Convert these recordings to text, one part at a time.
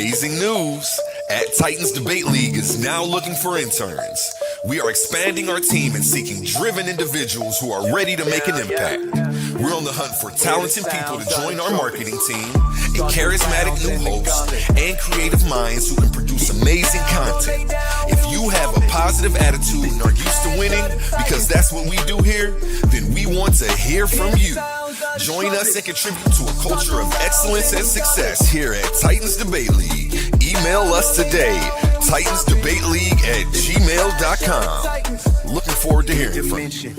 Amazing news! At Titans Debate League is now looking for interns. We are expanding our team and seeking driven individuals who are ready to make an impact. We're on the hunt for talented people to join our marketing team, a charismatic new host, and creative minds who can produce amazing content. If you have a positive attitude and are used to winning, because that's what we do here, then we want to hear from you. Join us and contribute to a culture of excellence and success here at Titans Debate League. Email us today, titansdebateleague@gmail.com. Looking forward to hearing from you.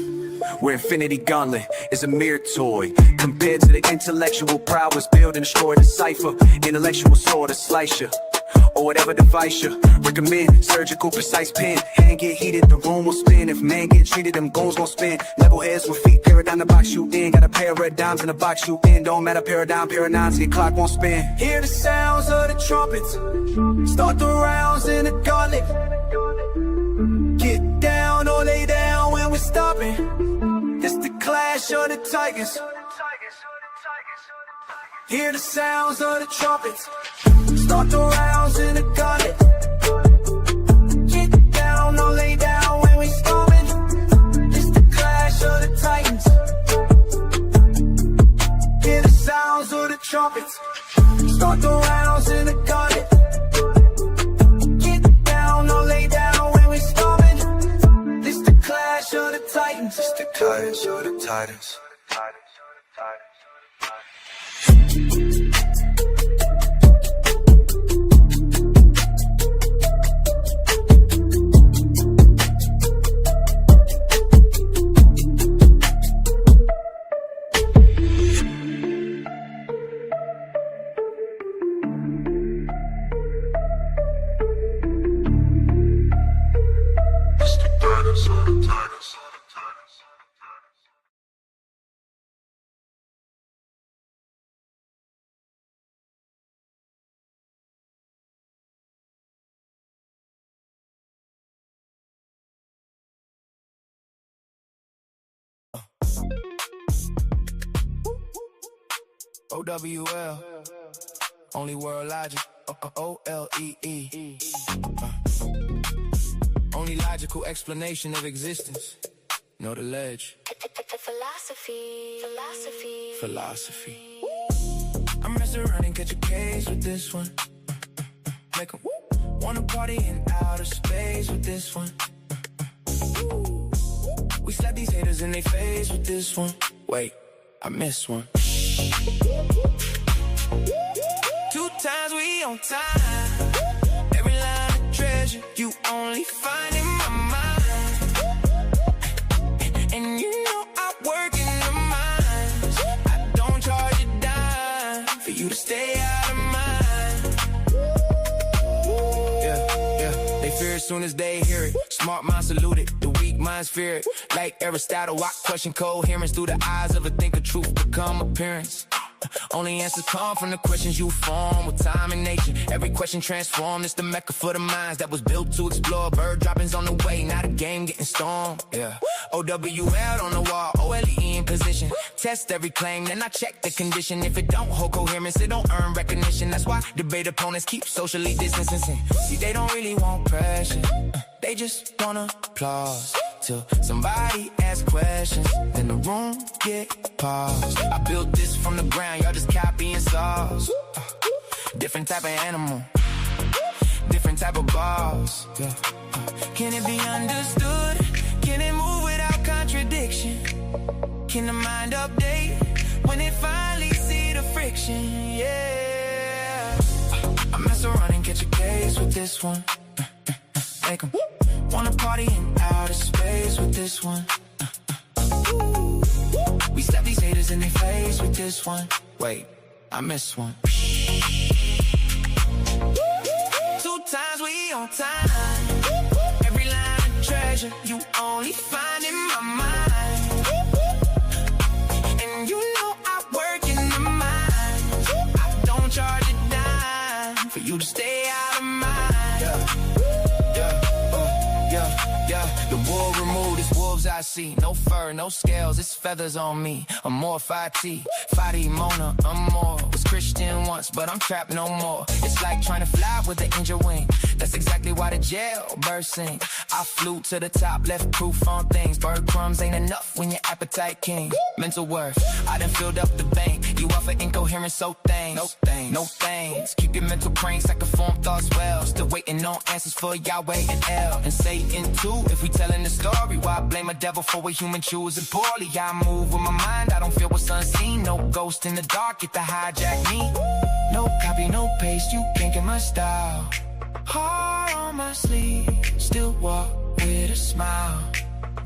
Where Infinity Gauntlet is a mere toy compared to the intellectual prowess, build and destroy the cipher. Intellectual sword to slice you, or whatever device you recommend. Surgical precise pen, hand get heated, the room will spin. If man get treated, them goals gon' spin. Level heads with feet, paradigm the box you in. Got a pair of red dimes in the box you in. Don't matter paradigms, your clock won't spin. Hear the sounds of the trumpets, start the rounds in the gauntlet. Get down or lay down when we're stopping. It's the clash of the Titans. Hear the sounds of the trumpets, start the rounds in the gauntlet. Get down or lay down when we storming. It's the clash of the Titans. Hear the sounds of the trumpets, start the rounds in the gauntlet. Get down or lay down when we storming. It's the clash of the Titans. It's the clash of the Titans. OWL, only world logic, OLEE. Only logical explanation of existence. Know the ledge. Philosophy. I'm messing around and catch a case with this one. Make 'em wanna party in outer space with this one. We slap these haters in their face with this one. Wait, I missed one. 2 times we on time. Every line of treasure you only find in my mind. And you know I work in the mines. I don't charge a dime for you to stay out of mind. Yeah. They fear as soon as they hear it. Smart minds salute it, the weak minds fear it. Like Aristotle, I question coherence through the eyes of a thinker. Truth become appearance. Only answers come from the questions you form with time and nature. Every question transformed. It's the mecca for the minds that was built to explore. Bird droppings on the way, not a game getting stormed. Yeah. OWL on the wall, OLE in position. Test every claim, then I check the condition. If it don't hold coherence, it don't earn recognition. That's why debate opponents keep socially distancing. See, they don't really want pressure. They just want applause. Till somebody asks questions, then the room get paused. I built this from the ground, y'all just copying saws. Different type of animal, different type of boss. Yeah. Can it be understood? Can it move without contradiction? Can the mind update when it finally see the friction? Yeah. I mess around and catch a case with this one. Make 'em wanna party in outer space with this one. We slap these haters in their face with this one. Wait, I missed one. 2 times we on time. Every line of treasure you only find in my mind. And you know I work in the mines. I don't charge a dime for you to stay out of mind. Yeah. The wolf removed his wolves I see. No fur, no scales, it's feathers on me. I'm more 5T, Fadi Mona, I'm more. Was Christian once, but I'm trapped no more. It's like trying to fly with an injured wing. That's exactly why the jailbird sing. I flew to the top, left proof on things. Bird crumbs ain't enough when your appetite king. Mental worth, I done filled up the bank. You offer incoherence, so thanks. No thanks, no thanks. Keep your mental cranes like a form thoughts well. Still waiting on answers for Yahweh and El. And Satan too, if we telling the story. Why blame a devil for what human choosing poorly? I move with my mind, I don't feel what's unseen. No ghost in the dark, get to hijack me. No copy, no paste, you can't get my style. Heart on my sleeve, still walk with a smile.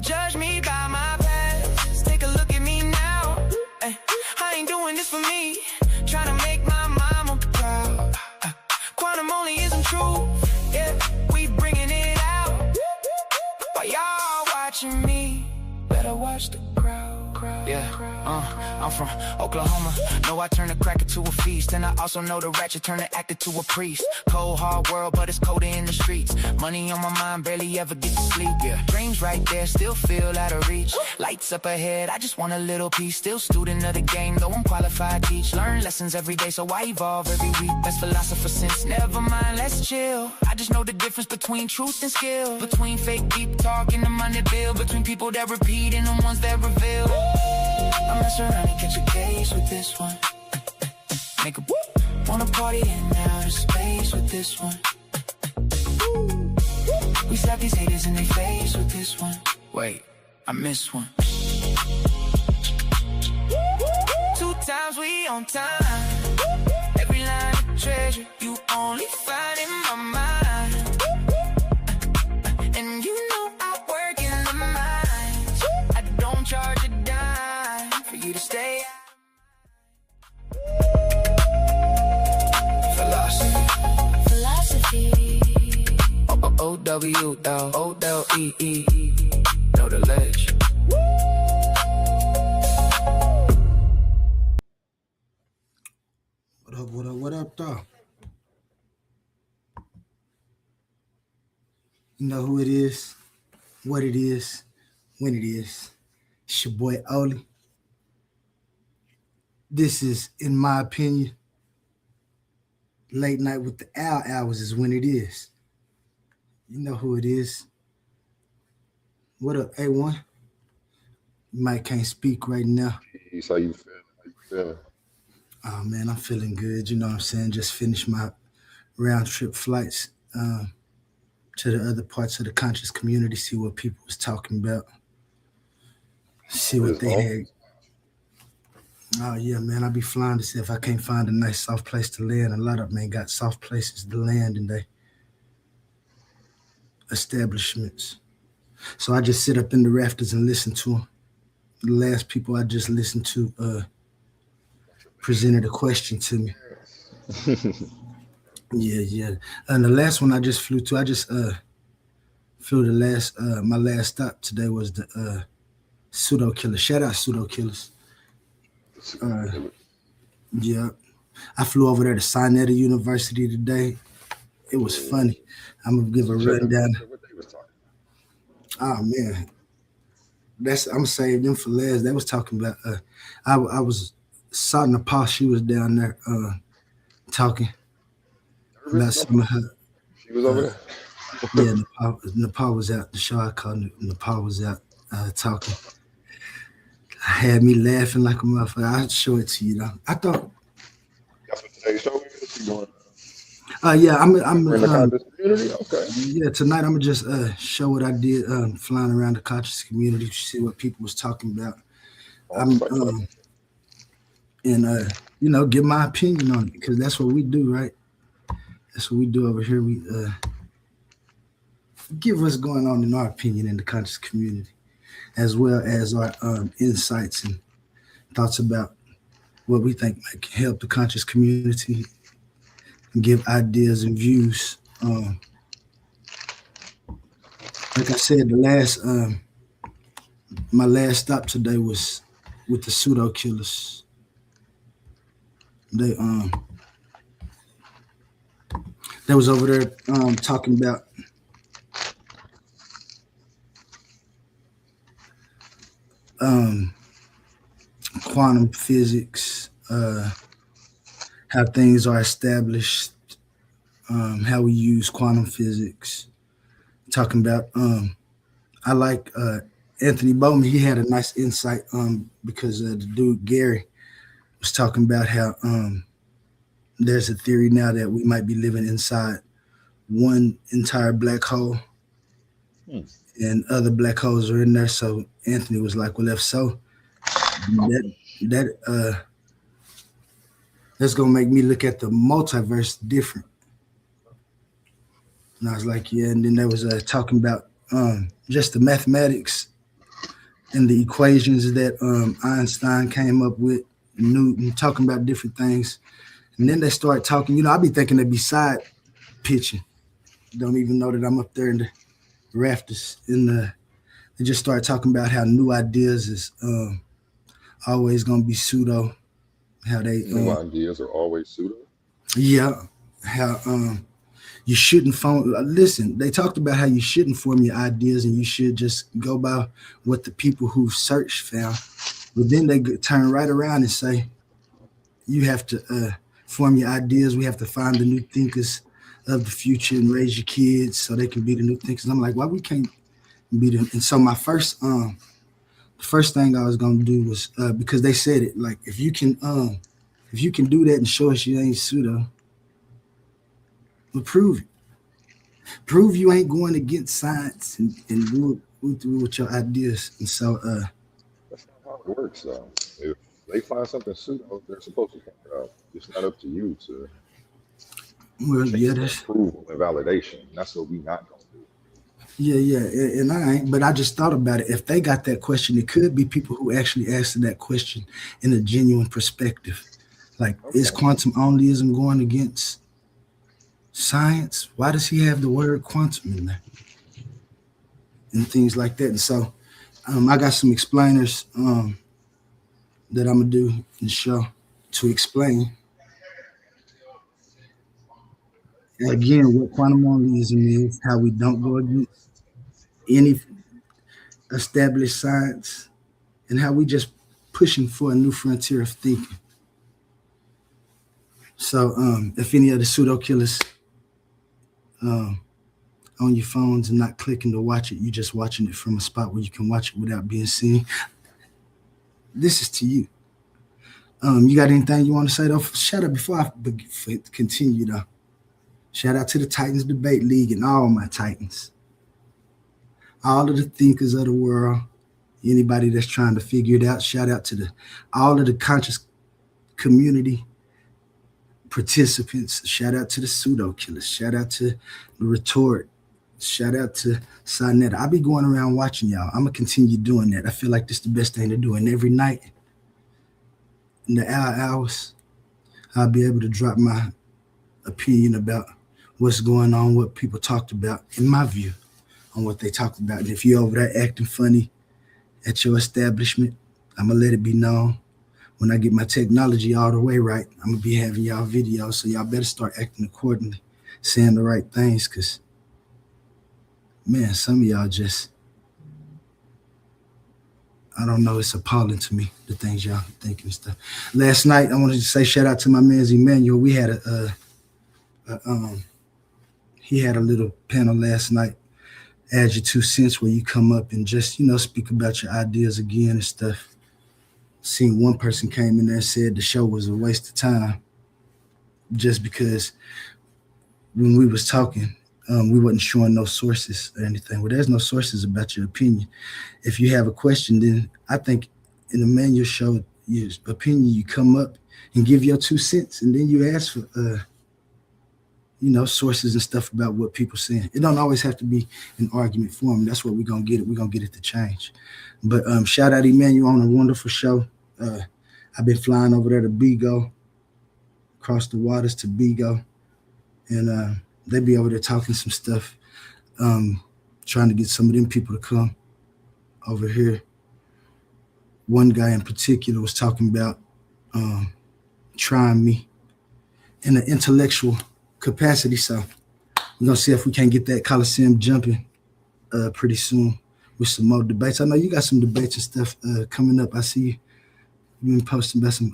Judge me by my past, take a look at me now. Ay, I ain't doing this for me, trying to make my mama proud. Quantum only isn't true, yeah, we bringing it out. While y'all watching me, better watch the crowd. Yeah, I'm from Oklahoma. Know I turn a cracker to a feast, and I also know the ratchet turn the actor to a priest. Cold hard world, but it's colder in the streets. Money on my mind, barely ever get to sleep. Yeah, dreams right there, still feel out of reach. Lights up ahead, I just want a little piece. Still student of the game, though I'm qualified to teach. Learn lessons every day, so I evolve every week. Best philosopher since, never mind, let's chill. I just know the difference between truth and skill. Between fake deep talk and the money bill. Between people that repeat and the ones that reveal. I mess around and catch a case with this one. Make a wanna party in outer space with this one. We slap these haters in their face with this one. Wait, I missed one. 2 times we on time. Every line of treasure you only find in my mind. And you know I work in the mines. I don't charge a dime for you to stay. Philosophy. O-W-L-O-L-E-E. Know the ledge. What up, though? You know who it is, what it is, when it is. It's your boy Oli. This is, in my opinion, late night with the Owl Hours is when it is. You know who it is. What up, A1? You might can't speak right now. Peace, how you feeling? How you feeling? Oh, man, I'm feeling good. You know what I'm saying? Just finished my round trip flights to the other parts of the conscious community, see what people was talking about, see what they had. Oh, yeah, man, I be flying to see if I can't find a nice soft place to land. A lot of them ain't got soft places to land in their establishments. So I just sit up in the rafters and listen to them. The last people I just listened to presented a question to me. Yeah. And the last one I just flew to, I just flew the last, my last stop today was the Pseudo Killer. Shout out Pseudo Killers. Yeah. I flew over there to Sinetta University today. It was funny. I'm gonna give a rundown. Oh man. I'm gonna save them for last. They was talking about I was saw Nepal, she was down there talking about some of her. She was over there. Yeah, Nepal was out. The show I called Nepal was out talking. Had me laughing like a motherfucker. I'll show it to you though. I thought That's what today's show is. You doing? Yeah, I'm in the conscious community. Okay. Yeah, tonight I'm gonna just show what I did flying around the conscious community to see what people was talking about. You know, give my opinion on it because that's what we do, right? That's what we do over here. We give what's going on in our opinion in the conscious community, as well as our insights and thoughts about what we think might help the conscious community and give ideas and views. Like I said, my last stop today was with the Pseudo Killers. They was over there talking about um, quantum physics, how things are established, how we use quantum physics. Talking about, I like Anthony Bowman. He had a nice insight because the dude Gary was talking about how there's a theory now that we might be living inside one entire black hole Hmm. and other black holes are in there. So Anthony was like, well, if so, that that's gonna make me look at the multiverse different. And I was like, yeah. And then there was talking about just the mathematics and the equations that Einstein came up with, Newton, talking about different things. And then they start talking, I'll be thinking they'd be side pitching. Don't even know that I'm up there in the rafters. They just start talking about how new ideas is always going to be pseudo. How they New ideas are always pseudo. yeah, how you shouldn't form. Listen, they talked about how you shouldn't form your ideas and you should just go by what the people who searched found. But then they turn right around and say you have to form your ideas. We have to find the new thinkers of the future and raise your kids so they can be the new thinkers. And I'm like, why we can't be them? And so my first the first thing I was gonna do was because they said it, like if you can do that and show us you ain't pseudo, well, prove it. Prove you ain't going against science and do it with your ideas. And so That's not how it works, though. If they find something pseudo, they're supposed to point it out. It's not up to you to well, yeah, chase the that's approval and validation. That's what we not gonna do. yeah, and I ain't, but I just thought about it. If they got that question, it could be people who actually answered that question in a genuine perspective. Like, is Okay. quantum onlyism going against science? Why does he have the word quantum in there? And things like that. And so I got some explainers that I'm gonna do in the show to explain again what quantum onlyism is, how we don't go against any established science, and how we just pushing for a new frontier of thinking. So if any of the pseudo killers on your phones and not clicking to watch it, you just watching it from a spot where you can watch it without being seen. This is to you. You got anything you want to say though? Shout out before I continue though. Shout out to the Titans Debate League and all my Titans, all of the thinkers of the world, anybody that's trying to figure it out. Shout out to all of the conscious community participants. Shout out to the pseudo killers. Shout out to the retort. Shout out to Sinetta. I'll be going around watching y'all. I'm gonna continue doing that. I feel like this is the best thing to do. And every night in the hours, I'll be able to drop my opinion about what's going on, what people talked about, in my view, on what they talked about. And if you're over there acting funny at your establishment, I'm gonna let it be known. When I get my technology all the way right, I'm gonna be having y'all videos, so y'all better start acting accordingly, saying the right things, because man, some of y'all just, I don't know, it's appalling to me, the things y'all thinking and stuff. Last night, I wanted to say shout out to my man Emmanuel. We had he had a little panel last night, Add Your 2 Cents, where you come up and just, speak about your ideas again and stuff. Seen one person came in there and said the show was a waste of time just because when we was talking, we wasn't showing no sources or anything. Well, there's no sources about your opinion. If you have a question, then I think in the manual show, your opinion, you come up and give your 2 cents, and then you ask for sources and stuff about what people saying. It don't always have to be an argument form. That's what we're gonna get it. We're gonna get it to change. But shout out Emmanuel on a wonderful show. I've been flying over there to Bigo, across the waters to Bigo, and they be over there talking some stuff, trying to get some of them people to come over here. One guy in particular was talking about trying me in an intellectual capacity. So we're gonna see if we can't get that Coliseum jumping pretty soon. with some more debates. I know you got some debates and stuff coming up. I see you've been posting about some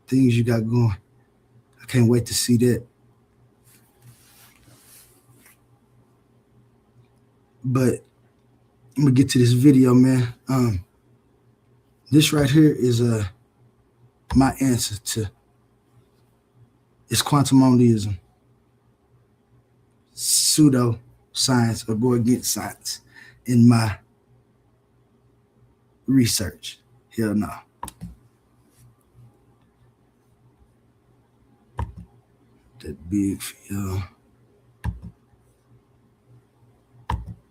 things you got going. I can't wait to see that. But I'm gonna get to this video, man. This right here is my answer to it's quantum onlyism, pseudo science, or go against science in my research. Hell no. That big for y'all.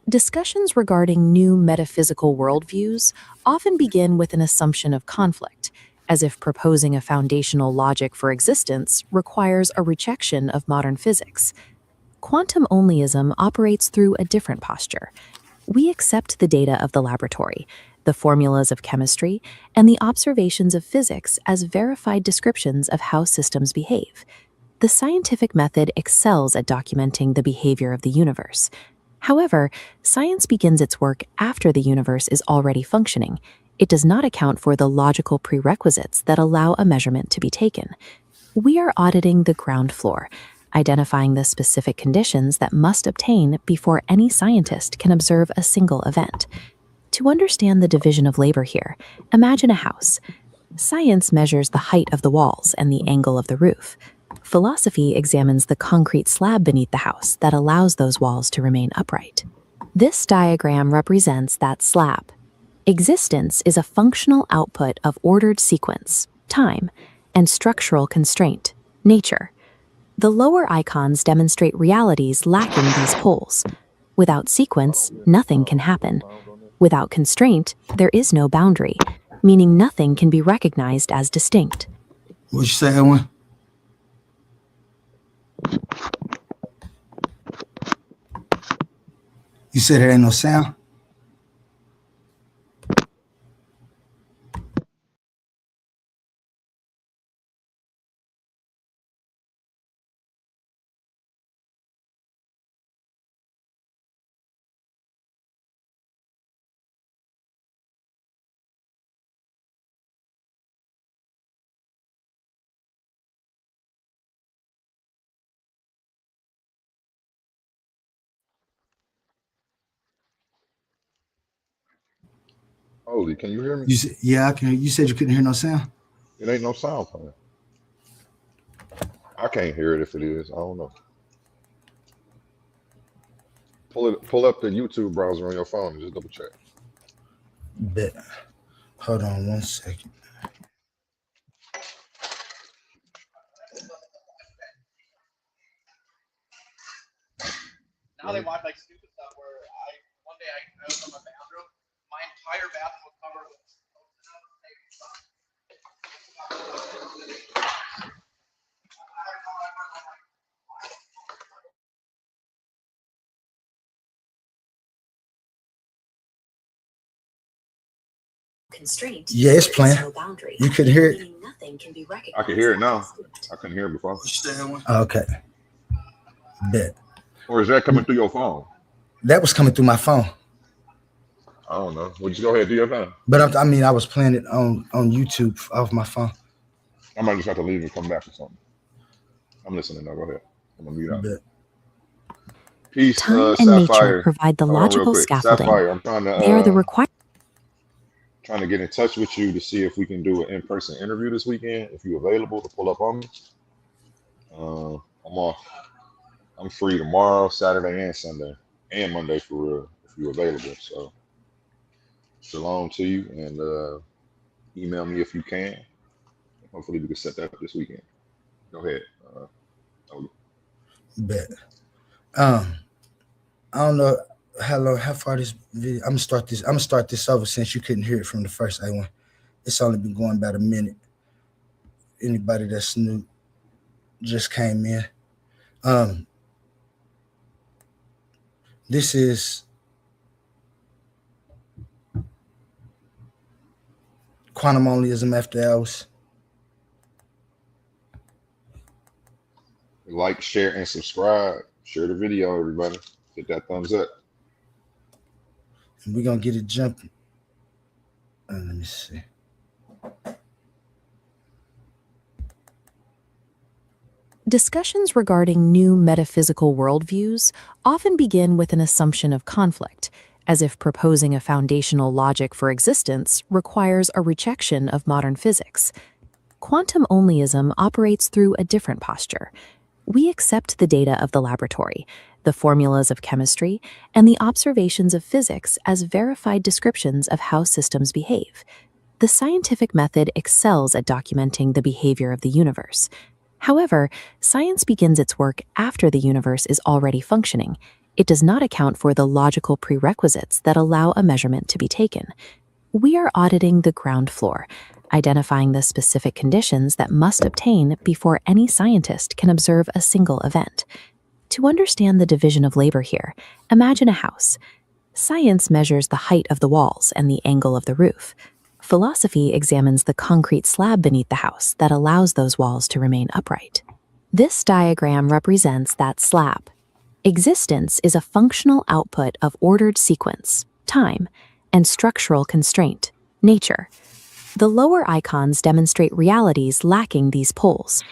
Discussions regarding new metaphysical worldviews often begin with an assumption of conflict, as if proposing a foundational logic for existence requires a rejection of modern physics. Quantum onlyism operates through a different posture. We accept the data of the laboratory, the formulas of chemistry, and the observations of physics as verified descriptions of how systems behave. The scientific method excels at documenting the behavior of the universe. However, science begins its work after the universe is already functioning. It does not account for the logical prerequisites that allow a measurement to be taken. We are auditing the ground floor, identifying the specific conditions that must obtain before any scientist can observe a single event. To understand the division of labor here, imagine a house. Science measures the height of the walls and the angle of the roof. Philosophy examines the concrete slab beneath the house that allows those walls to remain upright. This diagram represents that slab. Existence is a functional output of ordered sequence, time, and structural constraint, nature. The lower icons demonstrate realities lacking these poles. Without sequence, nothing can happen. Without constraint, there is no boundary, meaning nothing can be recognized as distinct. What'd you say, Owen? You said there ain't no sound? Holy, can you hear me? You said, yeah, I can. You said you couldn't hear no sound? It ain't no sound playing. I can't hear it if it is. I don't know. Pull up the YouTube browser on your phone and just double check. Bet. Hold on 1 second. Now they watch like stupid stuff where one day I was in my bathroom, my entire bathroom was covered with Constraint. Yeah, it's playing. You could hear it. I can hear it now. I couldn't hear it before. Okay. Bet. Or is that coming through your phone? That was coming through my phone. I don't know. Would you go ahead and do your thing? But I mean, I was playing it on YouTube off my phone. I might just have to leave and come back or something. I'm listening now. Go ahead. I'm gonna mute out. Bet. Peace, Time and Sapphire. nature provide the Hold on real logical quick. scaffolding. Sapphire, I'm trying They are the to required. get in touch with you to see if we can do an in-person interview this weekend. If you're available to pull up on me. I'm off. I'm free tomorrow, Saturday, and Sunday, and Monday for real, if you're available. So, shalom to you, and email me if you can. Hopefully, we can set that up this weekend. Go ahead. Bet. I don't know how far this video. I'm gonna start this over since you couldn't hear it from the first A1. It's only been going about a minute. Anybody that's new just came in. This is quantum onlyism after hours. Like, share, and subscribe. Share the video, everybody. Hit that thumbs up. And we're gonna get it jumping. Let me see. Discussions regarding new metaphysical worldviews often begin with an assumption of conflict, as if proposing a foundational logic for existence requires a rejection of modern physics. Quantum onlyism operates through a different posture. We accept the data of the laboratory, the formulas of chemistry, and the observations of physics as verified descriptions of how systems behave. The scientific method excels at documenting the behavior of the universe. However, science begins its work after the universe is already functioning. It does not account for the logical prerequisites that allow a measurement to be taken. We are auditing the ground floor, identifying the specific conditions that must obtain before any scientist can observe a single event. To understand the division of labor here, imagine a house. Science measures the height of the walls and the angle of the roof. Philosophy examines the concrete slab beneath the house that allows those walls to remain upright. This diagram represents that slab. Existence is a functional output of ordered sequence, time, and structural constraint, nature. The lower icons demonstrate realities lacking these poles.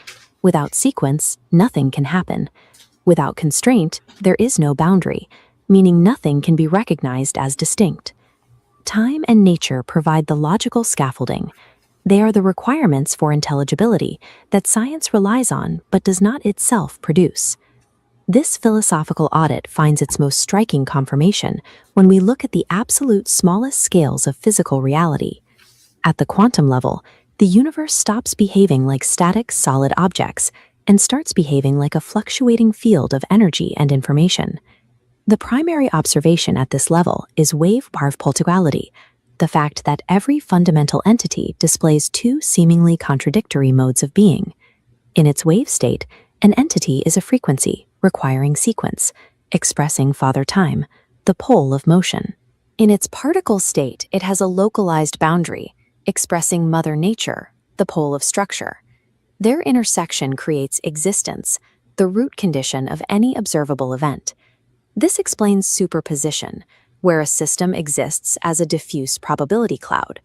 Without sequence, nothing can happen. Without constraint, there is no boundary, meaning nothing can be recognized as distinct. Time and nature provide the logical scaffolding. They are the requirements for intelligibility that science relies on but does not itself produce. This philosophical audit finds its most striking confirmation when we look at the absolute smallest scales of physical reality. At the quantum level, the universe stops behaving like static, solid objects and starts behaving like a fluctuating field of energy and information. The primary observation at this level is wave-parv-poltuality, the fact that every fundamental entity displays two seemingly contradictory modes of being. In its wave state, an entity is a frequency requiring sequence, expressing father time, the pole of motion. In its particle state, it has a localized boundary, expressing mother nature, the pole of structure. Their intersection creates existence, the root condition of any observable event. This explains superposition, where a system exists as a diffuse probability cloud.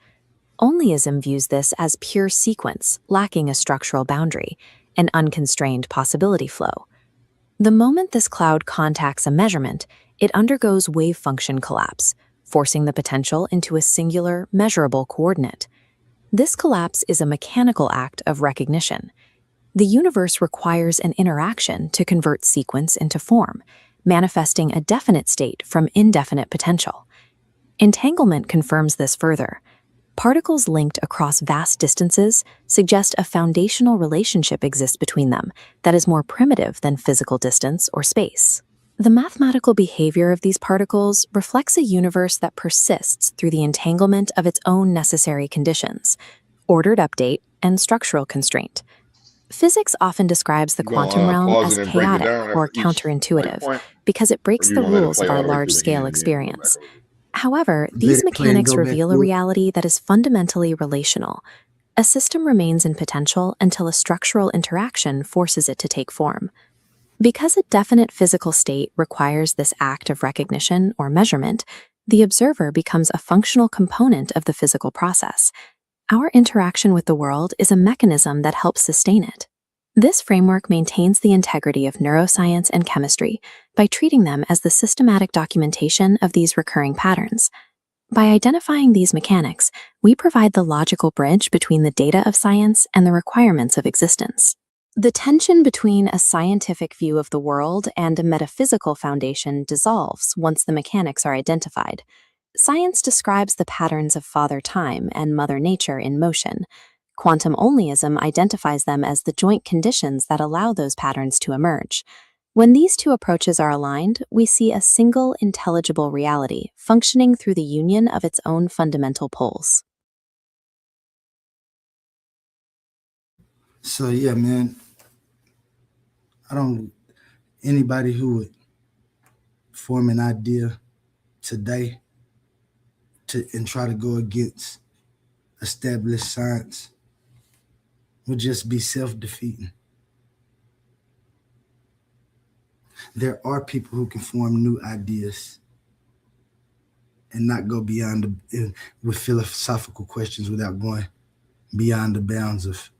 Onlyism views this as pure sequence, lacking a structural boundary, an unconstrained possibility flow. The moment this cloud contacts a measurement, it undergoes wave function collapse, forcing the potential into a singular, measurable coordinate. This collapse is a mechanical act of recognition. The universe requires an interaction to convert sequence into form, manifesting a definite state from indefinite potential. Entanglement confirms this further. Particles linked across vast distances suggest a foundational relationship exists between them that is more primitive than physical distance or space. The mathematical behavior of these particles reflects a universe that persists through the entanglement of its own necessary conditions, ordered update, and structural constraint. Physics often describes the You gonna quantum realm pause as it and break it chaotic down or after each counterintuitive point, because it or breaks you the gonna let it rules play of all our the way through the large-scale end and then go back experience. over it? However, Let these it play and mechanics go back reveal a through it. reality that is fundamentally relational. A system remains in potential until a structural interaction forces it to take form. Because a definite physical state requires this act of recognition or measurement, the observer becomes a functional component of the physical process. Our interaction with the world is a mechanism that helps sustain it. This framework maintains the integrity of neuroscience and chemistry by treating them as the systematic documentation of these recurring patterns. By identifying these mechanics, we provide the logical bridge between the data of science and the requirements of existence. The tension between a scientific view of the world and a metaphysical foundation dissolves once the mechanics are identified. Science describes the patterns of Father Time and Mother Nature in motion. Quantum onlyism identifies them as the joint conditions that allow those patterns to emerge. When these two approaches are aligned, we see a single intelligible reality functioning through the union of its own fundamental poles. So yeah, man, anybody who would form an idea today and try to go against established science would just be self-defeating. There are people who can form new ideas and not go beyond with philosophical questions without going beyond the bounds of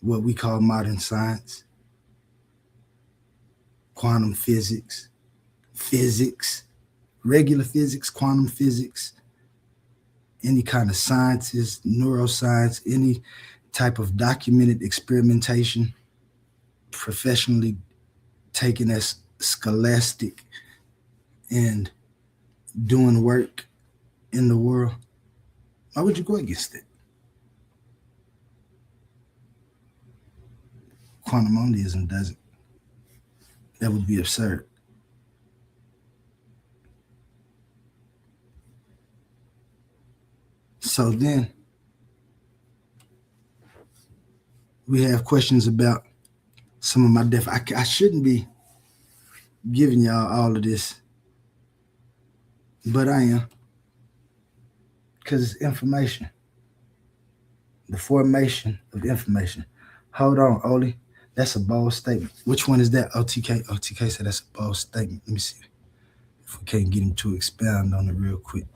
what we call modern science, quantum physics, regular physics, quantum physics, any kind of sciences, neuroscience, any type of documented experimentation, professionally taken as scholastic and doing work in the world. Why would you go against it? Quantum onlyism doesn't. That would be absurd. So then we have questions about some of my I shouldn't be giving y'all all of this, but I am, because it's information. The formation of information. Hold on, Oli. That's a bold statement. Which one is that? OTK. OTK said that's a bold statement. Let me see if we can't get him to expound on it real quick.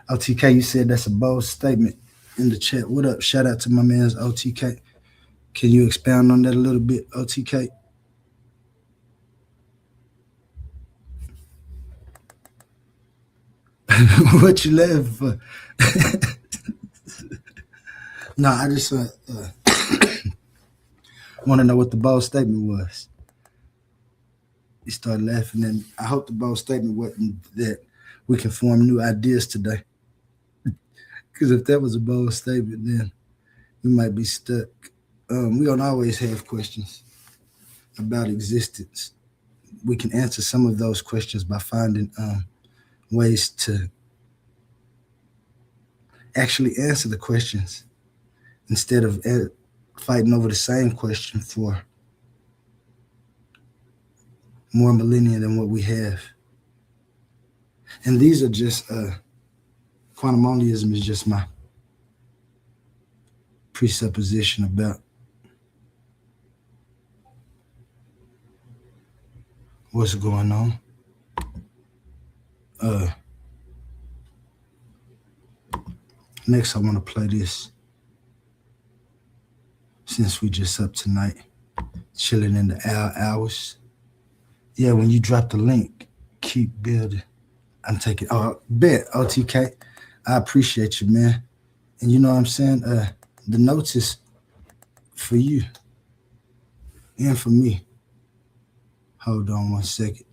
OTK, you said that's a bold statement in the chat. What up? Shout out to my man's OTK. Can you expound on that a little bit, OTK? What you laughing for? No, I just want to know what the bold statement was. He started laughing, and I hope the bold statement wasn't that we can form new ideas today. Because if that was a bold statement, then we might be stuck. We don't always have questions about existence. We can answer some of those questions by finding ways to actually answer the questions instead of fighting over the same question for more millennia than what we have. And these are just, quantum onlyism is just my presupposition about what's going on. Next, I want to play this. Since we just up tonight, chilling in the hours. Yeah, when you drop the link, keep building. I'm taking, bet, OTK. I appreciate you, man. And you know what I'm saying? The notes is for you and for me. Hold on one second.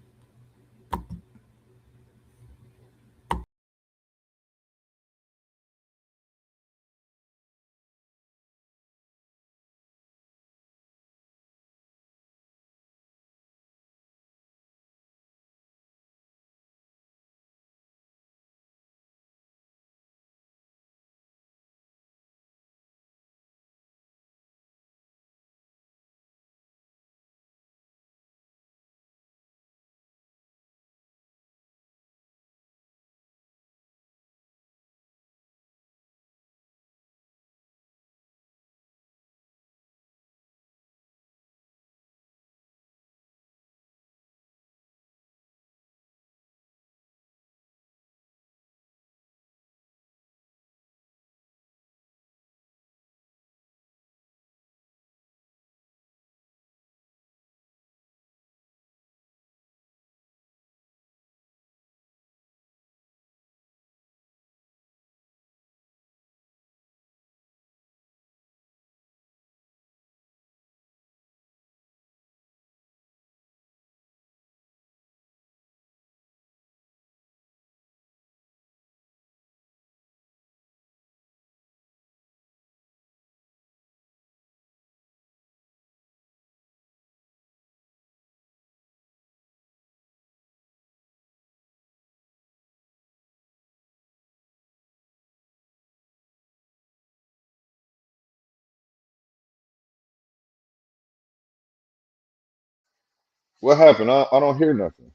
What happened? I don't hear nothing.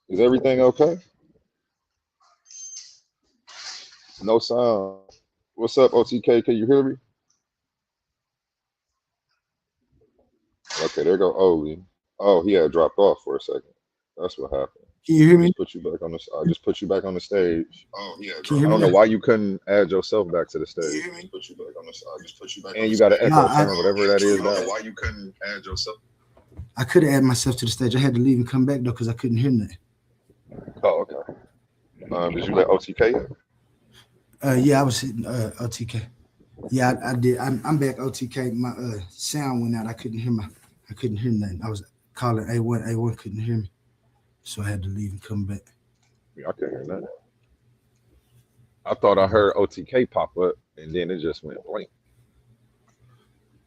Is everything okay? No sound. What's up, OTK? Can you hear me? Okay, there go Oli. Oh, he had dropped off for a second. That's what happened. Can you hear me? Just put you back on the. I just put you back on the stage. Oh, yeah. Can you I hear don't me? know why you couldn't add yourself back to the Can you stage. hear me? Put you back on the. I just put you back. And you got an echo No, I- turn, whatever that is. I don't know That. why you couldn't add yourself. I could have added myself to the stage. I had to leave and come back though because I couldn't hear nothing. Oh, okay. Did you let OTK in? Yeah, I was hitting OTK. Yeah, I did. I'm back. OTK. My sound went out. I couldn't hear nothing. I was calling A1. A1 couldn't hear me, so I had to leave and come back. Yeah, I couldn't hear nothing. I thought I heard OTK pop up, and then it just went blank.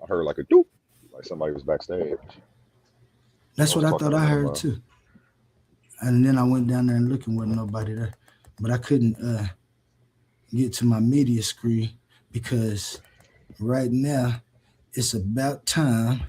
I heard like a doop, like somebody was backstage. That's what I thought I heard about. too. And then I went down there and looked and wasn't nobody there, but I couldn't get to my media screen because right now it's about time.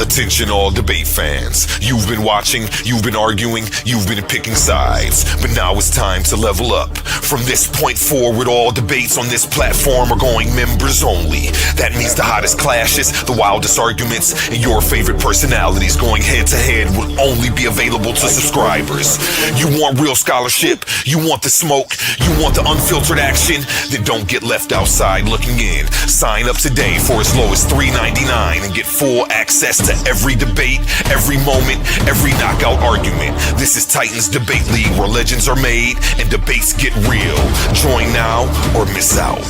Attention all debate fans. You've been watching, you've been arguing, you've been picking sides. But now it's time to level up. From this point forward, all debates on this platform are going members only. That means the hottest clashes, the wildest arguments, and your favorite personalities going head to head will only be available to subscribers. You want real scholarship? You want the smoke? You want the unfiltered action? Then don't get left outside looking in. Sign up today for as low as $3.99 and get full access to every debate, every moment, every knockout argument. This is Titans Debate League, where legends are made and debates get real. Join now or miss out.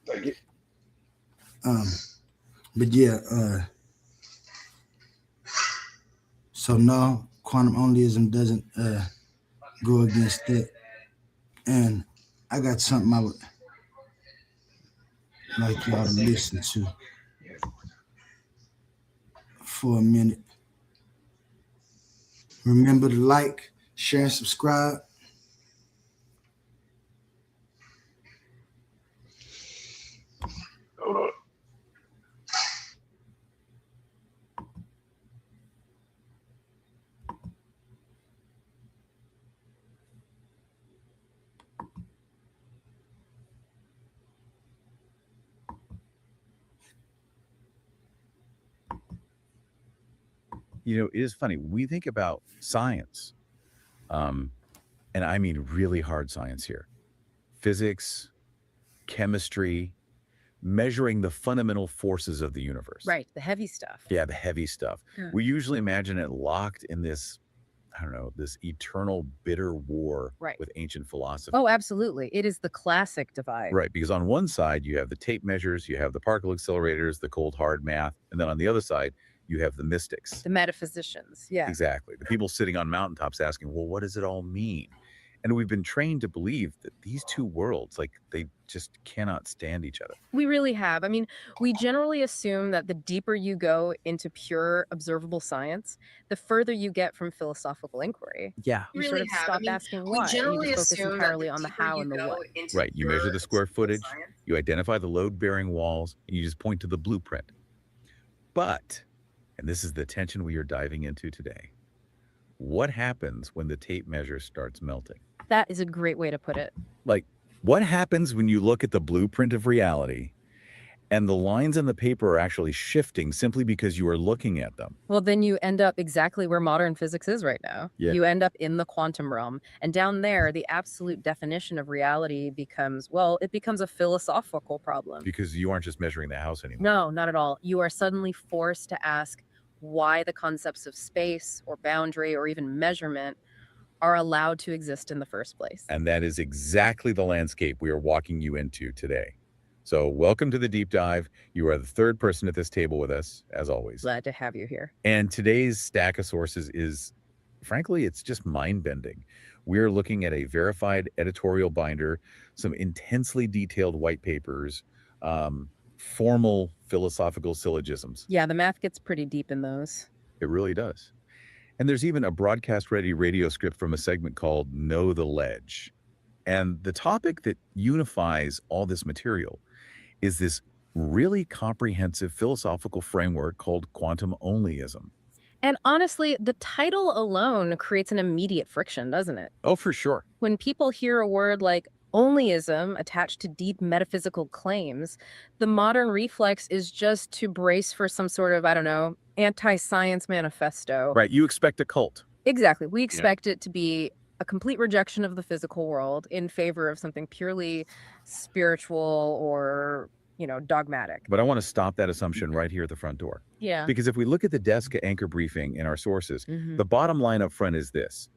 Thank you. But yeah, so no, quantum onlyism doesn't go against that. And I got something I would like y'all to listen to for a minute. Remember to like, share, and subscribe. Hold on. You know, it is funny. We think about science, and I mean really hard science here. Physics, chemistry, measuring the fundamental forces of the universe. Right, the heavy stuff. Yeah, the heavy stuff. Yeah. We usually imagine it locked in this, I don't know, this eternal bitter war Right. with ancient philosophy. Oh, absolutely. It is the classic divide. Right, because on one side you have the tape measures, you have the particle accelerators, the cold hard math, and then on the other side you have the mystics. The metaphysicians. Yeah. Exactly. The people sitting on mountaintops asking, well, what does it all mean? And we've been trained to believe that these two worlds, like, they just cannot stand each other. We really have. I mean, we generally assume that the deeper you go into pure observable science, the further you get from philosophical inquiry. Yeah. You Really sort of have. I stop mean, asking we why. and generally you just focus assume entirely that on the deeper how you and the go what. into Right. You measure pure the square observable footage, science, you identify the load-bearing walls, and you just point to the blueprint. But, and this is the tension we are diving into today, what happens when the tape measure starts melting? That is a great way to put it. Like, what happens when you look at the blueprint of reality and the lines in the paper are actually shifting simply because you are looking at them? Well, then you end up exactly where modern physics is right now. Yeah. You end up in the quantum realm. And down there, the absolute definition of reality becomes, well, it becomes a philosophical problem. Because you aren't just measuring the house anymore. No, not at all. You are suddenly forced to ask why the concepts of space or boundary or even measurement are allowed to exist in the first place. And that is exactly the landscape we are walking you into today. So welcome to the deep dive. You are the third person at this table with us, as always. Glad to have you here. And today's stack of sources is, frankly, it's just mind-bending. We're looking at a verified editorial binder, some intensely detailed white papers, formal philosophical syllogisms. Yeah, the math gets pretty deep in those. It really does. And there's even a broadcast-ready radio script from a segment called Know the Ledge. And the topic that unifies all this material is this really comprehensive philosophical framework called quantum onlyism. And honestly, the title alone creates an immediate friction, doesn't it? Oh, for sure. When people hear a word like onlyism attached to deep metaphysical claims, the modern reflex is just to brace for some sort of, I don't know, anti-science manifesto. Right. You expect a cult. Exactly. We expect it to be a complete rejection of the physical world in favor of something purely spiritual or, dogmatic. But I want to stop that assumption right here at the front door. Yeah. Because if we look at the desk anchor briefing in our sources, Mhm. the bottom line up front is this.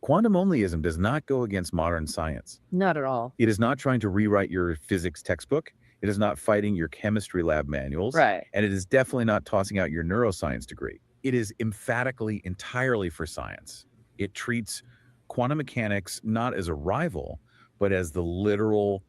Quantum onlyism does not go against modern science. Not at all. It is not trying to rewrite your physics textbook. It is not fighting your chemistry lab manuals. Right. And it is definitely not tossing out your neuroscience degree. It is emphatically entirely for science. It treats quantum mechanics not as a rival, but as the literal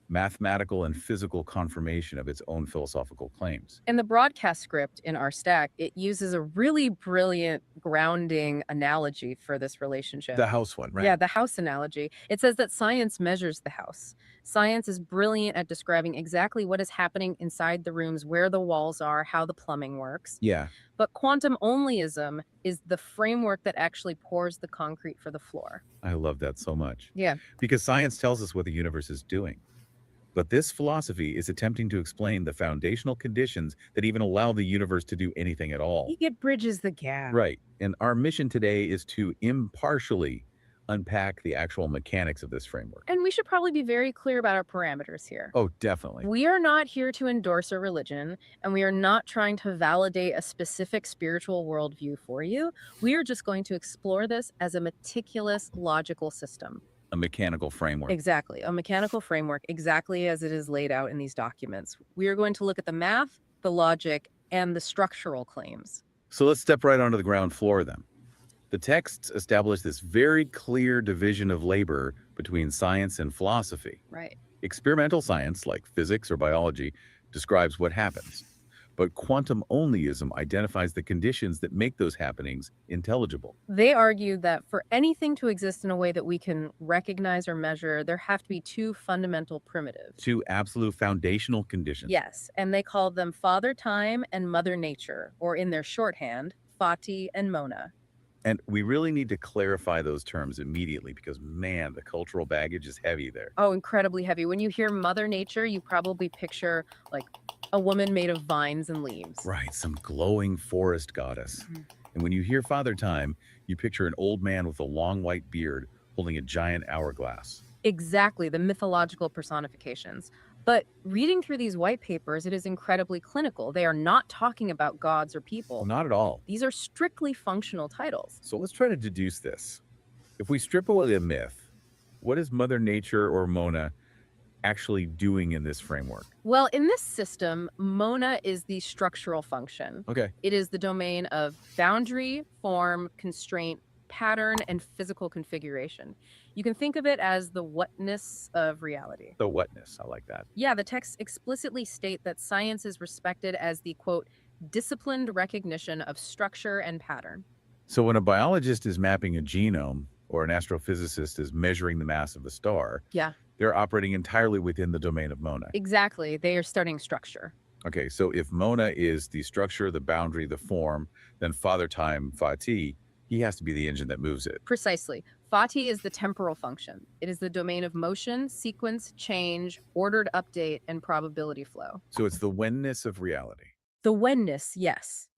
mathematical and physical confirmation of its own philosophical claims. In the broadcast script in our stack, it uses a really brilliant grounding analogy for this relationship. The house one, right? Yeah, the house analogy. It says that science measures the house. Science is brilliant at describing exactly what is happening inside the rooms, where the walls are, how the plumbing works. Yeah. But quantum onlyism is the framework that actually pours the concrete for the floor. I love that so much. Yeah. Because science tells us what the universe is doing. But this philosophy is attempting to explain the foundational conditions that even allow the universe to do anything at all. It bridges the gap. Right. And our mission today is to impartially unpack the actual mechanics of this framework. And we should probably be very clear about our parameters here. Oh, definitely. We are not here to endorse a religion, and we are not trying to validate a specific spiritual worldview for you. We are just going to explore this as a meticulous, logical system. A mechanical framework. Exactly. A mechanical framework, exactly as it is laid out in these documents. We are going to look at the math, the logic, and the structural claims. So let's step right onto the ground floor then. The texts establish this very clear division of labor between science and philosophy. Right. Experimental science, like physics or biology, describes what happens. But quantum onlyism identifies the conditions that make those happenings intelligible. They argue that for anything to exist in a way that we can recognize or measure, there have to be two fundamental primitives. Two absolute foundational conditions. Yes, and they call them Father Time and Mother Nature, or in their shorthand, Fati and Mona. And we really need to clarify those terms immediately because, man, the cultural baggage is heavy there. Oh, incredibly heavy. When you hear Mother Nature, you probably picture like a woman made of vines and leaves. Right, some glowing forest goddess. Mhm. And when you hear Father Time, you picture an old man with a long white beard holding a giant hourglass. Exactly, the mythological personifications. But reading through these white papers, it is incredibly clinical. They are not talking about gods or people. Well, not at all. These are strictly functional titles. So let's try to deduce this. If we strip away the myth, what is Mother Nature or Mona actually doing in this framework? Well, in this system, Mona is the structural function. Okay. It is the domain of boundary, form, constraint, pattern, and physical configuration. You can think of it as the whatness of reality. The whatness, I like that. Yeah, the texts explicitly state that science is respected as the, quote, disciplined recognition of structure and pattern. So when a biologist is mapping a genome or an astrophysicist is measuring the mass of a star, Yeah, they're operating entirely within the domain of Mona. exactly. They are studying structure. Okay, so if Mona is the structure, the boundary, the form, then Father Time, Fati, he has to be the engine that moves it. Precisely. Fati is the temporal function. It is the domain of motion, sequence, change, ordered update, and probability flow. So it's the whenness of reality. The whenness, yes.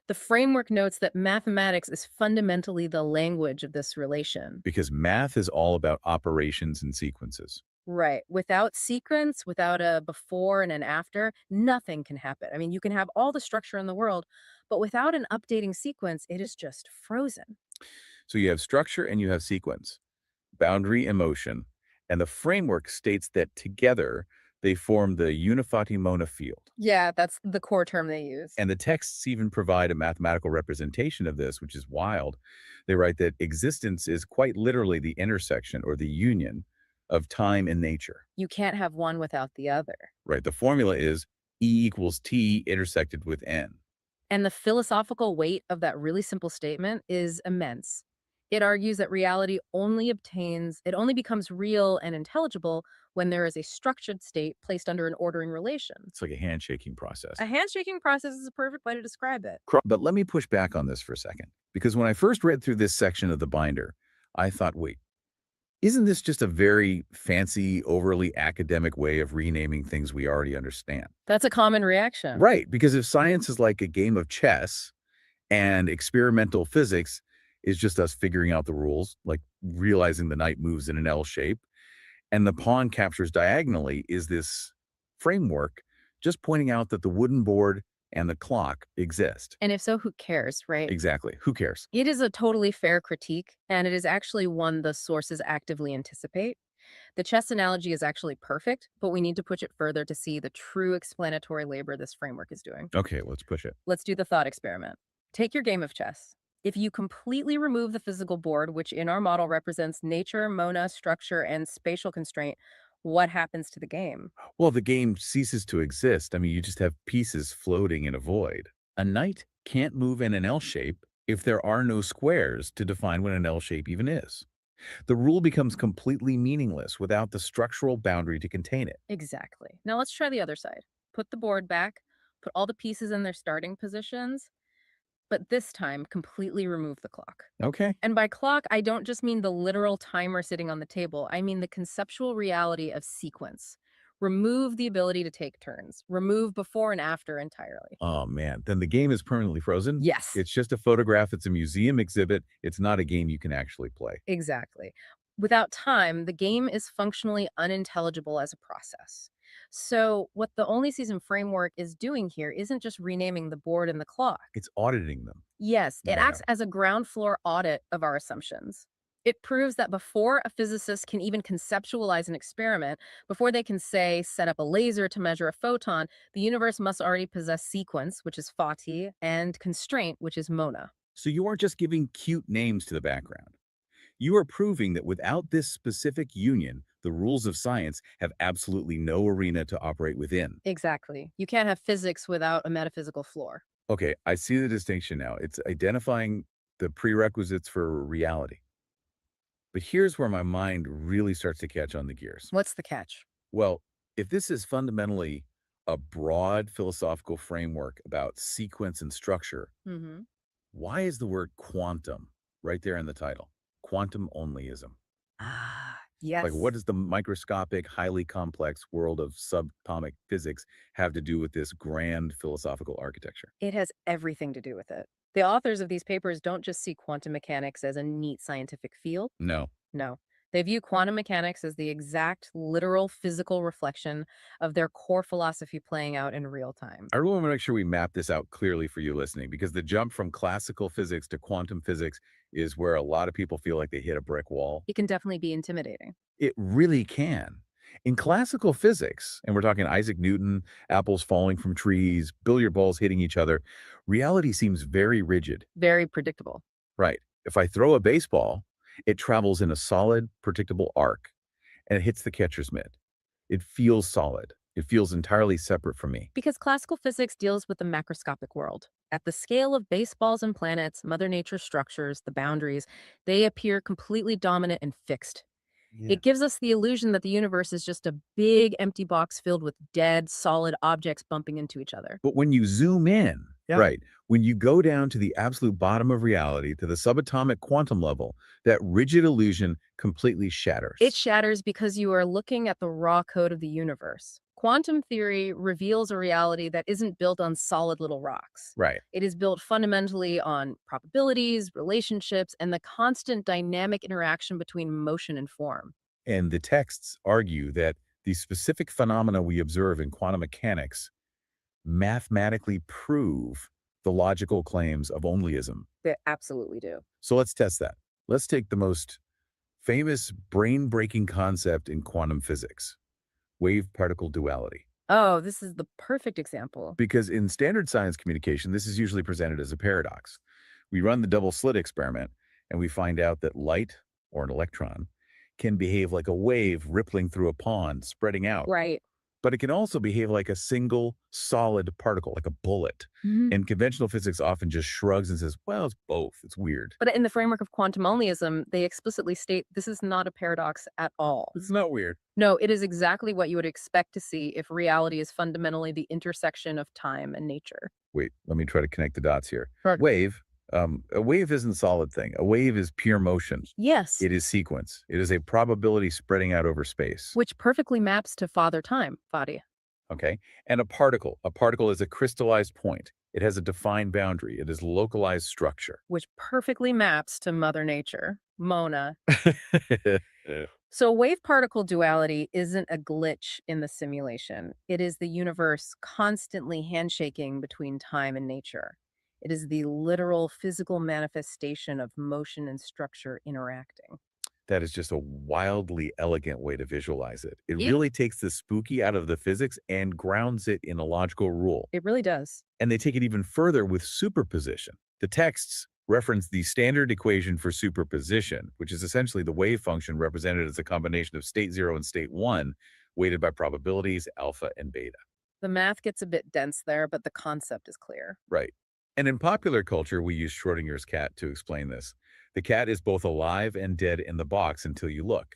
The framework notes that mathematics is fundamentally the language of this relation. Because math is all about operations and sequences. Right. Without sequence, without a before and an after, nothing can happen. I mean, you can have all the structure in the world, but without an updating sequence, it is just frozen. So you have structure and you have sequence, boundary and motion, and the framework states that together they form the Unifati Mona field. Yeah, that's the core term they use. And the texts even provide a mathematical representation of this, which is wild. They write that existence is quite literally the intersection or the union of time and nature, You can't have one without the other. right? The formula is E equals T intersected with N. And the philosophical weight of that really simple statement is immense. It argues that reality it only becomes real and intelligible when there is a structured state placed under an ordering relation. It's like a handshaking process. A handshaking process is a perfect way to describe it. But let me push back on this for a second, because when I first read through this section of the binder, I thought, wait, isn't this just a very fancy, overly academic way of renaming things we already understand? That's a common reaction. Right, because if science is like a game of chess and experimental physics is just us figuring out the rules, like realizing the knight moves in an L shape, and the pawn captures diagonally is this framework just pointing out that the wooden board and the clock exist. And if so, who cares, right? Exactly. Who cares? It is a totally fair critique, and it is actually one the sources actively anticipate. The chess analogy is actually perfect, but we need to push it further to see the true explanatory labor this framework is doing. Okay, let's push it. Let's do the thought experiment. Take your game of chess. If you completely remove the physical board, which in our model represents nature, mona, structure, and spatial constraint, what happens to the game? Well, the game ceases to exist. I mean, you just have pieces floating in a void. A knight can't move in an L shape if there are no squares to define what an L shape even is. The rule becomes completely meaningless without the structural boundary to contain it. Exactly. Now let's try the other side. Put the board back, put all the pieces in their starting positions, but this time completely remove the clock. Okay. And by clock, I don't just mean the literal timer sitting on the table. I mean the conceptual reality of sequence. Remove the ability to take turns. Remove before and after entirely. Oh, man. Then the game is permanently frozen? Yes. It's just a photograph. It's a museum exhibit. It's not a game you can actually play. Exactly. Without time, the game is functionally unintelligible as a process. So, what the Only Season framework is doing here isn't just renaming the board and the clock. It's auditing them. Yes, it Yeah. acts as a ground floor audit of our assumptions. It proves that before a physicist can even conceptualize an experiment, before they can say, set up a laser to measure a photon, the universe must already possess sequence, which is Fati, and constraint, which is Mona. So you aren't just giving cute names to the background. You are proving that without this specific union, the rules of science have absolutely no arena to operate within. Exactly. You can't have physics without a metaphysical floor. Okay, I see the distinction now. It's identifying the prerequisites for reality. But here's where my mind really starts to catch on the gears. What's the catch? Well, if this is fundamentally a broad philosophical framework about sequence and structure, Mm-hmm. why is the word quantum right there in the title? Quantum onlyism. Ah, yes. Like, what does the microscopic, highly complex world of subatomic physics have to do with this grand philosophical architecture? It has everything to do with it. The authors of these papers don't just see quantum mechanics as a neat scientific field. No. No. They view quantum mechanics as the exact, literal, physical reflection of their core philosophy playing out in real time. I really want to make sure we map this out clearly for you listening, because the jump from classical physics to quantum physics is where a lot of people feel like they hit a brick wall. It can definitely be intimidating. It really can. In classical physics, and we're talking Isaac Newton, apples falling from trees, billiard balls hitting each other, reality seems very rigid. Very predictable. Right. If I throw a baseball, it travels in a solid, predictable arc, and it hits the catcher's mitt. It feels solid. It feels entirely separate from me. Because classical physics deals with the macroscopic world. At the scale of baseballs and planets, Mother Nature's structures, the boundaries, they appear completely dominant and fixed. Yeah. It gives us the illusion that the universe is just a big empty box filled with dead, solid objects bumping into each other. But when you zoom in, Yeah. right, when you go down to the absolute bottom of reality, to the subatomic quantum level, that rigid illusion completely shatters. It shatters because you are looking at the raw code of the universe. Quantum theory reveals a reality that isn't built on solid little rocks. Right. It is built fundamentally on probabilities, relationships, and the constant dynamic interaction between motion and form. And the texts argue that the specific phenomena we observe in quantum mechanics mathematically prove the logical claims of onlyism. They absolutely do. So let's test that. Let's take the most famous brain-breaking concept in quantum physics, wave-particle duality. Oh, this is the perfect example. Because in standard science communication, this is usually presented as a paradox. We run the double slit experiment, and we find out that light, or an electron, can behave like a wave rippling through a pond, spreading out. Right. but it can also behave like a single solid particle, like a bullet. And conventional physics often just shrugs and says, well, it's both. It's weird. But in the framework of quantum onlyism, they explicitly state this is not a paradox at all. It's not weird. No, it is exactly what you would expect to see if reality is fundamentally the intersection of time and nature. Wait, let me try to connect the dots here. Sure. Wave. A wave isn't a solid thing. A wave is pure motion. Yes, It is sequence. It is a probability spreading out over space. which perfectly maps to Father Time, Fadi. Okay. And a particle is a crystallized point. It has a defined boundary. It is localized structure. Which perfectly maps to Mother Nature, Mona. So wave-particle duality isn't a glitch in the simulation. It is the universe constantly handshaking between time and nature. It is the literal physical manifestation of motion and structure interacting. That is just a wildly elegant way to visualize it. It Yeah. really takes the spooky out of the physics and grounds it in a logical rule. It really does. And they take it even further with superposition. The texts reference the standard equation for superposition, which is essentially the wave function represented as a combination of state 0 and state 1, weighted by probabilities alpha and beta. The math gets a bit dense there, but the concept is clear. Right. And in popular culture, we use Schrodinger's cat to explain this. The cat is both alive and dead in the box until you look.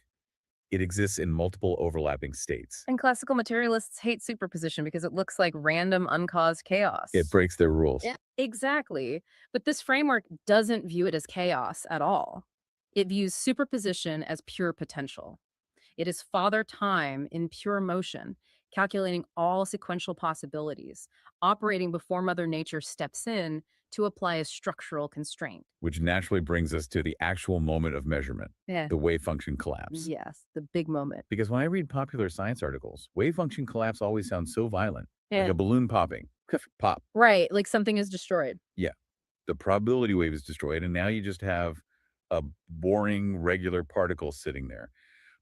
It exists in multiple overlapping states. And classical materialists hate superposition because it looks like random, uncaused chaos. It breaks their rules. Yeah, exactly. But this framework doesn't view it as chaos at all. It views superposition as pure potential. It is Father Time in pure motion, calculating all sequential possibilities, operating before Mother Nature steps in to apply a structural constraint. Which naturally brings us to the actual moment of measurement, Yeah. the wave function collapse. Yes, the big moment. Because when I read popular science articles, wave function collapse always sounds so violent, Yeah. like a balloon popping. Pop. Right, like something is destroyed. The probability wave is destroyed, and now you just have a boring, regular particle sitting there.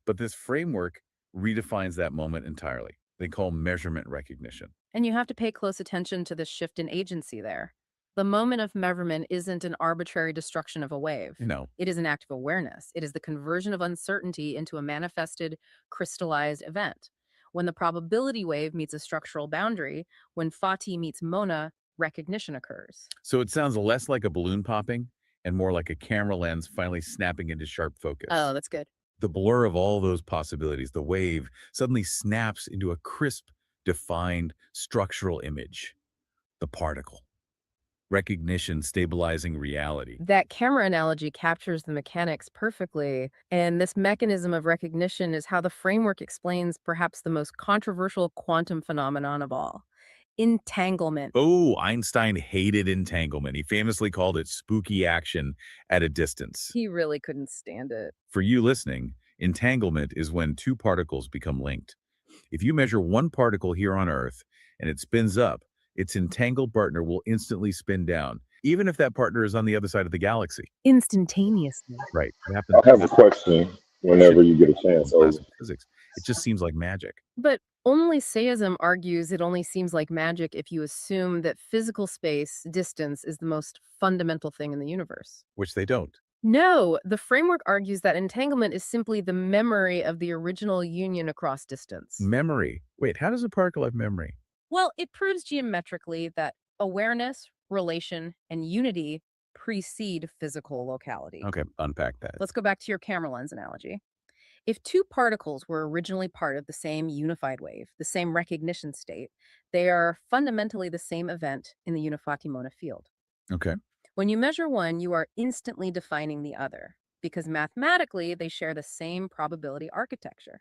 But this framework redefines that moment entirely. They call measurement recognition. And you have to pay close attention to the shift in agency there. The moment of measurement isn't an arbitrary destruction of a wave. No, It is an act of awareness. It is the conversion of uncertainty into a manifested, crystallized event. When the probability wave meets a structural boundary, when Fati meets Mona, recognition occurs. so it sounds less like a balloon popping and more like a camera lens finally snapping into sharp focus. Oh, that's good. The blur of all those possibilities, the wave, suddenly snaps into a crisp, defined structural image. The particle. Recognition stabilizing reality. That camera analogy captures the mechanics perfectly. And this mechanism of recognition is how the framework explains perhaps the most controversial quantum phenomenon of all entanglement. Oh, Einstein hated entanglement. He famously called it spooky action at a distance. He really couldn't stand it. For you listening, entanglement is when two particles become linked. If you measure one particle here on Earth and it spins up, its entangled partner will instantly spin down, even if that partner is on the other side of the galaxy. Instantaneously. Right. It happens. I have a question whenever you get a chance. Class of physics. It just seems like magic. But only Sayism argues it only seems like magic if you assume that physical space, distance, is the most fundamental thing in the universe. Which they don't. No, the framework argues that entanglement is simply the memory of the original union across distance. Memory. Wait, how does a particle have memory? Well, it proves geometrically that awareness, relation, and unity precede physical locality. Okay, unpack that. Let's go back to your camera lens analogy. If two particles were originally part of the same unified wave, the same recognition state, they are fundamentally the same event in the Unifati-Mona field. Okay. When you measure one, you are instantly defining the other because mathematically they share the same probability architecture.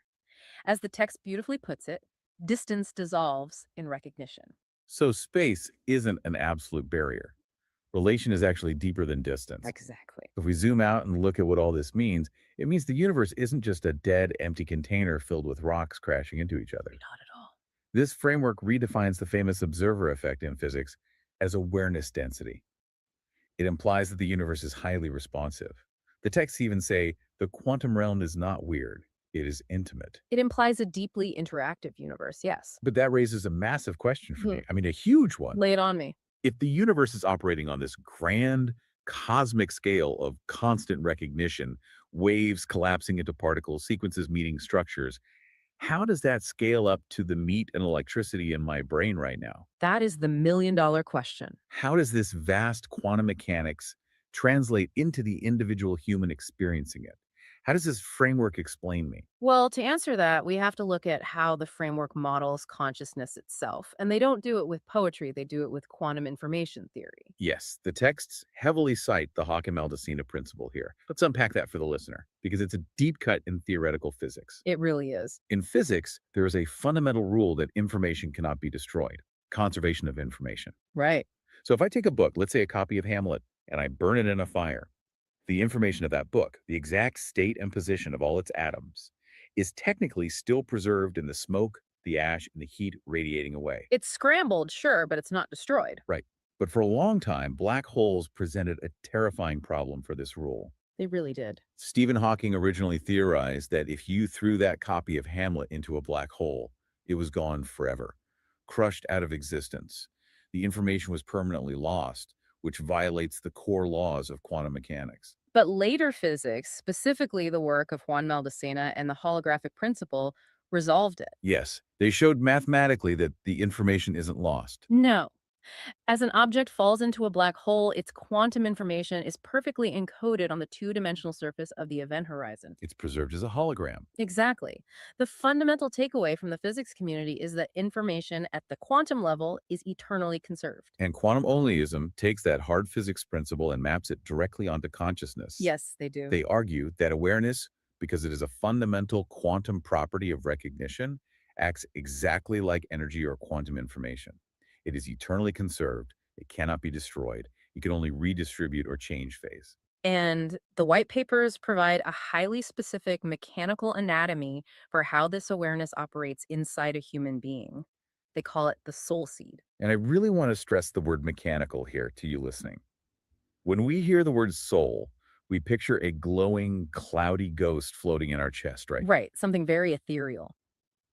As the text beautifully puts it, distance dissolves in recognition. So space isn't an absolute barrier. Relation is actually deeper than distance. Exactly. If we zoom out and look at what all this means, it means the universe isn't just a dead, empty container filled with rocks crashing into each other. Not at all. This framework redefines the famous observer effect in physics as awareness density. It implies that the universe is highly responsive. The texts even say the quantum realm is not weird, it is intimate. It implies a deeply interactive universe, yes. But that raises a massive question for me. I mean, a huge one. Lay it on me. If the universe is operating on this grand cosmic scale of constant recognition, waves collapsing into particles, sequences meeting structures, How does that scale up to the meat and electricity in my brain right now? That is the million-dollar question. How does this vast quantum mechanics translate into the individual human experiencing it? How does this framework explain me? Well, to answer that, we have to look at how the framework models consciousness itself. And they don't do it with poetry, they do it with quantum information theory. Yes, the texts heavily cite the Hawking-Maldacena principle here. Let's unpack that for the listener, because it's a deep cut in theoretical physics. It really is. In physics, there is a fundamental rule that information cannot be destroyed: conservation of information. Right. So if I take a book, let's say a copy of Hamlet, and I burn it in a fire, the information of that book, the exact state and position of all its atoms, is technically still preserved in the smoke, the ash, and the heat radiating away. It's scrambled, sure, but it's not destroyed. Right. But for a long time, black holes presented a terrifying problem for this rule. They really did. Stephen Hawking originally theorized that if you threw that copy of Hamlet into a black hole, it was gone forever, crushed out of existence. The information was permanently lost, which violates the core laws of quantum mechanics. But later physics, specifically the work of Juan Maldacena and the holographic principle, resolved it. Yes, they showed mathematically that the information isn't lost. No. As an object falls into a black hole, its quantum information is perfectly encoded on the two-dimensional surface of the event horizon. It's preserved as a hologram. Exactly. The fundamental takeaway from the physics community is that information at the quantum level is eternally conserved. And quantum onlyism takes that hard physics principle and maps it directly onto consciousness. Yes, they do. They argue that awareness, because it is a fundamental quantum property of recognition, acts exactly like energy or quantum information. It is eternally conserved. It cannot be destroyed. You can only redistribute or change phase. And the white papers provide a highly specific mechanical anatomy for how this awareness operates inside a human being. They call it the soul seed. And I really want to stress the word mechanical here to you listening. When we hear the word soul, we picture a glowing, cloudy ghost floating in our chest, right? Right, something very ethereal.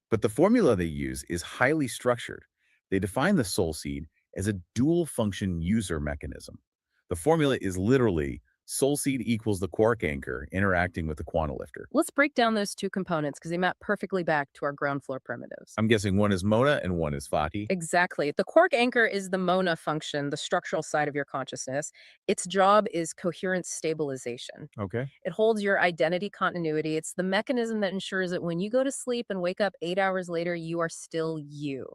But the formula they use is highly structured. They define the soul seed as a dual function user mechanism. The formula is literally soul seed equals the quark anchor interacting with the quantilifter. Let's break down those two components because they map perfectly back to our ground floor primitives. I'm guessing one is Mona and one is Fati. Exactly. The quark anchor is the Mona function, the structural side of your consciousness. Its job is coherence stabilization. Okay. It holds your identity continuity. It's the mechanism that ensures that when you go to sleep and wake up 8 hours later, you are still you.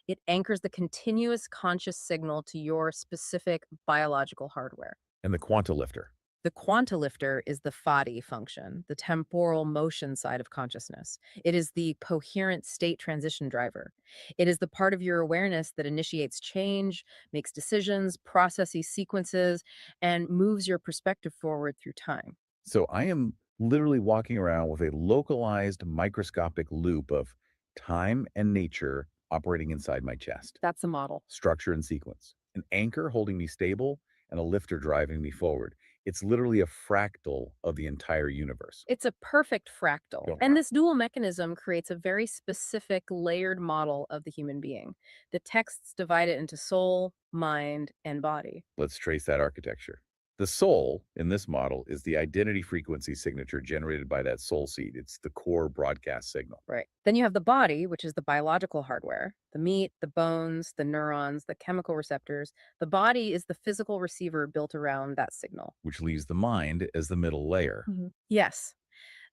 It anchors the continuous conscious signal to your specific biological hardware. And the quantilifter. The quantilifter is the Fadi function, the temporal motion side of consciousness. It is the coherent state transition driver. It is the part of your awareness that initiates change, makes decisions, processes sequences, and moves your perspective forward through time. So I am literally walking around with a localized microscopic loop of time and nature operating inside my chest. That's the model. Structure and sequence. An anchor holding me stable and a lifter driving me forward. It's literally a fractal of the entire universe. It's a perfect fractal. Go. And this dual mechanism creates a very specific layered model of the human being. The texts divide it into soul, mind, and body. Let's trace that architecture. The soul in this model is the identity frequency signature generated by that soul seed. It's the core broadcast signal. Right. Then you have the body, which is the biological hardware, the meat, the bones, the neurons, the chemical receptors. The body is the physical receiver built around that signal. Which leaves the mind as the middle layer. Yes.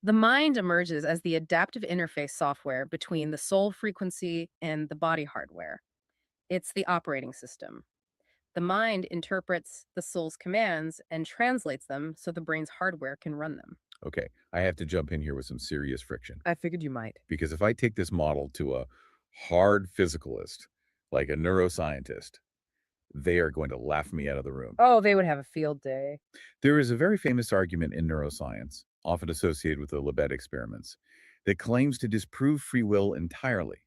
The mind emerges as the adaptive interface software between the soul frequency and the body hardware. It's the operating system. The mind interprets the soul's commands and translates them so the brain's hardware can run them. Okay, I have to jump in here with some serious friction. I figured you might. Because if I take this model to a hard physicalist, like a neuroscientist, they are going to laugh me out of the room. Oh, they would have a field day. There is a very famous argument in neuroscience, often associated with the Libet experiments, that claims to disprove free will entirely.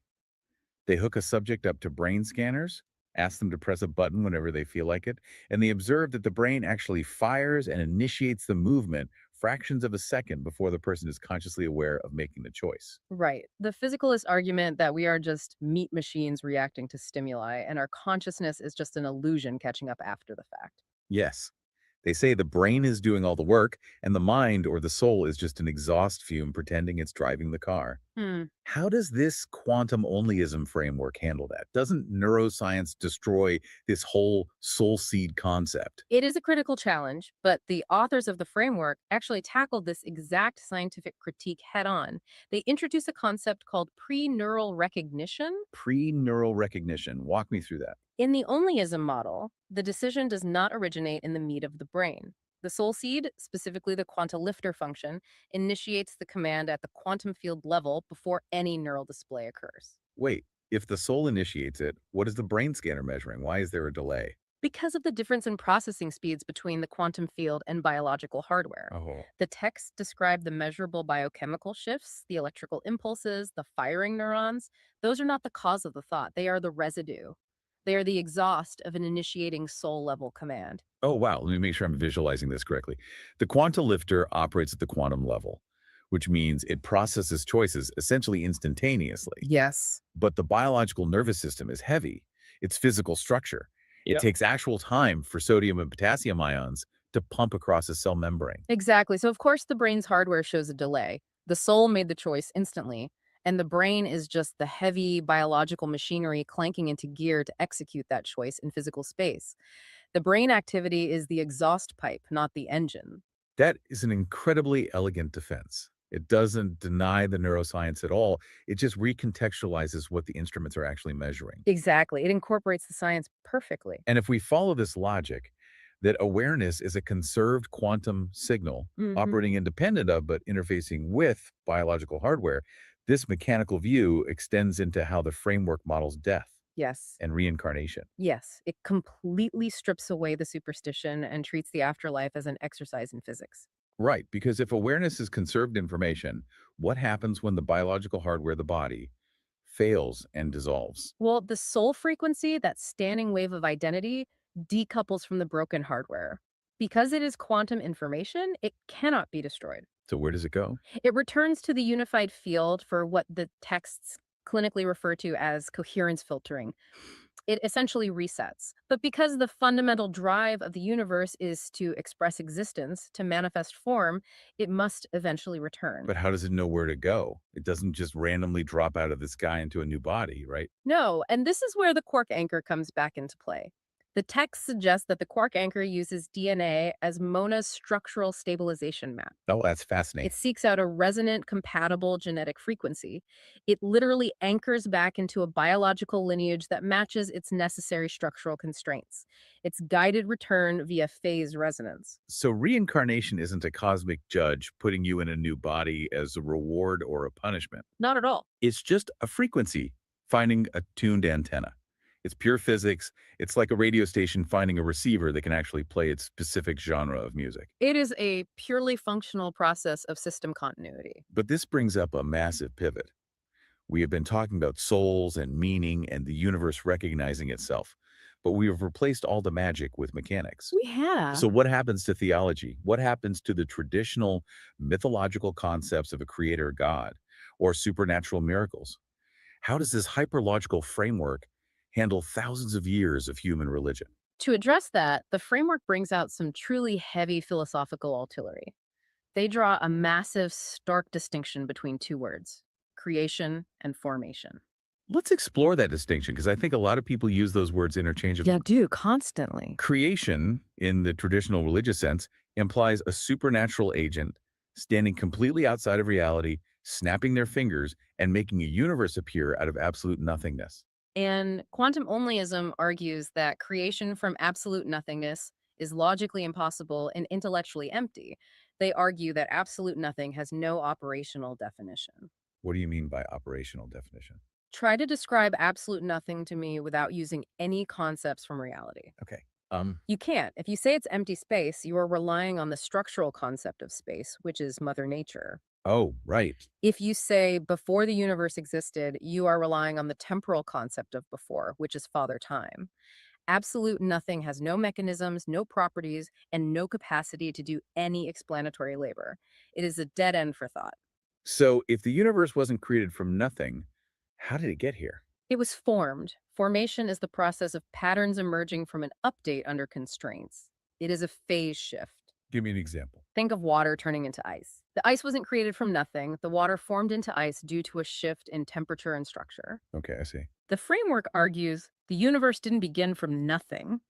They hook a subject up to brain scanners, ask them to press a button whenever they feel like it, and they observe that the brain actually fires and initiates the movement fractions of a second before the person is consciously aware of making the choice. Right. The physicalist argument that we are just meat machines reacting to stimuli and our consciousness is just an illusion catching up after the fact. Yes, They say the brain is doing all the work, and the mind or the soul is just an exhaust fume pretending it's driving the car. Hmm. How does this quantum onlyism framework handle that? Doesn't neuroscience destroy this whole soul seed concept? It is a critical challenge, but the authors of the framework actually tackled this exact scientific critique head on. They introduce a concept called pre-neural recognition. Pre-neural recognition. Walk me through that. In the onlyism model, the decision does not originate in the meat of the brain. The soul seed, specifically the quantilifter function, initiates the command at the quantum field level before any neural display occurs. Wait, if the soul initiates it, what is the brain scanner measuring? Why is there a delay? Because of the difference in processing speeds between the quantum field and biological hardware. Oh, The texts describe the measurable biochemical shifts, the electrical impulses, the firing neurons. Those are not the cause of the thought, they are the residue. They are the exhaust of an initiating soul level command. oh wow. Let me make sure I'm visualizing this correctly. The quantum lifter operates at the quantum level, which means it processes choices essentially instantaneously. Yes. But the biological nervous system is heavy. It's physical structure. It Yep. takes actual time for sodium and potassium ions to pump across a cell membrane. Exactly. So, of course, the brain's hardware shows a delay. The soul made the choice instantly, and the brain is just the heavy biological machinery clanking into gear to execute that choice in physical space. The brain activity is the exhaust pipe, not the engine. That is an incredibly elegant defense. It doesn't deny the neuroscience at all. It just recontextualizes what the instruments are actually measuring. Exactly. It incorporates the science perfectly. And if we follow this logic, that awareness is a conserved quantum signal operating independent of but interfacing with biological hardware, this mechanical view extends into how the framework models death Yes. and reincarnation. Yes. It completely strips away the superstition and treats the afterlife as an exercise in physics. Right, because if awareness is conserved information, what happens when the biological hardware, the body, fails and dissolves? Well, the soul frequency, that standing wave of identity, decouples from the broken hardware. Because it is quantum information, it cannot be destroyed. So where does it go? It returns to the unified field for what the texts clinically refer to as coherence filtering. It essentially resets. But because the fundamental drive of the universe is to express existence, to manifest form, it must eventually return. But how does it know where to go? It doesn't just randomly drop out of the sky into a new body, right? No, and this is where the quark anchor comes back into play. The text suggests that the quark anchor uses DNA as Mona's structural stabilization map. Oh, that's fascinating. It seeks out a resonant, compatible genetic frequency. It literally anchors back into a biological lineage that matches its necessary structural constraints. It's guided return via phase resonance. So reincarnation isn't a cosmic judge putting you in a new body as a reward or a punishment. Not at all. It's just a frequency finding a tuned antenna. It's pure physics. It's like a radio station finding a receiver that can actually play its specific genre of music. It is a purely functional process of system continuity. But this brings up a massive pivot. We have been talking about souls and meaning and the universe recognizing itself, but we have replaced all the magic with mechanics. We have. So what happens to theology? What happens to the traditional mythological concepts of a creator god or supernatural miracles? How does this hyperlogical framework handle thousands of years of human religion? To address that, the framework brings out some truly heavy philosophical artillery. They draw a massive, stark distinction between two words: creation and formation. Let's explore that distinction because I think a lot of people use those words interchangeably. do, constantly. Creation, in the traditional religious sense, implies a supernatural agent standing completely outside of reality, snapping their fingers, and making a universe appear out of absolute nothingness. And quantum onlyism argues that creation from absolute nothingness is logically impossible and intellectually empty. They argue that absolute nothing has no operational definition. What do you mean by operational definition? Try to describe absolute nothing to me without using any concepts from reality. Okay. You can't. If you say it's empty space, you are relying on the structural concept of space, which is Mother Nature. Oh, right. If you say before the universe existed, you are relying on the temporal concept of before, which is Father Time. Absolute nothing has no mechanisms, no properties, and no capacity to do any explanatory labor. It is a dead end for thought. So if the universe wasn't created from nothing, how did it get here? It was formed. Formation is the process of patterns emerging from an update under constraints. It is a phase shift. Give me an example. Think of water turning into ice. The ice wasn't created from nothing. The water formed into ice due to a shift in temperature and structure. Okay, I see. The framework argues the universe didn't begin from nothing.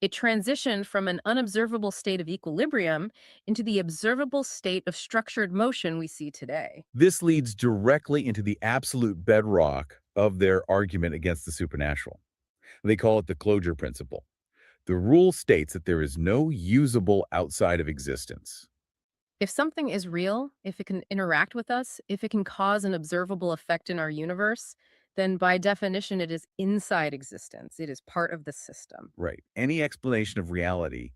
It transitioned from an unobservable state of equilibrium into the observable state of structured motion we see today. This leads directly into the absolute bedrock of their argument against the supernatural. They call it the closure principle. The rule states that there is no usable outside of existence. If something is real, if it can interact with us, if it can cause an observable effect in our universe, then by definition, it is inside existence. It is part of the system. Right. Any explanation of reality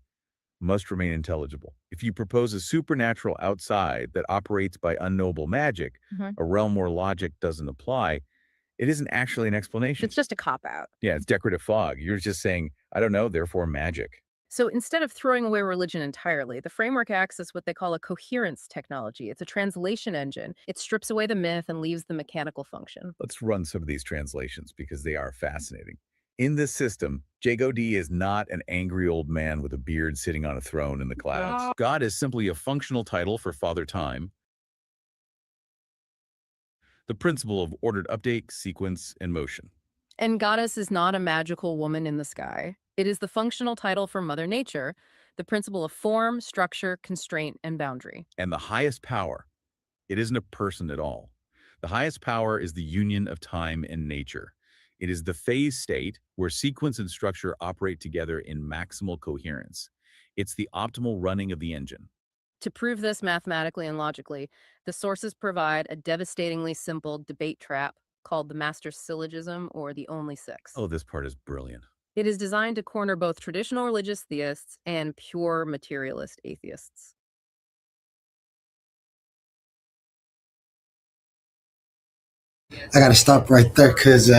must remain intelligible. If you propose a supernatural outside that operates by unknowable magic, a realm where logic doesn't apply, it isn't actually an explanation. It's just a cop-out. Yeah, it's decorative fog. You're just saying, I don't know, therefore magic. So instead of throwing away religion entirely, the framework acts as what they call a coherence technology. It's a translation engine. It strips away the myth and leaves the mechanical function. Let's run some of these translations because they are fascinating. In this system, Jago D is not an angry old man with a beard sitting on a throne in the clouds. God is simply a functional title for Father Time, the principle of ordered update, sequence, and motion. And Goddess is not a magical woman in the sky. It is the functional title for Mother Nature, the principle of form, structure, constraint, and boundary. And the highest power, it isn't a person at all. The highest power is the union of time and nature. It is the phase state where sequence and structure operate together in maximal coherence. It's the optimal running of the engine. To prove this mathematically and logically, the sources provide a devastatingly simple debate trap called the Master Syllogism, or the Only Six. Oh, this part is brilliant. It is designed to corner both traditional religious theists and pure materialist atheists. I gotta stop right there because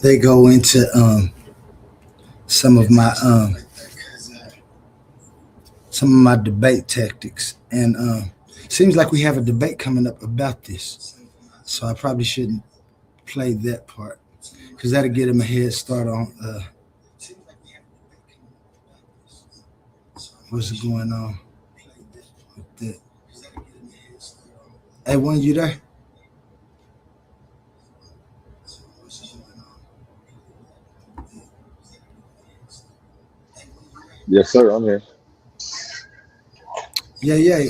they go into some of my debate tactics, and seems like we have a debate coming up about this, so I probably shouldn't play that part because that'll get him a head start on what's going on with that. Hey, one, you there? Yes, sir. I'm here. Yeah.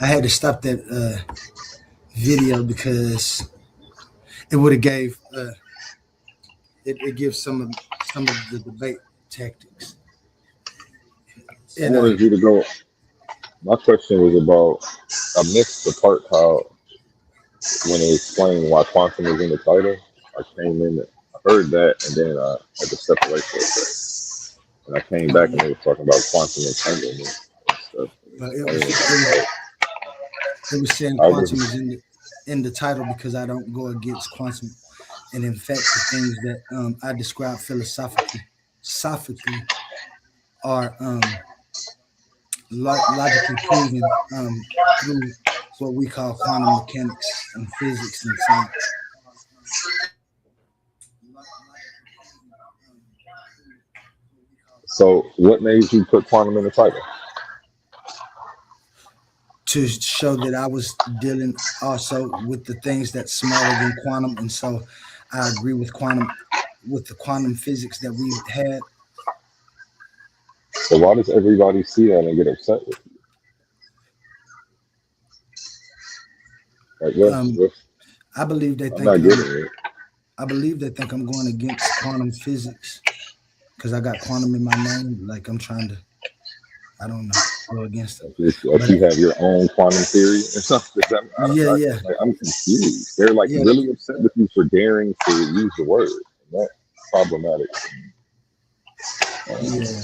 I had to stop that video because it would have gave it gives some of the debate tactics. I wanted you to go. My question was about, I missed the part how when they explained why quantum is in the title. I came in, I heard that, and then I had to step away for a second. And I came back and they were talking about quantum entanglement and stuff. But it was saying quantum is in the title because I don't go against quantum. And in fact, the things that I describe philosophically are logically proven through what we call quantum mechanics and physics and science. So what made you put quantum in the title? To show that I was dealing also with the things that's smaller than quantum, and so I agree with the quantum physics that we had. So why does everybody see that and get upset with you? Like, I believe they think I believe they think I'm going against quantum physics because I got quantum in my name. Like I'm trying to, I don't know, go against it. If you have your own quantum theory or something. Yeah. Like, I'm confused. They're like really upset with you for daring to use the word. And that's problematic. Yeah.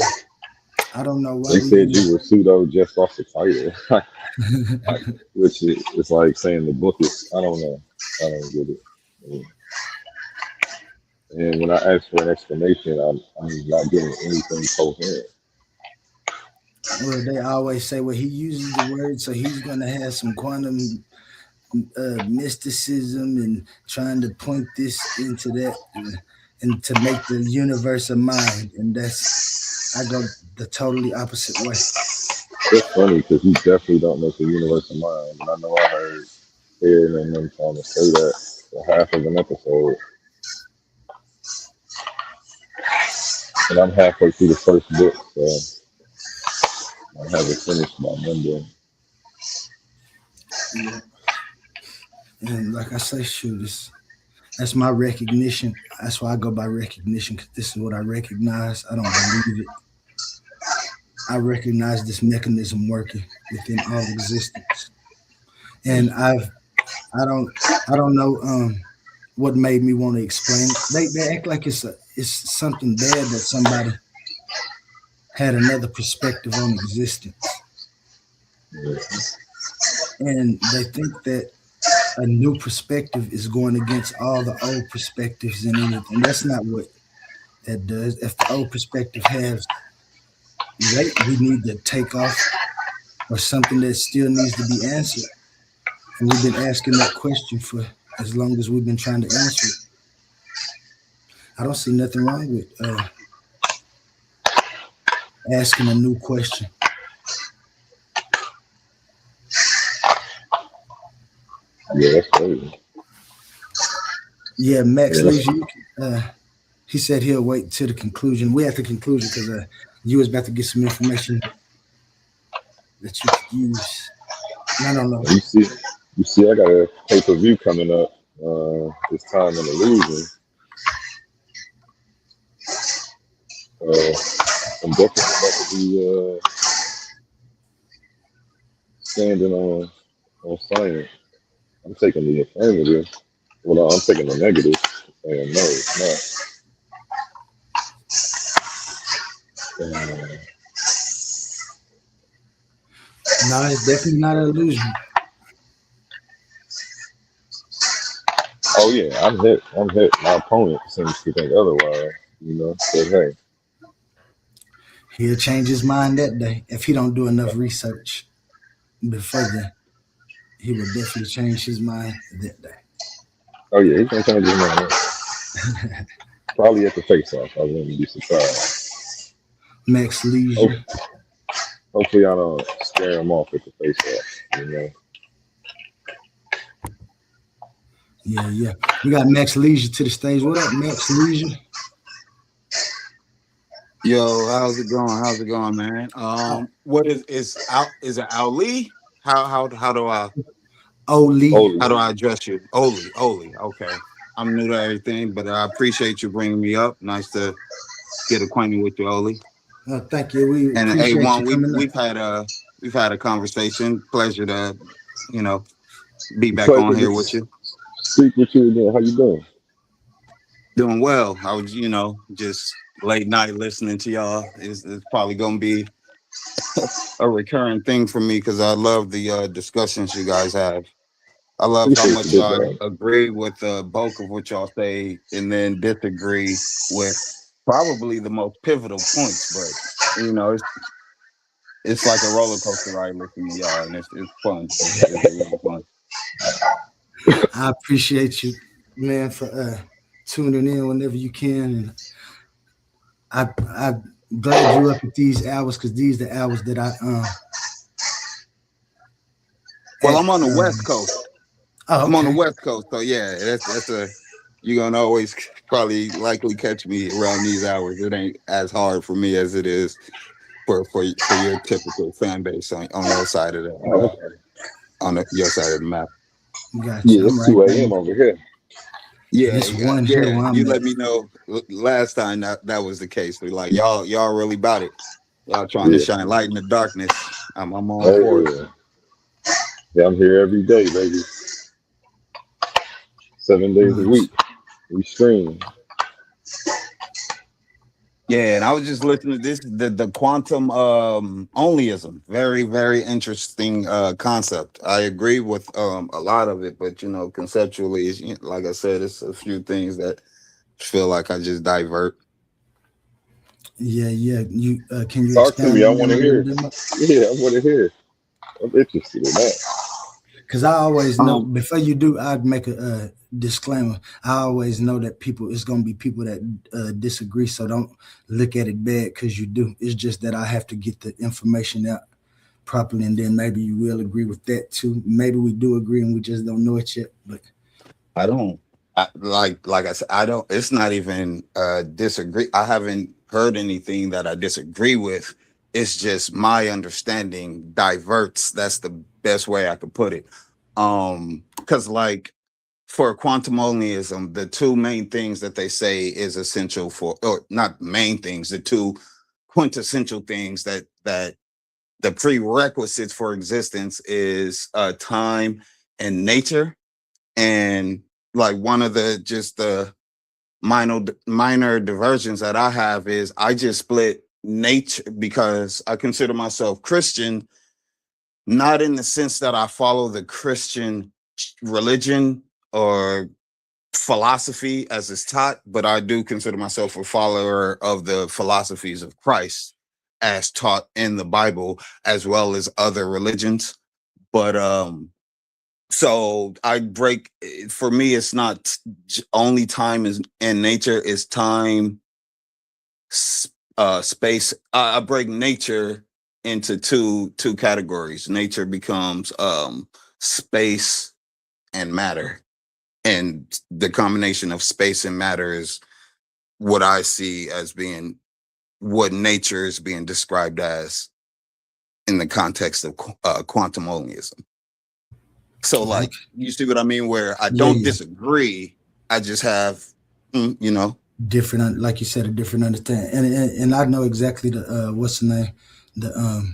I don't know why they said you were pseudo just off the title, which is like saying the book is. I don't know. I don't get it. And when I ask for an explanation, I'm not getting anything coherent. Well, they always say, well, he uses the word, so he's going to have some quantum mysticism and trying to point this into that. and to make the universe a mind, and I go the totally opposite way. It's funny because you definitely don't make the universe a mind. And I know I heard Aaron and them trying to say that for half of an episode. And I'm halfway through the first book, so I have it finished by Monday. Yeah. And like I say, shoot, that's my recognition. That's why I go by recognition, because this is what I recognize. I don't believe it. I recognize this mechanism working within all existence, and I don't know what made me want to explain it. They act like it's something bad that somebody had another perspective on existence, and they think that a new perspective is going against all the old perspectives and anything. That's not what that does. If the old perspective has weight we need to take off, or something that still needs to be answered, and we've been asking that question for as long as we've been trying to answer it, I don't see nothing wrong with asking a new question. Yeah, that's crazy. Yeah, Max Yeah, Leisure, he said he'll wait till the conclusion. We're at the conclusion because you was about to get some information that you could use. I don't know. You see, I got a pay-per-view coming up this time in Illusion. I'm definitely about to be standing on science. I'm taking the affirmative. Well, I'm taking the negative. Saying no, it's not. No, it's definitely not an illusion. Oh yeah, I'm hit. My opponent seems to think otherwise. But hey, He'll change his mind that day if he don't do enough research before then. He will definitely change his mind that day. oh yeah, he's gonna change his mind. Probably at the face-off. I wouldn't be surprised. Max Leisure. Hopefully, I don't scare him off at the face-off. Yeah. We got Max Leisure to the stage. What up, Max Leisure? Yo, how's it going, man? What is it Ali? How do I Oli. how do I address you? Oli. Okay. I'm new to everything, but I appreciate you bringing me up. Nice to get acquainted with you, Oli. Thank you. We And appreciate A1, you coming we've had a conversation. Pleasure to, be back Pleasure on to here with you. Speak with you again. How you doing? Doing well. I was, just late night listening to y'all. It's probably gonna be a recurring thing for me because I love the discussions you guys have. I love how Appreciate much you, y'all big dog. agree with the bulk of what y'all say and then disagree with probably the most pivotal points. But it's like a roller coaster ride listening to y'all, and it's fun. It's really fun. I appreciate you, man, for tuning in whenever you can. And I'm glad you're up at these hours because these are the hours that I Well, I'm on the West Coast. Oh, okay. I'm on the West Coast, so yeah, that's you're gonna always probably likely catch me around these hours. It ain't as hard for me as it is for your typical fan base on your side of your side of the map. Gotcha. Yeah, it's 2 a.m. over here. Yeah, It's one here where I'm you at. let me know last time that was the case. We're like, y'all really about it. Y'all trying to shine light in the darkness. I'm on board. Yeah, I'm here every day, baby. 7 days a week. We stream. Yeah, and I was just listening to this, the quantum onlyism. Very, very interesting concept. I agree with a lot of it, but conceptually, like I said, it's a few things that feel like I just divert. Yeah. You can you Talk to expound me. I on want to that a hear. little bit more? Yeah, I want to hear. I'm interested in that. Because I always know Um, before you do, I'd make a disclaimer. I always know that people, it's going to be people that disagree. So don't look at it bad because you do. It's just that I have to get the information out properly, and then maybe you will agree with that too. Maybe we do agree and we just don't know it yet. But I don't like I said, I don't, it's not even disagree. I haven't heard anything that I disagree with. It's just my understanding diverts. That's the best way I could put it. Because like for quantumonianism, the two main things that they say is essential for, or not main things, the two quintessential things that the prerequisites for existence is time and nature. And like one of the just the minor diversions that I have is I just split nature because I consider myself Christian, not in the sense that I follow the Christian religion or philosophy as it's taught, but I do consider myself a follower of the philosophies of Christ as taught in the Bible, as well as other religions. But so I break, for me it's not only time is in nature, is time, space. I break nature into two categories. Nature becomes space and matter, and the combination of space and matter is what I see as being what nature is being described as in the context of quantumonianism. So like, you see what I mean, where I don't disagree, I just have different, like you said, a different understanding. And I know exactly the what's the name, the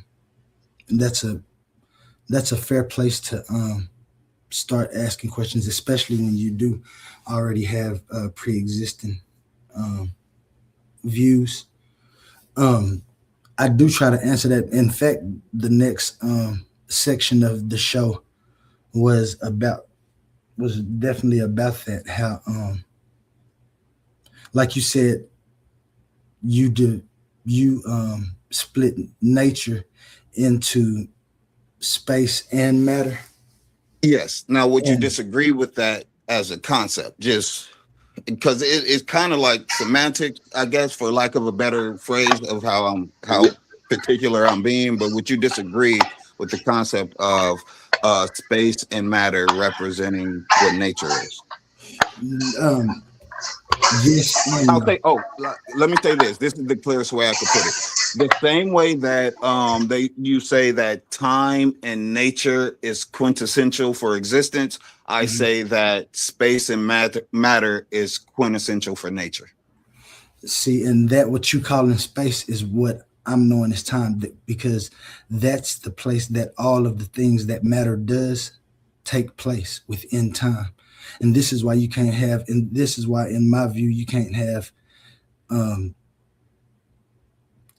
that's a fair place to start asking questions, especially when you do already have pre-existing views. I do try to answer that. In fact, the next section of the show was definitely about that. How like you said, you split nature into space and matter. Yes. Now, would you And disagree with that as a concept? Just because it's kind of like semantics, I guess, for lack of a better phrase of how particular I'm being. But would you disagree with the concept of space and matter representing what nature is? um, yes and I'll no. say, let me say this. This is the clearest way I could put it. The same way that you say that time and nature is quintessential for existence, I say that space and matter is quintessential for nature. See, and that what you call in space is what I'm knowing is time, because that's the place that all of the things that matter does take place within time. And this is why you can't have, and this is why, in my view, you can't have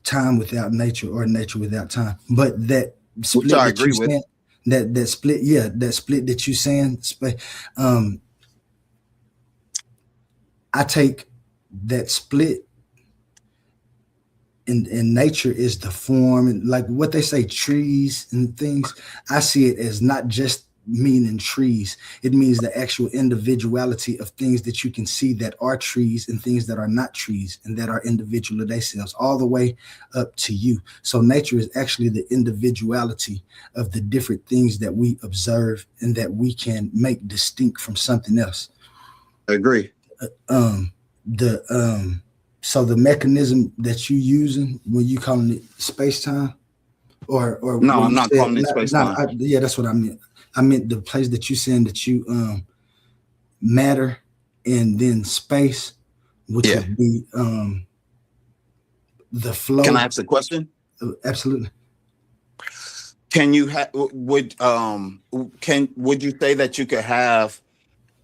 time without nature or nature without time. But that split Which I that you agree with. saying, that split, yeah, that split that you saying, I take that split in nature is the form, and like what they say, trees and things. I see it as not just meaning trees. It means the actual individuality of things that you can see that are trees and things that are not trees and that are individual to themselves, all the way up to you. So nature is actually the individuality of the different things that we observe and that we can make distinct from something else. I agree. So the mechanism that you using when you calling it space-time, or No, when I'm you not said, calling it space-time. yeah, that's what I meant. I meant the place that you saying that you matter and then space, which Yeah. would be the flow. Can I ask a question? Absolutely. Can you would you say that you could have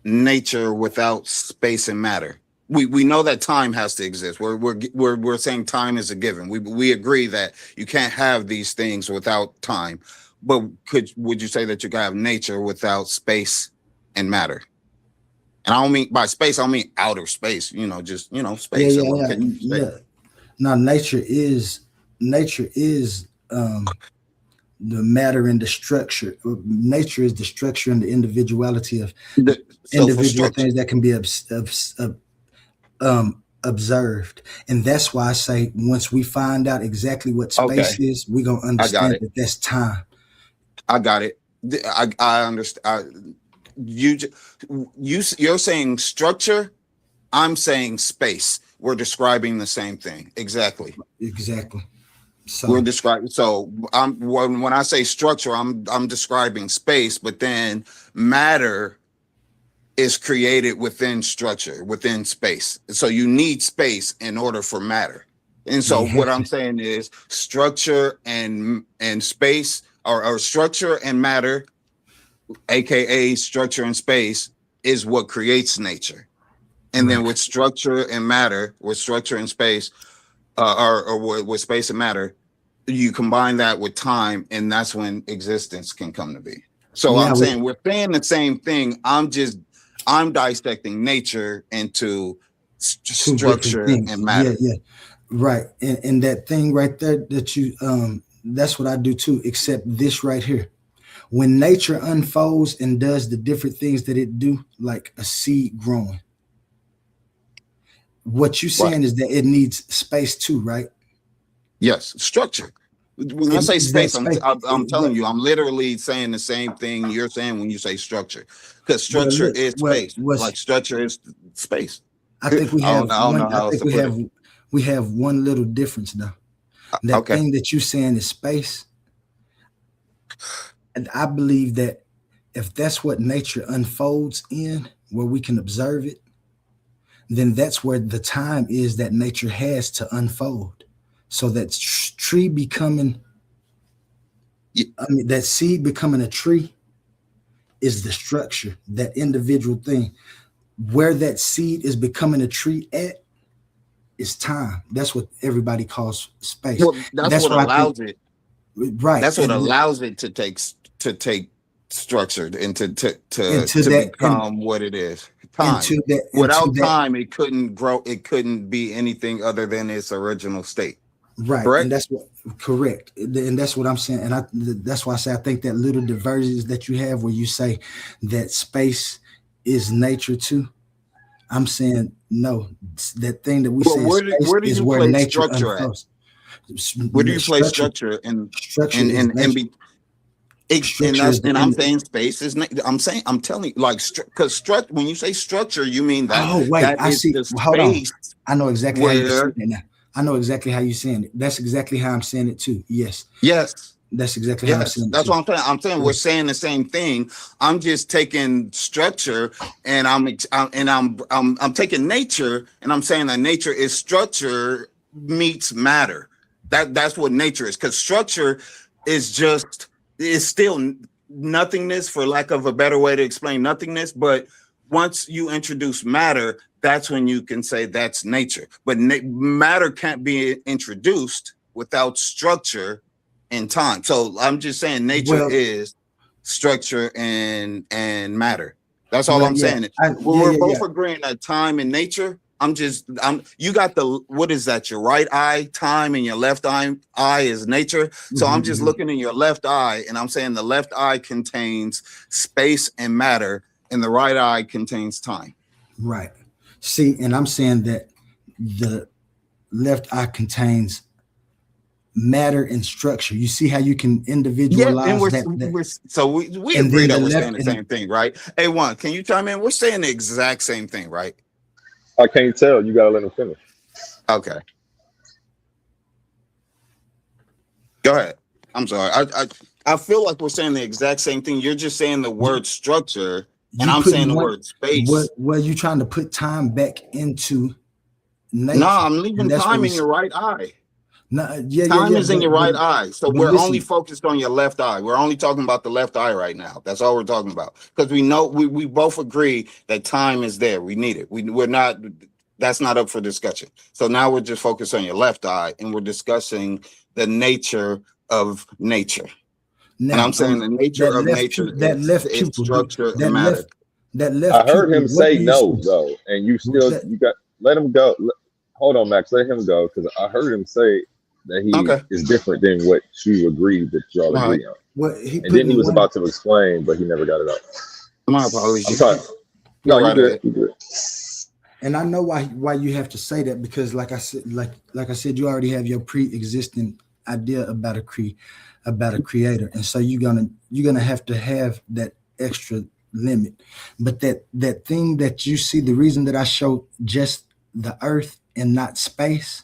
nature without space and matter? We know that time has to exist. We're saying time is a given. We agree that you can't have these things without time. But would you say that you can have nature without space and matter? And I don't mean by space, I don't mean outer space, just space. Yeah. No, nature is the matter and the structure. Nature is the structure and the individuality of So for individual structure, things that can be observed. And that's why I say once we find out exactly what space okay, is, we're going to I got understand it. that that's time. I got it. I understand. You're saying structure. I'm saying space. We're describing the same thing. Exactly. Exactly. We're So describing. So when I say structure, I'm describing space, but then matter is created within structure, within space. So you need space in order for matter. And so you what have I'm to, saying is structure and space, or structure and matter, aka structure and space, is what creates nature. And then right. with structure and matter, with structure and space, with space and matter, you combine that with time, and that's when existence can come to be. So Yeah, I'm with saying we're saying the same thing. I'm dissecting nature into two different structure things. and Yeah, matter. yeah. Right. And that thing right there that you that's what I do too, except this right here. When nature unfolds and does the different things that it do, like a seed growing, what you Right. saying is that it needs space too, right? Yes, structure. When I It say needs that space, space. I'm telling you, I'm literally saying the same thing you're saying when you say structure, because Well, structure look, is well, space. what's Like structure is space. I I think we have don't one. know I how else think to put it. we have one little difference though. That Okay. thing that you saying is space, and I believe that if that's what nature unfolds in, where we can observe it, then that's where the time is that nature has to unfold. So that tree becoming, Ye- I mean, that seed becoming a tree is the structure, that individual thing. Where that seed is becoming a tree at is time. That's what everybody calls space. Well, And that's that's what why I think, allows it. right, That's what allows it to take structure and into to that, become what it is. Time. into that, into Without that, time, it couldn't grow. It couldn't be anything other than its original state. right. And Correct? that's what correct. And that's what I'm saying. And that's why I say I think that little diversions that you have where you say that space is nature too. I'm saying no. That thing that we Well, say in space where do is you where place nature structure at? unfolds. Where do you place Structure, structure and structure and is and and nature. be Structure is the I'm end. saying space is I'm telling you, like, because when you say structure, you mean that Oh wait, that I is see. the Hold on. space I know exactly how you're saying where, it now. I know exactly how you're saying it. That's exactly how I'm saying it too. Yes, yes. that's exactly how I'm Yes, saying it that's too. what I'm saying. I'm saying we're saying the same thing. I'm just taking structure, and I'm taking nature, and I'm saying that nature is structure meets matter. That's what nature is, because structure is still nothingness, for lack of a better way to explain nothingness. But once you introduce matter, that's when you can say that's nature. But matter can't be introduced without structure and time. So I'm just saying nature Well, is structure and matter. That's all well, I'm yeah, saying. yeah, We're yeah, yeah. both agreeing that time and nature. You got what is that? Your right eye, time, and your left eye is nature. So I'm just Mhm. looking in your left eye, and I'm saying the left eye contains space and matter, and the right eye contains time. Right. See, and I'm saying that the left eye contains matter and structure. You see how you can Yeah, and individualize that, we and agree then the that we're saying left the and same thing, right? A1, can you chime in? We're saying the exact same thing, right? I can't tell. You gotta let him finish. Okay, go ahead. I'm sorry. I feel like we're saying the exact same thing. You're just saying the word structure, and you I'm saying putting the one. word space. What you trying to put time back into No, nature, I'm and leaving that's what time we. in your right eye. No, yeah, yeah, Time yeah. is in your right eye. So But we're only listen, focused on your left eye. We're only talking about the left eye right now. That's all we're talking about. Because we know we both agree that time is there. We need it. We're not, that's not up for discussion. So now we're just focused on your left eye, and we're discussing the nature of nature. And now I'm saying the nature of nature that left is pupil, do structure and that matter. I left heard pupil. him What say do you no see? though, and That, you got let him go. Hold on, Max, let him go because I heard him say that he Okay. is different than what you agreed that y'all All right. agree on. Well, he And put then he in was one. about to explain, but he never got it out. My I'm apologies. sorry. No, Go you right good. ahead. You good. And I know why you have to say that, because like I said, like I said, you already have your pre-existing idea about a creator, and so you're gonna have to have that extra limit. But that thing that you see, the reason that I show just the earth and not space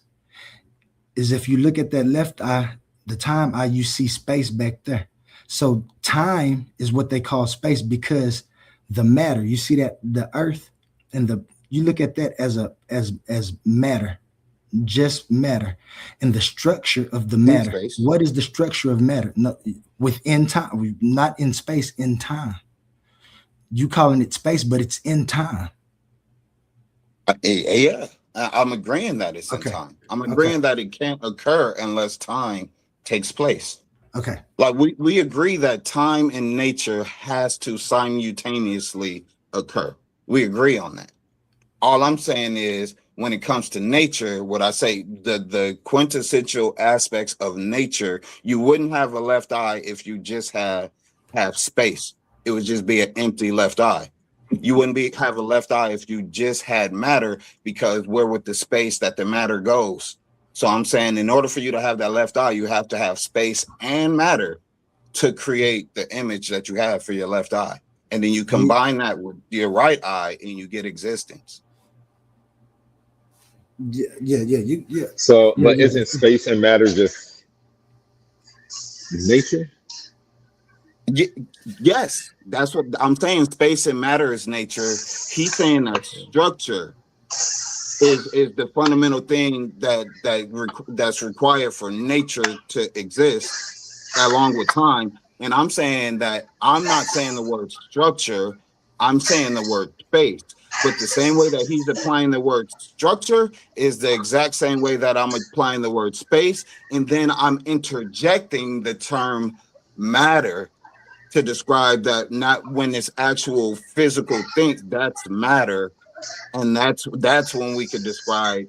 is, if you look at that left eye, the time eye, you see space back there. So time is what they call space, because the matter, you see that the earth and you look at that as matter, just matter, and the structure of the In matter. space. What is the structure of matter? No, within time, not in space, in time. You calling it space, but it's in time. Yeah, I'm agreeing that it's in Okay. time. I'm Okay. agreeing that it can't occur unless time takes place. Okay. Like we agree that time and nature has to simultaneously occur. We agree on that. All I'm saying is, when it comes to nature, what I say, the quintessential aspects of nature, you wouldn't have a left eye if you just have space. It would just be an empty left eye. You wouldn't have a left eye if you just had matter, because where would the space that the matter goes? So I'm saying, in order for you to have that left eye, you have to have space and matter to create the image that you have for your left eye. And then you combine that with your right eye and you get existence. Yeah. So, Yeah, but yeah. isn't space and matter just nature? Yes, that's what I'm saying. Space and matter is nature. He's saying that structure is the fundamental thing that's required for nature to exist, along with time. And I'm saying that I'm not saying the word structure, I'm saying the word space. But the same way that he's applying the word structure is the exact same way that I'm applying the word space. And then I'm interjecting the term matter to describe that, not when it's actual physical things, that's matter. And that's when we could describe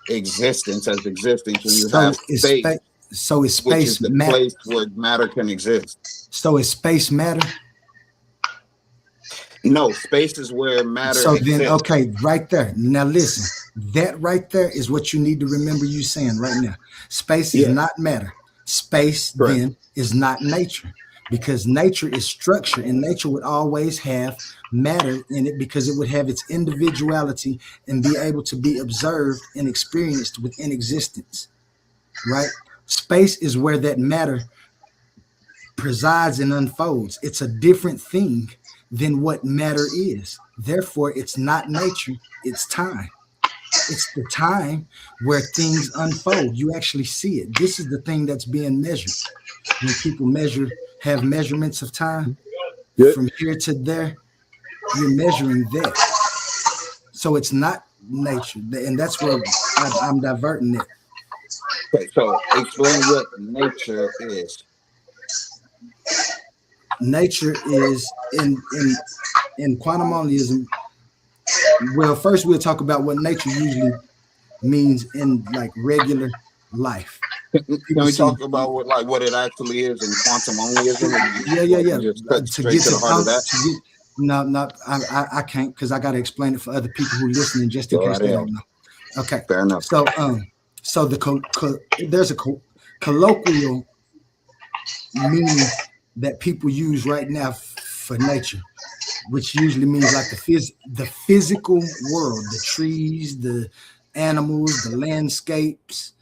existence as existence, when you So have is space, space. So is which is space the matter? place where matter can exist. So is space matter? No, space is where matter So exists. then, okay, right there. Now listen, that right there is what you need to remember you saying right now. Space is Yeah. not matter. Space Correct. then is not nature, because nature is structure, and nature would always have matter in it, because it would have its individuality and be able to be observed and experienced within existence, right? Space is where that matter presides and unfolds. It's a different thing than what matter is. Therefore, it's not nature, it's time. It's the time where things unfold. You actually see it. This is the thing that's being measured. When people have measurements of time from here to there, you're measuring that. So it's not nature. And that's where I'm diverting it. Okay, so explain what nature is. Nature is in quantum monism. Well, first we'll talk about what nature usually means in like regular life. Can we talk about what it actually is in quantum monism? Yeah. Just cut straight to the heart of that. No, I can't, because I got to explain it for other people who listening, just in Go case right they ahead. don't know. Okay. Fair enough. So there's a colloquial meaning that people use right now for nature, which usually means like the physical world, the trees, the animals, the landscapes,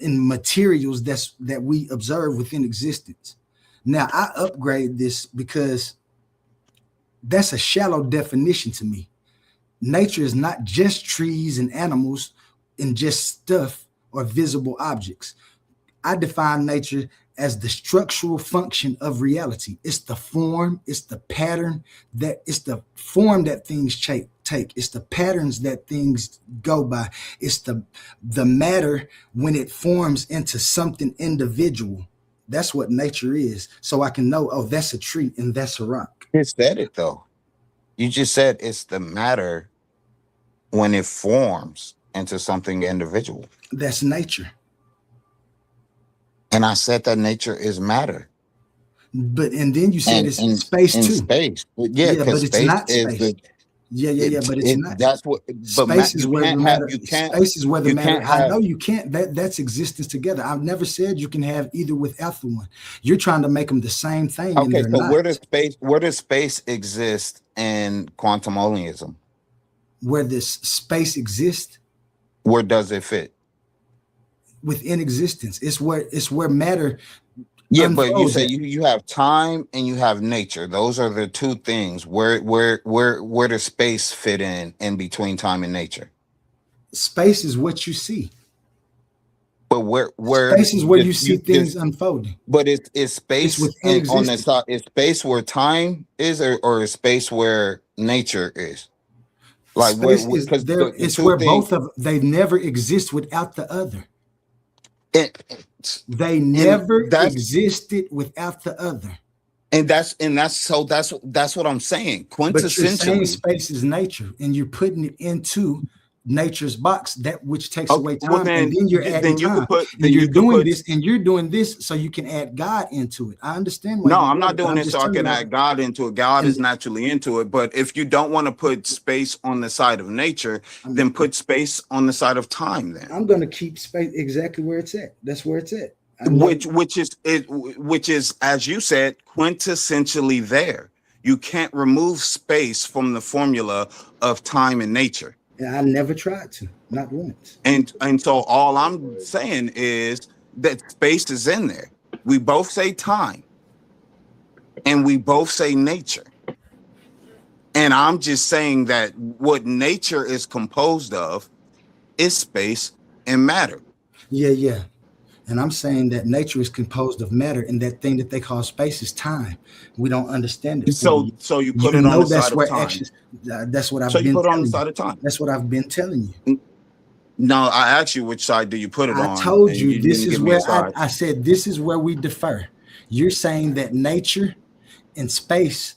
and materials that we observe within existence. Now I upgrade this because that's a shallow definition to me. Nature is not just trees and animals and just stuff or visible objects. I define nature as the structural function of reality. It's the form, it's the pattern, it's the form that things take. It's the patterns that things go by. It's the matter when it forms into something individual. That's what nature is. So I can know, oh, that's a tree and that's a rock. You said it though. You just said it's the matter when it forms into something individual. That's nature. And I said that nature is matter. But and then you said And it's in space too. space. Yeah, Yeah, because but it's space not is space. the Yeah, but it's not. that's what but Space is you where the can't have matter. you can't Space is where the you matter. can't I know have you can't. That's existence together. I've never said you can have either without the one. You're trying to make them the same thing, and okay, they're so not. where does space exist in quantum onlyism? Where this space exists Where does it fit? within existence, it's where matter Yeah, but you unfolds say at. you have time and you have nature. Those are the two things. Where does space fit in between time and nature? Space is what you see. But where Space is where this, you see things unfolding. but is It's space within and on the existence. side is space where time is, or is space where nature is? Like where Space is because there. the It's two where things both of they never exist without the other. it, They and never that's existed without the other. that's what I'm saying. But you're saying Quintessentially, space is nature, and you're putting it into nature's box, that which takes okay, away well time, and then you're adding then you could time, put and you're doing this, and you're doing this so you can add God into it. I understand why no, you're I'm doing not it, but doing I'm this just so I telling can you. add God into it. God And is naturally into it. But if you don't want to put space on the side of nature, then put space on the side of time then. I'm going to keep space exactly where it's at. That's where it's at. I'm not, Which is, as you said, quintessentially there. You can't remove space from the formula of time and nature. I never tried to, not once. And so all I'm saying is that space is in there. We both say time and we both say nature. And I'm just saying that what nature is composed of is space and matter. Yeah. And I'm saying that nature is composed of matter, and that thing that they call space is time. We don't understand it. So you put it on the that's side where of time. action. That's what I've So you been put it on telling the you. side of time. That's what I've been telling you. No, I asked you which side do you put it I on, told and you this didn't is give me a where side. I said this is where we differ. You're saying that nature and space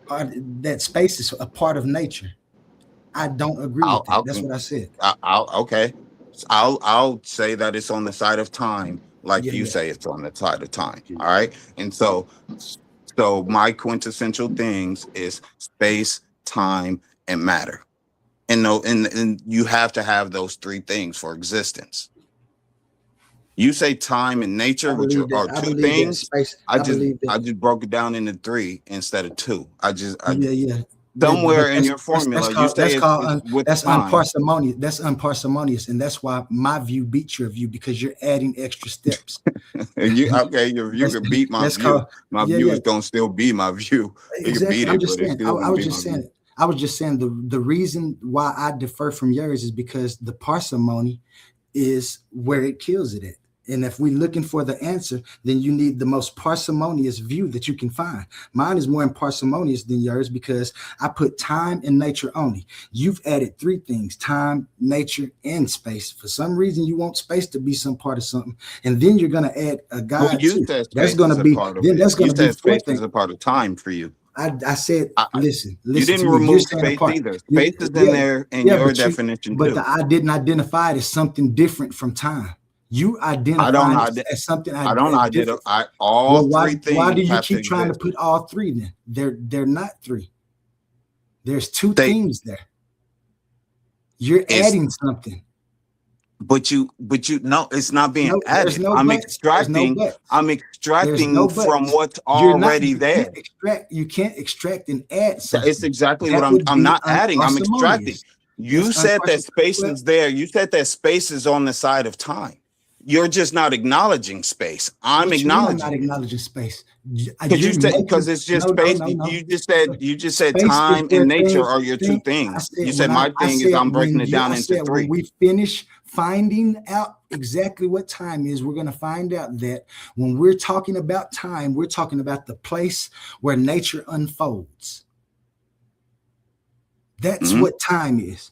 that space is a part of nature. I don't agree with that. That's what I said. Okay. I'll say that it's on the side of time, like Yeah, you yeah. say it's on the side of time. All right. And so my quintessential things is space, time, and matter. And no, and you have to have those three things for existence. You say time and nature, which are I two believe that things. space. I believe that. just broke it down into three instead of two. Yeah. Somewhere in That's- your formula, that's you called, say that's it's called with that's time. unparsimonious. That's unparsimonious, and that's why my view beats your view, because you're adding extra steps. Your view could beat my That's view. called My view is gonna still be my view. You can exactly. beat I'm it, just but it's saying. still I gonna was be just my saying. view. I was just saying the reason why I defer from yours is because the parsimony is where it kills it at. And if we're looking for the answer, then you need the most parsimonious view that you can find. Mine is more parsimonious than yours because I put time and nature only. You've added three things: time, nature, and space. For some reason, you want space to be some part of something, and then you're going to add a God Well, you too. said That's space going is to a be part of then. it. That's going You to be said space fourth is thing. a part of time for you. I said, listen You to didn't me. You're remove saying space apart. either. Space is in there in Yeah, your but definition too. I didn't identify it as something different from time. You I identified don't. it as something I don't different. all Well, three things why do you have to keep trying to exist. put all three then? They're not three. There's two They- things there. You're It's- adding something. But you no, it's not being No, there's added. no I'm buts. There's no extracting. buts. I'm There's extracting no from buts. what's You're not. already You there. can't extract. You can't extract and add something. It's exactly That what would I'm be not adding. I'm extracting. unparsimonious. You That's said that space unparsimonious. is there. You said that space is on the side of time. You're just not acknowledging space. I'm What you mean I'm not acknowledging. acknowledging space. Because it's just space. No. You just said Space is time where and nature things- are your two I things. said You said when my thing is I'm breaking it down into when three. we finish finding out exactly what time is, we're going to find out that when we're talking about time, we're talking about the place where nature unfolds. That's Mhm. what time is.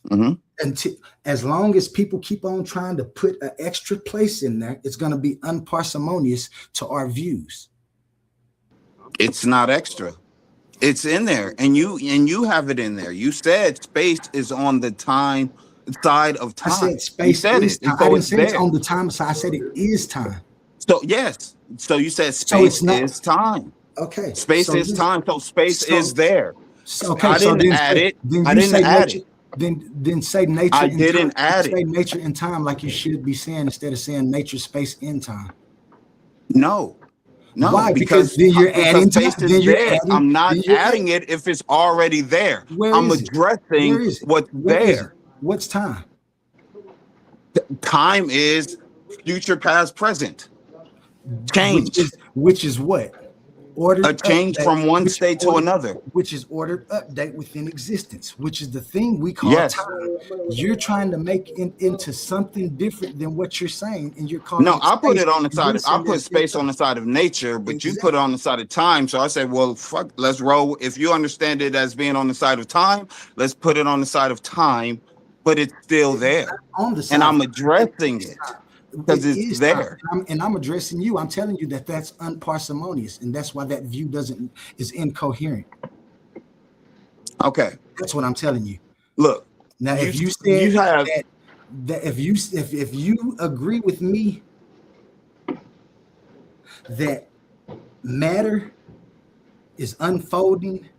Mhm. Until, as long as people keep on trying to put an extra place in there, it's going to be unparsimonious to our views. It's not extra. It's in there, and you have it in there. You said space is on the time side of I time. said You space said is it. time. And so I didn't it's say it's there. on the time side. I said it is time. So yes. So you said So it's space not is time. okay. Space So is this, time. So space so is there. okay. I So didn't add it. then I you didn't say add nature. it. Then say nature I and didn't time. add it. Say nature and time like you should be saying instead of saying nature, space, and time. No. No, Why? Because then you're adding time. space is Then you're there. adding. I'm not then you're adding it if it's already there. Where I'm is it? addressing Where is it? what's Where is it? there. What's time? Time is future, past, present. Change. Which is what? Ordered A change update, from one which state to ordered- another. Which is ordered update within existence, which is the thing we call Yes. time. You're trying to make it into something different than what you're saying, and you're calling No, it I put space. it on the side of, I You're put saying space that on the side of nature, but you Exactly. put it on the side of time. So I said, well, fuck, let's roll. If you understand it as being on the side of time, let's put it on the side of time, but it's still there. on the side. And I'm addressing it because It it's is there. time. And I'm addressing you. I'm telling you that that's unparsimonious, and that's why that view is incoherent. Okay. That's what I'm telling you. Look, Now, if you you said you have that if you agree with me that matter is unfolding,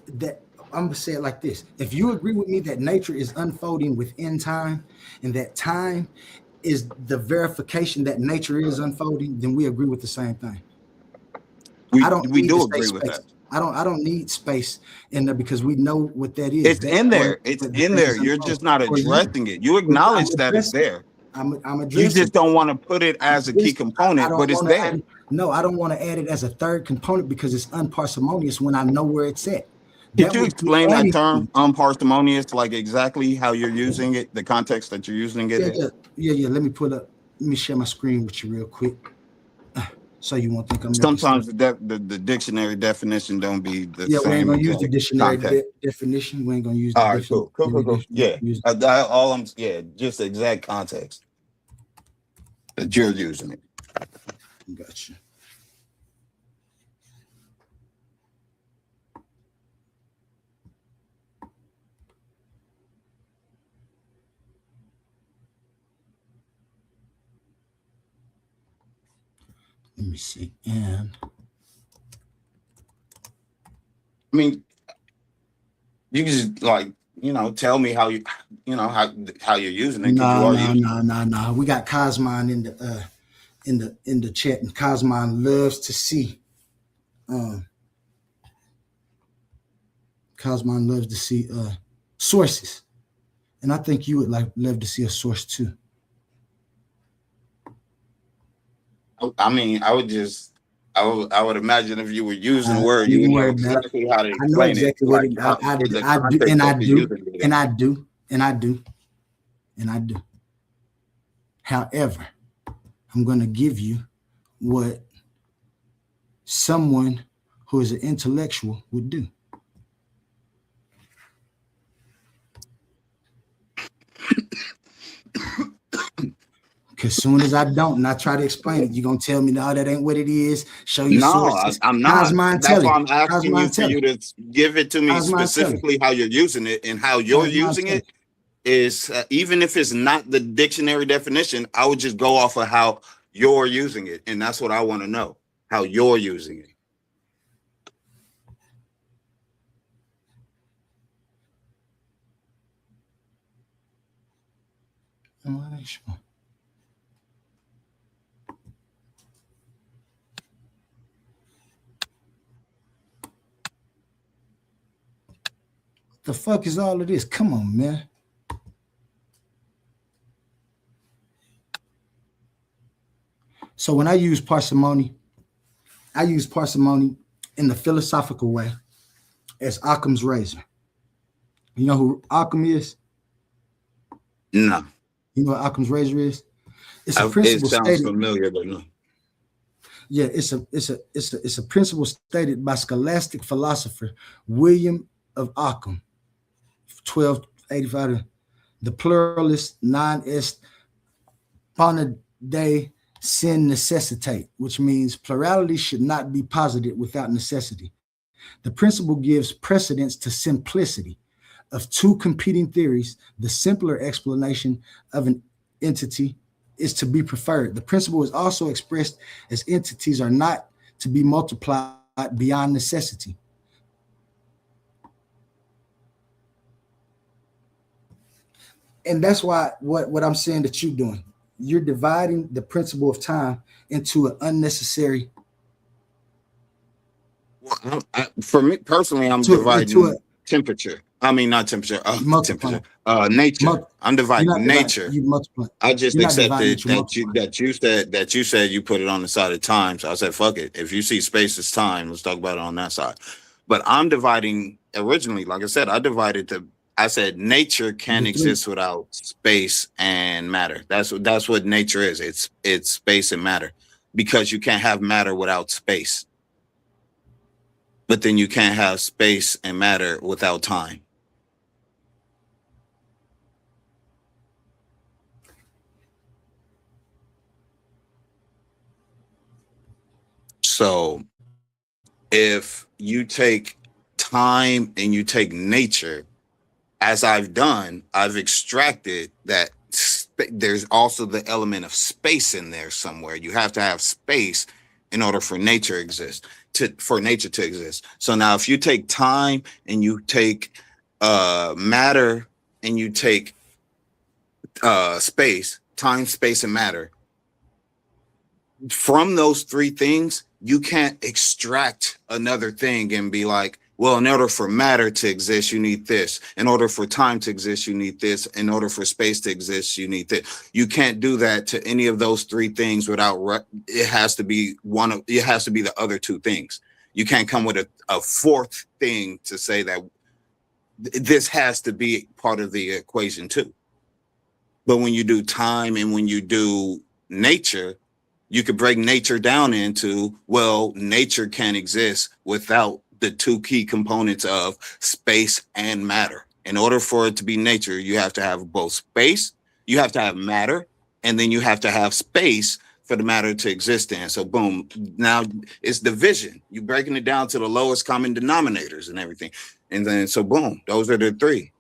that I'm gonna say it like this: if you agree with me that nature is unfolding within time, and that time is the verification that nature is unfolding, then we agree with the same thing. we I don't we need do to agree say with space. that. I don't need space in there because we know what that is. It's That's in there. what It's the in thing there. is You're unfolding. just not For you, addressing it. You acknowledge that it's there. I'm You addressing. just don't want to put it as a key I component, don't but it's want to there. add. No, I don't want to add it as a third component because it's unparsimonious when I know where it's at. Could That you would be explain that adding term, to unparsimonious, like exactly how you're using it, the context that you're using it it. in? Yeah. Let me pull up. Let me share my screen with you real quick, so you won't think I'm making Sometimes stuff. the dictionary definition don't be the Yeah, we ain't same gonna use the exact dictionary context. definition. We ain't gonna use the All right, cool. Yeah, use all I'm just the exact context that you're using it. Gotcha. Let me see. And I mean, you can just tell me how how you're using it, because you are using it. no. We got Cosmon in the chat, and Cosmon loves to see. Cosmon loves to see sources, and I think you would love to see a source too. I mean, I would imagine if you were using the word, you Don't would know worry about it. exactly how to I know explain exactly it. what Like it, how, I in do, the I do, context and I that you're do, using it in. and I do, and I do, and I do. However, I'm going to give you what someone who is an intellectual would do. Because soon as I don't, and I try to explain it, you're going to tell me, no, that ain't what it is. Show you No, sources. I'm not. Cosmon That's why telling. I'm asking you Cosmon for telling. you to give it to me Cosmon telling. specifically how you're using it, and how you're Cosmon using telling. it is even if it's not the dictionary definition, I would just go off of how you're using it, and that's what I want to know, how you're using it. I'm not sure. The fuck is all of this? Come on, man. So when I use parsimony in the philosophical way as Occam's razor. You know who Occam is? No, You know what Occam's razor is? It's a it principle sounds stated. familiar, but no. Yeah, it's a principle stated by scholastic philosopher William of Ockham, 1285. The pluralist non est ponede sin necessitate, which means plurality should not be posited without necessity. The principle gives precedence to simplicity. Of two competing theories, the simpler explanation of an entity is to be preferred. The principle is also expressed as entities are not to be multiplied beyond necessity. And that's why what I'm saying that you're doing, you're dividing the principle of time into an unnecessary. Well, for me personally, I'm into dividing a temperature. I mean, not temperature, multiplying. temperature, nature. I'm You're dividing not dividing, nature. you multiply. I just You're not dividing accepted it, you're that you said you put it on the side of time. So I said, fuck it. If you see space as time, let's talk about it on that side. But I'm dividing originally, like I said, I said nature can The three. exist without space and matter. That's what nature is. It's space and matter, because you can't have matter without space. But then you can't have space and matter without time. So if you take time and you take nature, as I've done, I've extracted that there's also the element of space in there somewhere. You have to have space in order for nature for nature to exist. So now if you take time and you take matter and you take space, time, space, and matter, from those three things, you can't extract another thing and be like, well, in order for matter to exist, you need this. In order for time to exist, you need this. In order for space to exist, you need this. You can't do that to any of those three things without it has to be the other two things. You can't come with a fourth thing to say that this has to be part of the equation too. But when you do time and when you do nature, you could break nature down into, well, nature can't exist without the two key components of space and matter. In order for it to be nature, you have to have both space, you have to have matter, and then you have to have space for the matter to exist in. So boom, now it's division. You're breaking it down to the lowest common denominators and everything. And then so boom, those are the three.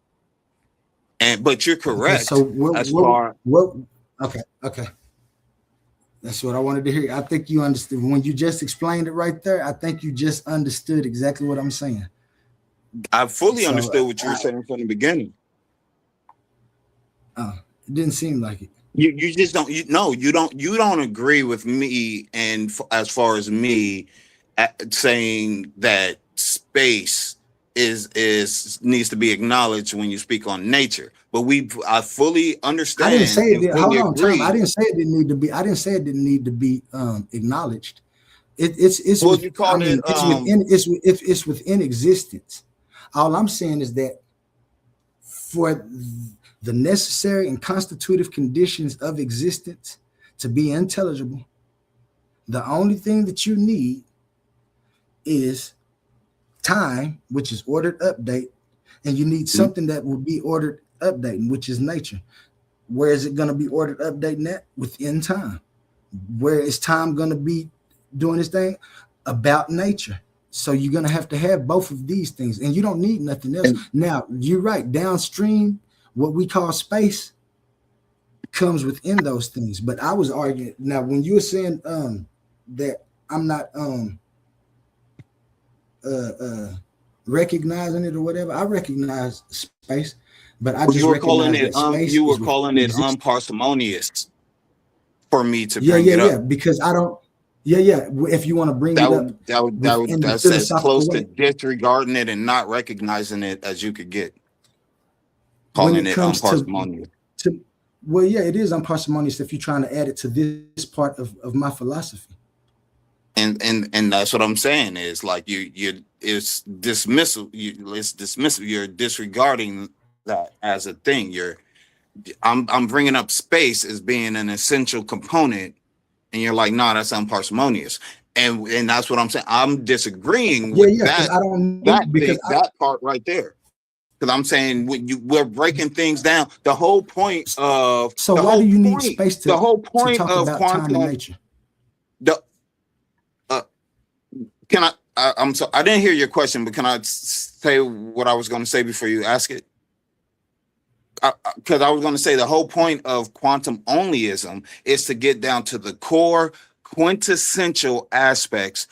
But you're correct. Okay, okay. That's what I wanted to hear. I think you understood when you just explained it right there. I think you just understood exactly what I'm saying. I fully understood what you were saying from the beginning. It didn't seem like it. You just don't. You don't agree with me. And as far as me saying that space needs to be acknowledged when you speak on nature. But I fully understand. I didn't say it. Hold on, Tom. I didn't say it didn't need to be. I didn't say it didn't need to be acknowledged. It's well, you call it. It's within existence. All I'm saying is that for the necessary and constitutive conditions of existence to be intelligible, the only thing that you need is time, which is ordered update, and you need something that will be ordered updating, which is nature. Where is it going to be ordered updating that? Within time. Where is time going to be doing this thing? About nature. So you're going to have both of these things, and you don't need nothing else. Now, you're right. Downstream, what we call space comes within those things. But I was arguing. Now, when you were saying that I'm not recognizing it or whatever, I recognize space, but you were calling it unparsimonious for me to bring it up. Yeah, because I don't. Yeah. If you want to bring that's as close to disregarding it and not recognizing it as you could get. Calling it unparsimonious. Well, yeah, it is unparsimonious if you're trying to add it to this part of my philosophy. And that's what I'm saying is like it's dismissal. It's dismissive. You're disregarding that as a thing. I'm bringing up space as being an essential component, and you're like, no, that's unparsimonious. And that's what I'm saying. I'm disagreeing with that. That part right there. Because I'm saying we're breaking things down. The whole point of why do you need space to the whole point to talk of about quantum time and nature? I'm sorry, I didn't hear your question, but can I say what I was going to say before you ask it? because I was going to say the whole point of quantum onlyism is to get down to the core quintessential aspects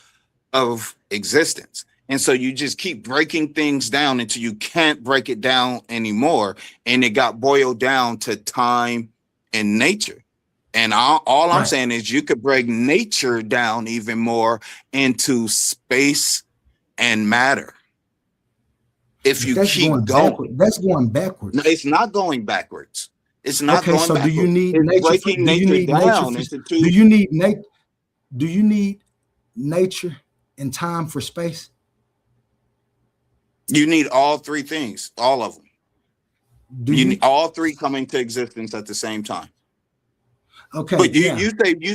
of existence. And so you just keep breaking things down until you can't break it down anymore. And it got boiled down to time and nature. And all I'm Right. saying is you could break nature down even more into space and matter. If But you that's keep going going. backward. That's going backwards. No, it's not going backwards. It's not Okay, going so do you backwards. need It's nature? breaking Do you nature need nature? down For, into do two. you need nature? Do you need nature and time for space? You need all three things, all of them. Do You you? need all three come into existence at the same time. Okay, But yeah. you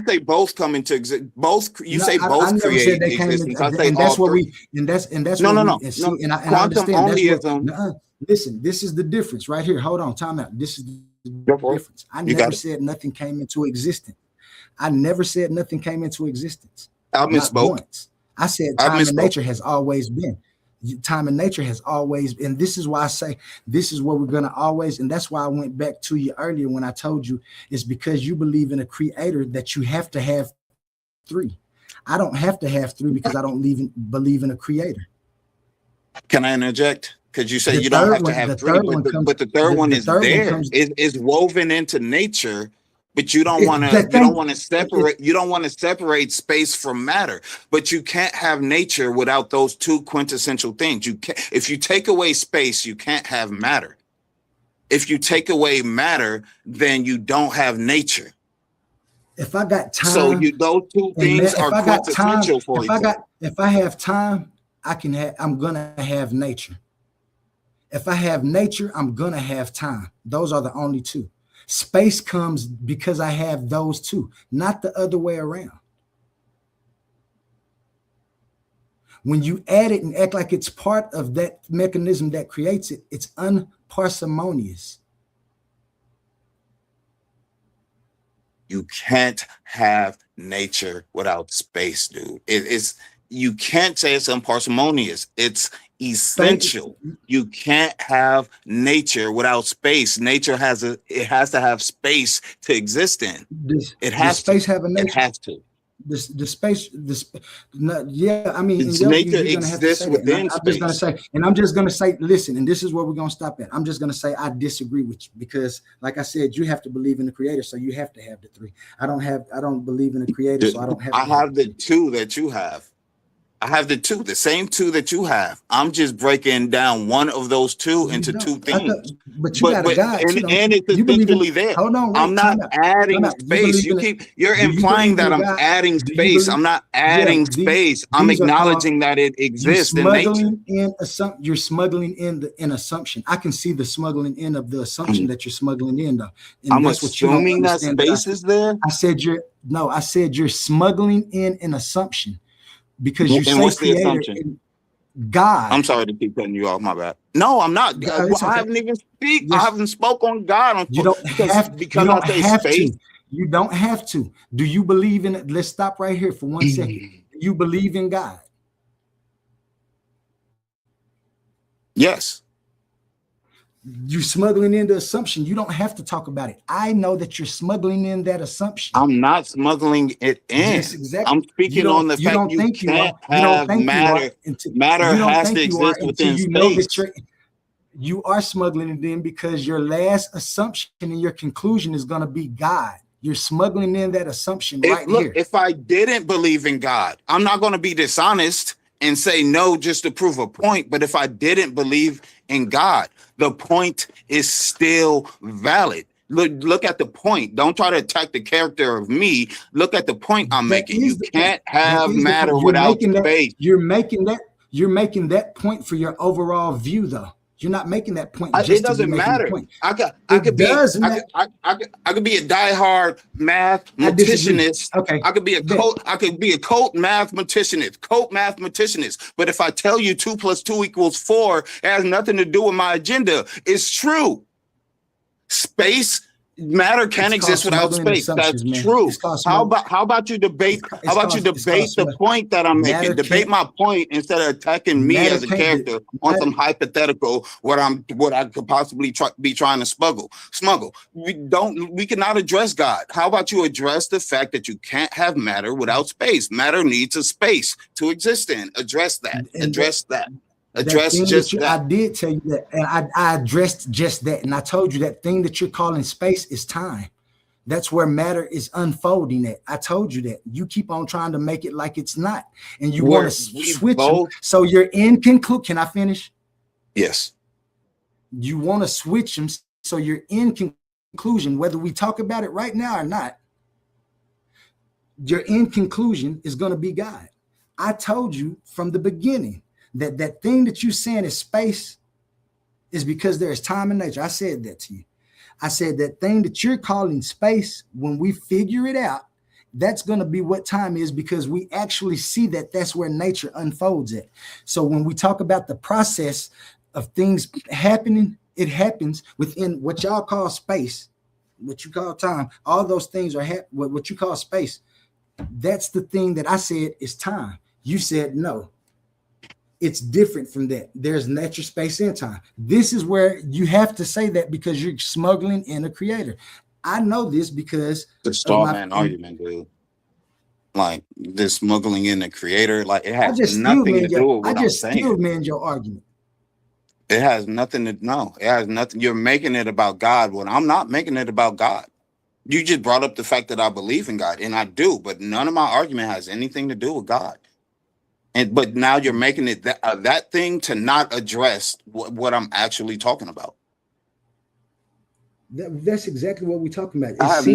say both come into existence. Both you No, say I both never create said they came, existence. I say and all that's what three. we, and that's No, what no, we, no, and see, no. and I Quantum understand that's what. onlyism. Nuh-uh. Listen, this is the difference right here. Hold on, time out. This is the Go for it. difference. I You got never it. said nothing came into existence. I never said nothing came into existence. I Not misspoke. once. I said I time and misspoke. nature has always been. Time and nature has always, and this is why I say this is what we're gonna always, and that's why I went back to you earlier when I told you it's because you believe in a creator that you have to have three. I don't have to have three because I don't believe in a creator. Can I interject? Because you say The you don't third have to one, have the three, third one comes. but the third one The is third one there. comes. Is woven into nature, but you don't It, want to. that You thing. don't want to separate. You don't want to separate space from matter. But you can't have nature without those two quintessential things. You can't. If you take away space, you can't have matter. If you take away matter, then you don't have nature. If I got So time, you those two and things if are I got time, quintessential for each other. if I have time, I can have. I'm gonna have nature. If I have nature, I'm gonna have time. Those are the only two. Space comes because I have those two, not the other way around. When you add it and act like it's part of that mechanism that creates it, it's unparsimonious. You can't have nature without space, dude. You can't say it's unparsimonious. It's essential. You can't have nature without space. Nature has to have space to exist in. Does Has space to. have a It nature? has to. The space, yeah, I mean, in Its your view, nature you're gonna have to exists say that. And within I'm just gonna space. say, and I'm just gonna say, listen, and this is where we're gonna stop at. I'm just gonna say I disagree with you because, like I said, you have to believe in the creator, so you have to have the three. I don't believe in the creator, so I don't have. I to have have the two that you have. I have the two, the same two that you have. I'm just breaking down one of those two You into don't. two things. But you got a God too, don't And you? it's You believe in. essentially there. Hold on, wait, I'm not time out. adding Time out. You space. believe in. You're Do you implying believe that in I'm God? adding Do you space. believe? I'm not Yeah, adding space. I'm these are called. acknowledging that it You exists in nature. smuggling in assumption. You're smuggling in an assumption. I can see the smuggling in of the assumption that you're smuggling in, though, and I'm that's what you don't assuming that understand. space is there. I said you're smuggling in an assumption because you And say what's the creator assumption? and God. I'm sorry to keep cutting you off. My bad. No, I'm not. It's I okay. haven't even speak. I Yes. haven't spoke on God on You don't have. because You don't I say have space. to. You don't have to. Do you believe in it? Let's stop right here for 1 second. Do you believe in God? Yes. You're smuggling in the assumption. You don't have to talk about it. I know that you're smuggling in that assumption. I'm not smuggling it in. Yes, exactly. I'm speaking on the fact you can't have matter. Matter has to exist within space. You are smuggling it in because your last assumption and your conclusion is going to be God. You're smuggling in that assumption here. If I didn't believe in God, I'm not going to be dishonest and say no just to prove a point. But if I didn't believe in God, the point is still valid. Look at the point. Don't try to attack the character of me. Look at the point I'm making. You can't have matter without space. You're making that point for your overall view, though. You're not making that point. It doesn't matter. I could be a diehard mathematicianist. Okay. I could be a cult mathematicianist. But if I tell you 2 + 2 = 4, it has nothing to do with my agenda. It's true. Space Matter can It's called exist without smuggling space. assumptions, That's man. true. It's called How smuggling. about you debate? It's How about you called debate the point that I'm making? Matter Debate can't my point instead of attacking me matter as a can't character on matter, some hypothetical what I could possibly be trying to smuggle. We cannot address God. How about you address the fact that you can't have matter without space? Matter needs a space to exist in. Address that. and Address that. that Address thing that just you I that. did tell you that, and I addressed just that, and I told you that thing that you're calling space is time. That's where matter is unfolding at. I told you that. You keep on trying to make it like it's not, and you want to We switch them. both. So you're in conclusion. Can I finish? Yes. You want to switch them so you're in conclusion, whether we talk about it right now or not. Your end conclusion is going to be God. I told you from the beginning that that thing that you're saying is space is because there is time and nature. I said that to you. I said that thing that you're calling space, when we figure it out, that's going to be what time is, because we actually see that that's where nature unfolds at. So when we talk about the process of things happening, it happens within what y'all call space, what you call time. All those things are what you call space. That's the thing that I said is time. You said no. It's different from that. There's nature, space, and time. This is where you have to say that, because you're smuggling in a creator. I know this because The straw man argument, dude. Like this smuggling in the creator, like it I has just nothing to do with what I'm saying. steel man your argument. It has nothing to It has nothing. You're making it about God when I'm not making it about God. You just brought up the fact that I believe in God, and I do, but none of my argument has anything to do with God. But now you're making it that thing to not address what I'm actually talking about. That's exactly what we're talking about. I haven't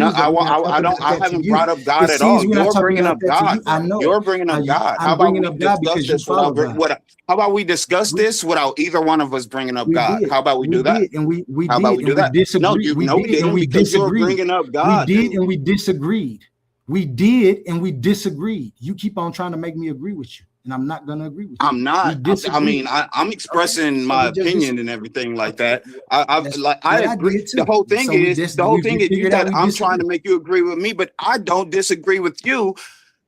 brought up God at all. You're bringing up God. I know You're bringing up God. How I'm about bringing we up God discuss because you this follow without God. how about we discuss this without either one of us bringing up God? Did. How about we do that? Did, and we How did, about we do and that? we disagreed. No, we didn't, because you're bringing up God. We did, dude. and we disagreed. We did, and we disagreed. You keep on trying to make me agree with you, and I'm not going to agree with you. I'm not. I'm expressing my opinion and everything like that. I agree. The whole thing is you that I'm trying to make you agree with me, but I don't disagree with you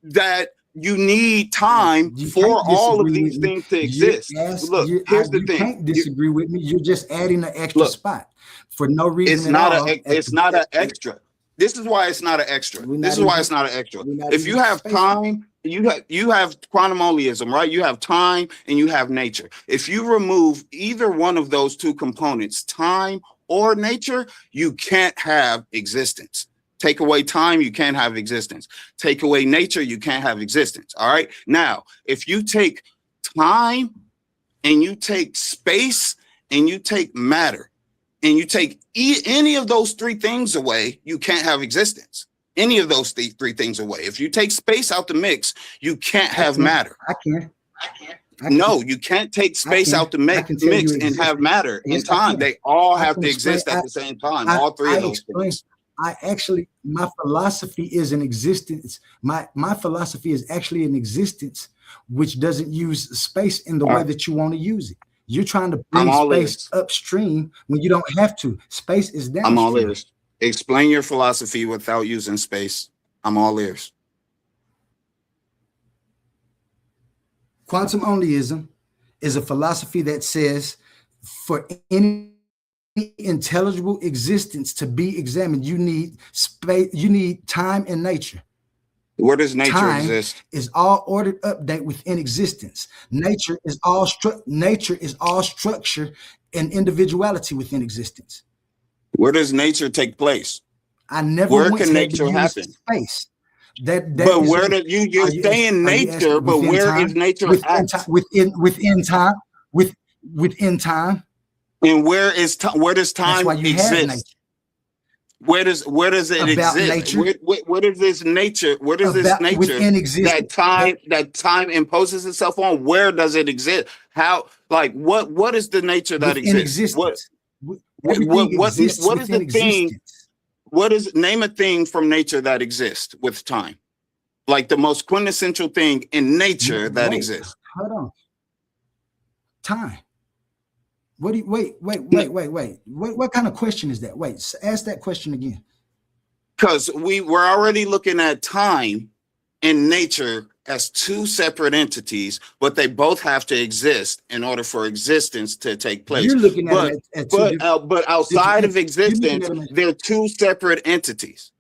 that you need time for all of these things to exist. Look, here's the thing. You can't disagree with me. You're just adding an extra spot for no reason. It's not an extra. This is why it's not an extra. This is why it's not an extra. If you have time, you have quantum onlyism, right? You have time and you have nature. If you remove either one of those two components, time or nature, you can't have existence. Take away time, you can't have existence. Take away nature, you can't have existence. All right. Now, if you take time and you take space and you take matter, and you take any of those three things away, you can't have existence. Any of those three things away. If you take space out the mix, you can't have matter. I can. No, you can't take space out the mix and have matter in time. They all have to exist at the same time. All three of those things. My philosophy is an existence. My philosophy is actually an existence which doesn't use space in the way that you want to use it. You're trying to bring space upstream when you don't have to. Space is downstream. I'm all ears. Explain your philosophy without using space. I'm all ears. Quantum onlyism is a philosophy that says for any intelligible existence to be examined, you need space, you need time and nature. Where does nature time exist? Is all ordered update within existence. Nature is all structure and individuality within existence. Where does nature take place? I never. Where can nature happen? Space. But where do you're saying nature? But where is nature at? Within time. And where does time exist? Where does it exist? Where does this nature? Where does this nature that time imposes itself on? Where does it exist? How? Like what is the nature that exists? What is the thing? Name a thing from nature that exists with time? Like the most quintessential thing in nature that exists. Hold on. Time. What do you wait? What kind of question is that? Wait, ask that question again. Because we're already looking at time and nature as two separate entities, but they both have to exist in order for existence to take place. You're looking at it at two but outside of you're looking existence, at them as- they're two separate entities.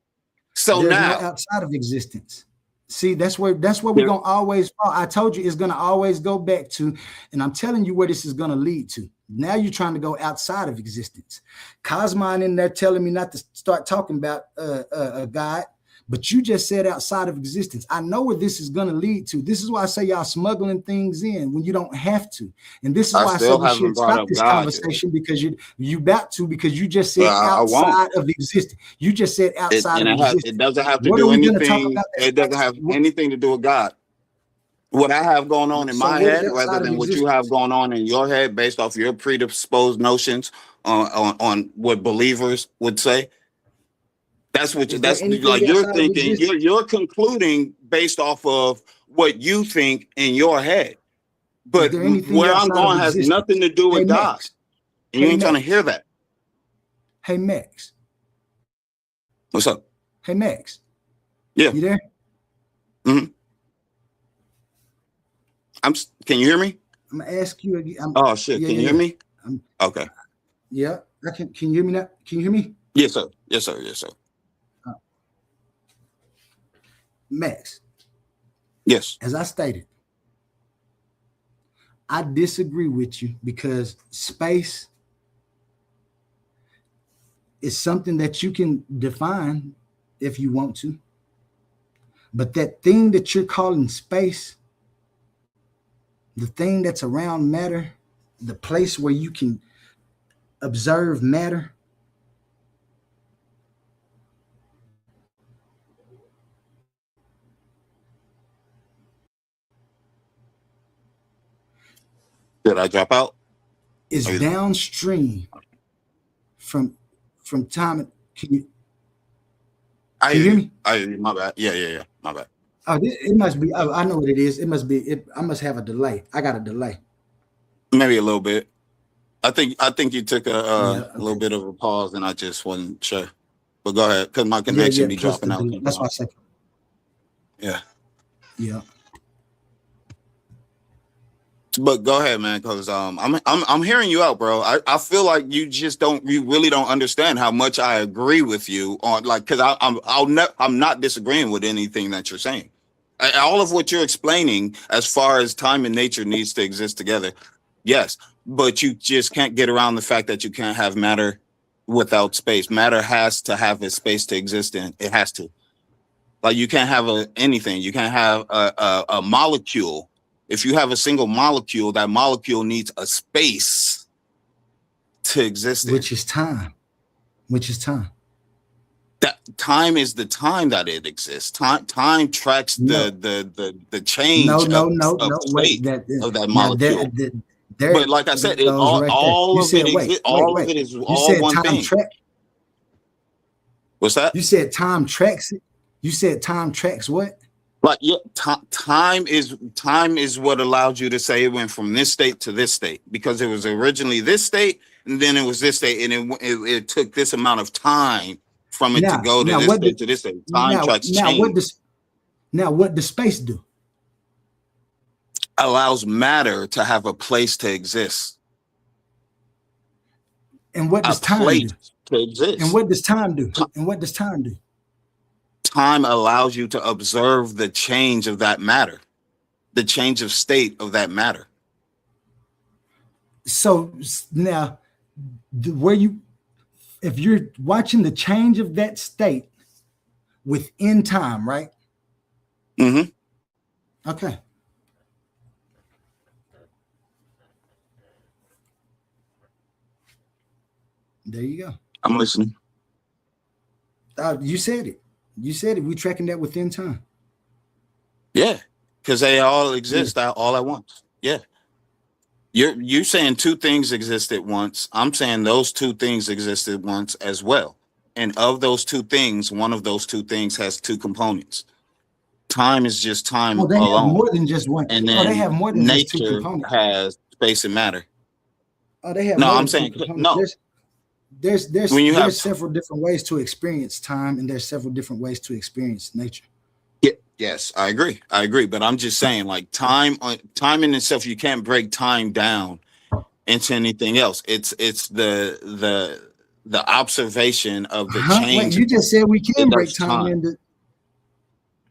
So there's now, no outside of existence. See, that's where we're gonna always fall. I told you it's gonna always go back to, and I'm telling you where this is gonna lead to. Now you're trying to go outside of existence. Cosmine in there telling me not to start talking about a God, but you just said outside of existence. I know where this is gonna lead to. This is why I say y'all smuggling things in when you don't have to. And this is why I said we should stop this conversation because you about to, because you just said outside of existence. You just said outside of existence. It doesn't have to do anything. It doesn't have anything to do with God. What I have going on in my head, rather than what you have going on in your head, based off your predisposed notions on what believers would say. That's what that's like you're thinking. You're concluding based off of what you think in your head. But where I'm going has nothing to do with God. And you ain't trying to hear that. Hey Max. What's up? Hey Max. Yeah. You there? Mm-hmm. Can you hear me? I'm gonna ask you again. Oh shit! Can you hear me? Okay. Yeah, I can. Can you hear me now? Can you hear me? Yes, sir. Yes, sir. Yes, sir. Max. Yes. As I stated, I disagree with you because space is something that you can define if you want to, but that thing that you're calling space, the thing that's around matter, the place where you can observe matter, did I drop out? is downstream from time. Can you hear me? My bad. Yeah. My bad. Oh, it must be. Oh, I know what it is. It must be. I must have a delay. I got a delay. Maybe a little bit. I think you took a little bit of a pause, and I just wasn't sure. But go ahead, because my connection be dropping out. That's why I said. Yeah. Yeah. But go ahead, man, because I'm hearing you out, bro. I feel like you really don't understand how much I agree with you on, like, because I'm not disagreeing with anything that you're saying. All of what you're explaining as far as time and nature needs to exist together, yes, but you just can't get around the fact that you can't have matter without space. Matter has to have a space to exist in. It has to. Like, you can't have anything. You can't have a molecule. If you have a single molecule, that molecule needs a space to exist in. Which is time. That time is the time that it exists. Time tracks the change of that molecule. But like I said, all of it is one thing. What's that? You said time tracks it. You said time tracks what? Like, yeah, time is what allowed you to say it went from this state to this state, because it was originally this state and then it was this state, and it took this amount of time from it to go to this state to this state. Time tracks change. What does space do? Allows matter to have a place to exist. And what does time do? To exist. And what does time do? And what does time do? Time allows you to observe the change of that matter, the change of state of that matter. So now, if you're watching the change of that state within time, right? Mm-hmm. Okay. There you go. I'm listening. You said it. You said it. We're tracking that within time. Yeah, because they all exist all at once. Yeah. You're saying two things exist at once. I'm saying those two things exist at once as well. And of those two things, one of those two things has two components. Time is just time alone. Have more than just one. And then they have more than nature just two components. has space and matter. Oh, they have No, more I'm than two saying components. no. There's When you have several different ways to experience time, and there's several different ways to experience nature. Yes, I agree. But I'm just saying, like time in itself, you can't break time down into anything else. It's the observation of the Wait, change you just said we can that break does time time. into.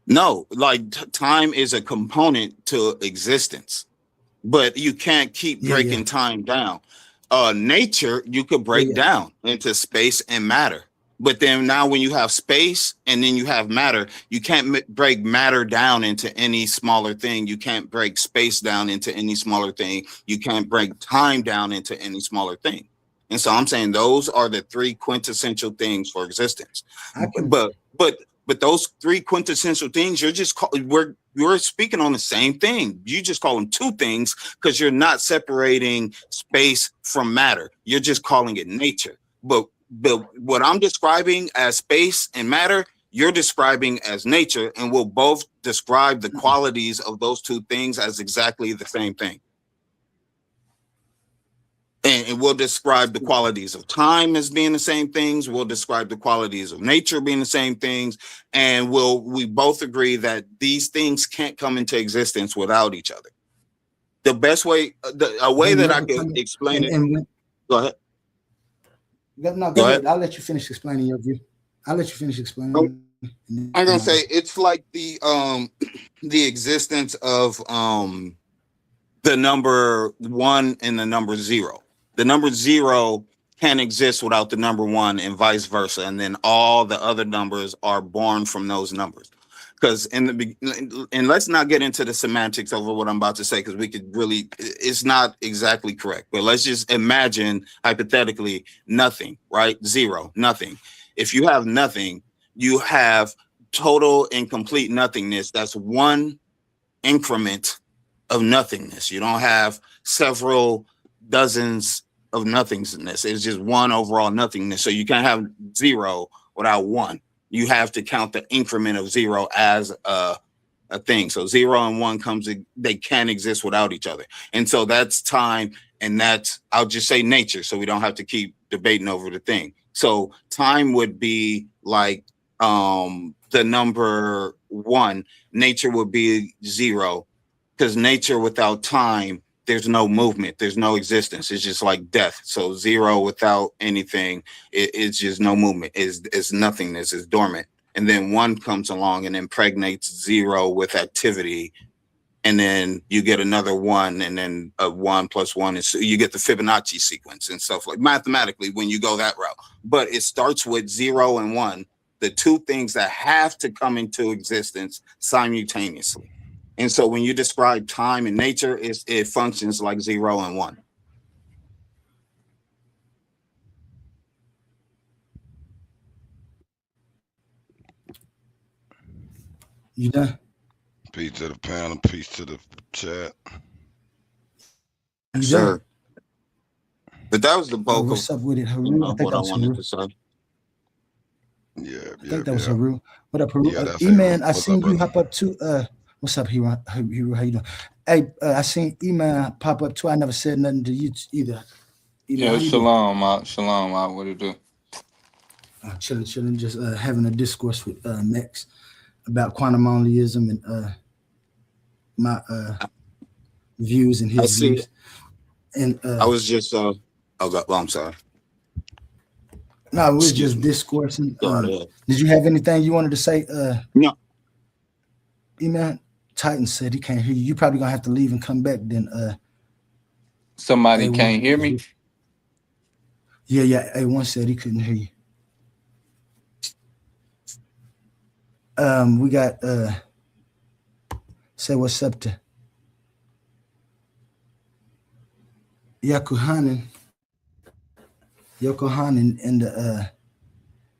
No, like time is a component to existence, but you can't keep Yeah, breaking time down. Nature you could break yeah. down into space and matter. But then now when you have space and then you have matter, you can't break matter down into any smaller thing. You can't break space down into any smaller thing. You can't break time down into any smaller thing. And so I'm saying those are the three quintessential things for existence. But those three quintessential things, we're speaking on the same thing. You just call them two things because you're not separating space from matter. You're just calling it nature. But what I'm describing as space and matter, you're describing as nature, and we'll both describe the qualities of those two things as exactly the same thing. And we'll describe the qualities of time as being the same things. We'll describe the qualities of nature being the same things. And we both agree that these things can't come into existence without each other. The best way, a way that I could explain it. Go ahead. No, go ahead. I'll let you finish explaining your view. I'll let you finish explaining. I'm gonna say it's like the existence of the number 1 and the number 0. The number 0 can't exist without the number 1 and vice versa, and then all the other numbers are born from those numbers. Because and let's not get into the semantics over what I'm about to say, because we could really, it's not exactly correct. But let's just imagine hypothetically nothing, right? 0, nothing. If you have nothing, you have total and complete nothingness. That's one increment of nothingness. You don't have several dozens of nothingness. It's just one overall nothingness. So you can't have 0 without 1. You have to count the increment of 0 as a thing. So 0 and 1 they can't exist without each other. And so that's time, and that's, I'll just say nature, so we don't have to keep debating over the thing. So time would be like the number 1. Nature would be 0, because nature without time, there's no movement, there's no existence. It's just like death. So 0 without anything, it's just no movement. It's nothingness, it's dormant. And then 1 comes along and impregnates 0 with activity. And then you get another 1, and then a 1 plus 1 is, you get the Fibonacci sequence and stuff, like mathematically when you go that route. But it starts with 0 and 1, the two things that have to come into existence simultaneously. And so when you describe time and nature, it functions like 0 and 1. You done? Peace to the panel, peace to the chat. You Sure. But that was the bulk of what's up with it, Haru? I think what that I was wanted Haru. to say. I think that was Haru. What up, Haru? Yeah, that's E-Man, Haru. I What's seen up, you brother? hop up too. What's up, Hero? How you doing? Hey, I seen E-Man pop up too. I never said nothing to you either. E-Man, how Yeah, you doing? shalom out, shalom out. What it do? Chilling, just having a discourse with Max about quantum onlyism and my views and I his see. views. And I was just I'm sorry. no, we're Excuse just me. discoursing. Go ahead. Did you have anything you wanted to say? No. E-Man, Titan said he can't hear you. You probably gonna have to leave and come back then. Somebody A1. can't hear me? Yeah. A1 said he couldn't hear you. We got say what's up to Yokohanan and the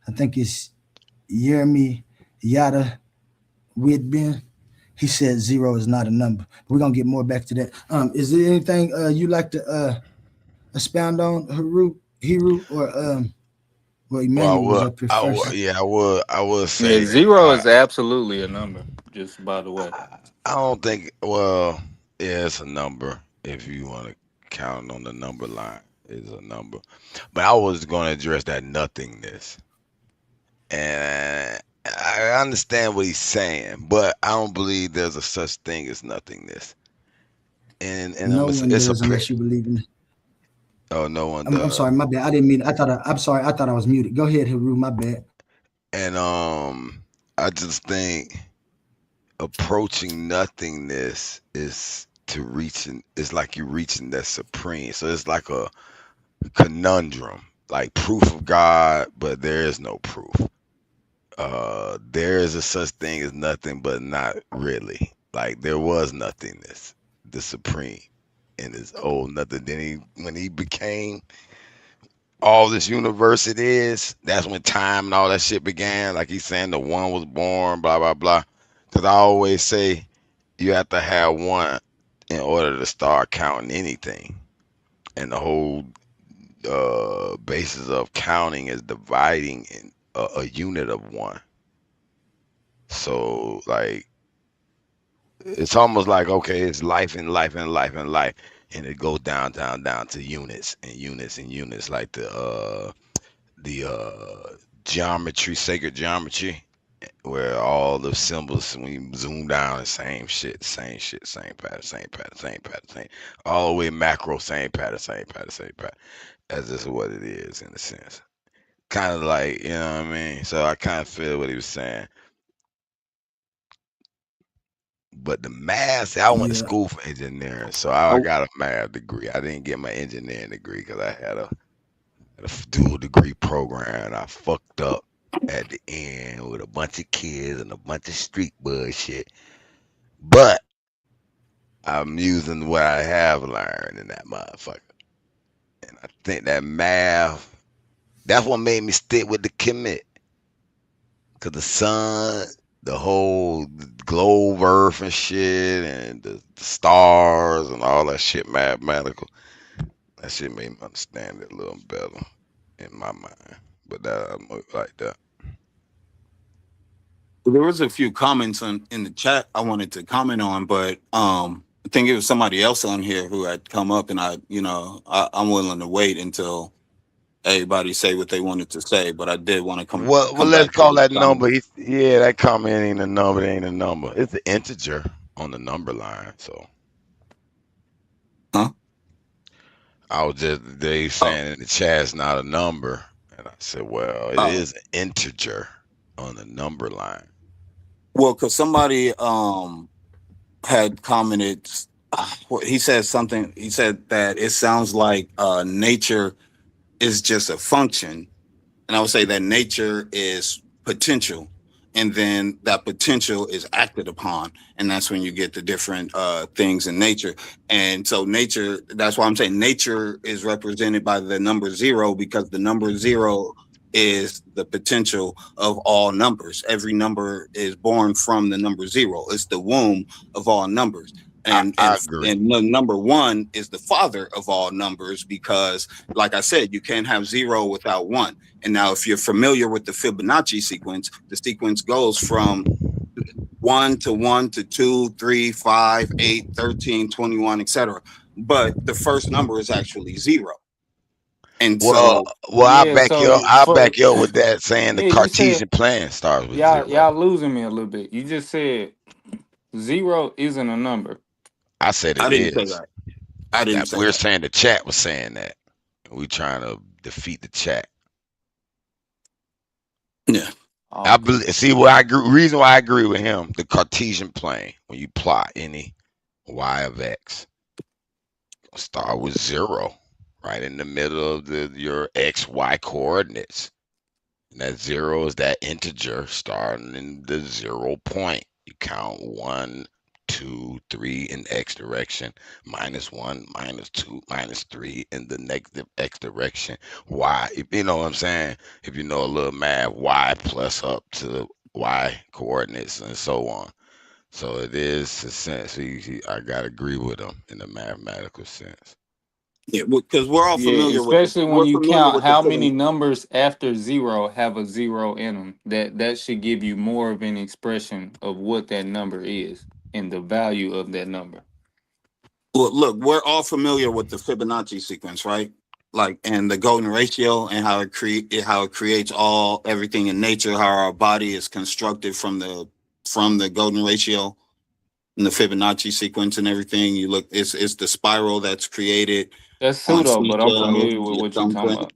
I think it's Yermi Yada Widbin. He said 0 is not a number. We're gonna get more back to that. Is there anything you like to expound on, Hiru, or well, Emmanuel was up here first. I would say Yeah, 0 is absolutely a number, just by the way. I don't think, well, yeah, it's a number if you want to count on the number line. is a number. But I was going to address that nothingness, and I understand what he's saying, but I don't believe there's a such thing as nothingness. And No one it's a does unless you believe in. oh, no one I'm does. sorry, my bad. I didn't mean. I'm sorry. I thought I was muted. Go ahead, Haru. My bad. And I just think approaching nothingness is to reaching. It's like you're reaching that supreme. So it's like a conundrum, like proof of God, but there is no proof. There is a such thing as nothing, but not really. Like there was nothingness, the supreme, in his old nothing. Then when he became all this universe it is, that's when time and all that shit began. Like he's saying, the one was born, blah blah blah. Because I always say you have to have one in order to start counting anything, and the whole basis of counting is dividing in a unit of one. So like it's almost like, okay, it's life and life and life and life, and it goes down down to units and units and units, like the geometry, sacred geometry, where all the symbols, when you zoom down, the same shit, same shit, same pattern, same pattern, same pattern, same, all the way macro, same pattern, same pattern, same pattern. That's just what it is in a sense. Kind of like, you know what I mean? So I kind of feel what he was saying. But the math, see, I went to Yeah. school for engineering, so I got a math degree. I didn't get my engineering degree because I had a dual degree program, and I fucked up at the end with a bunch of kids and a bunch of street bullshit. But I'm using what I have learned in that motherfucker. And I think that math, that's what made me stick with the commit. Because the sun, the whole globe, earth and shit, and the stars and all that shit mathematical, that shit made me understand it a little better in my mind. But that I'm like that. There was a few comments in the chat I wanted to comment on, but I think it was somebody else on here who had come up, and I'm willing to wait until everybody say what they wanted to say, but I did want to Well, come let's back to call this that number. comment. Yeah, that comment ain't a number. It ain't a number. It's an integer on the number line. So Huh? I was just they Oh, saying in the chat it's not a number, and I said, well, it oh. is an integer on the number line. Well, because somebody had commented, he said something. He said that it sounds like nature is just a function, and I would say that nature is potential, and then that potential is acted upon, and that's when you get the different things in nature. And so nature, that's why I'm saying nature is represented by the number zero, because the number zero is the potential of all numbers. Every number is born from the number zero. It's the womb of all numbers. And I and agree. and number one is the father of all numbers, because like I said, you can't have zero without one. And now, if you're familiar with the Fibonacci sequence, the sequence goes from 1 to 1 to 2, 3, 5, 8, 13, 21, etc. But the first number is actually zero. And Well, so, I Yeah, back you so up. I for back you up with that, saying the yeah, you said Cartesian plan starts with y'all zero. losing me a little bit. You just said zero isn't a number. I said I it didn't say is. that. I didn't That say we're that. saying the chat was saying that. We trying to defeat the chat. Yeah. I Okay. believe. See, what I agree. Reason why I agree with him, the Cartesian plane. When you plot any y of x, start with zero, right in the middle of your x y coordinates. And that zero is that integer starting in the 0 point. You count 1, 2, 3 in x direction, -1, -2, -3 in the negative x direction. Y, if you know what I'm saying, if you know a little math, y plus up to the y coordinates and so on. So it is a sense. I gotta agree with him in the mathematical sense. Yeah, because we're all Yeah, familiar with especially when we're you familiar count with the how many Fibonacci. numbers after zero have a zero in them. That should give you more of an expression of what that number is and the value of that number. Look, we're all familiar with the Fibonacci sequence, right? like, and the golden ratio and how it creates everything in nature, how our body is constructed from the golden ratio and the Fibonacci sequence and everything. You look, it's the spiral that's created That's on pseudo, but I'm familiar with your what you're talking thumbprint. about.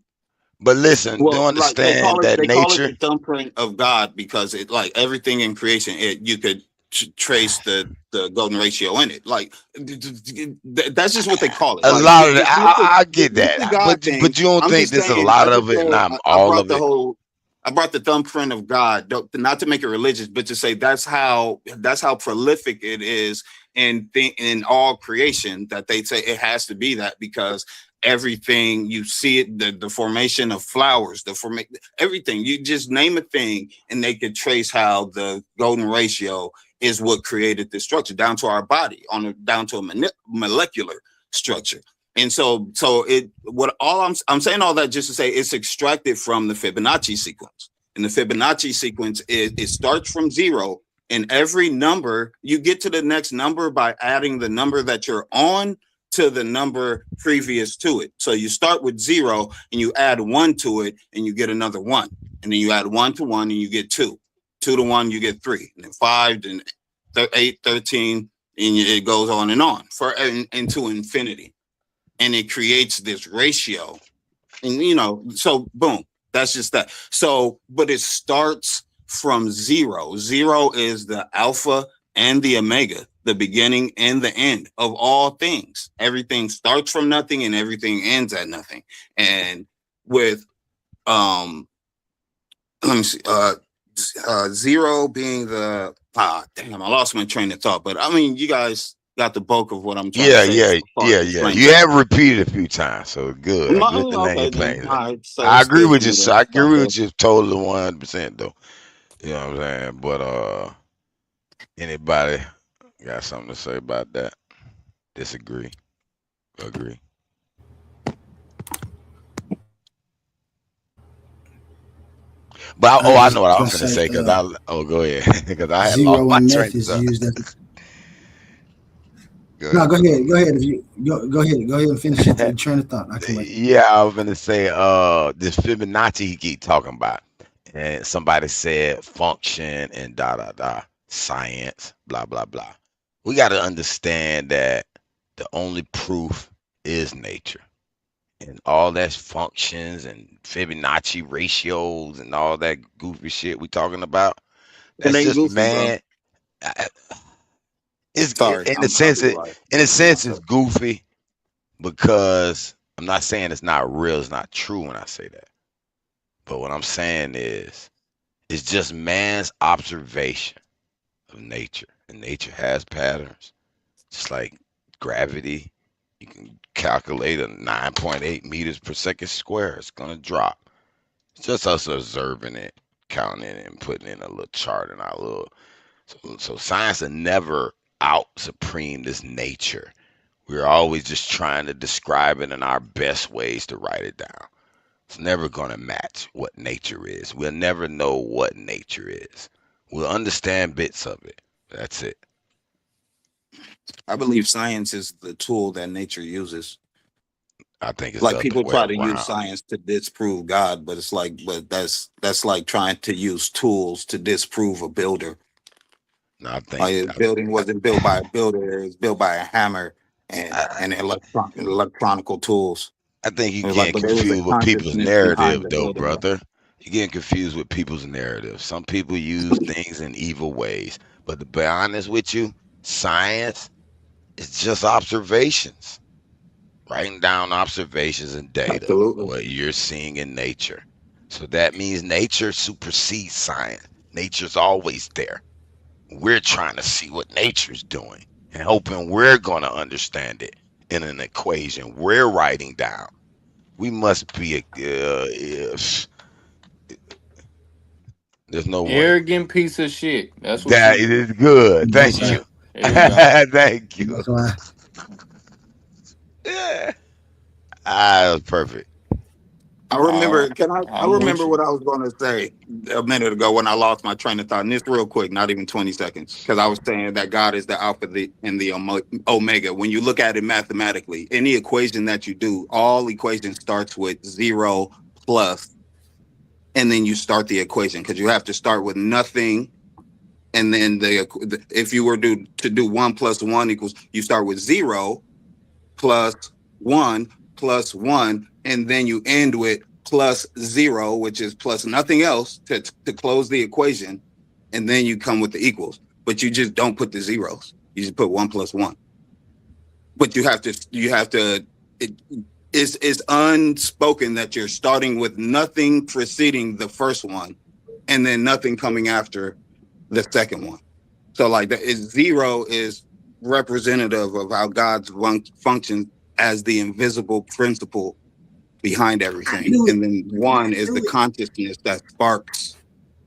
But listen, do Well, like understand that they call it nature. the thumbprint of God because it, like everything in creation, you could trace the golden ratio in it. Like that's just what they call it. A Like lot of it, it's I get it's that, the God thing. but you don't I'm think just there's a saying. lot of it, not I all brought of it. I brought the thumbprint of God, not to make it religious, but to say that's how prolific it is in all creation, that they say it has to be that because everything you see it, the formation of flowers, everything, you just name a thing and they could trace how the golden ratio is what created this structure down to our body, down to a molecular structure. And so I'm saying all that just to say it's extracted from the Fibonacci sequence. And the Fibonacci sequence it starts from 0, and every number you get to the next number by adding the number that you're on to the number previous to it. So you start with 0 and you add 1 to it and you get another 1. And then you add 1 to 1 and you get 2. 2 to 1, you get 3. And then 5, then 8, 13, and it goes on into infinity. And it creates this ratio. And, so boom, that's just that. So, but it starts from 0. 0 is the alpha and the omega, the beginning and the end of all things. Everything starts from nothing and everything ends at nothing. And with let me see, 0 being the damn, I lost my train of thought, but I mean you guys got the bulk of what I'm trying to say. Yeah. You have repeated a few times, so good. Okay, then. All right, so I agree with you. I agree with with you totally 100% though. You know what I'm saying? But anybody got something to say about that? Disagree? Agree? But I know what I was gonna say because go ahead because I had lost 0 my in train meth of is thought. used as Go no, ahead. go ahead. If you go ahead and finish your train of thought. I can wait. Yeah, I was gonna say this Fibonacci he keep talking about, and somebody said function and science, blah blah blah. We got to understand that the only proof is nature, and all that's functions and Fibonacci ratios and all that goofy shit we talking about. It That's ain't just goofy, bro. man. It's Sorry, in a sense it's goofy because I'm not saying it's not real, it's not true when I say that. But what I'm saying is it's just man's observation of nature. And nature has patterns. Just like gravity, you can calculate a 9.8 meters per second square. It's gonna drop. It's just us observing it, counting it, and putting in a little chart in our little. So science will never out supreme this nature. We're always just trying to describe it in our best ways to write it down. It's never gonna match what nature is. We'll never know what nature is. We'll understand bits of it. That's it. I believe science is the tool that nature uses. I think it's Like the other people way try to use around. science to disprove God, but it's like, that's like trying to use tools to disprove a builder. No, I think Like a building wasn't built by a builder; it was built by a hammer and electronical tools. I think you're It was like, getting but there was a confused with people's consciousness behind narrative, the though, building. brother. You're getting confused with people's narrative. Some people use things in evil ways, but to be honest with you, science is just observations, writing down observations and data, Absolutely. what you're seeing in nature. So that means nature supersedes science. Nature's always there. We're trying to see what nature's doing and hoping we're going to understand it in an equation we're writing down. We must be there's no way. Arrogant piece of shit. That's what That you. is good. That's Thank why. you. There you go. Thank you. That's why. Yeah. That was perfect. I remember. I I'm with remember you. what I was going to say a minute ago when I lost my train of thought. And this real quick, not even 20 seconds, because I was saying that God is the Alpha and the Omega. When you look at it mathematically, any equation that you do, all equation starts with 0 plus, and then you start the equation because you have to start with nothing. And then if you were to do 1 plus 1 equals, you start with 0 plus 1 plus 1, and then you end with plus 0, which is plus nothing else to close the equation, and then you come with the equals. But you just don't put the zeros. You just put 1 plus 1. But you have to. It's unspoken that you're starting with nothing preceding the first one, and then nothing coming after the second one. So like zero is representative of how God's functions as the invisible principle behind everything, and then 1 is the consciousness that sparks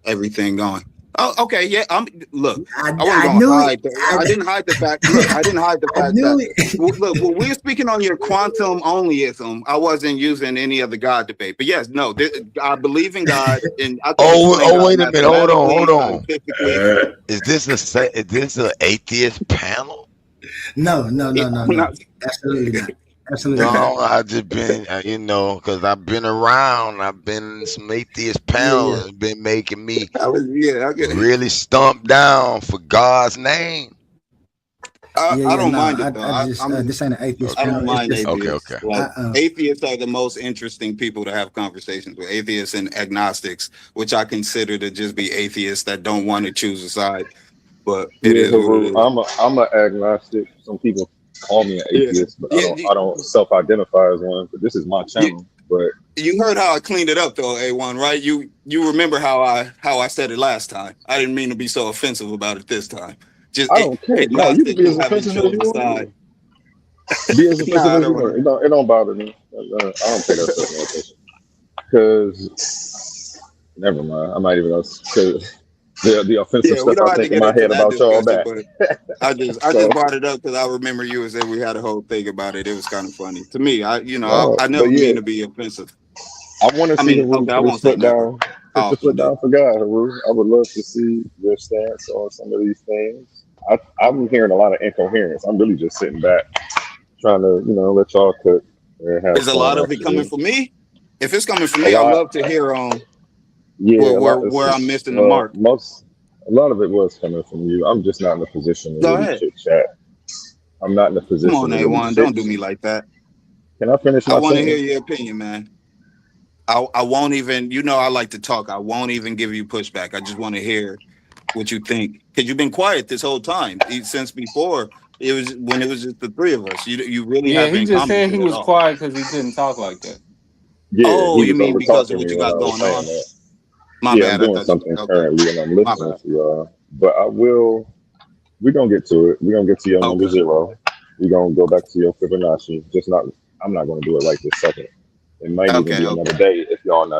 everything going. Oh, okay, yeah. Look. I wasn't gonna hide. I didn't hide the fact. Look, I didn't hide the fact that. Look, when we were speaking on your quantum onlyism, I wasn't using any of the God debate. But yes, no, I believe in God, and I wait a minute. Hold on. Is this an atheist panel? No. Absolutely not. Absolutely No, not. I just been, because I've been around. I've been in some atheist panels and been making me really stomp down for God's name. I don't mind it though. This ain't an atheist I panel. don't mind It's atheists. Okay. Like, atheists are the most interesting people to have conversations with. Atheists and agnostics, which I consider to just be atheists that don't want to choose a side. But it is what it is. I'm an agnostic. Some people call me an atheist, but I don't self-identify as one. But this is my channel. But you heard how I cleaned it up though, A1, right? You remember how I said it last time. I didn't mean to be so offensive about it this time. Just I don't care. No, you can be as offensive as you want. Be as offensive as you want. It don't bother me. I don't pay that stuff no attention. Because never mind. I'm not even gonna say the offensive stuff I think in my head about y'all back. I just brought it up because I remember you and said we had a whole thing about it. It was kind of funny to me. I never mean to be offensive. I want to see Haru put his foot down. Put your foot down for God, Haru. I would love to see your stance on some of these things. I'm hearing a lot of incoherence. I'm really just sitting back, trying to let y'all cook. Is a lot of it coming from me? If it's coming from me, I'd love to hear where I'm missing the mark. A lot of it was coming from you. I'm just not in a position to really chit chat. I'm not in a position. Come on, A1, don't do me like that. Can I finish my I want to sentence? hear your opinion, man. I won't even, I like to talk. I won't even give you pushback. I just want to hear what you think. Because you've been quiet this whole time. Since before, when it was just the three of us. You really haven't. He just said he was quiet because he couldn't talk like that. Yeah, you mean because of what you got going on? My bad. I'm doing something currently and I'm listening to y'all. But we're going to get to it. We're going to get to your number 0. We're going to go back to your Fibonacci. I'm not going to do it right this second. It might even be another day if y'all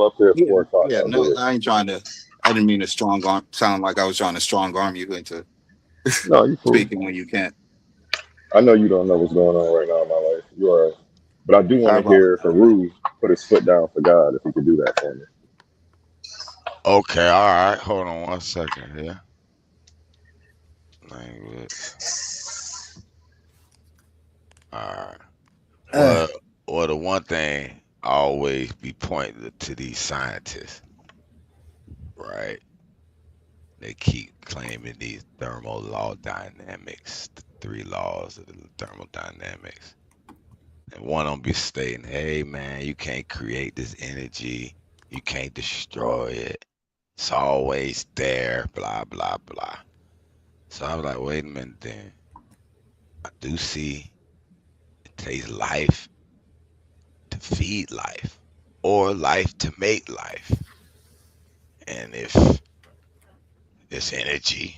up here at 4 o'clock. Yeah, no, I ain't trying to. I didn't mean to strong arm. Sound like I was trying to strong arm you into you speaking when you can't. I know you don't know what's going on right now in my life. You are, but I do want to hear Haru put his foot down for God if he could do that for me. Okay, all right. Hold on 1 second here. Language. All right. Well, the one thing I always be pointing to these scientists, right? They keep claiming these thermal law dynamics, the 3 laws of the thermodynamics. And one of them be stating, hey, man, you can't create this energy. You can't destroy it. It's always there, blah, blah, blah. So I was like, wait a minute then. I do see it takes life to feed life or life to make life. And if this energy,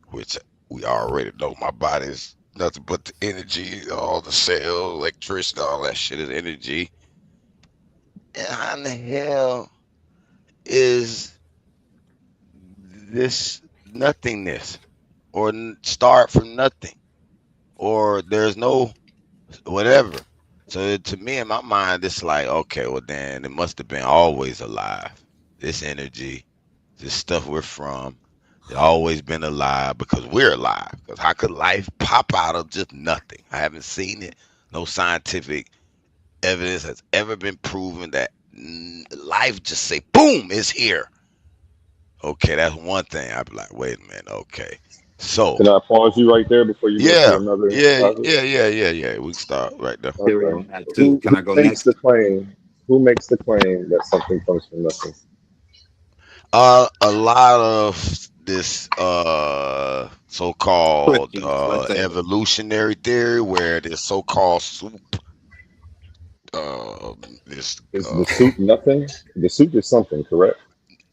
which we already know my body's nothing but the energy, all the cells, electricity, all that shit is energy. And how in the hell is this nothingness or start from nothing or there's no whatever? So to me, in my mind, it's like, okay, well then it must have been always alive. This energy, this stuff we're from, it always been alive because we're alive. Because how could life pop out of just nothing? I haven't seen it. No scientific evidence has ever been proven that life just say, boom, it's here. Okay, that's one thing. I'd be like, wait a minute, okay. So Can I pause you right there before you go to yeah, another yeah, topic? yeah. We can start right there. Theory Okay. on that too. Can I go Makes next? the claim? Who makes the claim that something comes from nothing? A lot of this so-called Christians, let's say. evolutionary theory, where this so-called soup, this Is the soup nothing? The soup is something, correct?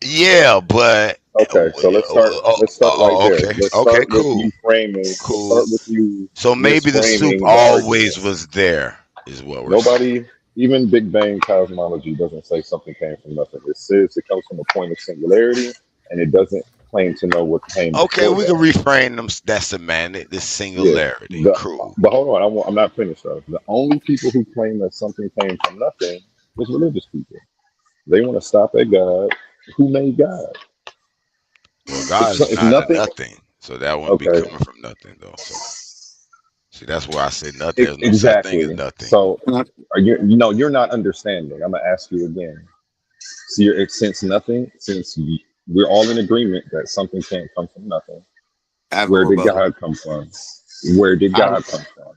yeah, but Okay, so let's start. Let's start right there. okay, Let's okay, start with cool, you framing. Let's cool. start with you So maybe the soup misframing the always argument. was there, is what we're saying. Nobody, even Big Bang cosmology, doesn't say something came from nothing. It says it comes from a point of singularity, and it doesn't claim to know what came Okay, before we can that. reframe them. That semantic, this Yeah. singularity, cool. But hold on, I'm not finished though. The only people who claim that something came from nothing is religious people. They want to stop at God. Who made God? Well, God is If not a nothing, nothing, so that wouldn't be okay, coming from nothing though. So see, that's why I say nothing. There's no such thing as exactly. nothing. So, are you? No, you're not understanding. I'm gonna ask you again. So, since nothing, we're all in agreement that something can't come from nothing. I have a Where did rebuttal. God come from? Where did I, God come from?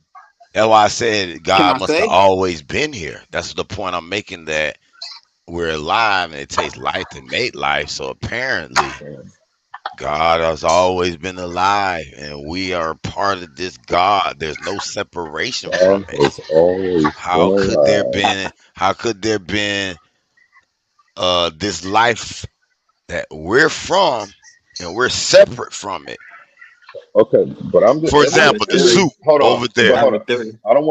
That's why I said can God I must have say? always been here. That's the point I'm making, that we're alive and it takes life to make life. So apparently And God has always been alive and we are part of this God. There's no separation from God it. has always been alive. How could there been this life that we're from and we're separate from it? Okay, but I'm just For I have a example, the theory. soup hold on, over but I there. have hold a on. theory. I don't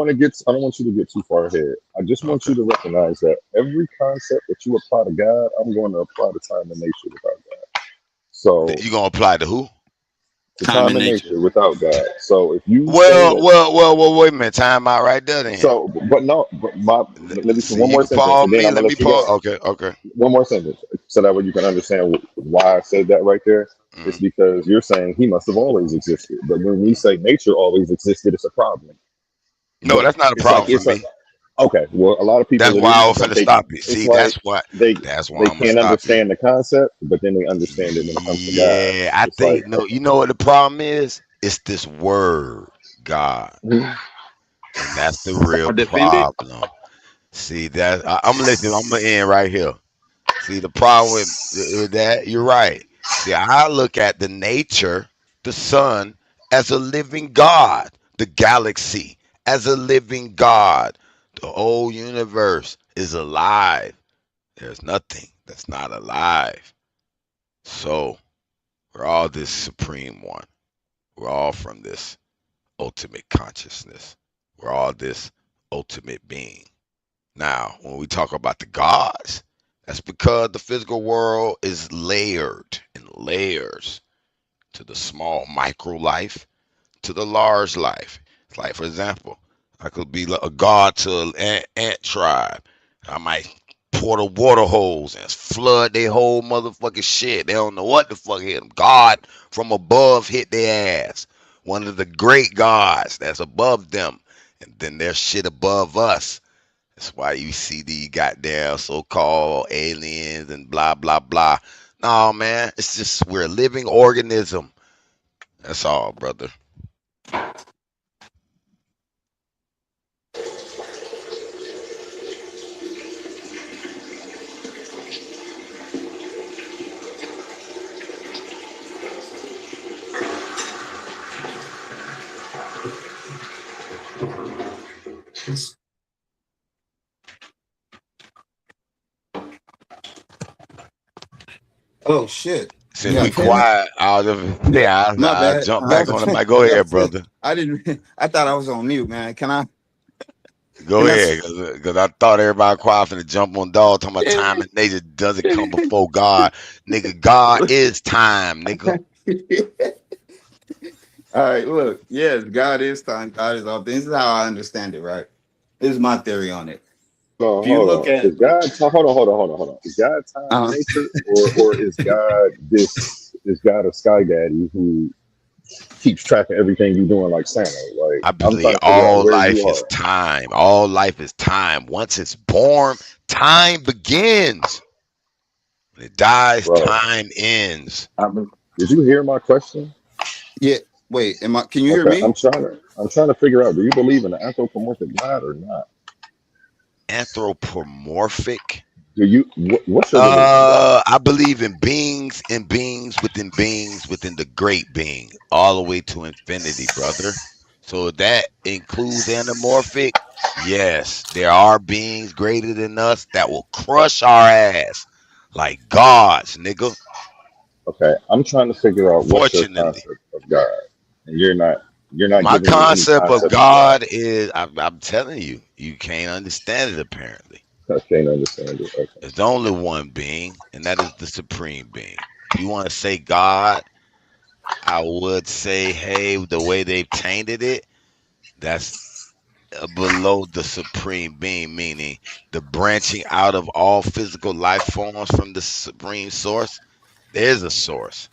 want you to get too far ahead. I just want Okay. you to recognize that every concept that you apply to God, I'm going to apply to time and nature without God. So You gonna apply to who? to Time time and and nature. nature without God. So if you say Well, that, well, well, well, wait a minute. Time out right there then. so but no, but let me say See, one you more can sentence, pause and then me. I'm gonna Let me let you pause. go. Okay, okay. One more sentence, so that way you can understand why I said that right there. It's Mm. because you're saying he must have always existed, but when we say nature always existed, it's a problem. No, But that's not a it's like problem for it's a me. okay. Well, a lot of That's people it why I is, was but finna stop you. it's See, like they that's why they I'm gonna can't stop you. understand the concept, but then they understand it when it comes to God. Yeah, I It's like think no. You know what the problem is? It's this word, God, okay. and that's the Can real I defend it? problem. See that I'm gonna let you. I'm gonna end right here. See the problem with that? You're right. See, I look at the nature, the sun, as a living God, the galaxy as a living God. The whole universe is alive. There's nothing that's not alive. So we're all this supreme one. We're all from this ultimate consciousness. We're all this ultimate being. Now, when we talk about the gods, that's because the physical world is layered in layers, to the small micro life, to the large life. It's like, for example, I could be a god to an ant tribe. I might pour the water hose and flood their whole motherfucking shit. They don't know what the fuck hit them. God from above hit their ass. One of the great gods that's above them. And then there's shit above us. That's why you see the goddamn so-called aliens and blah blah blah. No, man, it's just we're a living organism. That's all, brother. Oh shit. Since Yeah, we can I? quiet, My I'll bad. jump back on the mic. Go ahead, brother. I didn't. I thought I was on mute, man. Can I? Go Can I? ahead, cause I thought everybody quiet finna jump on dog talking about time and nature doesn't come before God, nigga. God is time, nigga. All right. Look. Yes, God is time. God is all things. This is how I understand it, right? Here's my theory on it. No, If you hold look on. at Is God hold on. Is God time in uh, nature, or is God is God a sky daddy who keeps track of everything you're doing like Santa? Like, I I'm believe trying to figure out all where you life is are. time. All life is time. Once it's born, time begins. When it dies, Bro, time ends. I be- did you hear my question? yeah. Wait, can you hear Okay, me? I'm trying to figure out, do you believe in the anthropomorphic God or not? Anthropomorphic. Do you what's your belief in God? I believe in beings and beings within the great being, all the way to infinity, brother. So that includes anamorphic. Yes, there are beings greater than us that will crush our ass like gods, nigga. Okay, I'm trying to figure out what's your Unfortunately, concept of God. And you're not my giving me any concept of concept of God. God is I'm telling you, you can't understand it apparently. I can't understand it. Okay. There's only one being, and that is the supreme being. If you want to say God, I would say, hey, the way they've tainted it, that's below the supreme being, meaning the branching out of all physical life forms from the supreme source. There's a source.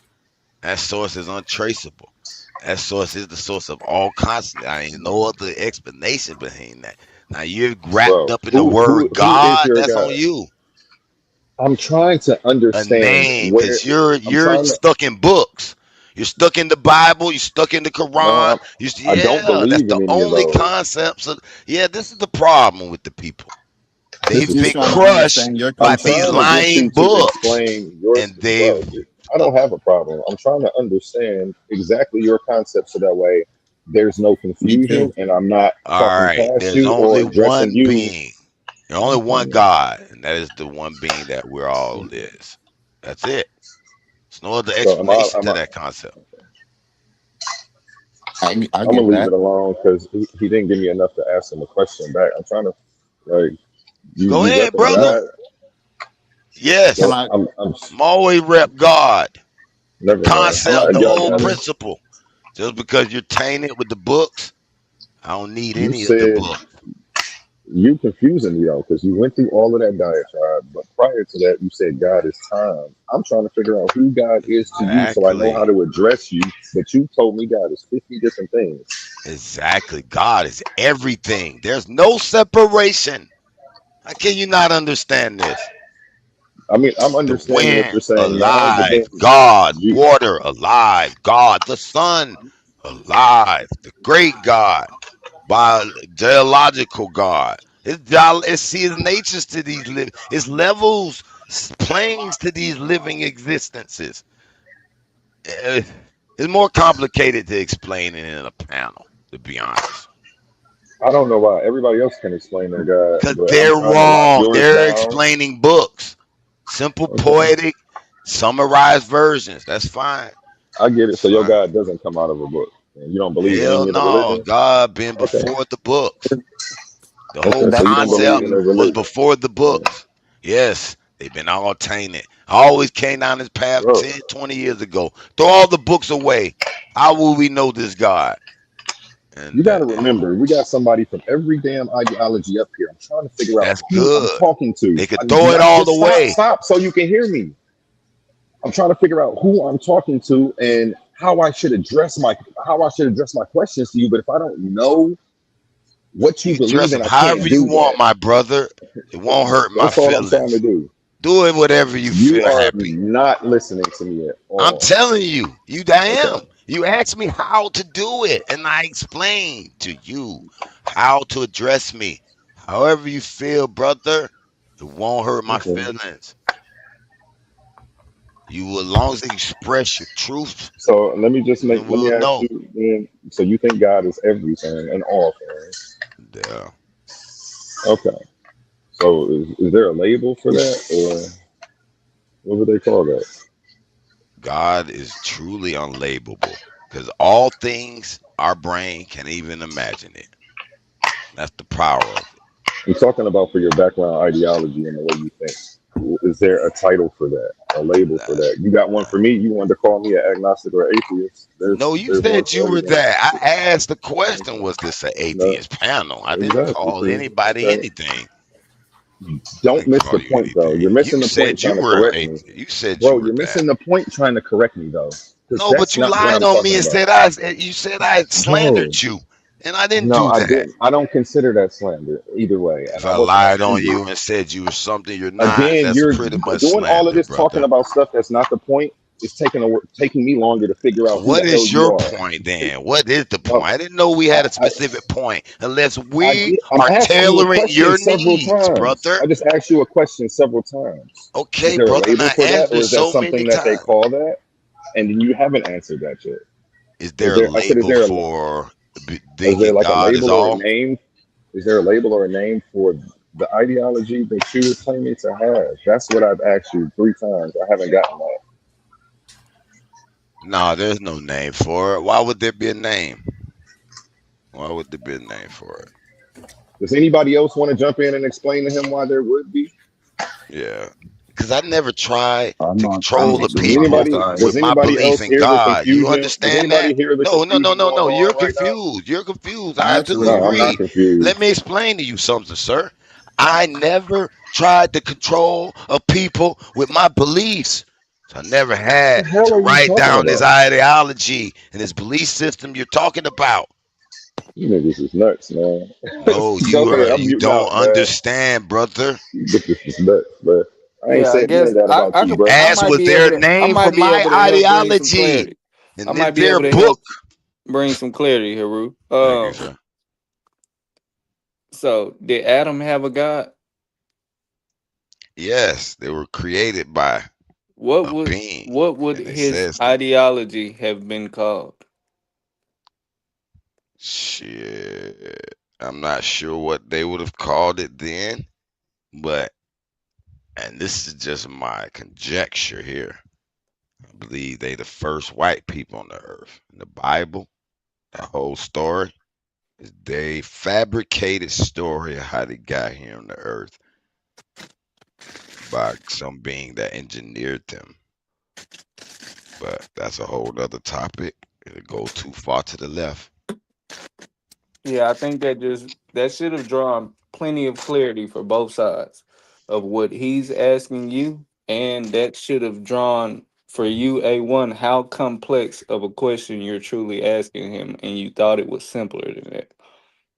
That source is untraceable. That source is the source of all consciousness. I ain't no other explanation behind that. Now you're wrapped Bro, up in the who word who is God. your That's on God? you. I'm trying to A understand name, where because you're I'm you're trying to stuck in books. You're stuck in the Bible. You're stuck in the no, Quran. I don't Yeah, that's believe the in any of only those. concepts. Yeah, this is the problem with the people. This They've is the Just been trying to problem. crushed understand your by I'm these trying conception to of it. get you lying to books, explain your and bro. they've. I don't have a problem. I'm trying to understand exactly your concept so that way there's no Me confusion too. and I'm not All talking right, past there's you or only addressing one you. being. There's only one God, and that is the one being that we're all is. That's it. There's no other So explanation am to I that concept. I I'm gonna get leave that. it alone because he didn't give me enough to ask him a question back. I'm trying to like Go you ahead, repping brother. Look, God. can Yes, I? I'm always rep God. The Never mind. All concept, right, the Y'all whole got it. principle. Just because you're tainted with the books, I don't need You any of the said book. you confusing me though, because you went through all of that diatribe, but prior to that, you said God is time. I'm trying to figure out who God is to you, so I know how Exactly. to address you. But you told me God is 50 different things. Exactly. God is everything. There's no separation. How can you not understand this? I mean, I'm The understanding what wind, you're saying now, but alive. then God, you, water, alive. God, the sun, alive. The great God, geological God. It's see his natures to these his levels, planes to these living existences. Eh, It's more complicated to explain it in a panel, to be honest. I don't know why everybody else can explain their God, Because but I'm they're trying to lock wrong. yours They're down. explaining books, simple, Okay, poetic, summarized versions. That's fine. I get it. That's So your fine. God doesn't come out of a book, and you don't believe in Hell any of the no. religions. God been Okay, before the books. The whole okay, so That's you don't believe concept in the was religion, before the books. Yes, they've been all tainted. I always came down this path bro. 10, 20 years ago. Throw all the books away. How will we know this God? You And got to remember, we got somebody from every damn ideology up here. I'm trying to figure out that's who I'm good. talking to. They could I'm throw it not all just stop, away. stop, so you can hear me. I'm trying to figure out who I'm talking to and how I should address my questions to you. But if I don't know what you You believe dress in, them I however can't you do want, that. my brother. It won't hurt my That's all I'm trying to feelings. do. Do it whatever you You feel are happy. not listening to me at I'm all. telling you, I Okay. am. You asked me how to do it, and I explained to you how to address me. However you feel, brother, it won't hurt my Okay. feelings. You, as long as you express your truth, So then let me we'll ask know. you then. So you think God is everything and all things? Yeah. Okay. So is there a label for that, or what would they call that? God is truly unlabelable because all things our brain can even imagine it. That's the power of it. I'm talking about for your background ideology and the way you think. Is there a title for that? a label for that. You got one for me? You wanted to call me an agnostic or atheist? No, you There's one said you for were everything. that. I asked the question, was this an No, atheist panel? I didn't exactly. call anybody Okay. anything. I Don't didn't miss call the you point though. You're anything. missing You the point said you trying to were an correct me, atheist. You said you bro. were You're that. missing the point trying to correct me though, because No, but that's you not what lied I'm on me talking and about. you said I had No, slandered you, and I didn't no, do I that. didn't. I don't consider that slander either way, and If I I wasn't lied on offended. you and said you were something you're not, Again, that's you're pretty much doing all of slander, this talking brother. about stuff that's not the point. It's taking me longer to figure out who the What hell is you your are. point then? What is the No, point? I didn't know we I, had a I, specific point unless I we did. I'm are asking you a tailoring question your several needs, times. brother. I just asked you a question several times. Is Okay, there a brother, and label I for that, answered or it is that so many something that they times. call that? And you haven't answered that yet. Is Is there a there? I said, label for is there thinking like a God is label or a all? name? Is there a label or a name for the ideology that you would claim me to have? That's what I've asked you 3 times. I haven't gotten that. No, there's no name for it. Why would there be a name? Why would there be a name for it? Does anybody else want to jump in and explain to him why there would be? Yeah. Because I never tried to I'm control the answering my people both Anybody? sides. with Does my anybody belief else in hear the God. You confusion? Does understand anybody that? hear the No, no, no, confusion no, going no. You're on right now? confused. You're confused. I I do actually No, I'm not agree. Let confused. me explain to you something, sir. I never tried to control a people with my beliefs. So I never What had the hell to are you write talking down this about? ideology and this belief system you're talking about. You niggas is nuts, man. No, Go ahead. I'm you muting don't out, man. understand, brother. You niggas is nuts, man. I ain't Yeah, I said none guess of that about you, You bro. asked, was there a I name for might be my able to help bring some ideology? clarity. I And is might be there a able to book? help bring some clarity, Haru. Thank you, sir. So did Adam have a God? Yes, they were created by What a would being, what would and they his says that. ideology have been called? Shit, I'm not sure what they would have called it then, but and this is just my conjecture here. I believe they the first white people on the earth. In the Bible, that whole story is they fabricated story of how they got here on the earth by some being that engineered them. But that's a whole other topic. It'll go too far to the left. Yeah, I think that should have drawn plenty of clarity for both sides of what he's asking you, and that should have drawn for you A1 how complex of a question you're truly asking him, and you thought it was simpler than that.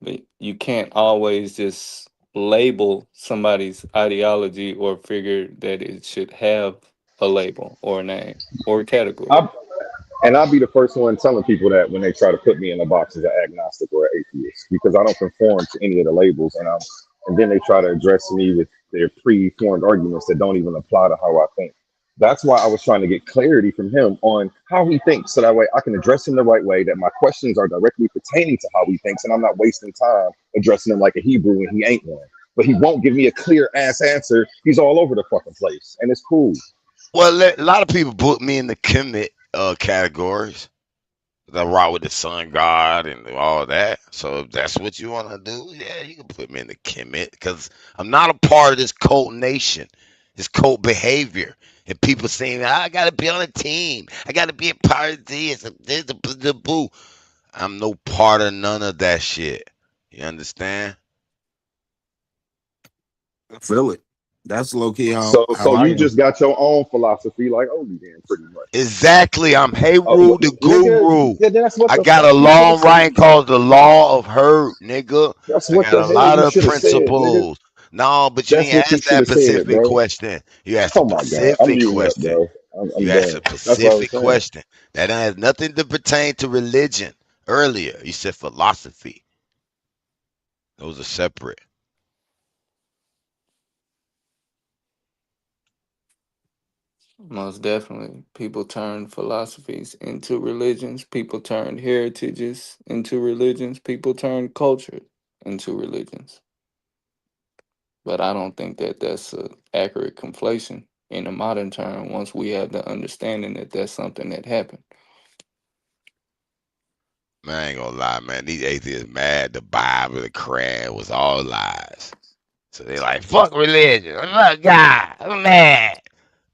But you can't always just label somebody's ideology or figure that it should have a label or a name or a category. I, and I'll be the first one telling people that when they try to put me in a box as an agnostic or an atheist, because I don't conform to any of the labels, and then they try to address me with their pre-formed arguments that don't even apply to how I think. That's why I was trying to get clarity from him on how he thinks, so that way I can address him the right way. That my questions are directly pertaining to how he thinks, and I'm not wasting time addressing him like a Hebrew when he ain't one. But he won't give me a clear ass answer. He's all over the fucking place, and it's cool. Well, a lot of people put me in the commit categories. The rock with the sun god and all that. So if that's what you want to do, yeah, you can put me in the commit because I'm not a part of this cult nation, this cult behavior. And people saying, I got to be on a team. I got to be a part of this, the boo. I'm no part of none of that shit. You understand? I feel it. That's low key So, how so I you am. just got your own philosophy, like Odie, then, pretty much. Exactly. I'm Oh, Heru the nigga, guru. yeah, that's what I the got fuck a you should have long said. writing called the Law of Hurt, nigga. That's I what got the a hell lot you of should have said, nigga. principles. No, but you That's ain't what you asked should that have said, specific bro. question. You asked a Oh my god, I'm specific muting up, question. bro. I'm You asked done. a That's what I was specific saying. question that has nothing to pertain to religion. Earlier, you said philosophy. Those are separate. Most definitely. People turn philosophies into religions. People turn heritages into religions. People turn culture into religions. But I don't think that that's an accurate conflation in a modern term once we have the understanding that that's something that happened. Man, I ain't gonna lie, man. These atheists mad the Bible, the Quran was all lies. So they like, fuck religion. Fuck God. I'm mad.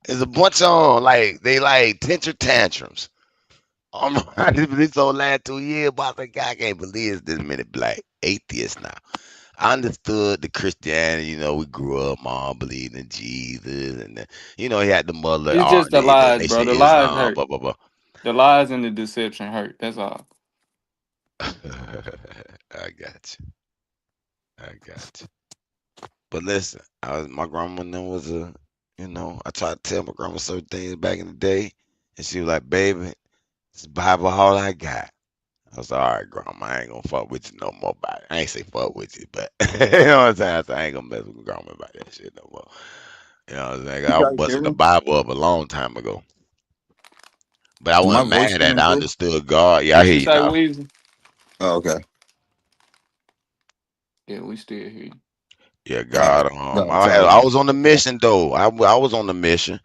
There's a bunch of 'em, like they like tantrum tantrums. I just been so last 2 years, but I think I can't believe it's this many black atheists now. I understood the Christianity, we grew up, mom believed in Jesus, and he had the mother, It's just the the lies, Nation bro. of The lies Islam, hurt. blah blah blah. The lies and the deception hurt. That's all. I got you. I got you. But listen, my grandma then was I tried to tell my grandma certain things back in the day, and she was like, "Baby, it's Bible all I got." I was like, "All right, grandma, I ain't gonna fuck with you no more about it." I ain't say fuck with you, but you know what I'm saying? I said, I ain't gonna mess with grandma about that shit no more. You know what I'm saying? You I guys busted hear the me? Bible up a long time ago, but I Is my wasn't voice mad at it. coming I through? understood God. Yeah, I What hear you you say, now. Weezy? Oh, okay. Yeah, we still hear you. Yeah, All right. God. No, I sorry. was on the mission though. I was on the mission.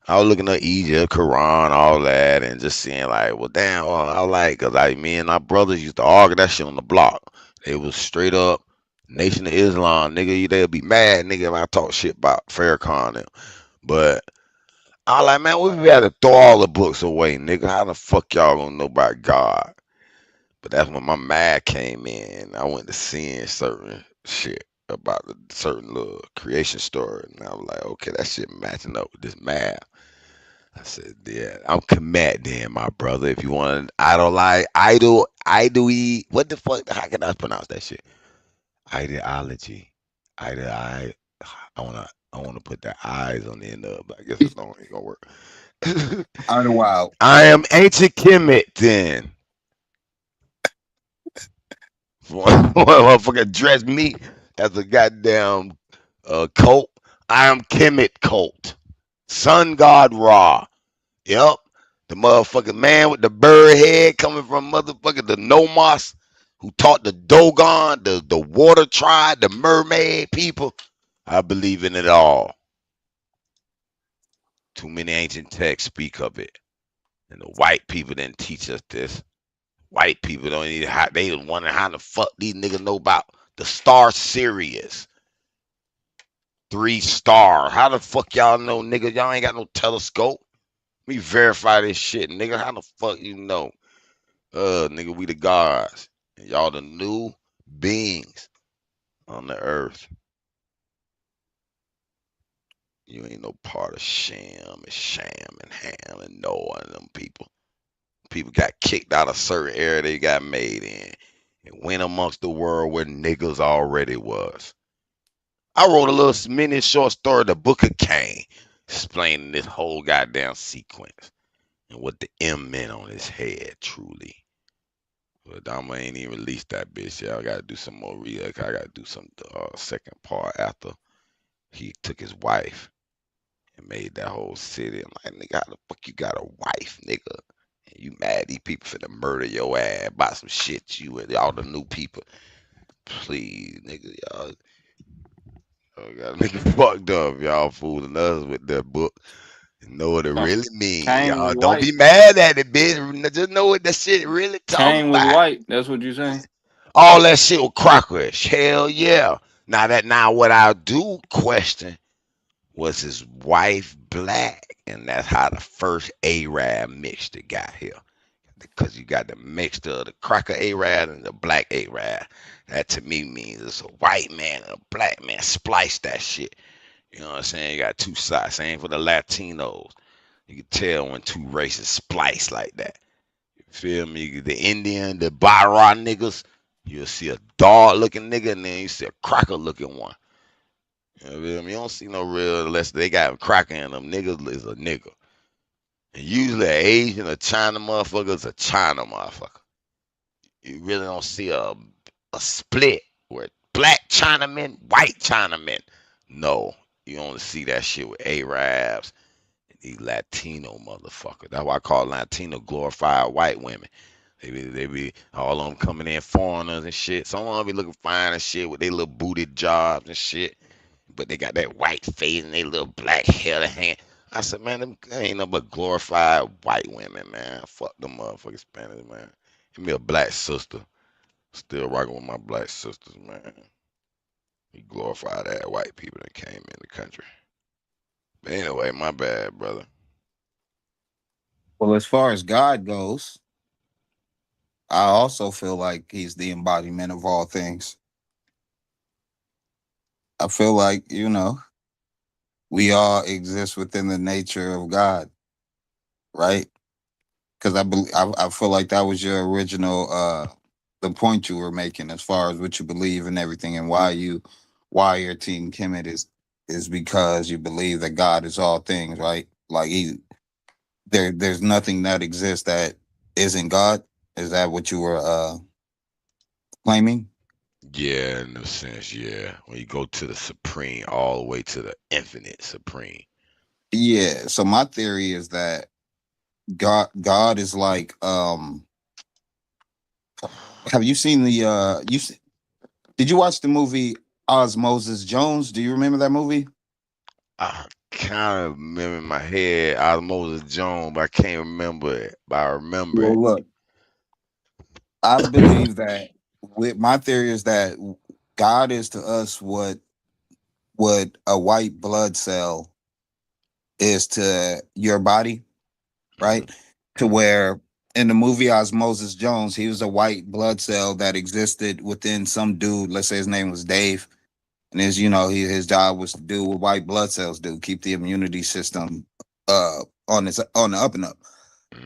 I was looking at Egypt, Quran, all that, and just seeing like, well, damn, I like, cause me and my brothers used to argue that shit on the block. It was straight up Nation of Islam, nigga. They'll be mad, nigga, if I talk shit about Farrakhan. Them. But I was like, man, we better throw all the books away, nigga. How the fuck y'all gonna know about God? But that's when my mad came in. I went to seeing certain shit about the certain little creation story, and I was like, okay, that shit matching up with this math. I said, yeah, I'm commit then, my brother. If you want to what the fuck? How can I pronounce that shit? Ideology. I wanna put the eyes on the end of, but I guess it don't ain't gonna work. I'm the wild. I am ancient Kemet then. Motherfucker dress me as a goddamn cult. I am Kemet cult. Sun God Ra. Yep. The motherfucking man with the bird head coming from motherfucking the Nomos who taught the Dogon, the water tribe, the mermaid people. I believe in it all. Too many ancient texts speak of it. And the white people didn't teach us this. White people don't even they was wondering how the fuck these niggas know about the star Sirius. 3 star. How the fuck y'all know, nigga? Y'all ain't got no telescope. Let me verify this shit, nigga. How the fuck you know? Nigga, we the gods. And y'all the new beings on the earth. You ain't no part of Shem and Sham and Ham and Noah and them people. People got kicked out of certain area they got made in and went amongst the world where niggas already was. I wrote a little mini short story, The Book of Cain, explaining this whole goddamn sequence and what the M meant on his head, truly. But I ain't even released that bitch yet. I gotta do some more react. I gotta do some second part after he took his wife and made that whole city. I'm like, nigga, how the fuck you got a wife, nigga? And you mad these people finna murder your ass by some shit you and all the new people. Please, nigga, y'all got nigga fucked up. Y'all fooling us with that book. And know what it Ca- really mean. Cain was Y'all don't white. be mad at it, bitch. Just know what that shit really talking Cain was about. white. That's what you saying? All that shit was crackerish. Hell yeah. Now what I do question was his wife black, and that's how the first Arab mixture got here. Because you got the mixture of the cracker Arab and the black Arab. That to me means it's a white man and a black man. Splice that shit. You know what I'm saying? You got two sides. Same for the Latinos. You can tell when two races splice like that. Feel me? The Indian, the Bara niggas, you'll see a dog looking nigga and then you see a cracker looking one. You know what I mean? You don't see no real unless they got a cracker in them. Niggas is a nigga. And usually an Asian or China motherfucker is a China motherfucker. You really don't see a split where black Chinamen, white Chinamen. No. You only see that shit with Arabs and these Latino motherfuckers. That's why I call Latino glorified white women. They be all of them coming in foreigners and shit. Some of them be looking fine and shit with their little booty jobs and shit. But they got that white face and they little black hair to hand. I said, man, them ain't no but glorified white women, man. Fuck them motherfucking Spanish, man. Give me a black sister. Still rocking with my black sisters, man. You glorified that white people that came in the country. Anyway, my bad, brother. Well, as far as God goes, I also feel like he's the embodiment of all things. I feel like, we all exist within the nature of God, right? Because I feel like that was your original the point you were making as far as what you believe and everything, and why your team Kemet is because you believe that God is all things, right? Like there's nothing that exists that isn't God. Is that what you were claiming? Yeah, in a sense, yeah. When you go to the supreme, all the way to the infinite supreme. Yeah. So my theory is that God is like have you seen did you watch the movie Osmosis Jones? Do you remember that movie? I kind of remember in my head Osmosis Jones, but I can't remember it. But I remember Well, it. look, I believe that with my theory is that God is to us what a white blood cell is to your body, right? To where in the movie Osmosis Jones, he was a white blood cell that existed within some dude. Let's say his name was Dave, and his job was to do what white blood cells do, keep the immunity system on the up and up.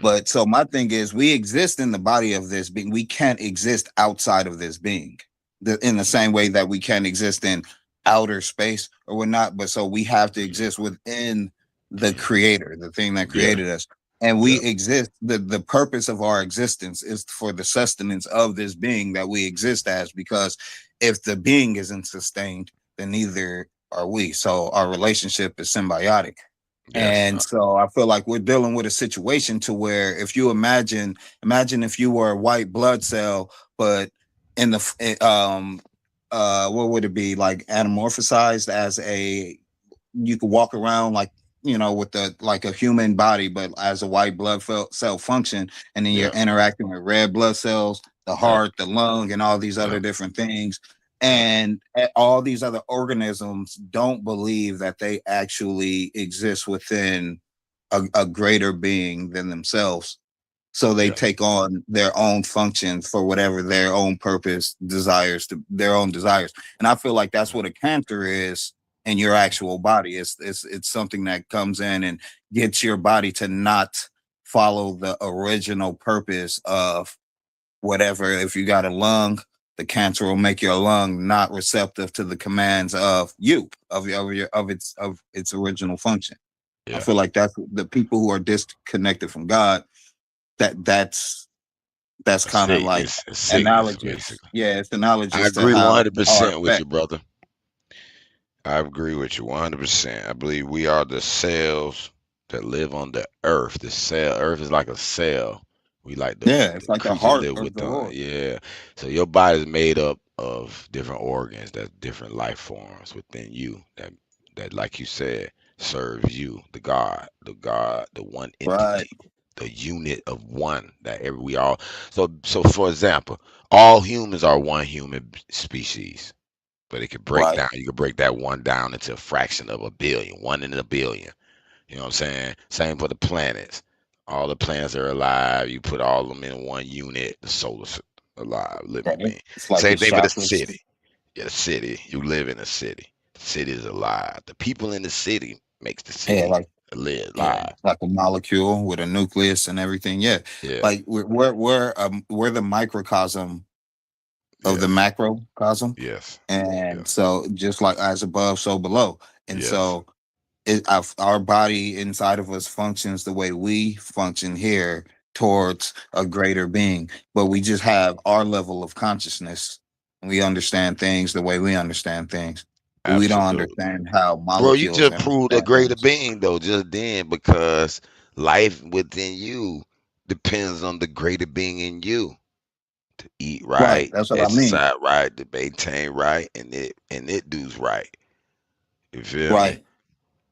But so my thing is, we exist in the body of this being. We can't exist outside of this being, in the same way that we can't exist in outer space or whatnot. But so we have to exist within the Creator, the thing that Yeah, created us, and we yeah, exist. The purpose of our existence is for the sustenance of this being that we exist as. Because if the being isn't sustained, then neither are we. So our relationship is symbiotic. yes. And so I feel like we're dealing with a situation to where if you imagine if you were a white blood cell, but in the what would it be, like anamorphosized as you could walk around like with like a human body, but as a white blood cell function, and then you're Yeah, interacting with red blood cells, the yeah, heart, the lung, and all these yeah, other different things. yeah, And all these other organisms don't believe that they actually exist within a greater being than themselves. So they yeah. take on their own functions for whatever their own purpose their own desires. And I feel like that's what a cancer is in your actual body. It's something that comes in and gets your body to not follow the original purpose of whatever. If you got a lung, the cancer will make your lung not receptive to the commands of its original function. I Yeah. feel like that's the people who are disconnected from God. That's A kind of like sickness, a sickness, analogous. basically. Yeah, it's I analogous to agree how our 100% with you, effect. brother. I agree with you 100%. I believe we are the cells that live on the earth. The cell, earth is like a cell. We like Yeah, the it's like the creatures heart live of the within. Lord. Yeah. So your body is made up of different organs, that different life forms within you that like you said serves you, the one Right, entity, the unit of one that every we all. So for example, all humans are one human species. But it could break right. down. You could break that one down into a fraction of a billion, one in a billion. You know what I'm saying? Same for the planets. All the planets are alive. You put all of them in one unit. The solar system, alive, living Right. being. It's like the Same thing for the chakras. city. Yeah, the city. You live in a city. The city is alive. The people in the city makes the Yeah, city like live yeah, live. like a molecule with a nucleus and everything. Yeah, Yeah, like we're the microcosm of the yes, macrocosm. yes, And yes, so just like as above, so below. And yes. so our body inside of us functions the way we function here towards a greater being, but we just have our level of consciousness. We understand things the way we understand things, but we don't Absolutely. understand how Bro, you molecules just proved a understand greater things. being though just then because life within you depends on the greater being in you to eat Right, right, that's what I mean. exercise right, to maintain right, and it does right. You feel me? Right,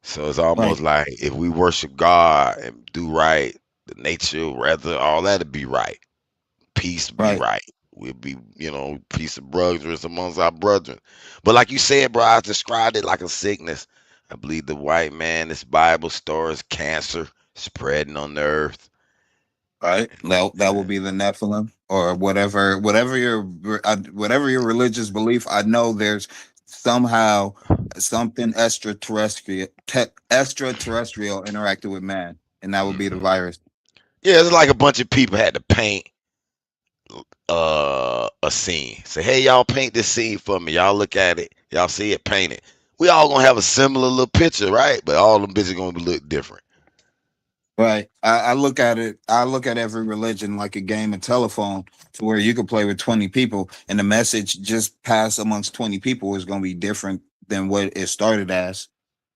So it's almost right, like if we worship God and do right, the nature, rather, all that'll be right. Peace be right. right. We'll be, peace of brothers amongst our brethren. But like you said, bro, I described it like a sickness. I believe the white man, this Bible story is cancer spreading on the earth. Right? That will be the Nephilim or whatever your religious belief. I know there's somehow something extraterrestrial interacted with man, and that would be the Mhm. virus. Yeah, it's like a bunch of people had to paint a scene. Say, hey, y'all paint this scene for me. Y'all look at it. Y'all see it, paint it. We all gonna have a similar little picture, right? But all them bitches gonna look different. Right. I look at it. I look at every religion like a game of telephone, to where you could play with 20 people, and the message just passed amongst 20 people is going to be different than what it started as.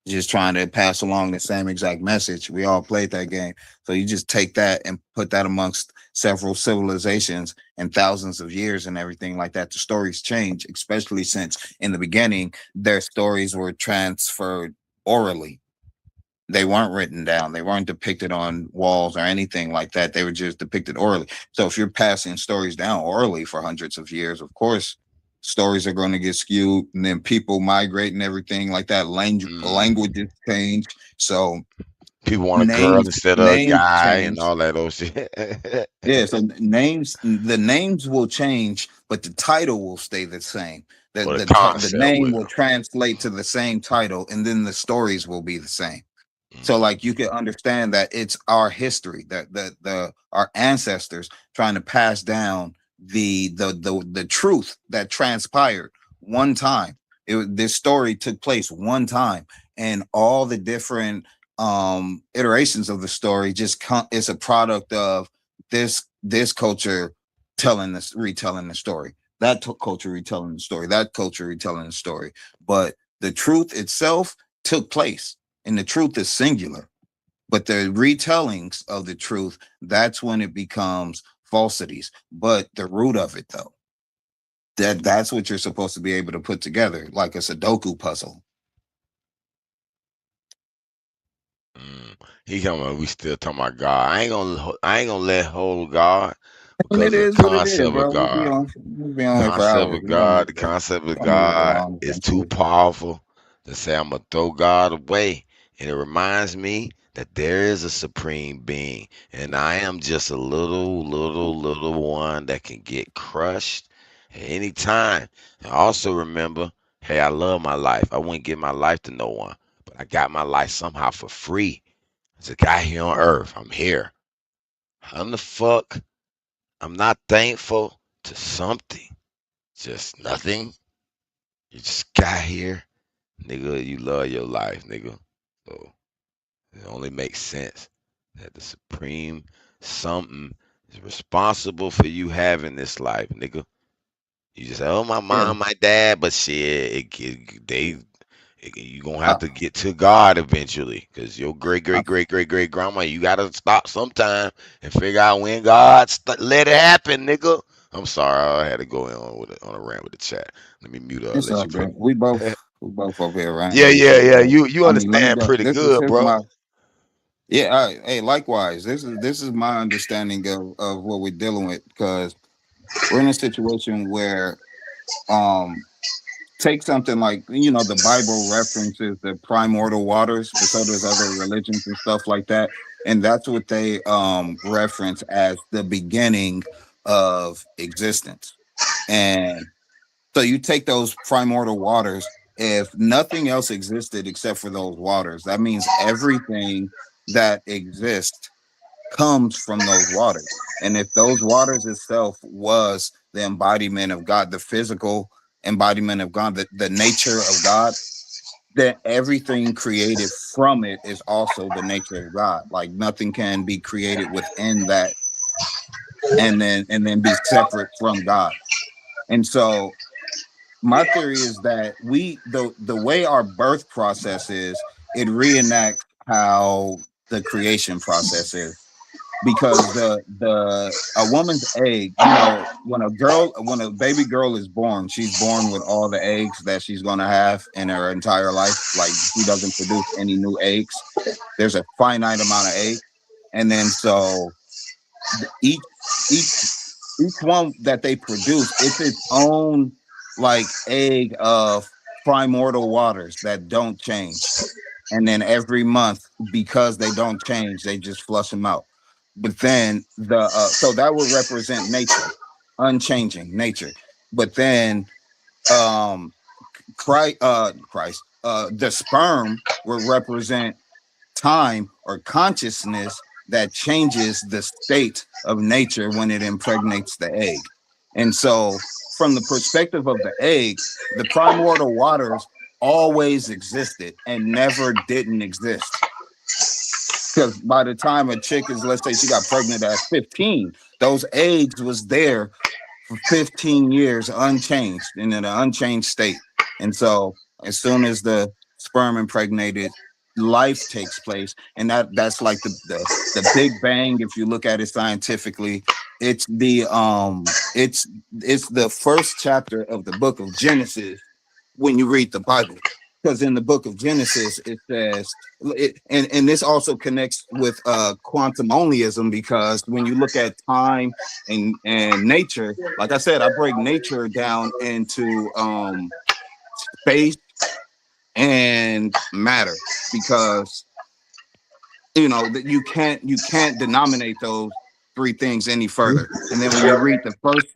Just trying to pass along the same exact message. We all played that game. So you just take that and put that amongst several civilizations and thousands of years and everything like that. The stories change, especially since in the beginning, their stories were transferred orally. They weren't written down. They weren't depicted on walls or anything like that. They were just depicted orally. So if you're passing stories down orally for hundreds of years, of course, stories are going to get skewed, and then people migrate and everything like that. Languages change. So People want a girl names instead of a names guy and change. all that old shit. Yeah, so the names will change, but the title will stay the same. The Or the the concept name will. will translate to the same title, and then the stories will be the same. So like you can understand that it's our history, that the our ancestors trying to pass down the truth that transpired one time. This story took place one time, and all the different iterations of the story is a product of this culture retelling the story, that culture retelling the story, that culture retelling the story. But the truth itself took place, and the truth is singular. But the retellings of the truth, that's when it becomes falsities. But the root of it, though, that's what you're supposed to be able to put together like a Sudoku puzzle. He talking about we still talking about God. I ain't gonna let hold God And because it the is what it is, concept of bro. God. We'll be on here for Concept hours. of We're gonna God, make the this concept of gonna make it God long is too eventually. powerful to say I'm gonna throw God away. And it reminds me that there is a supreme being, and I am just a little one that can get crushed at any time. And also remember, hey, I love my life. I wouldn't give my life to no one, but I got my life somehow for free. As a guy here on earth, I'm here. How the fuck? I'm not thankful to something. Just nothing. You just got here, nigga. You love your life, nigga. So it only makes sense that the supreme something is responsible for you having this life, nigga. You just say, oh, my Yeah. mom, my dad, but shit, you gonna have to get to God eventually, cause your great grandma, you gotta stop sometime and figure out when God let it happen, nigga. I'm sorry, I had to go in on a rant with the chat. Let me mute up. It's Let all you good. finish. We both over here Yeah, ranting and yeah, shit. yeah. But You I mean, let me understand go. pretty good, Here's bro. my yeah. All right. Hey, likewise. This is my understanding of what we're dealing with, because we're in a situation where take something like, the Bible references the primordial waters, but so does other religions and stuff like that, and that's what they reference as the beginning of existence. And so you take those primordial waters, if nothing else existed except for those waters, that means everything that exists comes from those waters. And if those waters itself was the embodiment of God, the physical embodiment of God, the nature of God, then everything created from it is also the nature of God. Like nothing can be created within that and then be separate from God. And so my theory is that the way our birth process is, it reenacts how the creation process is. Because a woman's egg, when a baby girl is born, she's born with all the eggs that she's gonna have in her entire life. Like she doesn't produce any new eggs. There's a finite amount of eggs, and then so each each each one that they produce, it's its own like egg of primordial waters that don't change. And then every month, because they don't change, they just flush them out. But then so that would represent nature, unchanging nature. But then the sperm will represent time or consciousness that changes the state of nature when it impregnates the egg. And so from the perspective of the egg, the primordial waters always existed and never didn't exist. Because by the time a chick is, let's say she got pregnant at 15, those eggs was there for 15 years unchanged and in an unchanged state. And so as soon as the sperm impregnated, life takes place. And that's like the Big Bang. If you look at it scientifically, it's the first chapter of the book of Genesis when you read the Bible. Because in the book of Genesis, it says, and this also connects with quantum onlyism, because when you look at time and nature, like I said, I break nature down into space and matter, because that you can't denominate those three things any further. And then when you read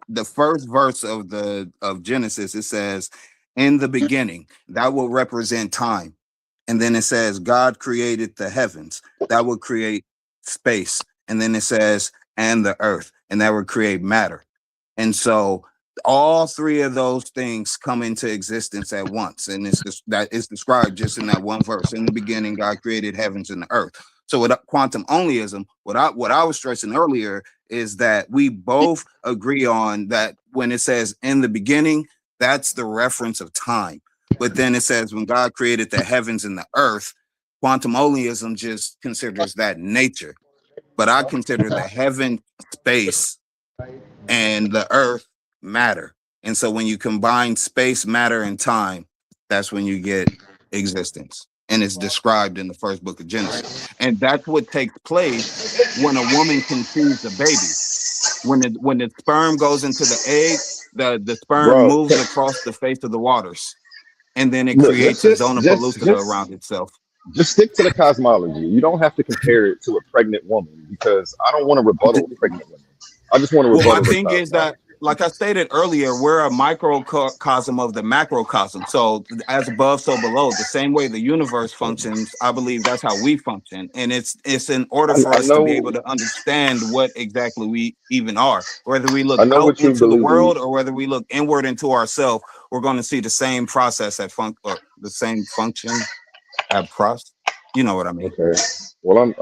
the first verse of Genesis, it says, in the beginning, that will represent time. And then it says, God created the heavens. That will create space. And then it says, and the earth. And that will create matter. And so all three of those things come into existence at once. And that is described just in that one verse. In the beginning, God created heavens and the earth. So with quantum onlyism, what I was stressing earlier is that we both agree on that when it says in the beginning, that's the reference of time. But then it says when God created the heavens and the earth, quantum onlyism just considers that nature. But I consider the heaven space and the earth matter. And so when you combine space, matter, and time, that's when you get existence. And it's described in the first book of Genesis. And that's what takes place when a woman conceives a baby. When the sperm goes into the egg, the sperm moves across the face of the waters, and then it creates a zona pellucida around itself. Just stick to the cosmology. You don't have to compare it to a pregnant woman, because I don't want to rebuttal pregnant women. I just want to rebuttal. Well, my thing is that, like I stated earlier, we're a microcosm of the macrocosm. So as above, so below. The same way the universe functions, I believe that's how we function. And it's in order for us to be able to understand what exactly we even are. Whether we look out into the world or whether we look inward into ourselves, we're going to see the same process or the same function at process. You know what I mean? Okay. Well,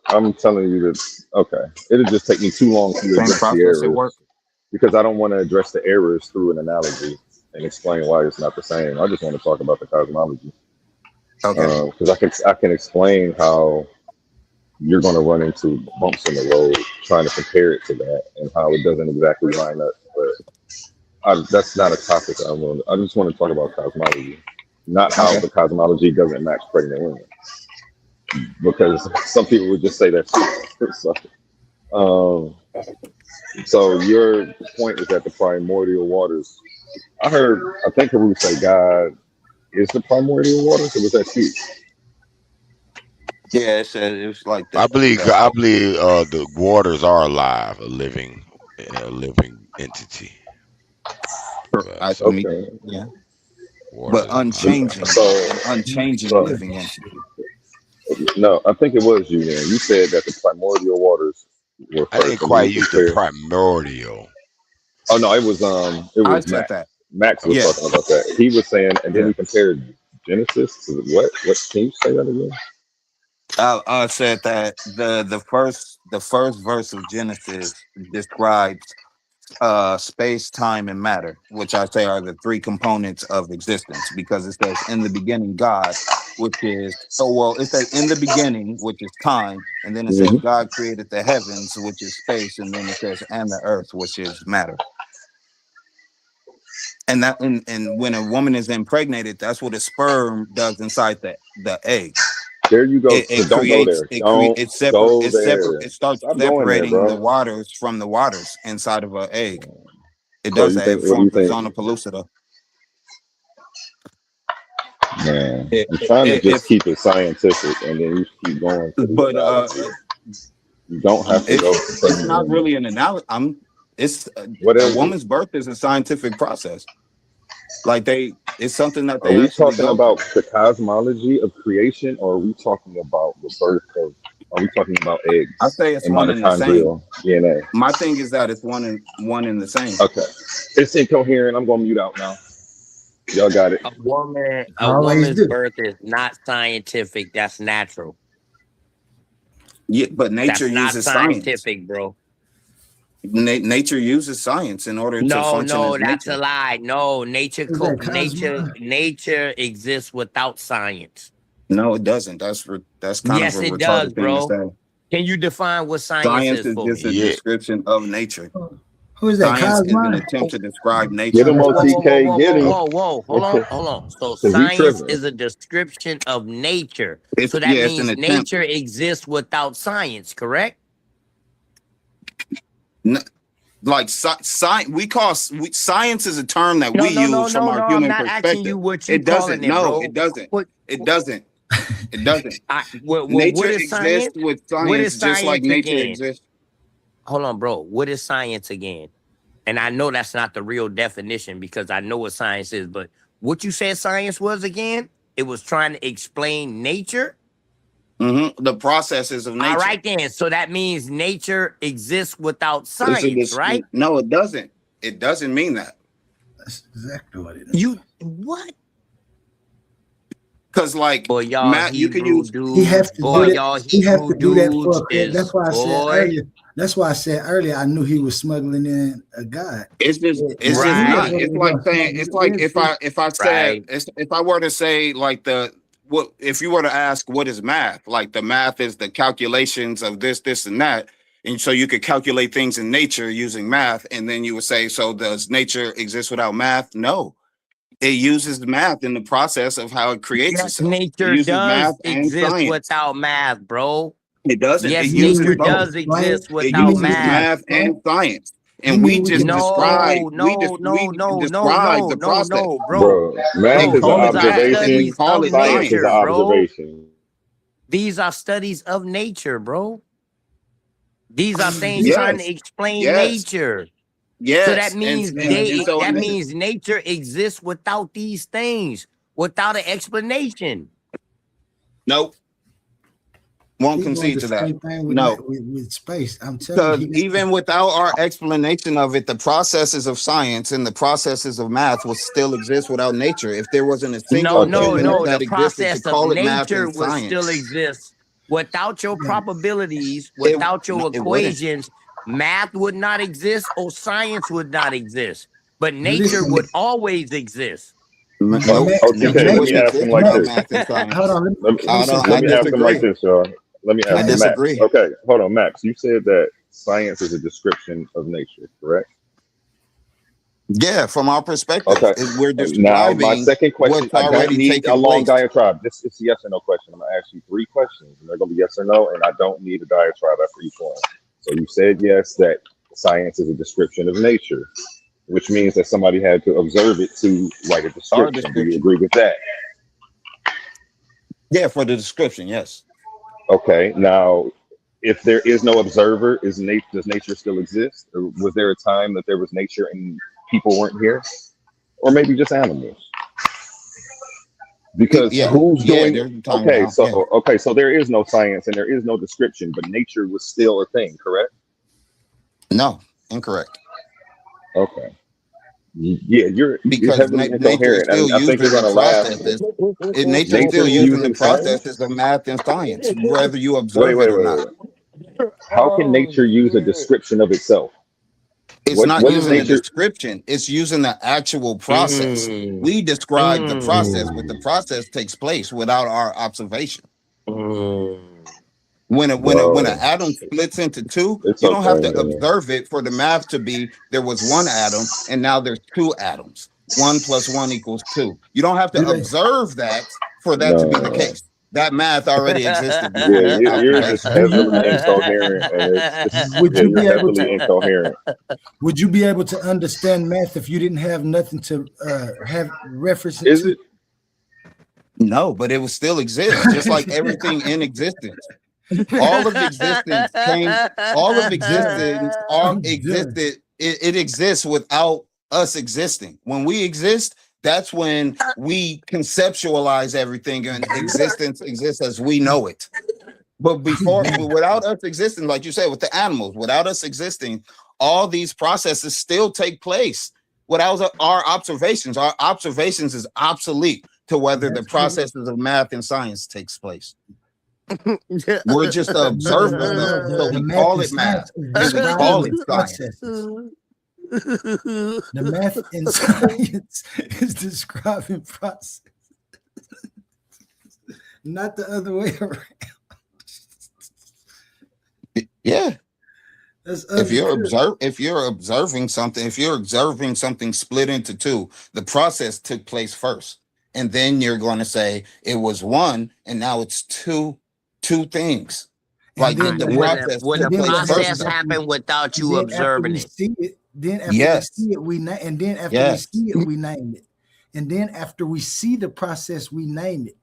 I'm telling you that. Okay, it'll just take me too long to address the errors, because I don't want to address the errors through an analogy and explain why it's not the same. I just want to talk about the cosmology. Okay. Because I can explain how you're going to run into bumps in the road trying to compare it to that, and how it doesn't exactly line up. But that's not a topic I just want to talk about cosmology, not how the cosmology doesn't match pregnant women. Because some people would just say that. So your point is that the primordial waters. I think Haru say God is the primordial waters, or was that you? Yeah, it was like that. I believe the waters are alive, a living entity. Okay. Yeah. But unchanging, living entity. No, I think it was you. Then you said that the primordial waters were first. I didn't quite use the primordial. Oh no, it was I said that. Max was talking about that. He was saying, and then he compared Genesis to what? What can you say that again? I said that the first verse of Genesis describes space, time, and matter, which I say are the three components of existence, because it says in the beginning God, which is it says in the beginning, which is time, and then it says God created the heavens, which is space, and then it says and the earth, which is matter. And that and when a woman is impregnated, that's what a sperm does inside the egg. There you go. Don't go there. It starts separating the waters from the waters inside of an egg. It does that. It forms the zona pellucida. Man, If, I'm trying to just if keep it scientific, and then you keep going to the but analogy. You don't have to go. it's not really an analogy. It's What a is it? woman's birth is a scientific process. Like it's something that Are they we actually talking go about through. the cosmology of creation, or are we talking about the birth of? Are we talking about I eggs say it's and one and the same. mitochondrial DNA? My thing is that it's one and the same. Okay, it's incoherent. I'm gonna mute out now. Y'all got it. A Always woman's do. birth is not scientific. That's natural. Yeah, but That's nature not uses science. scientific, bro. Nature uses science in order to No, function no, as that's a nature. lie. No, nature, Is that cosmology? nature exists without science. No, it doesn't. That's kind of Yes, a it does, retarded thing to bro. say. Can you define what science Science is is for just me? a Yeah. description of nature. Who is that? Science is an Cosmology? attempt to describe Get nature. him, Whoa, whoa, whoa, OTK. whoa, Get him. whoa, whoa, whoa. Hold on. So Cause he science tripping. is a description of nature. It's So that yeah, it's an means attempt. nature exists without science, correct? N- Like we call science is a term that No, we no, no, use from no, our no. I'm human not asking you perspective. what you It doesn't. calling it, No, bro. it doesn't. What, It doesn't. It doesn't. what Nature is exists science? with What is science just like science nature again? exists. Hold on, bro. What is science again? And I know that's not the real definition because I know what science is, but what you said science was again? It was trying to explain nature. The processes of nature. All right, then. So that means nature exists without It's a science, right? No, it doesn't. It doesn't mean that. That's exactly what it is. You what? Because like Boy, y'all Matt, you can Hebrew use dudes. He have to Boy, do y'all that. He have Hebrew to do that dudes for. is That's why I said boy. earlier. That's why I said earlier. I knew he was smuggling in a god. it's just Yeah, it's now just he Right. not. knows what It's he like was saying it's like smuggling if I said Right. if I were to say like what if you were to ask what is math? Like the math is the calculations of this, and that. And so you could calculate things in nature using math, and then you would say, so does nature exist without math? No. It uses math in the process of how it creates Yes, itself. It nature uses does math and exist science. without math, bro. It doesn't. Yes, It You mean uses nature we can both. does explain? exist It You without mean uses we can math. math explain? and science. You And we mean we just can explain? describe we describe the process. No, bro. Bro, math They is an call it These are math and we observation. studies call of it Science is an nature, science. bro. observation. These are studies of nature, bro. These are things This- trying to Yes. explain Yes. nature. So Yes. that means And so that means nature exists without these things, without an explanation. nope. Won't He doing concede the to that. same thing with, No. with space. I'm telling Because you. even without our explanation of it, the processes of science and the processes of math will still exist without nature. If there wasn't a single Okay. human No. that The existed to process call of it math nature and would still science, exist without your Yeah. probabilities, it, without your it wouldn't. equations. Math would not exist, or science would not exist. But nature Listen, would always exist. Nope. OTK, Nature let me wouldn't ask him exist like without this. math and science. hold on. Let me, I don't. let I me ask him like disagree. this, y'all. Let me I ask him, Max. disagree. Okay, hold on, Max. You said that science is a description of nature, correct? Yeah, from our perspective, Okay. we're Now, my describing second question, what's I don't already need a taken long place. diatribe. This is a yes or no question. I'm going to ask you 3 questions, and they're going to be yes or no, and I don't need a diatribe after each one. So you said yes, that science is a description of nature, which means that somebody had to observe it to write a Our description. Do you description. agree with that? Yeah, for the description, yes. Okay. Now, if there is no observer, does nature still exist? Or was there a time that there was nature and people weren't here? Or maybe just animals? Because Yeah, who's yeah, doing there's a time okay, now. so Yeah. okay, so there is no science and there is no description, but nature was still a thing, correct? No, incorrect. Okay. Yeah, you're Because heavily nature is incoherent, still and I think using you're the gonna laugh. processes. Nature is Nature still using the using science? processes of math and science, whether you Wait, observe wait, it or wait, not. wait. How can nature use a description of itself? It's not What is using a nature? description, it's using the actual process. We describe the process, but the process takes place without our observation. When an Bro, atom splits into two, it's you don't have okay, to man. observe it for the math to be there was one atom and now there's 2 atoms. 1 + 1 = 2. You don't have to Do they- observe that for that to be the No. case. That math already existed before Yeah, your you're just observation. heavily incoherent, and it's Would yeah, you you're be able heavily to? incoherent. Would you be able to understand math if you didn't have nothing to have reference it Is to? it? No, but it will still exist, just like everything in existence. All of existence came. All of existence existed. It exists without us existing. When we exist, that's when we conceptualize everything, and existence exists as we know it. But without us existing, like you said, with the animals, without us existing, all these processes still take place. Without our observations is obsolete to whether the processes of math and science takes place. We're just observers, so we call it math. We call it science. The math in science is describing process, not the other way around. Yeah. If you're observing something split into two, the process took place first, and then you're going to say it was one, and now it's two things. Like Would the process happen without you observing it? Then after we see it, we name it. And then after we see the process, we name it.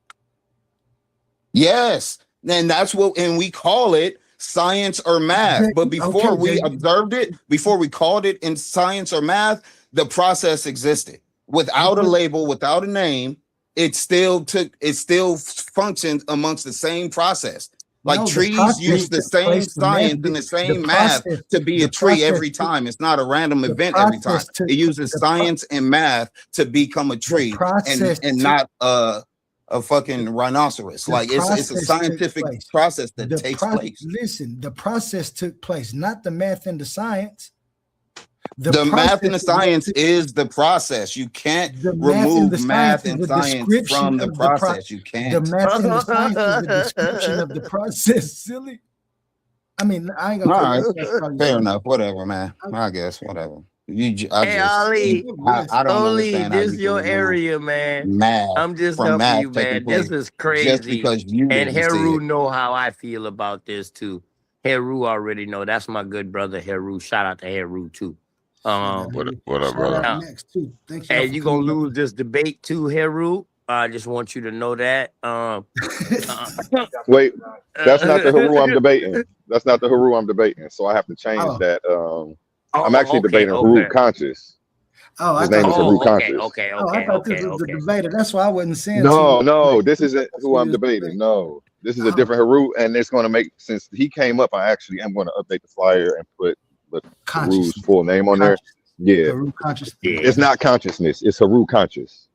Yes. And that's and we call it science or math. But before we observed it, before we called it in science or math, the process existed. Without a label, without a name, it still functioned amongst the same process. Like trees use the same science and the same math to be a tree every time. It's not a random event every time. It uses science and math to become a tree and not a fucking rhinoceros. Like it's a scientific process that takes place. Listen, the process took place, not the math and the science. The math and the science is the process. You can't remove math and science from the process. You can't. The math and the science is the description of the process, silly. I mean, I ain't gonna. All right, fair enough. Whatever, man. I guess whatever. Ollie, this is your area, man. I'm just helping you, man. This is crazy. Just because you and Heru know how I feel about this too. Heru already know. That's my good brother Heru. Shout out to Heru too. What up, brother? Hey, you gonna lose this debate too, Heru? I just want you to know that. Wait, that's not the Heru I'm debating. That's not the Heru I'm debating. So I have to change that. I'm actually debating Heru Conscious. His name is Heru Conscious. Okay. I thought this was the debater. That's why I wasn't saying. No, this isn't who I'm debating. No, this is a different Heru, and it's going to make since he came up. I actually am going to update the flyer and put Heru's full name on there. Yeah, it's not consciousness. It's Heru Conscious.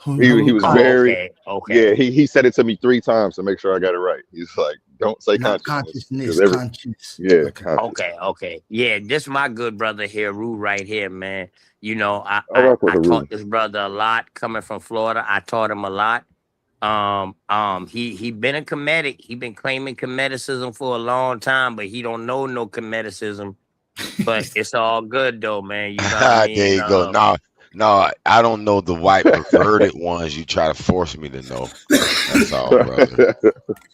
He was very yeah. He said it to me 3 times to make sure I got it right. He's like, don't say consciousness. Conscious. Yeah. Okay. Yeah, this is my good brother Heru right here, man. You know, I taught this brother a lot coming from Florida. I taught him a lot. He been a Kemetic. He been claiming Kemeticism for a long time, but he don't know no Kemeticism. But it's all good though, man. You know what I mean? There you go. No, I don't know the white perverted ones you try to force me to know. That's all, brother.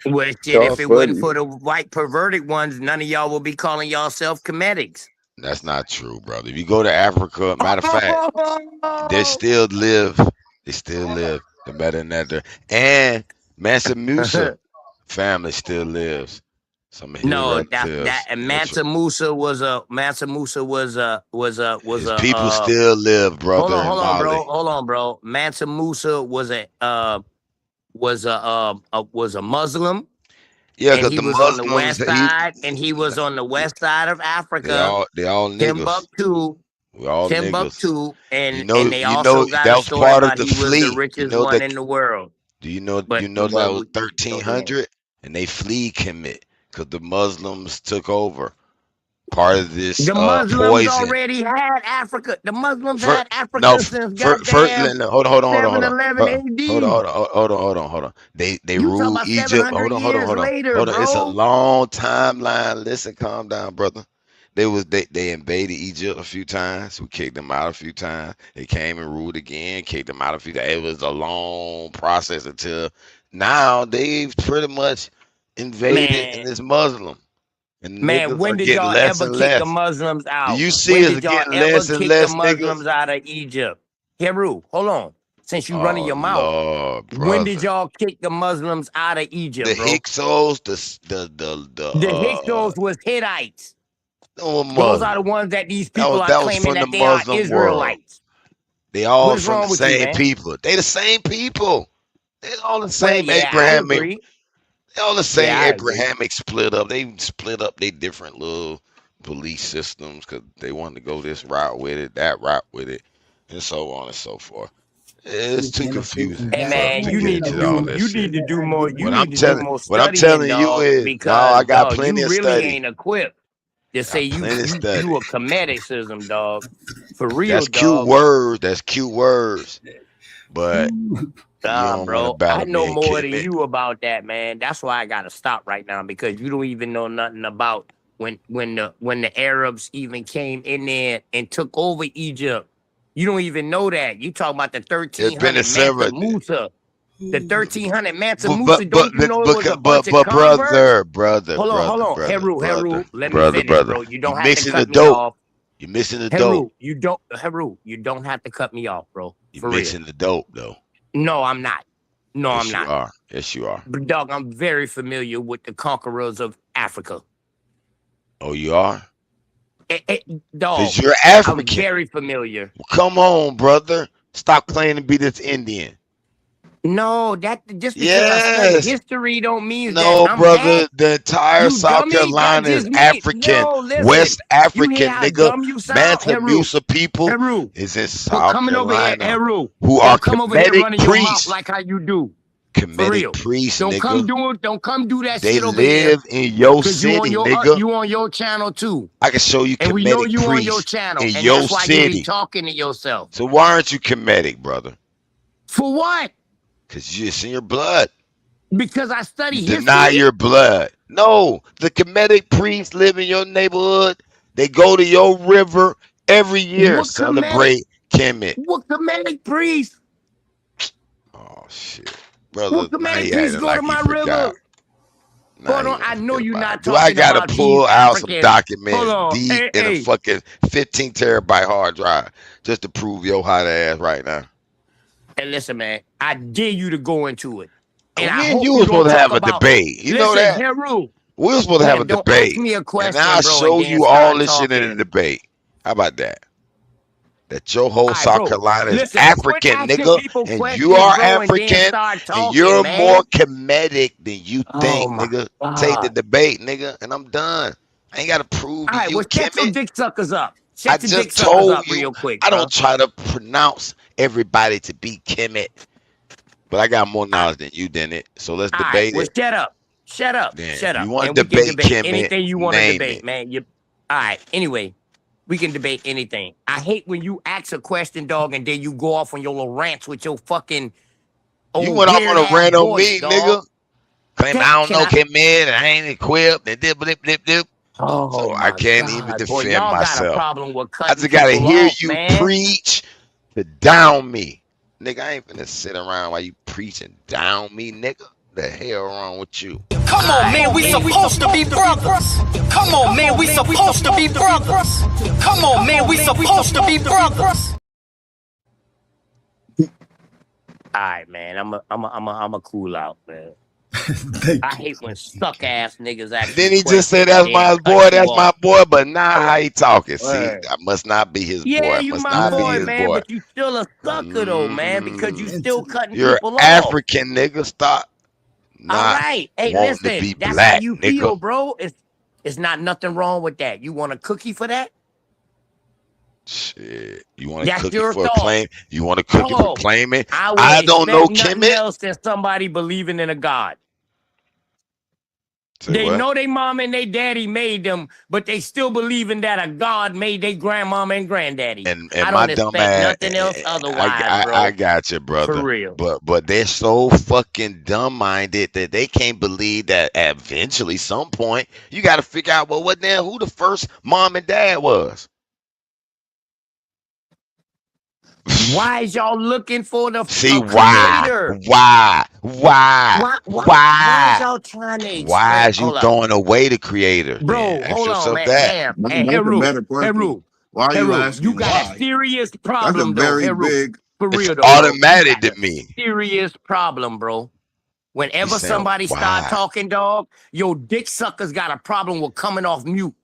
Well, shit, if it wasn't for the white perverted ones, none of y'all will be calling yourself Kemetics. That's not true, brother. If you go to Africa, matter of fact, they still live the Meta and Mansa Musa family still lives. No, that Mansa Musa was a people still live, brother. Hold on, bro. Mansa Musa was a Muslim. Yeah, because he was on the west side, and he was on the west side of Africa. They all niggas. Timbuktu, and they also got a story about he was the richest one in the world. Do you know that was 1300, and they flee Kemet. Because the Muslims took over part of this the Muslims poison. Already had Africa. The Muslims had Africa since hold on. 711 Hold on. They ruled Egypt. Hold on. It's a long timeline. Listen, calm down, brother. They invaded Egypt a few times. We kicked them out a few times. They came and ruled again, kicked them out a few times. It was a long process until now they've pretty much invaded and it's Muslim. And when did y'all ever kick the Muslims out? You see us getting less and less the Muslims out of Egypt? Heru, hold on. since you running Oh your mouth. Lord, When did brother. y'all kick the Muslims out of Egypt, The bro? Hyksos, The Hyksos was Hittites. no Those are Muslim. the ones that these That people was are that was claiming from the that they are Muslim world. Israelites. They all What is from the wrong with you, same man? people. They the same people. They all the Well, same yeah, I Abrahamic. agree. They all the same Yeah, I agree. Abrahamic split up. They split up their different little belief systems because they wanted to go this route with it, that route with it, and so on and so forth. It's too confusing Hey for man, to you get need to into all do that you shit. need to do more. You What I'm need to do telling, more what I'm studying, telling you dog. is, no, Because I got dog, plenty you of really study. ain't equipped to say Got plenty of study. you a comedicism, dog. For real, That's cute dog. words. That's cute words. But you Nah, don't want to bro. I battle know me and more kill than me. you about that, man. That's why I gotta stop right now because you don't even know nothing about when the Arabs even came in there and took over Egypt. You don't even know that. You talking about the It's been 1300 a Mansa several. Musa. The 1300 Mansa But Musa, don't you know it was a bunch of converts? brother, Hold on. Heru, brother, let me finish, brother. bro. You You don't have to mixing the cut me dope. off. You missing the dope. Heru, you don't have to cut me off, bro. You For real. mixing the dope though. No, I'm not. No, Yes, I'm you not. are. Yes, you are. But dog, I'm very familiar with the conquerors of Africa. Oh, you are? Dog, Because you're I'm African. very familiar. Come on, brother. Stop claiming to be this Indian. No, that just because I study Yes. history don't mean No, that I'm brother. bad. The entire You South dummy, that Carolina is just means African. no. Listen, West you hear African, how nigga. dumb you sound, Mansa Heru? Musa people Heru, is in for South coming over here, Carolina Heru. who Don't are come over here Kemetic running your mouth priests. like how you do. For Kemetic real. priests, Don't come nigga. do that They shit over here. live in your Cause you on city, your nigga. you on your channel too. I can show you And we know Kemetic you on your priests channel. in And your that's why you be city. talking to yourself. So why aren't you Kemetic, brother? For what? Because it's in your blood. Because I study You deny history? your blood. No, the Kemetic priests live in your neighborhood. They go to your river every year, What Kemetic? celebrate Kemet. What Kemetic priest? Oh shit, brother. What Now Kemetic he priest acting go like to he my forgot. river? Now Hold he on, I gonna know forget you're about not it. Do I talking gotta about these pull out some Africans. documents Hold on, deep in a hey. fucking 15 terabyte hard drive just to prove your hot ass right now? And listen, man, I dare you to go into it. And Me I and hope you you were don't supposed to talk have a about. debate. You know Listen, that? Heru, We were supposed to have a man, don't ask debate. me a And question, I'll bro, show and then you all start this shit in talking. the debate. How about that? That your whole All right, South bro. Carolina is Listen, quit African, asking nigga, people and you questions, are bro, and then African, start and talking, you're man. more Kemetic than you Oh think, my nigga. Take the God. debate, nigga, and I'm done. I ain't gotta prove All to right, you, well, shut your Kemet. dick suckers up. I Shut your dick just suckers told up you real quick, I bro. don't try to pronounce everybody to be Kemet, but I got more All knowledge than you, didn't it? So let's right, debate well, it. shut up. Shut up. Then, Shut if you up. want And to we can debate debate Kemet, anything you want to name debate, it. man. All right, anyway, we can debate anything. I hate when you ask a question, dog, and then you go off on your little rants with your fucking You old went off on a weird-ass rant on voice, me, dog. nigga. Claim I don't Can know I? Kemet and I ain't equipped and dip. Oh, So I my can't even God. Boy, defend y'all got a myself. problem with I cutting just gotta people hear off, you man. preach to down me. Nigga, I ain't finna sit around while you preaching down me, nigga. The hell wrong with you? Come on, man, we supposed to be brothers. Come on, man, we supposed to be brothers. Come on, man, we supposed to be brothers. All right, man. I'm a cool out, man. I hate when suck ass niggas ask Then me he just said, questions and "That's then my boy, cut you that's my off. boy," but not how he talking. See, Word. that must not be his boy. Yeah, It you must my not be boy, his man, boy. but you still a sucker though, man, because you still cutting You're people off. African, nigga. Stop All not right. Hey, wanting to listen, be that's how black, you nigga. feel, bro. It's not nothing wrong with that. You want a cookie for that? Shit. You want a That's cookie your for a thought. claim? You want a cookie for Oh, claiming? I would I don't know expect nothing Kemet. else than somebody believing in a God. Say They what? know their mom and their daddy made them, but they still believing that a God made their grandmama and granddaddy. And I my don't dumb expect ass, nothing else otherwise, bro. I got you, brother. For real. But they're so fucking dumb-minded that they can't believe that eventually, some point, you got to figure out, well, what then? Who the first mom and dad was? Why is y'all looking for the See, creator? why Why is y'all trying to explain? why is you Hold up. throwing away the creator? Bro, Then ask hold on, yourself man. that. Damn. Hey, That's a better question. Heru, Why are you you asking got a why? serious That's a problem, though, very Heru. big. For It's real though, bro. You automatic got to a me. serious problem, bro. You Whenever sound somebody start why? talking, dog, your dick suckers got a problem with coming off mute.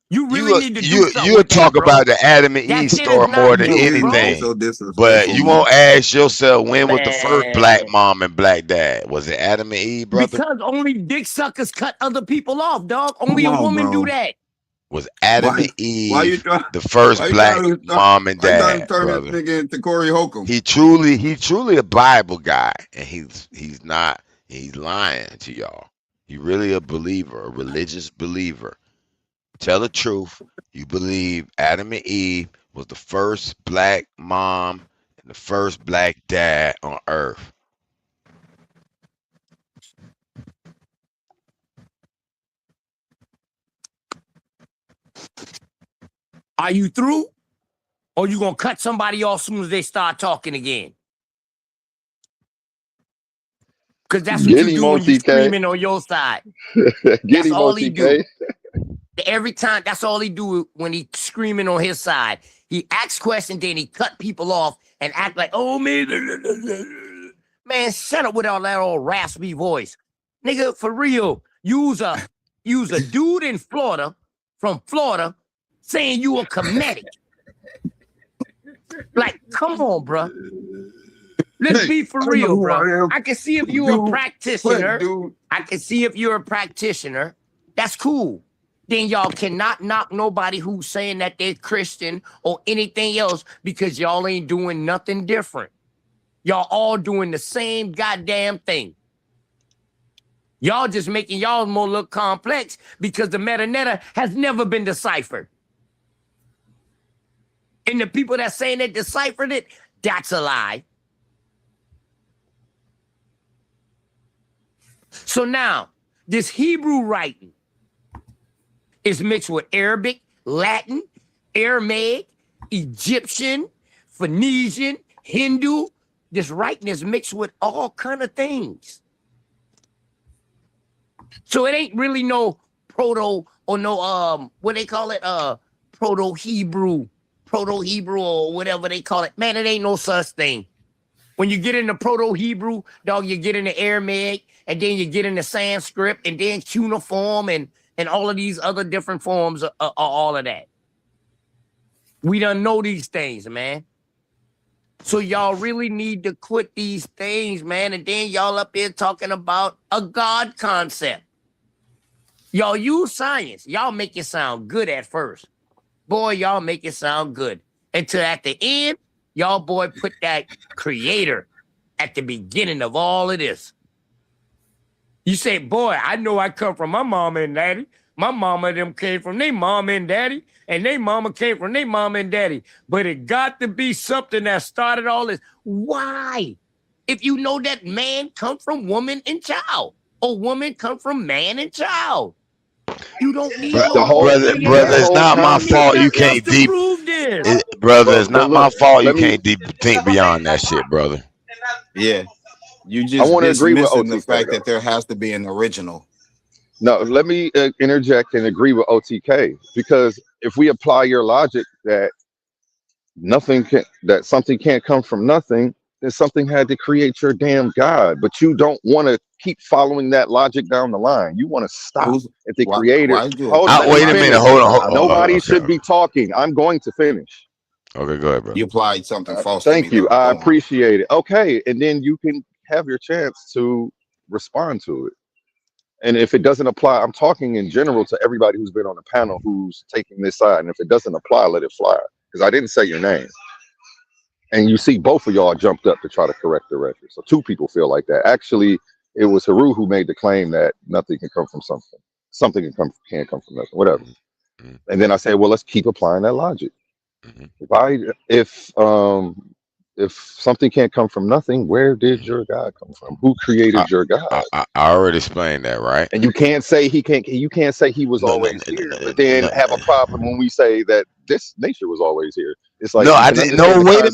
You really need to do something You'll with that, talk bro. about the Adam and That Eve shit is story more not than good, bro. anything. So But disrespectful, you man. won't ask yourself when was the first black Man. mom and black dad? Was it Adam and Eve, brother? Because only dick suckers cut other people off, dog. Only Come a on, woman do bro. that. Was Adam Why? and Why you Eve trying? the first Why you black trying to? mom and Why you trying to dad, turn this brother? nigga into Corey Holcomb? He truly a Bible guy, and he's not. He's lying to y'all. He really a believer, a religious believer. Tell the truth. You believe Adam and Eve was the first black mom and the first black dad on earth. Are you through? Or you gonna cut somebody off as soon as they start talking again? Because that's what Get you him, do when you OTK. screaming on your side. Get That's him, all he do. OTK. Every time, that's all he do when he screaming on his side. He asks questions, then he cut people off and act like, oh man, man, shut up with all that old raspy voice, nigga. For real, use a dude in Florida from Florida saying you a comedic. Like, come on, bro. Let's be for real, bro. I can see if you're a practitioner. I can see if you're a practitioner. That's cool. Then y'all cannot knock nobody who's saying that they're Christian or anything else because y'all ain't doing nothing different. Y'all all doing the same goddamn thing. Y'all just making y'all more look complex because the metanetta has never been deciphered. And the people that saying they deciphered it, that's a lie. So now, this Hebrew writing is mixed with Arabic, Latin, Aramaic, Egyptian, Phoenician, Hindu. This writing is mixed with all kind of things. So it ain't really no proto or no what they call it, proto-Hebrew or whatever they call it. Man, it ain't no such thing. When you get into proto-Hebrew, dog, you get into Aramaic, and then you get into Sanskrit, and then cuneiform, and all of these other different forms of all of that. We done know these things, man. So y'all really need to quit these things, man. And then y'all up here talking about a God concept. Y'all use science. Y'all make it sound good at first. Boy, y'all make it sound good. Until at the end, y'all boy put that creator at the beginning of all of this. You say, boy, I know I come from my mama and daddy. My mama and them came from their mama and daddy, and their mama came from their mama and daddy. But it got to be something that started all this. Why? If you know that man come from woman and child, or woman come from man and child, you don't need brother, it's not my fault you can't deep. Brother, it's not my fault you can't deep think beyond that shit, brother. Yeah, you just dismissing the fact that there has to be an original. No, let me interject and agree with OTK, because if we apply your logic that something can't come from nothing, then something had to create your damn God. But you don't want to keep following that logic down the line. You want to stop at the creator. Wait a minute, hold on. Nobody should be talking. I'm going to finish. Okay, go ahead, bro. You applied something false. Thank you. I appreciate it. Okay, and then you can have your chance to respond to it. And if it doesn't apply, I'm talking in general to everybody who's been on the panel who's taking this side. And if it doesn't apply, let it fly. Because I didn't say your name. And you see both of y'all jumped up to try to correct the record. So two people feel like that. Actually, it was Haru who made the claim that nothing can come from something. Something can't come from nothing, whatever. And then I said, well, let's keep applying that logic. If something can't come from nothing, where did your God come from? Who created your God? I already explained that, right? And you can't say he was always here, but then have a problem when we say that this nature was always here. It's like, no, I didn't. No, wait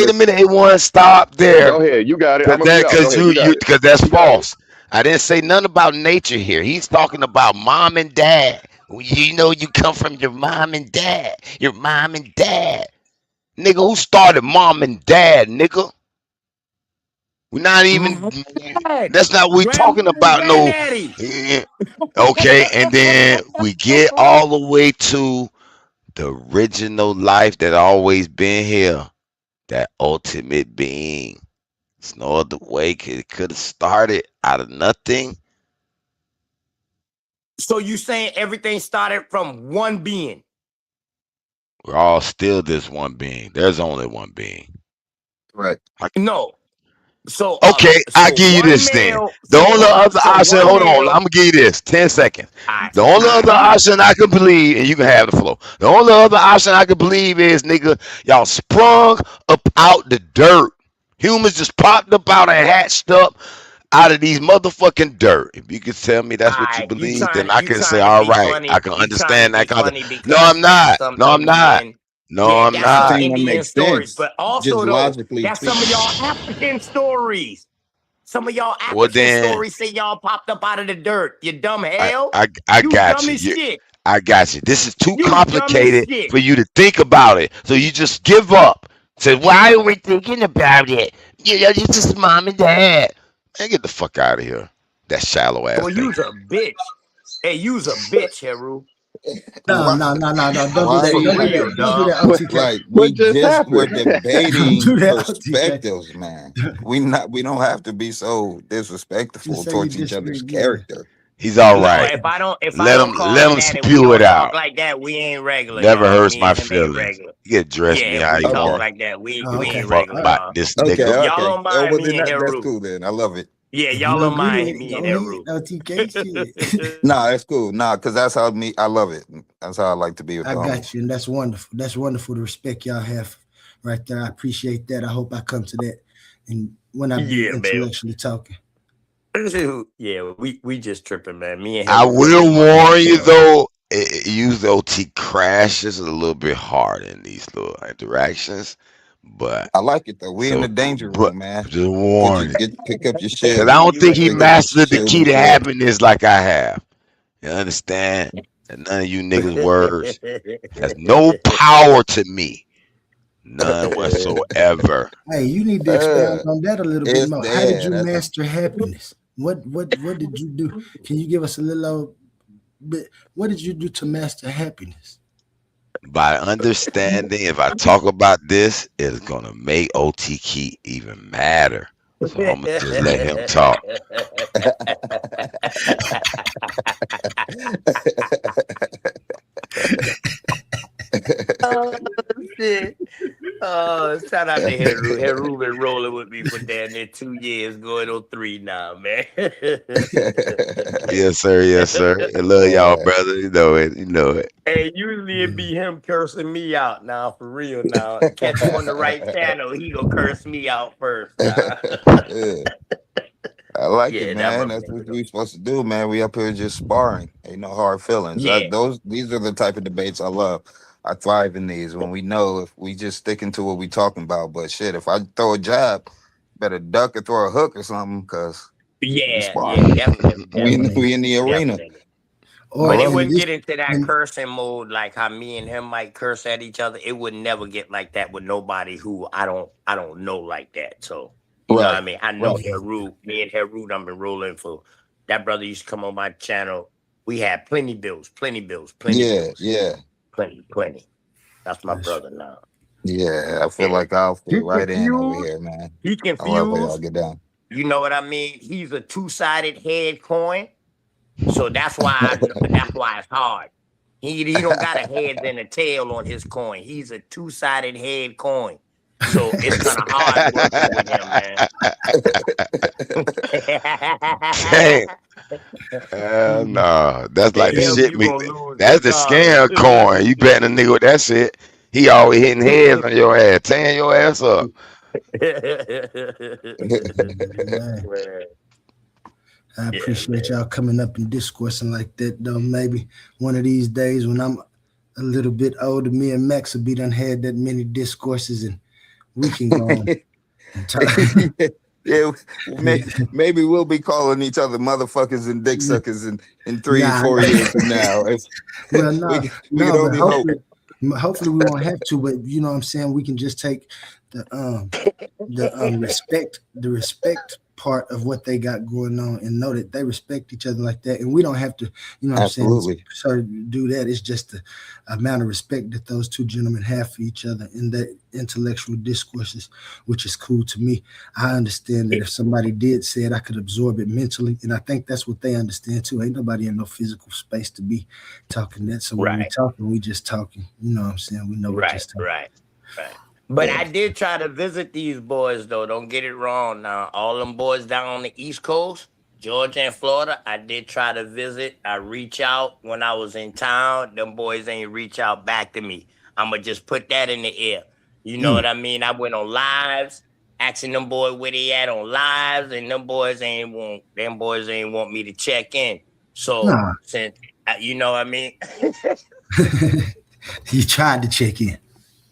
a minute. It wasn't stop there. Go ahead, you got it. Because that's false. I didn't say nothing about nature here. He's talking about mom and dad. You know, you come from your mom and dad. Your mom and dad. Nigga, who started mom and dad, nigga? We're not even, Dad, that's not what we grandma talking and about, no. granddaddy. Okay, and then we get all the way to the original life that always been here, that ultimate being. There's no other way. It could have started out of nothing. So you saying everything started from one being? We're all still this one being. There's only one being. Right. No. So Okay, I so give you one this then. male. The So only other option, one hold on, male. I'm gonna give you this 10 seconds. Alright, The only alright. other option I can believe, and you can have the flow. The only other option I can believe is, nigga, y'all sprung up out the dirt. Humans just popped up out and hatched up out of these motherfucking dirt. If you could tell me that's what you Alright, you believe, then trying I you can say, trying to all be right, funny. I can You trying to understand be that kind of. funny No, because I'm that's not. some No, I'm not. Indian. No, Yeah, I'm that's I some not. think that Indian makes stories. sense. But Just also though, logically that's too. some of y'all African stories. Some of y'all Well, African then stories say y'all popped up out of the dirt. You dumb I hell. I You got dumb you. as shit. I got you. This is too You dumb as complicated shit. for you to think about it. So you just give up. Say, why are we thinking about it? You know, this is mom and dad. Man, get the fuck out of here. That shallow ass Well, thing. you's a bitch. Hey, you's a bitch, Heru. No, Right. no, no, no, no. Don't do Why that. For you Don't do real, that. Don't do dog. that, OTK. like What we just just were happened? Don't debating do that, OTK. perspectives, man. We don't have to be so disrespectful Just say you towards each disagree. other's Yeah. character. He's all No, right. if I Let don't him call him that and we spew it don't talk out. like that, we ain't regular, Never dog. hurts Me my and him ain't feelings. regular. You can dress Yeah, me if how we you talk Okay. want. like that, we Oh, Give a ain't okay. fuck All regular, right. about dog. this Okay, nigga. Y'all okay. don't Oh, mind well, me then and that's Heru. cool then. I love it. Yeah, y'all You don't agree with mind it? me Go and ahead, Heru. OTK. Shit. Nah, that's cool. Nah, because that's how I love it. That's how I like to be with I the got homies. you, and that's wonderful. That's wonderful. The respect y'all have right there. I appreciate that. I hope I come to that, and when I be Yeah, man. intellectually talking. Yeah, we just tripping, man. Me and I Heru gonna will be money warn you for though, use OT crashes a little bit hard in these little interactions, but I like it though. We in the so danger but room, man. just warn you. Pick up your Cause shield. I don't think he Pick up your mastered the shield key and to sword. happiness like I have. You understand? And none of you niggas' words has no power to me. None whatsoever. Hey, you need to expound on that a little bit It's more. How did there. you That's master happiness? What did you do? Can you give us a little bit? What did you do to master happiness? By understanding, if I talk about this, it's gonna make OT Key even madder. So I'm gonna just let him talk. Oh shit. Oh, shout out to Heru. Heru been rolling with me for damn near 2 years, going on 3 now, man. Yes, sir. Yes, sir. I love y'all, brother. You know it. You know it. Hey, usually it be him cursing me out now, for real now. Catch him on the right channel, he gonna curse me out first now. yeah. I like Yeah, it, that man. my That's what brother. we supposed to do, man. We up here just sparring. Ain't no hard feelings. Yeah. These are the type of debates I love. I thrive in these when we know if we just sticking to what we talking about. But shit, if I throw a jab, better duck or throw a hook or something, because we Yeah, sparring. definitely. We in the arena. Definitely. Or But it in wouldn't this, get into that in, cursing mode like how me and him might curse at each other. It would never get like that with nobody who I don't know like that. So you know what I Right. mean? I know Right. Heru. Me and Heru done been rolling for that brother used to come on my channel. We had plenty bills. Yeah. Plenty. That's my That's- brother now. Yeah. I feel Yeah. like I'll He fit right in over confused. here, man. He I love how y'all confused. get down. You know what I mean? He's a two-sided head coin. So that's why it's hard. He don't got a head and a tail on his coin. He's a two-sided head coin. So it's kind of hard working with him, man. Dang. No, that's like the Hell, shit. you gonna lose That's the scam regardless. coin. You betting a nigga with that shit. He always hitting heads on your ass, tearing your ass up. man, I appreciate y'all coming up and discoursing like that, though. Maybe one of these days when I'm a little bit older, me and Max will be done had that many discourses and we can go on and talk. Yeah, maybe we'll be calling each other motherfuckers and dick suckers in 3 Nah. 4 years from now. Well, no, we can but only hope. Hopefully we won't have to, but you know what I'm saying, we can just take the respect part of what they got going on and know that they respect each other like that, and we don't have to, you know what I'm saying, Absolutely. sort of do that. It's just the amount of respect that those two gentlemen have for each other in that intellectual discourses, which is cool to me. I understand that if somebody did say it, I could absorb it mentally, and I think that's what they understand too. Ain't nobody in no physical space to be talking that, so when we Right. talking, we just talking. You know what I'm saying? We know we're Right, just talking. right, right. But Yeah. I did try to visit these boys though. Don't get it wrong now. All them boys down on the East Coast, Georgia and Florida, I did try to visit. I reach out when I was in town. Them boys ain't reach out back to me. I'ma just put that in the air. You know what I mean? I went on lives, asking them boys where they at on lives, and them boys ain't want me to check in. So Nah. since you know what I mean? You tried to check in.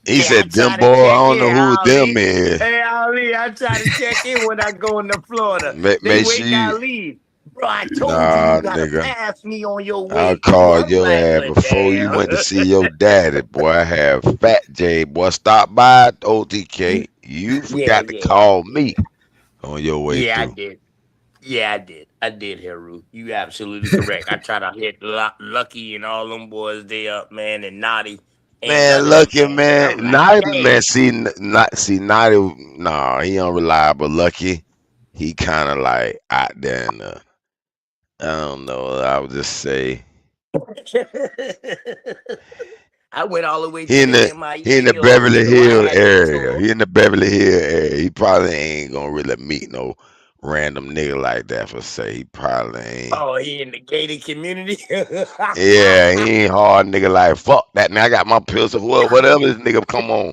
He Yeah, I said, try them to boy, I check don't in, know who them Ali. is. Hey, Ali, I try to check in when I go into Florida. Make They sure wait I you, leave. Bro, I told you nah, you gotta nigga. pass me on your I'll way through. call I'm your like, ass well, before you damn. went to see your daddy, boy. I have Fat J, boy. Stop by OTK. You Yeah, forgot to yeah. call me on your way Yeah, I through. did. Yeah, I did. I did, Heru. You absolutely correct. I try to hit Lucky and all them boys they up, man, and Naughty. Ain't Man, none of them Lucky, answered. man. I'm like, Naughty, dang. man. See, Naughty, nah, he unreliable. Lucky, he kind of like out there in the, I don't know. I would just say I went all the way he to in the the MIA he in the on Beverly so I Hills had to area. tour. He in the Beverly Hills area. He probably ain't gonna really meet no random nigga like that for say. He probably ain't. Oh, he in the gated community. Yeah, he ain't hard nigga like fuck that. Now I got my pills of whatever this nigga come on.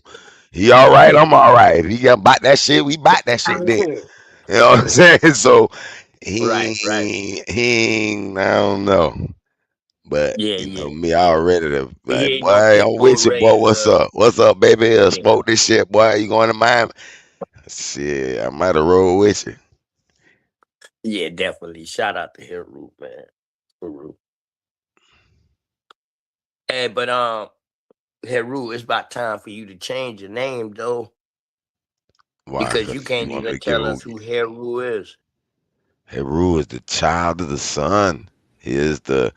He all right, I'm all right. If he got bite that shit, we bite that shit then. You know what I'm saying? So Right, right. he ain't, I don't know. But Yeah, you know yeah. me already the He like, ain't no boy, pit I'm bull with you, boy. What's raiser. up? What's up, baby? Yeah. Smoke this shit, boy. You going to Miami? Shit, I might have rolled with you. Yeah, definitely. Shout out to Heru, man. Heru. Hey, but Heru, it's about time for you to change your name though. Why? Because you 'Cause can't you want me even to give tell us who Heru is. Heru is the child of the sun. He is the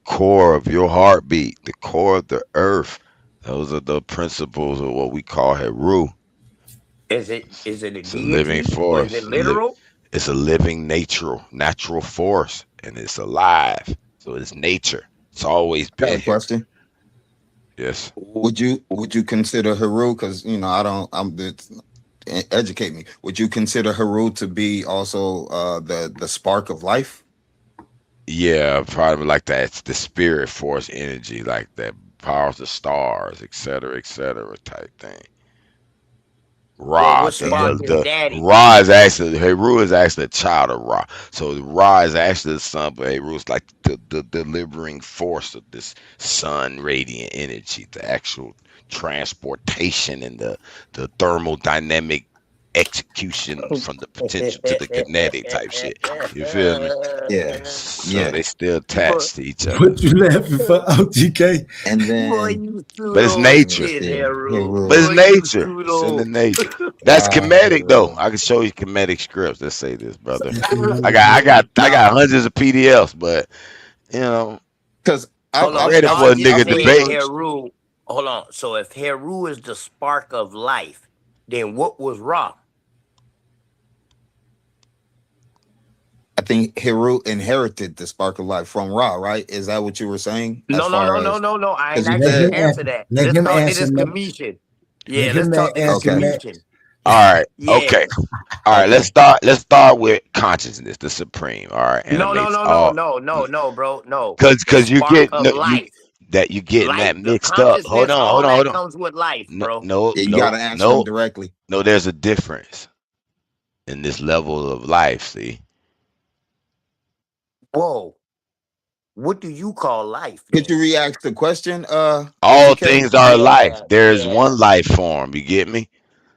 core of your heartbeat, the core of the earth. Those are the principles of what we call Heru. Is it a It's a living deity or is it force. literal? It's a living natural force, and it's alive. So it's nature. It's always Got been a here. question. Yes. Would you consider Haru, because I don't, educate me. Would you consider Haru to be also the spark of life? Yeah, probably like that. It's the spirit force energy, like that powers the stars, et cetera, type thing. Well, Ra, what spark is the daddy? Ra is actually Heru is actually a child of Ra. So Ra is actually the son, but Heru is like the delivering force of this sun radiant energy, the actual transportation and the thermodynamic execution from the potential to the kinetic type shit. You feel me? Yeah, So yeah. they still Boy, attached to each other. What you laughing for, OTK? And boy, then you But it's pseudo nature. shit, yeah, Heru. But it's Haru. Boy, you nature. It's in the pseudo. nature. That's comedic though. Haru. I can show you comedic scripts. Let's say this, brother. I Now, got hundreds of PDFs, but you know, because Hold I'm on. ready So for a if you nigga saying debate. Heru, hold on. So if Heru is the spark of life, then what was Ra? I think Haru inherited the spark of life from Ra, right? Is that what you were saying? As No, no, far no, no, as, no, no. I ain't because you asked you said, to answer that. Let Let's him talk to answer, this man. commission. Let Yeah, him let's talk to this answer, okay, man. commission. All right. Yeah. Okay. All right. okay. Let's start with consciousness, the supreme. All right. No, no, Animates no, no, all no, no, bro. No. because The you spark get of no you life. that you getting Life, that the mixed up. consciousness, all Hold that on. comes with life, No, bro. no, Yeah, you got no, to answer them no, directly. no. There's a difference in this level of life. See, Whoa. What do you call life Could then? you re-ask the question, all OTK? things are life. Yeah, There's yeah. one life form. You get me?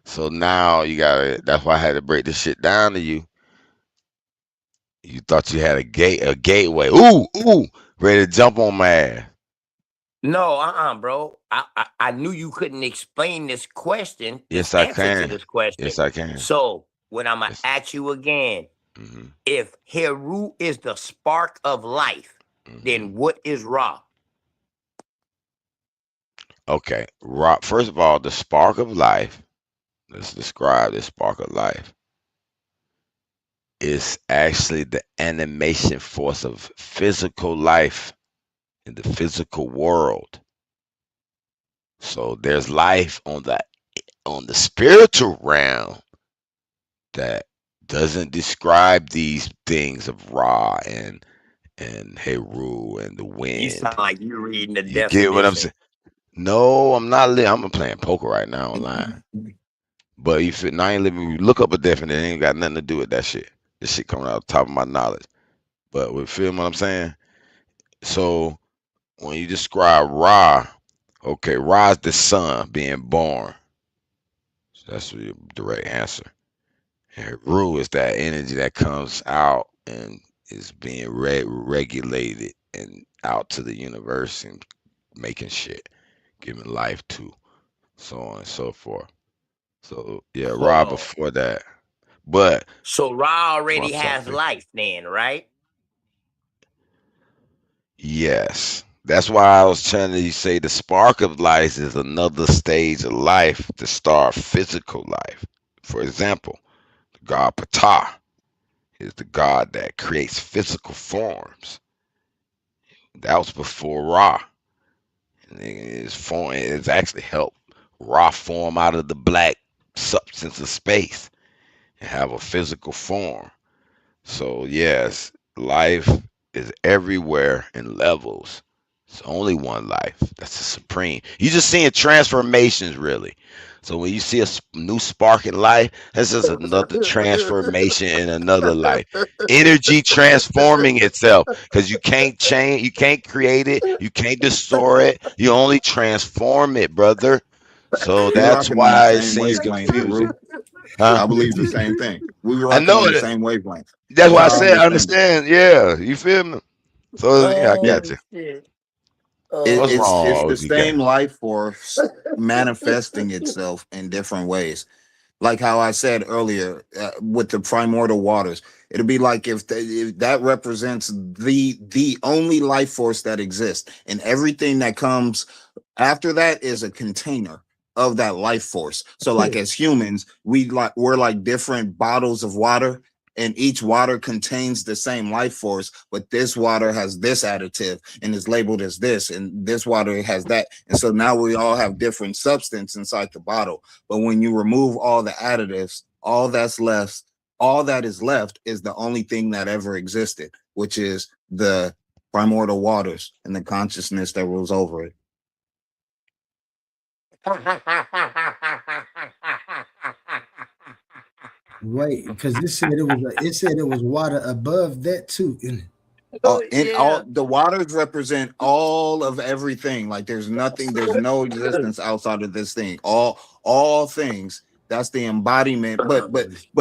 So now you gotta. That's why I had to break this shit down to you. You thought you had a gateway. Ooh, ready to jump on my ass. No, bro. I knew you couldn't explain this question, Yes, this I answer to can. this question. Yes, I can. So when I'm gonna Yes. ask you again, hmm if Heru is the spark of life, then what is Ra? Okay, Ra. First of all, the spark of life. Let's describe the spark of life. Is actually the animation force of physical life in the physical world. So there's life on the spiritual realm that doesn't describe these things of Ra and Heru and the You wind. sound like you're reading the You get what I'm definition. saying? No, I'm not. I'm playing poker right now online. But you feel, now I ain't living. Look up a definition. It ain't got nothing to do with that shit. This shit coming out the top of my knowledge. But we feel what I'm saying. So when you describe Ra, okay, Ra's the sun being born. So that's the direct answer. And Ru is that energy that comes out and is being regulated and out to the universe and making shit, giving life to, so on and so forth. So yeah, Ra Oh, before that. But so Ra already what's up, has babe? life then, right? Yes. That's why I was trying to say the spark of life is another stage of life to start physical life. For example, the god Ptah is the god that creates physical forms. That was before Ra. And it's actually helped Ra form out of the black substance of space and have a physical form. So yes, life is everywhere in levels. It's only one life. That's the supreme. You're just seeing transformations, really. So when you see a new spark in life, that's just another transformation in another life. Energy transforming itself, because you can't change, you can't create it, you can't destroy it. You only transform it, brother. So We that's rocking on the why it same seems wavelength, confusing, Heru. huh? I believe the same thing. We I rocking know on the it. same wavelength. That's why I So I said I understand it. understand. Yeah, you feel me? So yeah, I got Oh you. shit. What's It's wrong, the OG guy? same life force manifesting itself in different ways. Like how I said earlier, with the primordial waters, it'll be like if that represents the only life force that exists, and everything that comes after that is a container of that life force. So like as humans, we're like different bottles of water, and each water contains the same life force, but this water has this additive and is labeled as this, and this water has that. And so now we all have different substance inside the bottle. But when you remove all the additives, all that is left is the only thing that ever existed, which is the primordial waters and the consciousness that rules over it. Wait, because it said it was water above that too. All the waters represent all of everything. Like there's no existence outside of this thing. All things. That's the embodiment, but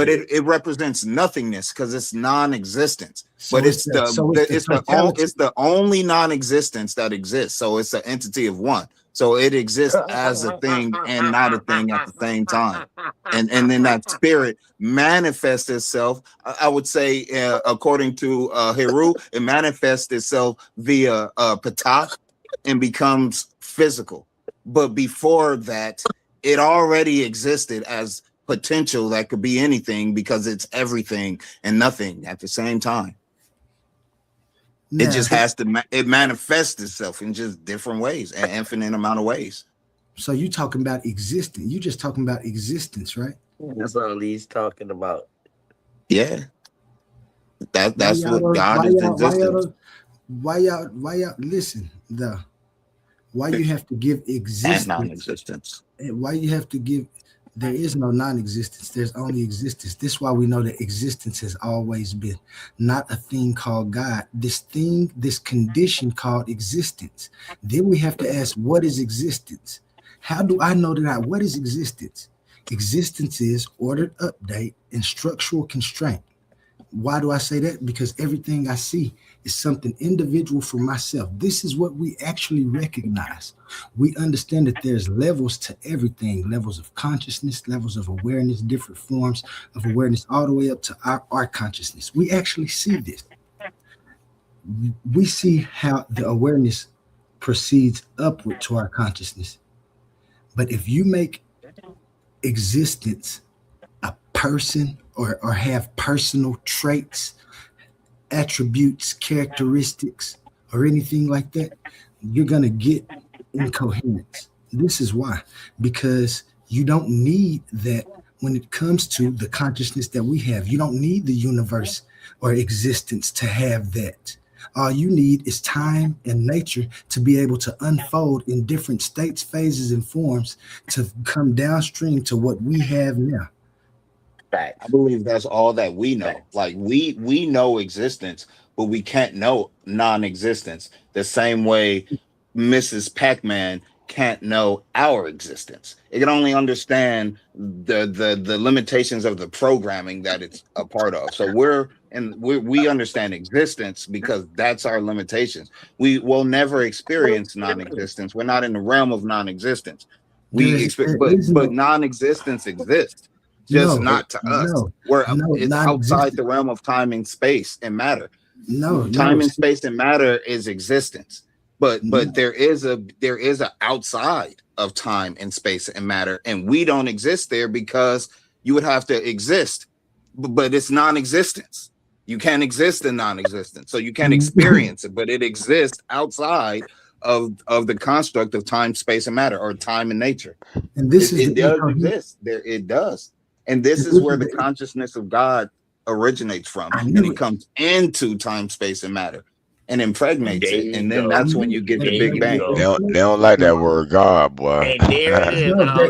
it represents nothingness because it's non-existence. So But it's totality. it's the only non-existence that exists. So it's an entity of one. So it exists as a thing and not a thing at the same time. And then that spirit manifests itself. I would say, according to Heru, it manifests itself via Ptah and becomes physical. But before that, it already existed as potential that could be anything because it's everything and nothing at the same time. Now, It just has to, it manifests itself in just different ways, an infinite amount of ways. So you talking about existence. You just talking about existence, right? That's all he's talking about. Yeah. That's what God is existence. Why y'all listen, why you have to give And existence non-existence. and why you have to give there is no non-existence, there's only existence. This is why we know that existence has always been, not a thing called God. This condition called existence. Then we have to ask, what is existence? How do I know that what is existence? Existence is ordered update and structural constraint. Why do I say that? Because everything I see is something individual for myself. This is what we actually recognize. We understand that there's levels to everything, levels of consciousness, levels of awareness, different forms of awareness, all the way up to our consciousness. We actually see this. We see how the awareness proceeds upward to our consciousness. But if you make existence a person or have personal traits, attributes, characteristics, or anything like that, you're going to get incoherence. This is why, because you don't need that when it comes to the consciousness that we have. You don't need the universe or existence to have that. All you need is time and nature to be able to unfold in different states, phases, and forms to come downstream to what we have now. I believe that's all that we know. Like we know existence, but we can't know non-existence the same way Mrs. Pac-Man can't know our existence. It can only understand the limitations of the programming that it's a part of. So we understand existence because that's our limitations. We will never experience non-existence. We're not in the realm of non-existence. But non-existence exists. Just not to us. It's outside the realm of time and space and matter. Time and space and matter is existence. But there is a outside of time and space and matter, and we don't exist there because you would have to exist. But it's non-existence. You can't exist in non-existence, so you can't experience it. But it exists outside of the construct of time, space, and matter, or time and nature. And this it does exist. It does. And this is where the consciousness of God originates from. And it comes into time, space, and matter and impregnates it. And then that's when you get the Big Bang. They don't like that word God, boy. There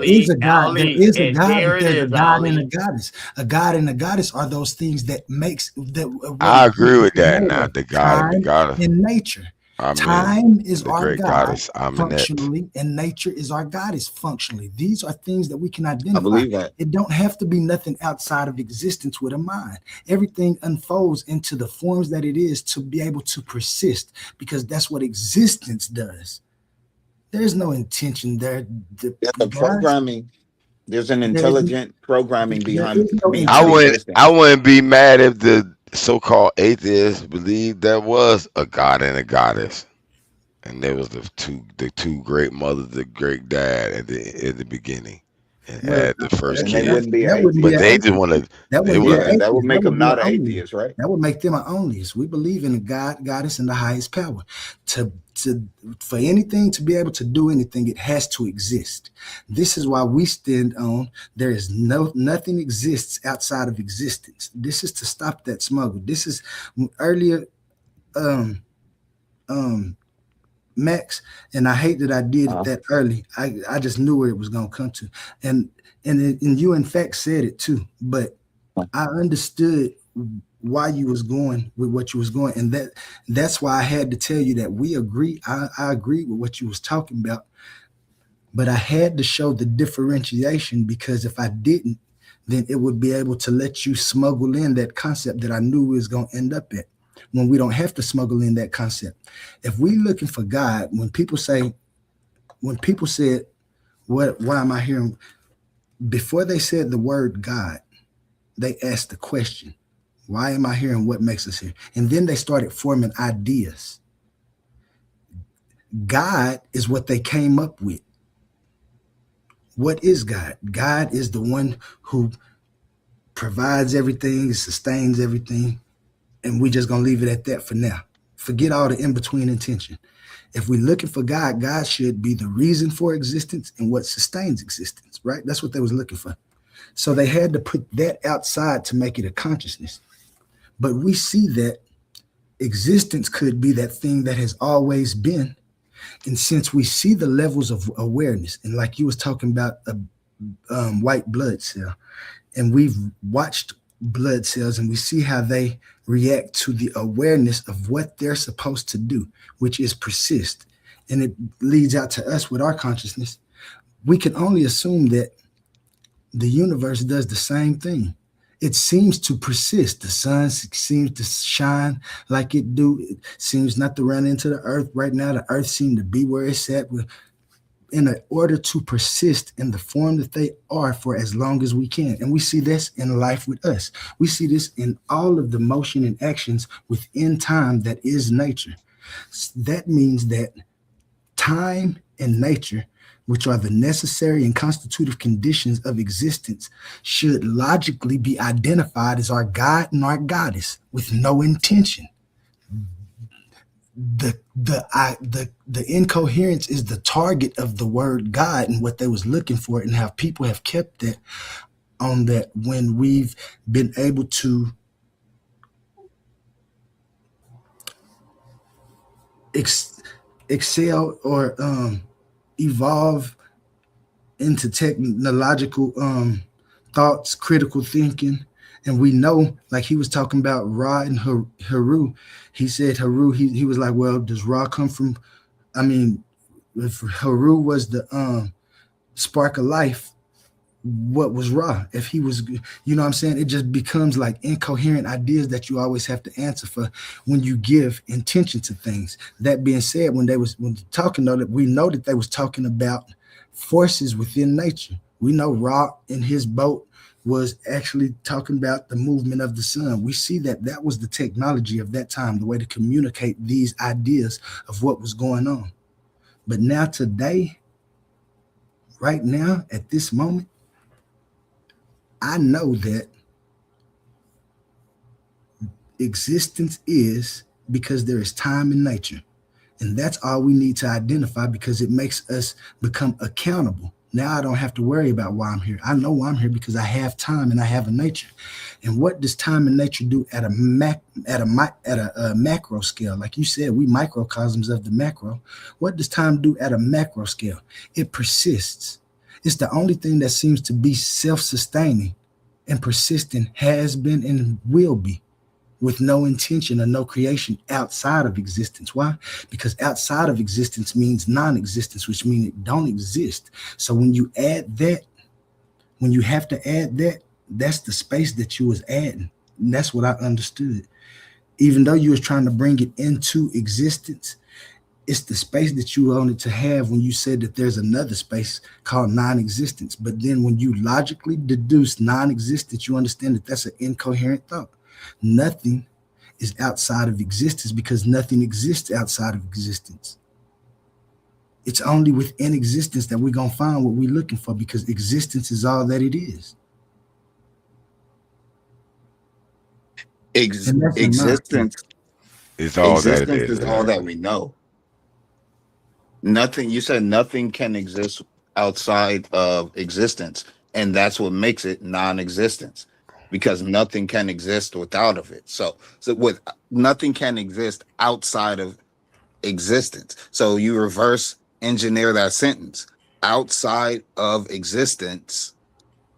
is a God. There is a God. There's a God and a goddess. A God and a goddess are those things that makes that. I agree with that. Now the God and the goddess in nature. Amen. Time is The our great God goddess, Amunet. functionally, and nature is our goddess functionally. These are things that we can identify. I believe that. It don't have to be nothing outside of existence with a mind. Everything unfolds into the forms that it is to be able to persist, because that's what existence does. There's no intention there. The programming. There's an intelligent programming behind it. I wouldn't be mad if the so-called atheists believed there was a God and a goddess, and there was the two great mothers, the great dad at the beginning, and had the first kid. They wouldn't be but they just want to. That would make them not an atheist, right? That would make them an onlyist. We believe in a God, goddess, and the highest power. For anything to be able to do anything, it has to exist. This is why we stand on there is nothing exists outside of existence. This is to stop that smuggle. This is earlier, Max, and I hate that I did it that early. I just knew where it was gonna come to, and you in fact said it too. But I understood why you was going with what you was going, and that's why I had to tell you that we agree. I agree with what you was talking about, but I had to show the differentiation, because if I didn't, then it would be able to let you smuggle in that concept that I knew we was going to end up at, when we don't have to smuggle in that concept. If we looking for God, when people said, why am I hearing? Before they said the word God, they asked the question, why am I here and what makes us here? And then they started forming ideas. God is what they came up with. What is God? God is the one who provides everything, sustains everything. And we're just going to leave it at that for now. Forget all the in-between intention. If we're looking for God, God should be the reason for existence and what sustains existence, right? That's what they was looking for. So they had to put that outside to make it a consciousness. But we see that existence could be that thing that has always been. And since we see the levels of awareness, and like you was talking about a white blood cell, and we've watched blood cells and we see how they react to the awareness of what they're supposed to do, which is persist. And it leads out to us with our consciousness. We can only assume that the universe does the same thing. it seems to persist. The sun seems to shine like it do. It seems not to run into the earth right now. The earth seems to be where it's at. In order to persist in the form that they are for as long as we can. And we see this in life with us. We see this in all of the motion and actions within time that is nature. That means that time and nature, which are the necessary and constitutive conditions of existence, should logically be identified as our God and our goddess with no intention. The incoherence is the target of the word God and what they was looking for, and how people have kept that on that when we've been able to excel or evolve into technological thoughts, critical thinking. And we know, like he was talking about Ra and Haru. He said Haru, he was like, well, does Ra come from, I mean, if Haru was the spark of life, what was Ra? If he was, you know what I'm saying? It just becomes like incoherent ideas that you always have to answer for when you give intention to things. That being said, when talking, though, that we know that they was talking about forces within nature. We know Ra in his boat was actually talking about the movement of the sun. We see that that was the technology of that time, the way to communicate these ideas of what was going on. But now today, right now, at this moment, I know that existence is because there is time in nature. And that's all we need to identify, because it makes us become accountable. Now I don't have to worry about why I'm here. I know why I'm here because I have time and I have a nature. And what does time and nature do at a macro scale? Like you said, we microcosms of the macro. What does time do at a macro scale? It persists. It's the only thing that seems to be self-sustaining and persistent, has been and will be, with no intention or no creation outside of existence. Why? Because outside of existence means non-existence, which means it don't exist. So when you add that, when you have to add that, that's the space that you was adding. And that's what I understood. Even though you was trying to bring it into existence, it's the space that you wanted to have when you said that there's another space called non-existence. But then when you logically deduce non-existence, you understand that that's an incoherent thought. Nothing is outside of existence because nothing exists outside of existence. It's only within existence that we're going to find what we're looking for, because existence is all that it is. Existence is all that it existence is. is all that we know. Nothing, you said nothing can exist outside of existence, and that's what makes it non-existence, because nothing can exist without of it. So with nothing can exist outside of existence. So you reverse engineer that sentence. Outside of existence,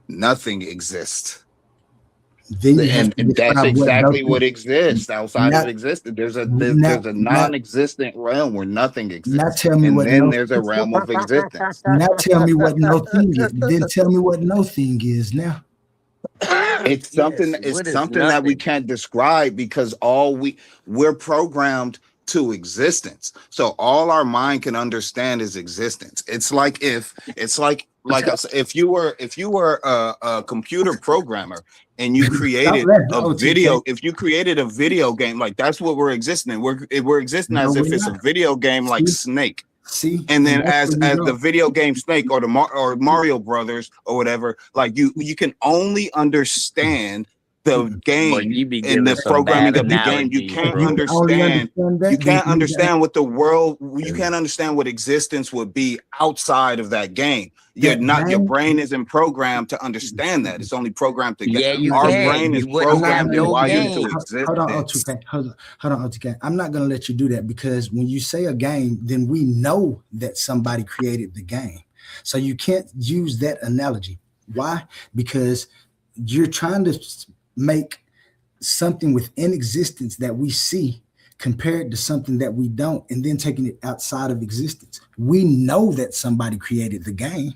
nothing exists. And that's exactly what exists outside of existence. There's a non-existent realm where nothing exists. Now tell me what then there's a realm of existence. Now tell me what no thing is. Then tell me what no thing is now. It's something. It's something that we can't describe, because we're programmed to existence. So all our mind can understand is existence. It's like if you were a computer programmer and you created a video, if you created a video game, like that's what we're existing in. We're existing as if it's a video game like Snake. See, and then as the video game Snake or the Mario Brothers or whatever, like you can only understand the game and the programming of the game. You can't understand. You can't understand what the world. You can't understand what existence would be outside of that game. Your brain isn't programmed to understand that. It's only programmed to get. Our brain is programmed to wire to exist. Hold on, OTK. I'm not gonna let you do that, because when you say a game, then we know that somebody created the game. So you can't use that analogy. Why? Because you're trying to make something within existence that we see compared to something that we don't, and then taking it outside of existence. We know that somebody created the game,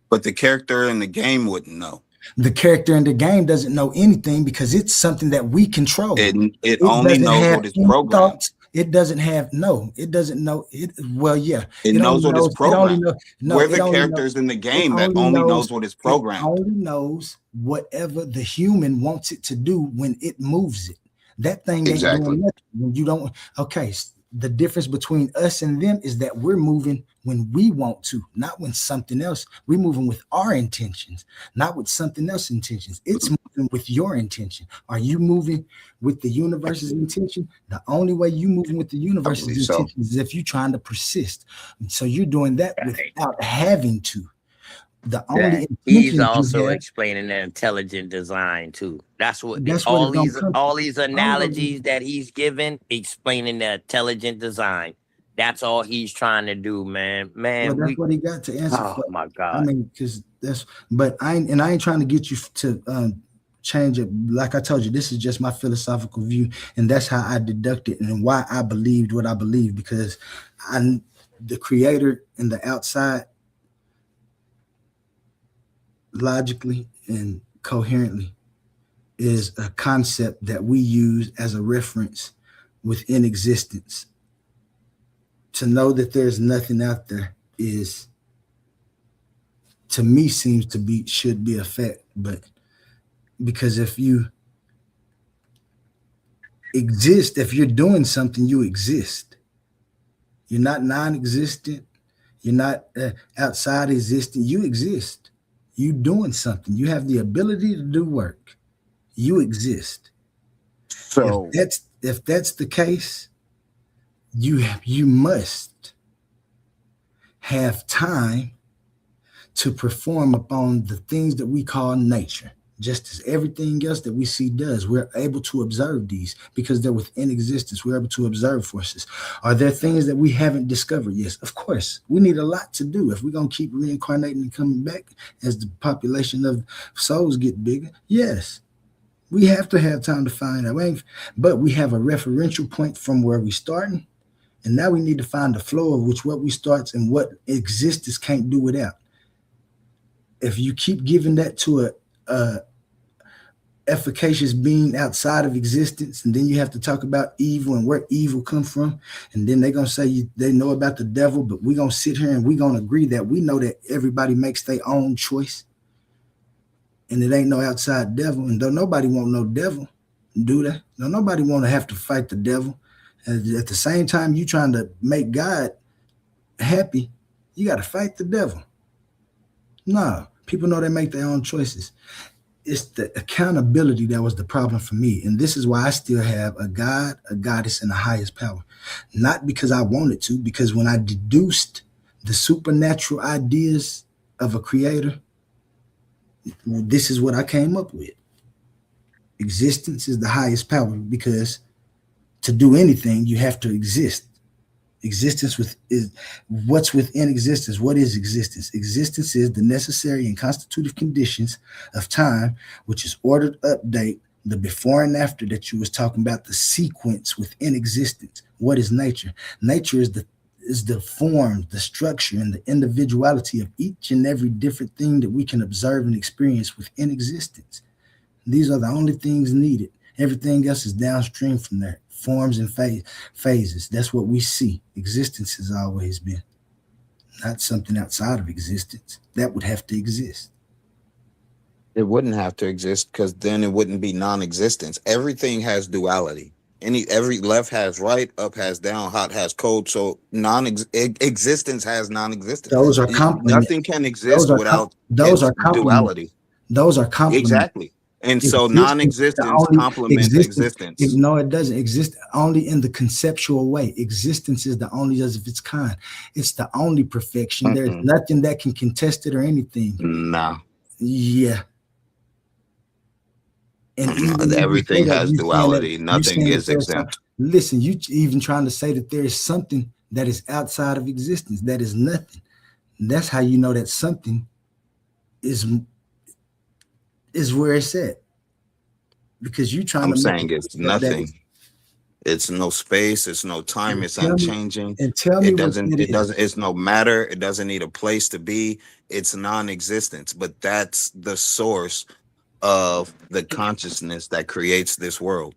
but the character in the game wouldn't know. The character in the game doesn't know anything because it's something that we control. It only doesn't knows have what is any programmed. thoughts. It doesn't have it doesn't know it. Well, yeah, It knows what is programmed. We're the it only characters in the it game that only knows what is it programmed. only knows whatever the human wants it to do when it moves it. That thing ain't Exactly. doing nothing when you don't. Okay, the difference between us and them is that we're moving when we want to, not when something else. We're moving with our intentions, not with something else's intentions. It's moving with your intention. Are you moving with the universe's intention? The only way you moving with the universe's believe so. intention is if you're trying to persist. So you're doing that without having to. The only He's intention also you have, explaining the intelligent design too. That's what that's what all it's gonna these come all to. these I don't know. analogies that he's given, explaining the intelligent design. That's all he's trying to do, man. Well, Man, that's we what he got to answer oh for. my I God. mean, because that's, but I ain't trying to get you to change it. Like I told you, this is just my philosophical view, and that's how I deducted and why I believed what I believe, because the creator and the outside, logically and coherently, is a concept that we use as a reference within existence. To know that there's nothing out there is, to me, should be a fact. But because if you exist, if you're doing something, you exist. You're not non-existent. You're not outside existing. You exist. You doing something. You have the ability to do work. You exist. So If that's the case, you must have time to perform upon the things that we call nature, just as everything else that we see does. We're able to observe these because they're within existence. We're able to observe forces. Are there things that we haven't discovered? Yes, of course. We need a lot to do if we're going to keep reincarnating and coming back as the population of souls get bigger. Yes, we have to have time to find out. But we have a referential point from where we're starting. And now we need to find the flow of which what we starts and what existence can't do without. If you keep giving that to a efficacious being outside of existence, and then you have to talk about evil and where evil comes from, and then they're going to say they know about the devil, but we're going to sit here and we're going to agree that we know that everybody makes their own choice, and it ain't no outside devil, and don't nobody want no devil, do they? Don't nobody want to have to fight the devil. And at the same time, you trying to make God happy, you got to fight the devil. No, people know they make their own choices. It's the accountability that was the problem for me. And this is why I still have a God, a goddess, and a highest power. Not because I wanted to, because when I deduced the supernatural ideas of a creator, this is what I came up with. Existence is the highest power, because to do anything, you have to exist. Existence is what's within existence. What is existence? Existence is the necessary and constitutive conditions of time, which is ordered update, the before and after that you was talking about, the sequence within existence. What is nature? Nature is the form, the structure, and the individuality of each and every different thing that we can observe and experience within existence. These are the only things needed. Everything else is downstream from there. Forms and phases. That's what we see. Existence has always been. Not something outside of existence. That would have to exist. it wouldn't have to exist, because then it wouldn't be non-existence. Everything has duality. Every left has right, up has down, hot has cold. So existence has non-existence. Those are complements. Nothing can exist without duality. Those are complements. Exactly. And so non-existence complements existence. No, it doesn't exist only in the conceptual way. Existence is the only of its kind. It's the only perfection. Mm-mm. There's nothing that can contest it or anything. Nah. Yeah. And everything has duality. Nothing is exempt. Listen, you even trying to say that there is something that is outside of existence. That is nothing. And that's how you know that something is where it's at. Because you trying I'm to saying it's nothing. It's no space. It's no time. And It's tell me, unchanging. and tell me It what doesn't. that It is. doesn't. It's no matter. It doesn't need a place to be. It's non-existence. But that's the source of the consciousness that creates this world.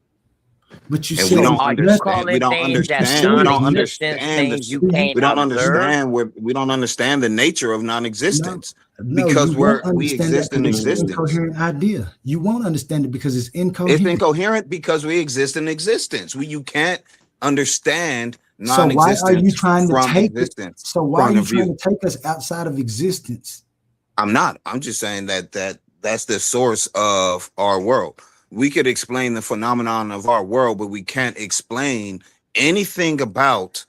But you And said we don't Are you understand. calling We don't things that's understand. We don't non-existent understand things you this. can't We don't observe? understand. We don't understand the nature of non-existence No, because you won't we understand that exist in because it's an existence. incoherent idea. You won't understand it because it's It's incoherent. incoherent because we exist in existence. You can't understand So why are you non-existence trying to from take it? existence So why are point you of trying view. to take us outside of existence? I'm not. I'm just saying that's the source of our world. We could explain the phenomenon of our world, but we can't explain anything about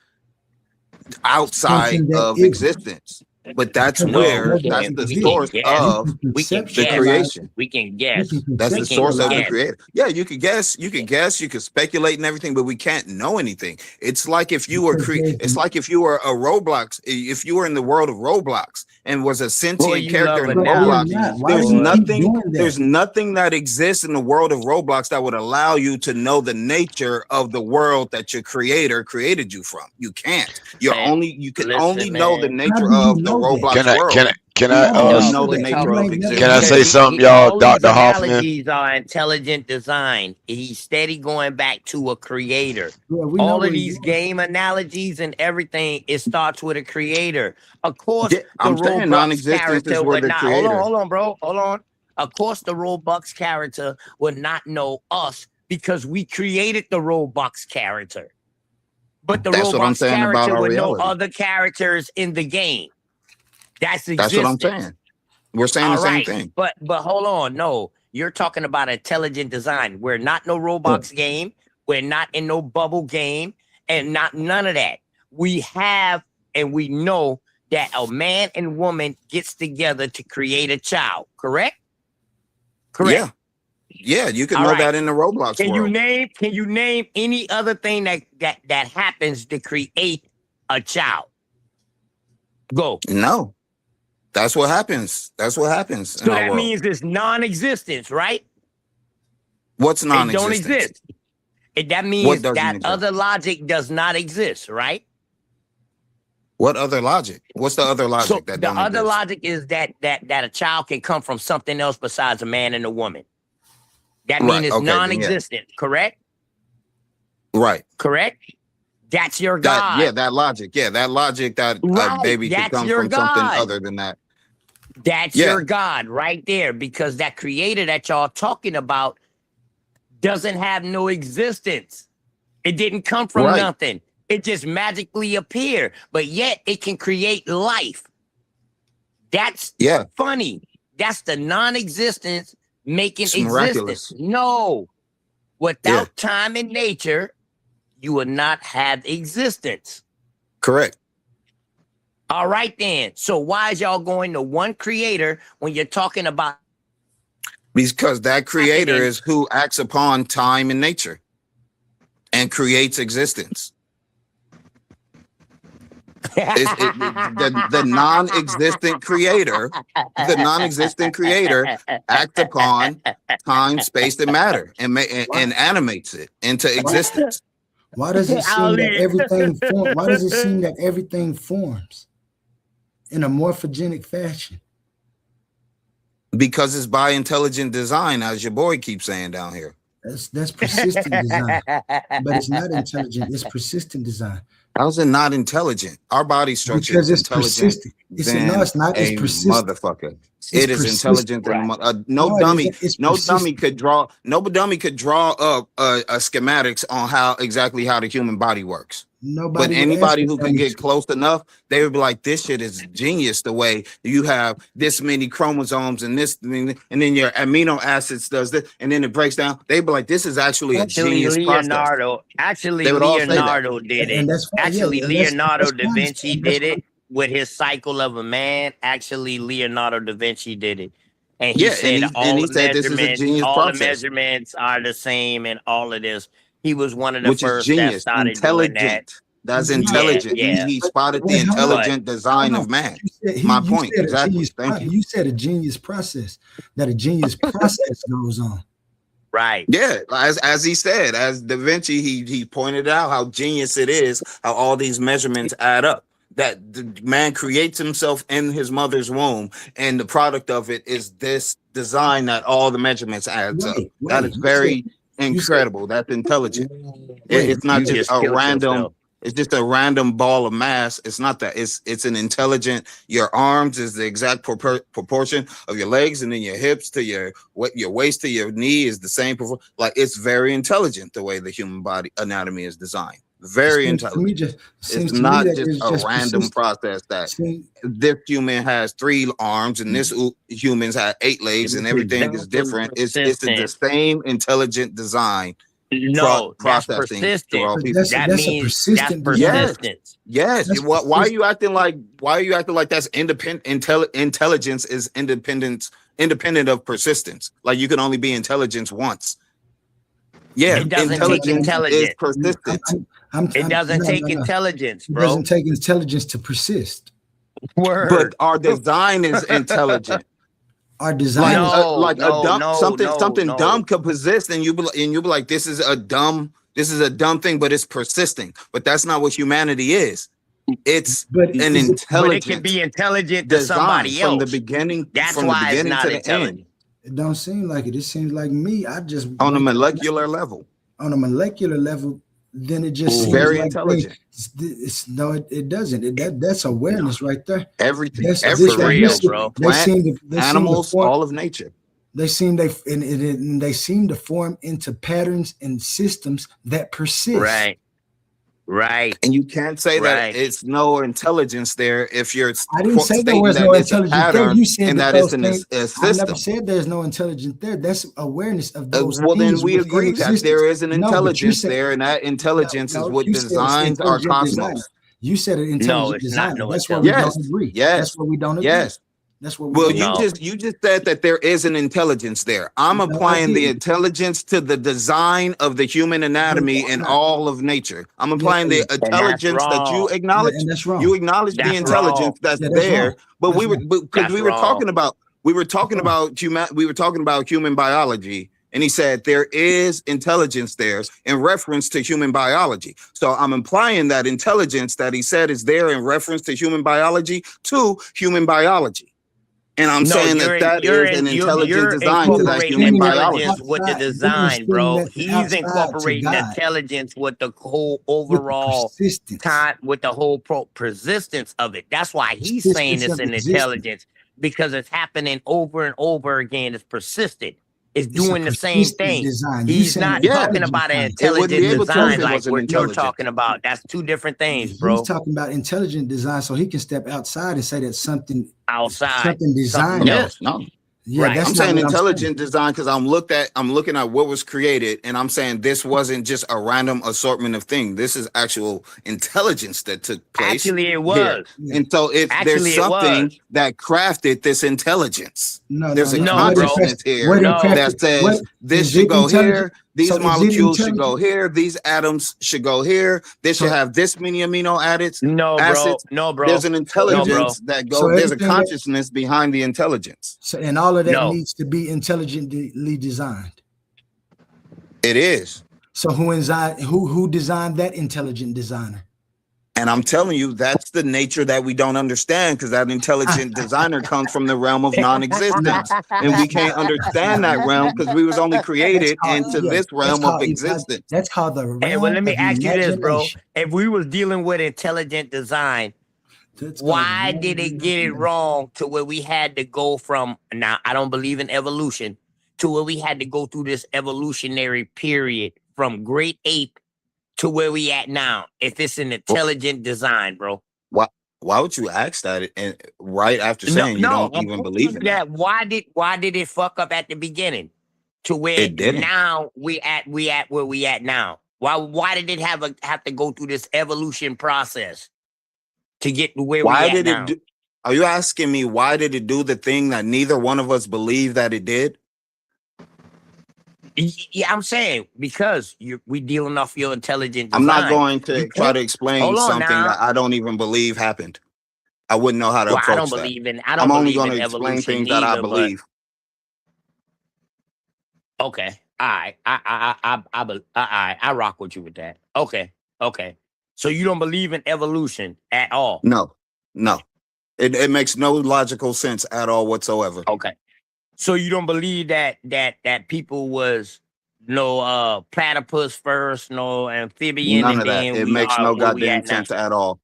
outside Something that of isn't. existence. But that's Because it where doesn't that's the exist. source We of can We can the guess. creation. We can We guess. can That's We the can source of the guess. creator. Yeah, you could guess, you could speculate and everything, but we can't know anything. It's like if you were it's like if you were a Roblox, if you were in the world of Roblox and was a Boy, sentient you character love in But we're Roblox, not. Why there's do you keep nothing, doing that? there's nothing that exists in the world of Roblox that would allow you to know the nature of the world that your creator created you from. You can't. You can only know the How nature do you of the know that? Roblox world. Can You I How do you only uh know know the that? nature You of ain't never can I existence. say Because something, y'all, all these Dr. Hoffman? analogies are intelligent design. He's steady going back to a creator. Yeah, we know All where of you these are. game analogies and everything, it starts with a creator. Of course, Yeah, the I'm saying Roblox non-existence is character where would the not. creator. Hold on, bro. Hold on. Of course, the Roblox character would not know us because we created the Roblox character. But the That's what I'm Roblox saying about character our would know reality. other characters in the game. That's That's what I'm existence. saying. We're saying All the same right, thing. but hold on. No, you're talking about intelligent design. We're not no Yeah. Roblox game. We're not in no bubble game, and not none of that. We have and we know that a man and woman gets together to create a child. Correct? Correct. Yeah. Yeah, you can All know right. that in the Roblox Can you world. name? Can you name any other thing that happens to create a child? Go. No. That's what happens. That's what happens in So our that world. means it's non-existence, right? What's It don't non-existence? exist. That What means doesn't that exist? other logic does not exist, right? What other logic? What's the other So logic that the don't other exist? logic is that a child can come from something else besides a man and a woman. That Right. means it's Okay. Then yeah. non-existent, correct? Right. Correct? That's your That yeah. God. That logic. Yeah. That logic that a Right. baby could That's come your from something God. other than that. That's Yeah. your God right there, because that creator that y'all talking about doesn't have no existence. It didn't come from Right. nothing. It just magically appeared, but yet it can create life. That's Yeah. funny. That's the non-existence making It's existence. miraculous. No, Yeah. without time and nature, you will not have existence. Correct. All right, then. So why is y'all going to one creator when you're talking about Because that creator happening? is who acts upon time and nature and creates existence. The non-existent creator, acts upon time, space, and matter, and animates it into existence. Why does it seem that everything forms? Why does it seem that everything forms in a morphogenic fashion? Because it's by intelligent design, as your boy keeps saying down here. That's persistent design, but it's not intelligent. It's persistent design. How's it not intelligent? Our body structure Because is it's intelligent persistent. No, it's not. It's a persistent. motherfucker. It's It is persistent. intelligent than no No, it dummy. isn't. It's No persistent. dummy could draw. No dummy could draw up a schematics on how the human body works. Nobody But would anybody ask who a can dummy get to. close enough, they would be like, "This shit is genius." The way you have this many chromosomes and this, and then your amino acids does this, and then it breaks down. They'd be like, "This is actually a genius process." They would all say that. Leonardo did it. And that's fine. Yeah, Actually, and that's Leonardo da fine. Vinci And that's did it with his cycle of a man. Actually, Leonardo da Vinci did it. And he Yeah, said and he said this is a genius all the process, measurements are the same and all of this. He was one of the which is first that genius, started doing that. intelligent. That's Yeah, intelligent. yeah. He spotted the Wait, hold on. intelligent design Hold of on. man. You My point, said a exactly. genius Thank you. You said a genius process. That a genius process goes on. Right. Yeah, as he said, as Da Vinci, he pointed out how genius it is, how all these measurements add up. That the man creates himself in his mother's womb, and the product of it is this design that all the measurements adds up. That is very incredible. That's intelligent. It's not You just just a killed random. yourself. It's just a random ball of mass. It's not that. It's an intelligent. Your arms is the exact proportion of your legs, and then your hips to your waist to your knee is the same. Like it's very intelligent the way the human body anatomy is designed. Very intelligent. It's not just a random process that this human has 3 arms and this humans have 8 legs and everything is different. It's the same intelligent design. No, that's processing persistent. to all people. That means that's persistence. Yes. Why are you acting like that's independent? Intelligence is independent of persistence. Like you can only be intelligence once. Yeah, It doesn't take intelligence is intelligence. persistent. It doesn't take no. intelligence, It bro. doesn't take intelligence to persist. Word. But our design is intelligent. Our design something dumb could persist, and you be like, this is a dumb thing, but it's persisting. But that's not what humanity is. It's an intelligent. But it can be intelligent to somebody else from the beginning. That's from why the it's beginning not to the intelligent. end. It don't seem like it. It seems like me. I just On a molecular level. On a molecular level, then it just seems very like intelligent. It doesn't. That's awareness right there. Everything, bro. Animals, all of nature. They seem to form into patterns and systems that persist. Right. And you can't say that it's no intelligence there if you're. I didn't say there was no intelligence there. You said that it's a system. I never said there's no intelligence there. That's awareness of those. Well, then things we within agree that existence. there is an No, but you intelligence said- there, and that intelligence is what you said it's designs our intelligent cosmos. design. You said an No, intelligent it's not design. no That's where we intelligence. don't agree. Yes. That's where we don't agree. Yes. That's what. Well, don't you just said that there is an intelligence there. I'm applying the intelligence to the design of the human anatomy and all of nature. I'm applying the intelligence that you acknowledge. And that's wrong. You acknowledge That's the intelligence wrong. that's Yeah, that's there, wrong. but That's we were wrong. because That's we were wrong. talking about human biology. And he said there is intelligence there in reference to human biology. So I'm implying that intelligence that he said is there in reference to human biology to human biology. And I'm saying that is an intelligent design to that incorporating human biology. intelligence with the design, bro. He's incorporating God. intelligence with the whole overall persistence. time, with the whole persistence of it. That's why he's saying it's Persistence an of existence. intelligence, because it's happening over and over again. It's persistent. It's a doing the same persistent thing. design. You He's saying not it's talking intelligent about an design. It wouldn't be intelligent able to if design it like wasn't what you're intelligent. talking about. That's two different things, bro. He's talking about intelligent design, so he can step outside and say that something Outside. designed. Yes, no. Yeah, Right. that's I'm not saying what intelligent design because I'm looking at what was created, and I'm saying this wasn't just a random assortment of things. This is actual intelligence that took place. Actually, it here. was. And so there's Actually, it something was. that crafted this intelligence. No, There's a no, consciousness bro. here What No. that says what- this is should it go intelligent? here, these So is it molecules should go intelligent? here, these atoms should go here, this should have this many amino acids. No, bro. acids. No, bro. There's an intelligence that goes. So There's a everything that- consciousness behind the intelligence. So, and all of that No. needs to be intelligently designed. It is. So who designed that intelligent designer? And I'm telling you, that's the nature that we don't understand because that intelligent designer comes from the realm of non-existence. And we can't understand that realm because we was only created into this realm of existence. That's called the realm. Hey, well, let me of ask you this, bro. imagination. If we was dealing with intelligent design, That's called why the did it realm get it of wrong to where we had to go from, now I don't believe in evolution, to where we had to go through this evolutionary period from great ape to where we at now, if it's an intelligent design, bro? Why would you ask that and right after saying you don't even believe in that? Why did it fuck up at the beginning to where It didn't. now we at where we at now? Why did it have to go through this evolution process to get to where Why we at did now? it do? Are you asking me why did it do the thing that neither one of us believed that it did? Yeah, I'm saying because we dealing off your intelligent I'm design. not going to You try can't- to explain Hold on something now. that I don't even believe happened. I wouldn't know how to Well, approach I don't that. believe in. I'm only going going to explain things that I believe. Okay. I rock with you with that. Okay. So you don't believe in evolution at all? No. It makes no logical sense at all whatsoever. Okay. So you don't believe that people was no platypus first, no amphibian, None and of that. then It we makes are no where we goddamn at now. sense at all.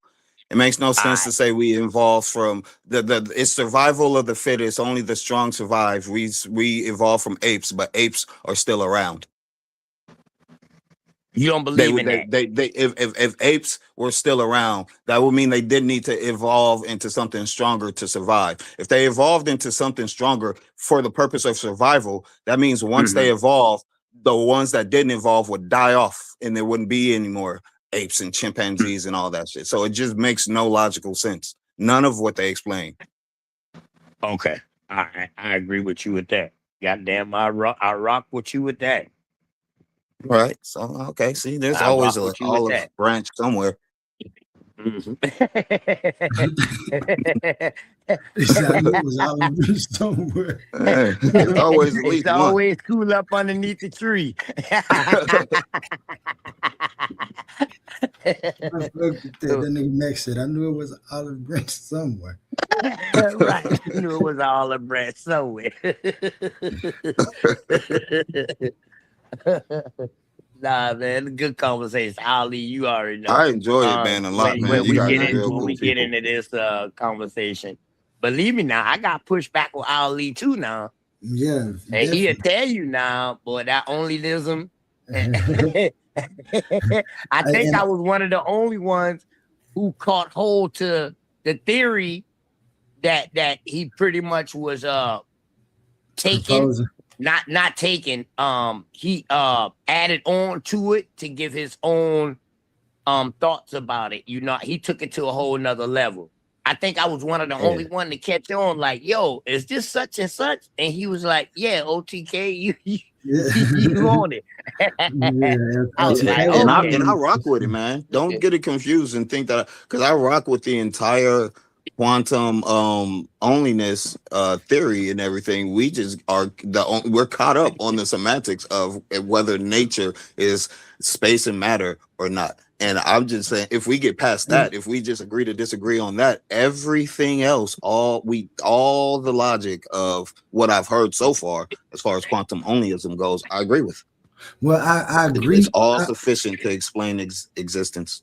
It makes no sense to say we evolved from it's survival of the fittest. Only the strong survive. We evolved from apes, but apes are still around. You don't believe in that? If apes were still around, that would mean they did need to evolve into something stronger to survive. If they evolved into something stronger for the purpose of survival, that means once they evolve, the ones that didn't evolve would die off, and there wouldn't be any more apes and chimpanzees and all that shit. So it just makes no logical sense. None of what they explain. Okay. All right. I agree with you with that. Goddamn, I rock with you with that. Right. So okay. See, there's I always rock a with you with olive that. branch somewhere. He said, I knew it was olive branch somewhere. There's always at least It's one. always cool up underneath the tree. That nigga next said, I knew it was an olive branch somewhere. Right. I knew it was all a breath somewhere. Nah, man, good conversation. Ali, you already know. I enjoy it, man, a lot, man. When You we guys get are in, real when cool we get people. into this conversation, believe me now, I got pushed back with Ali too now. Yeah. And he'll tell you now, boy, that onlyism. I think I was one of the only ones who caught hold to the theory that he pretty much was taken, not taken. He added on to it to give his own thoughts about it. You know, he took it to a whole nother level. I think I was one of the only one to catch on, like, yo, is this such and such? And he was like, yeah, OTK, you on it. I was like, and okay. I rock with it, man. Don't get it confused and think that because I rock with the entire quantum onlyness theory and everything. We just we're caught up on the semantics of whether nature is space and matter or not. And I'm just saying, if we get past that, if we just agree to disagree on that, everything else, all the logic of what I've heard so far, as far as quantum onlyism goes, I agree with. Well, I agree. It's all sufficient to explain existence.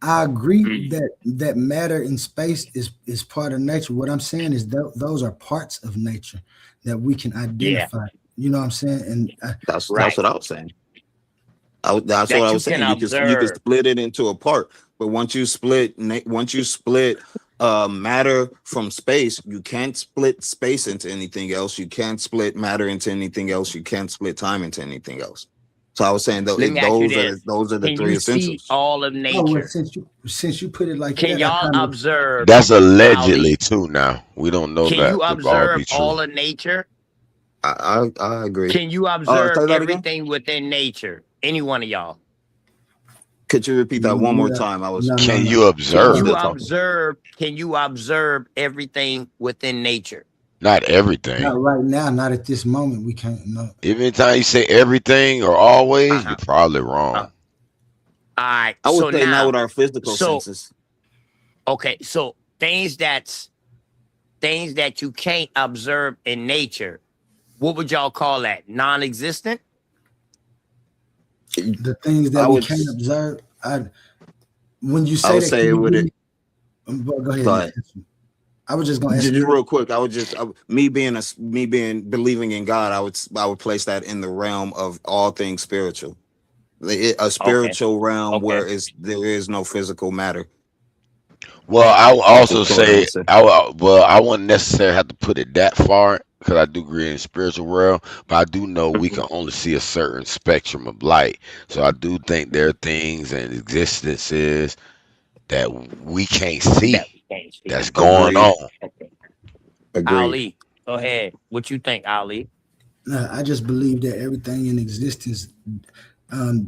I agree that matter in space is part of nature. What I'm saying is those are parts of nature that we can identify. You know what I'm saying? And that's what I was saying. That's what I was saying. You can split it into a part, but once you split matter from space, you can't split space into anything else. You can't split matter into anything else. You can't split time into anything else. So I was saying those are the three essentials. See all of nature. Since you put it like can that, y'all observe? That's allegedly too. Now we don't know can that. You observe all of nature? I agree. Can you observe everything within nature? Any one of y'all? Could you repeat that one more time? Can you observe? Can you observe everything within nature? Not everything. Not right now. Not at this moment. We can't know. Every time you say everything or always, you're probably wrong. All right. I would say now with our physical senses. Okay, so things that you can't observe in nature, what would y'all call that? Non-existent? The things that we can't observe. When you say I would say go ahead. Go ahead. I was just going to ask you real quick. Me believing in God. I would place that in the realm of all things spiritual, a spiritual realm where there is no physical matter. Well, I will also say I wouldn't necessarily have to put it that far because I do agree in the spiritual realm, but I do know we can only see a certain spectrum of light. So I do think there are things and existences that we can't see that's going on. Ali, go ahead. What you think, Ali? I just believe that everything in existence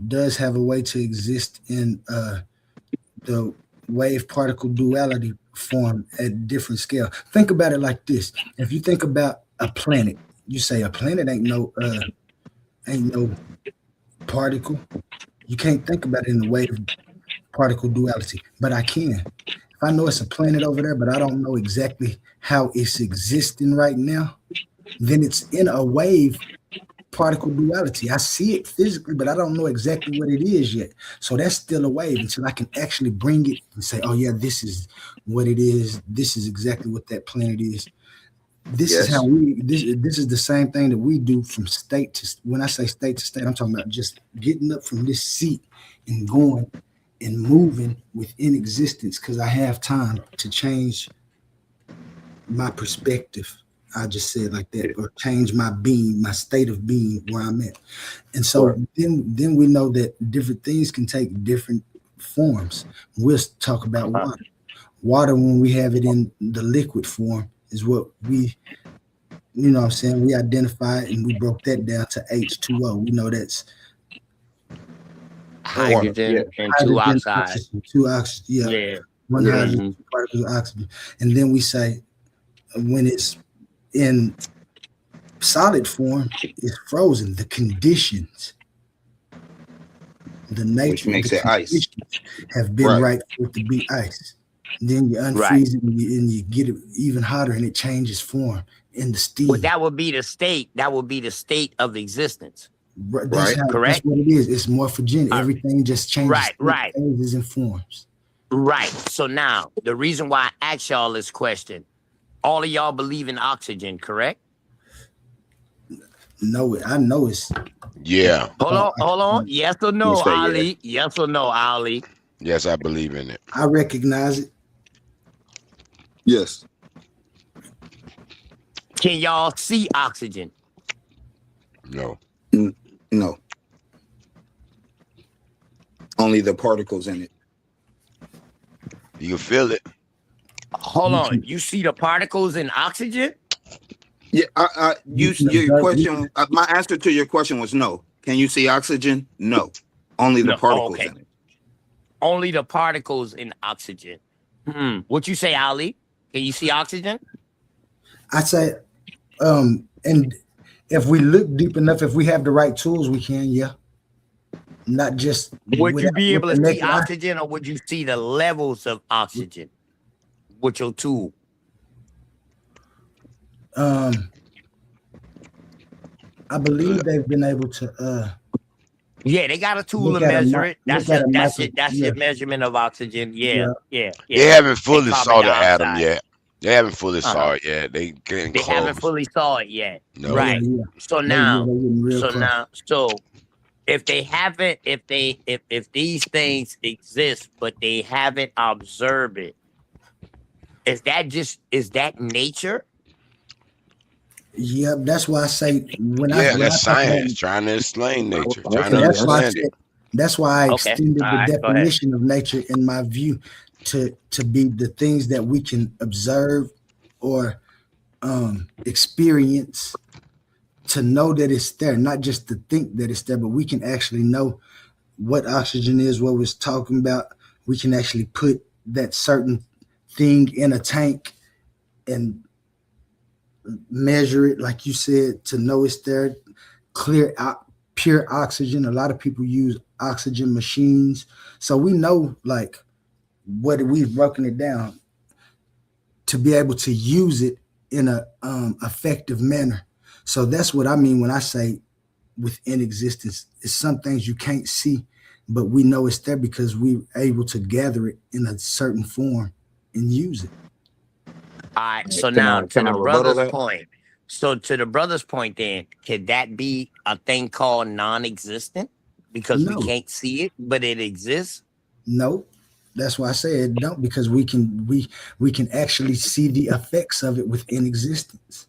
does have a way to exist in the wave particle duality form at different scale. Think about it like this. If you think about a planet, you say a planet ain't no ain't no particle. You can't think about it in the wave particle duality, but I can. If I know it's a planet over there, but I don't know exactly how it's existing right now, then it's in a wave particle duality. I see it physically, but I don't know exactly what it is yet. So that's still a wave until I can actually bring it and say, oh yeah, this is what it is. This is exactly what that planet is. This is how this is the same thing that we do from state to, when I say state to state, I'm talking about just getting up from this seat and going and moving within existence, because I have time to change my perspective. I just said like that, or change my being, my state of being where I'm at. And so then we know that different things can take different forms. We'll talk about water. Water, when we have it in the liquid form, is what we, you know what I'm saying, we identified and we broke that down to H2O. We know that's Hydrogen and two oxides. Two oxygen, yeah. One hydrogen, two particles of oxygen. And then we say when it's in solid form, it's frozen. The conditions, the nature, which makes it ice, have been right for it to be ice. Then you unfreeze it and you get it even hotter and it changes form in the steam. Well, that would be the state. That would be the state of existence. Correct. Correct. That's what it is. It's morphogenic. Everything just changes. Right. Changes and forms. Right. So now the reason why I asked y'all this question, all of y'all believe in oxygen, correct? No, I know it's. Yeah. Hold on. Yes or no, Ali? Yes or no, Ali? Yes, I believe in it. I recognize it. Yes. Can y'all see oxygen? No. No. Only the particles in it. You can feel it. Hold on. You see the particles in oxygen? Yeah. Your question. My answer to your question was no. Can you see oxygen? No. Only the particles in it. Only the particles in oxygen. What you say, Ali? Can you see oxygen? I say, and if we look deep enough, if we have the right tools, we can, yeah. Not just. Would you be able to see oxygen, or would you see the levels of oxygen with your tool? I believe they've been able to. Yeah, they got a tool to measure it. That's your measurement of oxygen. Yeah. They haven't fully saw the atom yet. They haven't fully saw it yet. They haven't fully saw it yet. No. Right. Yeah. So if they haven't, if these things exist but they haven't observed it, is that nature? Yeah, that's why I say that's science trying to explain nature, trying to understand it. That's why I extended the definition of nature in my view to be the things that we can observe or experience, to know that it's there, not just to think that it's there, but we can actually know what oxygen is, what we're talking about. We can actually put that certain thing in a tank and measure it, like you said, to know it's there. Clear out pure oxygen. A lot of people use oxygen machines, so we know like what we've broken it down to be able to use it in a effective manner. So that's what I mean when I say within existence. It's some things you can't see, but we know it's there because we're able to gather it in a certain form and use it. All right, so now to the brother's point. So to the brother's point, then, could that be a thing called non-existent because we can't see it, but it exists? No, that's why I said no, because we can actually see the effects of it within existence.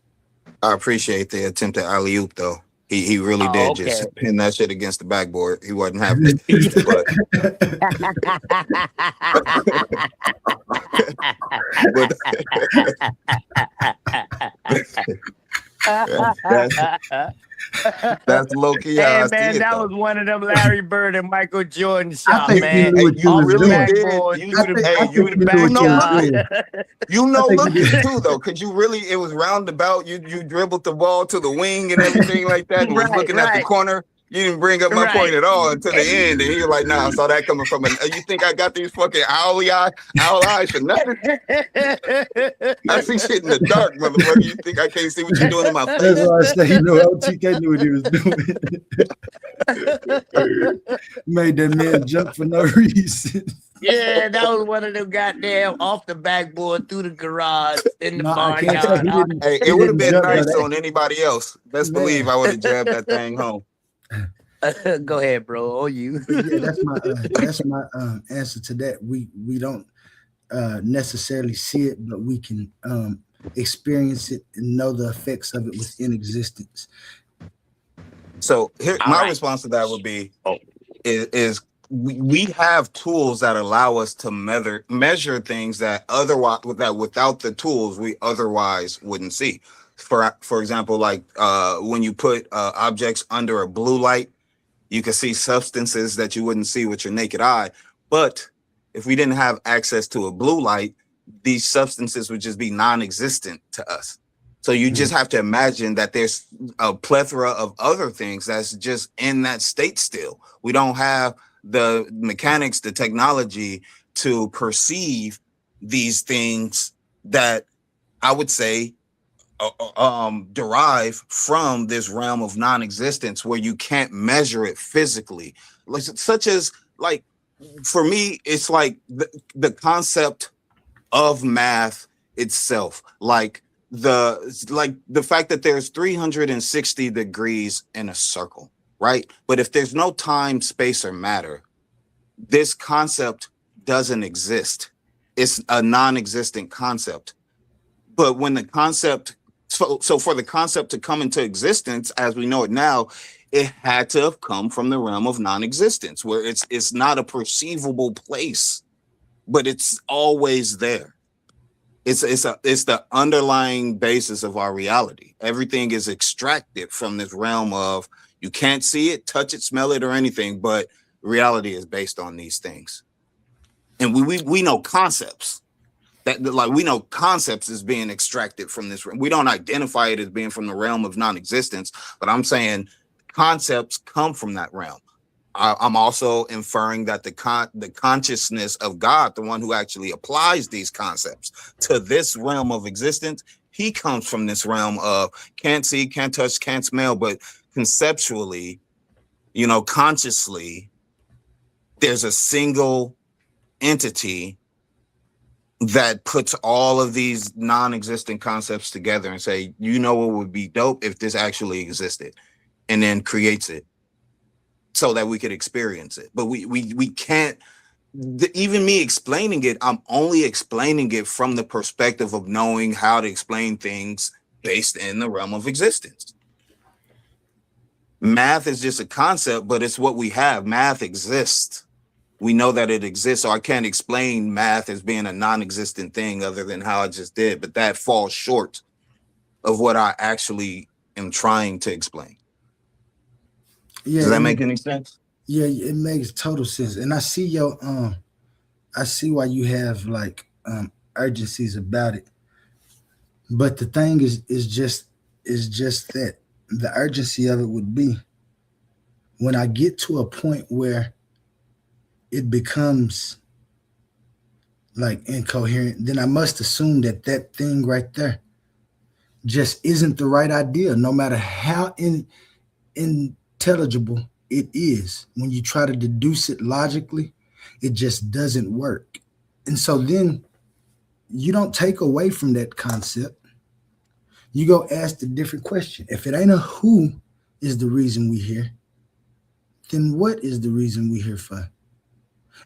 I appreciate the attempt at alley-oop, though. He really did just pin that shit against the backboard. He wasn't having it. That's low key how Hey I man, see it that though. was one of them Larry Bird and Michael Jordan I shots, think you man. knew Hey, what you you Off was the really doing. did. backboard, You I think you you the knew what you was backyard. doing. look think you it did. too though, because you really it was roundabout. You dribbled the ball to the wing and everything like that, and was Right, looking at the right, corner. You didn't bring up my point right. at all until the end, and you're like, "Nah, I saw that coming from an." You think I got these fucking owl eyes for nothing? I see shit in the dark, motherfucker. You think I can't see what you're doing in my That's face? why I say, OTK knew what he was doing. Made that man jump for no reason. Yeah, that was one of them goddamn off the backboard through the garage in the No, I can't say barnyard. he didn't. Hey, He it would have didn't been jump though. nice on anybody else. Best believe Man, I would have jabbed that thing home. Go ahead, bro. Oh, you. but yeah, that's my answer to that. We don't necessarily see it, but we can experience it and know the effects of it within existence. So here, All my right. response to that would be Oh. is we have tools that allow us to measure things that otherwise without the tools we otherwise wouldn't see. For example, like when you put objects under a blue light, you can see substances that you wouldn't see with your naked eye. But if we didn't have access to a blue light, these substances would just be non-existent to us. So you just have to imagine that there's a plethora of other things that's just in that state still. We don't have the mechanics, the technology to perceive these things that I would say derive from this realm of non-existence where you can't measure it physically. Such as, like, for me, it's like the concept of math itself, like the fact that there's 360 degrees in a circle, right? But if there's no time, space, or matter, this concept doesn't exist. It's a non-existent concept. But when the concept, so for the concept to come into existence as we know it now, it had to have come from the realm of non-existence, where it's not a perceivable place, but it's always there. It's the underlying basis of our reality. Everything is extracted from this realm of you can't see it, touch it, smell it, or anything, but reality is based on these things. And we know concepts. Like we know concepts as being extracted from this realm. We don't identify it as being from the realm of non-existence, but I'm saying concepts come from that realm. I'm also inferring that the consciousness of God, the one who actually applies these concepts to this realm of existence, he comes from this realm of can't see, can't touch, can't smell, but conceptually, consciously, there's a single entity that puts all of these non-existent concepts together and say, what would be dope if this actually existed, and then creates it so that we could experience it. But we can't, even me explaining it, I'm only explaining it from the perspective of knowing how to explain things based in the realm of existence. Math is just a concept, but it's what we have. Math exists. We know that it exists. So I can't explain math as being a non-existent thing other than how I just did, but that falls short of what I actually am trying to explain. Yeah, does that make any sense? Yeah, it makes total sense. And I see I see why you have like urgencies about it. But the thing is just that the urgency of it would be when I get to a point where it becomes like incoherent, then I must assume that thing right there just isn't the right idea, no matter how intelligible it is. When you try to deduce it logically, it just doesn't work. And so then you don't take away from that concept. You go ask the different question. If it ain't a who is the reason we here, then what is the reason we here for?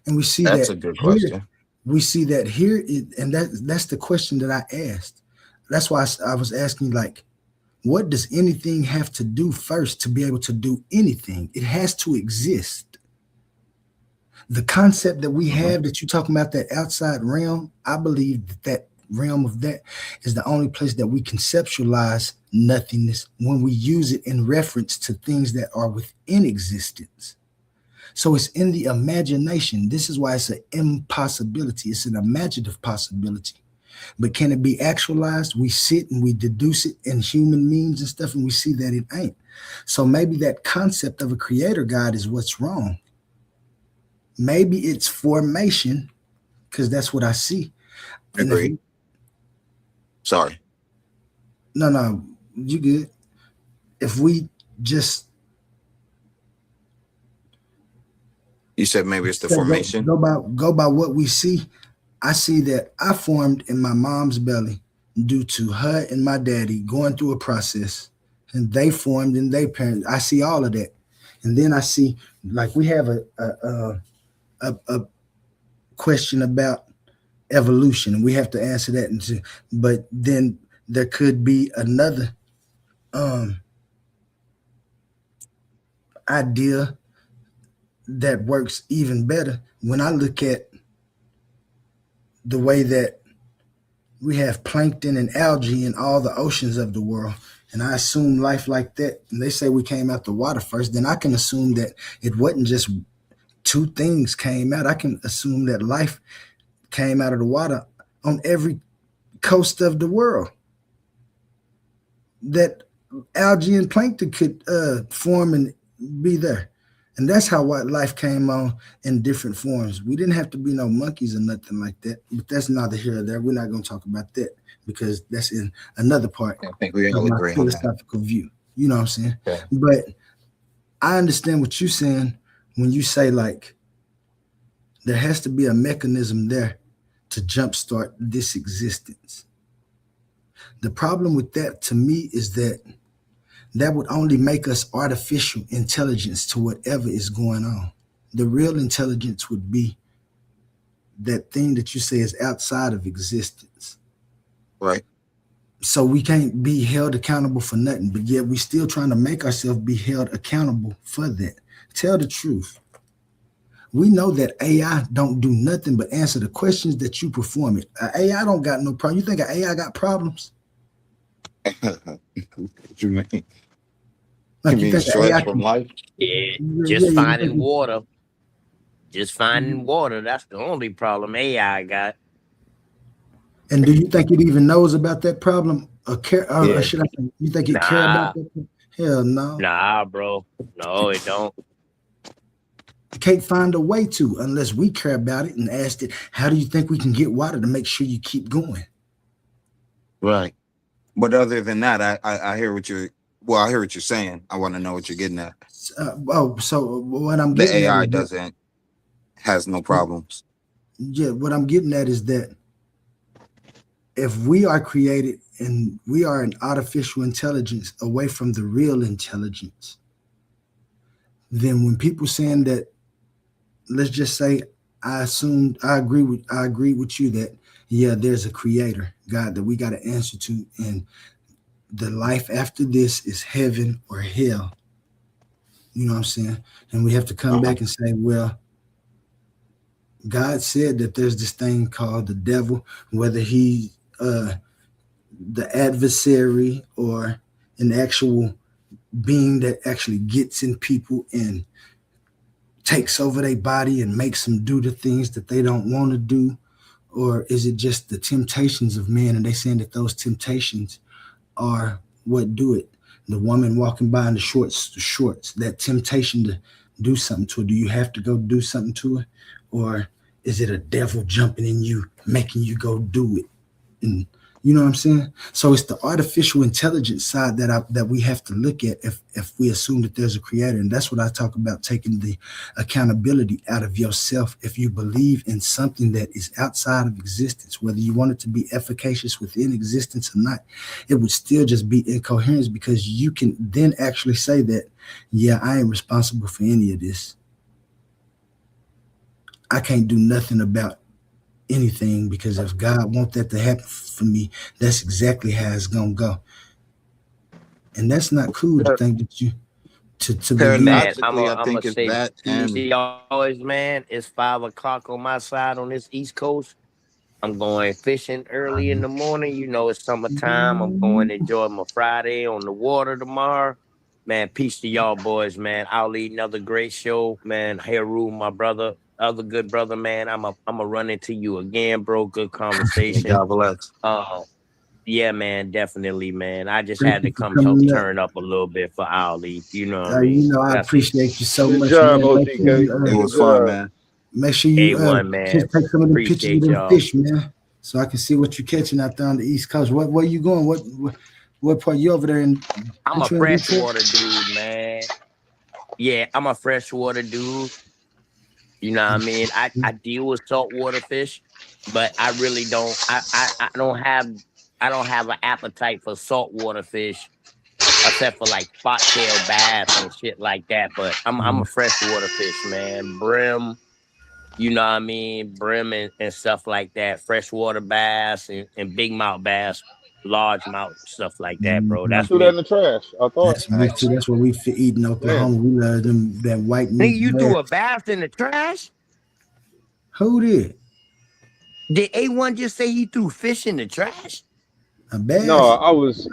And we see that's that a good here, question. we see that here, and that's the question that I asked. That's why I was asking, like, what does anything have to do first to be able to do anything? It has to exist. The concept that we have that you're talking about, that outside realm, I believe that realm of that is the only place that we conceptualize nothingness when we use it in reference to things that are within existence. So it's in the imagination. This is why it's an impossibility. It's an imaginative possibility. But can it be actualized? We sit and we deduce it in human means and stuff, and we see that it ain't. So maybe that concept of a creator God is what's wrong. Maybe it's formation, because that's what I see. Agreed. Sorry. No, you good. If we just You said maybe it's the formation. Go by what we see. I see that I formed in my mom's belly due to her and my daddy going through a process, and they formed in their parents. I see all of that, and then I see, like, we have a question about evolution, and we have to answer that. But then there could be another idea that works even better. When I look at the way that we have plankton and algae in all the oceans of the world, and I assume life like that, and they say we came out the water first, then I can assume that it wasn't just two things came out. I can assume that life came out of the water on every coast of the world, that algae and plankton could form and be there. And that's how life came on in different forms. We didn't have to be no monkeys or nothing like that, but that's neither here or there. We're not going to talk about that because that's in another part I think we all of my agree on that. philosophical view. You know what I'm saying? Yeah. But I understand what you're saying when you say, like, there has to be a mechanism there to jumpstart this existence. The problem with that, to me, is that would only make us artificial intelligence to whatever is going on. The real intelligence would be that thing that you say is outside of existence. Right. So we can't be held accountable for nothing, but yet we still trying to make ourselves be held accountable for that. Tell the truth. We know that AI don't do nothing but answer the questions that you perform it. AI don't got no problem. You think an AI got problems? What you mean? Like, you mean think stress AI from life? Yeah, Yeah, just you finding think- water. Just finding water. That's the only problem AI got. And do you think it even knows about that problem? Or care? Or Yeah. should I say, you think it care about that? Hell no. Nah, bro. No, it don't. It can't find a way to unless we care about it and ask it, how do you think we can get water to make sure you keep going? Right. But other than that, I hear what you're. Well, I hear what you're saying. I want to know what you're getting at. So what I'm The getting AI at is that, has no problems. yeah, what I'm getting at is that if we are created and we are an artificial intelligence away from the real intelligence, then when people saying that, let's just say, I agree with you that, yeah, there's a creator, God, that we got to answer to, and the life after this is heaven or hell. You know what I'm saying? And we have to come back and say, well, God said that there's this thing called the devil, whether he the adversary or an actual being that actually gets in people and takes over their body and makes them do the things that they don't want to do, or is it just the temptations of man? And they saying that those temptations are what do it. The woman walking by in the shorts, that temptation to do something to her. Do you have to go do something to her? Or is it a devil jumping in you, making you go do it? And you know what I'm saying? So it's the artificial intelligence side that we have to look at if we assume that there's a creator. And that's what I talk about, taking the accountability out of yourself. If you believe in something that is outside of existence, whether you want it to be efficacious within existence or not, it would still just be incoherence, because you can then actually say that, yeah, I ain't responsible for any of this. I can't do nothing about anything, because if God wants that to happen for me, that's exactly how it's gonna go. And that's not cool to think that you to believe. Man, Paradoxically, I I'm think gonna it's say, that and see, always, man, it's 5 o'clock on my side on this East Coast. I'm going fishing early in the morning. You know, it's summertime. I'm going to enjoy my Friday on the water tomorrow. Man, peace to y'all boys, man. Ali, another great show, man. Heru, my brother, other good brother, man. I'm a run into you again, bro. Good conversation. God bless. Yeah, man, definitely, man. I just had Thank to you for come help coming up. turn up a little bit for Ali. You know what I mean? You know, I That's appreciate you so Good much, job, man. Make sure OTK. you, It Good was fun, job. man. make sure you A1, man. just take some of the pictures of Appreciate them y'all. fish, man, so I can see what you're catching out there on the East Coast. Where you going? What part you over there in? I'm a Ain't you in Detroit? freshwater dude, man. Yeah, I'm a freshwater dude. You know what I mean? I deal with saltwater fish, but I really don't. I don't have an appetite for saltwater fish, except for like spot-tail bass and shit like that. But I'm a freshwater fish, man. Brim, you know what I mean? Brim and stuff like that. Freshwater bass and big mouth bass, large mouth stuff like that, bro. I That's threw that in me. the trash. I thought. That's me too. That's what we eat in Damn. Oklahoma. We love them that white Nigga, meat. you Bass. threw a bass in the trash? Who did? Did A1 just say he threw fish in the trash? A bass? No,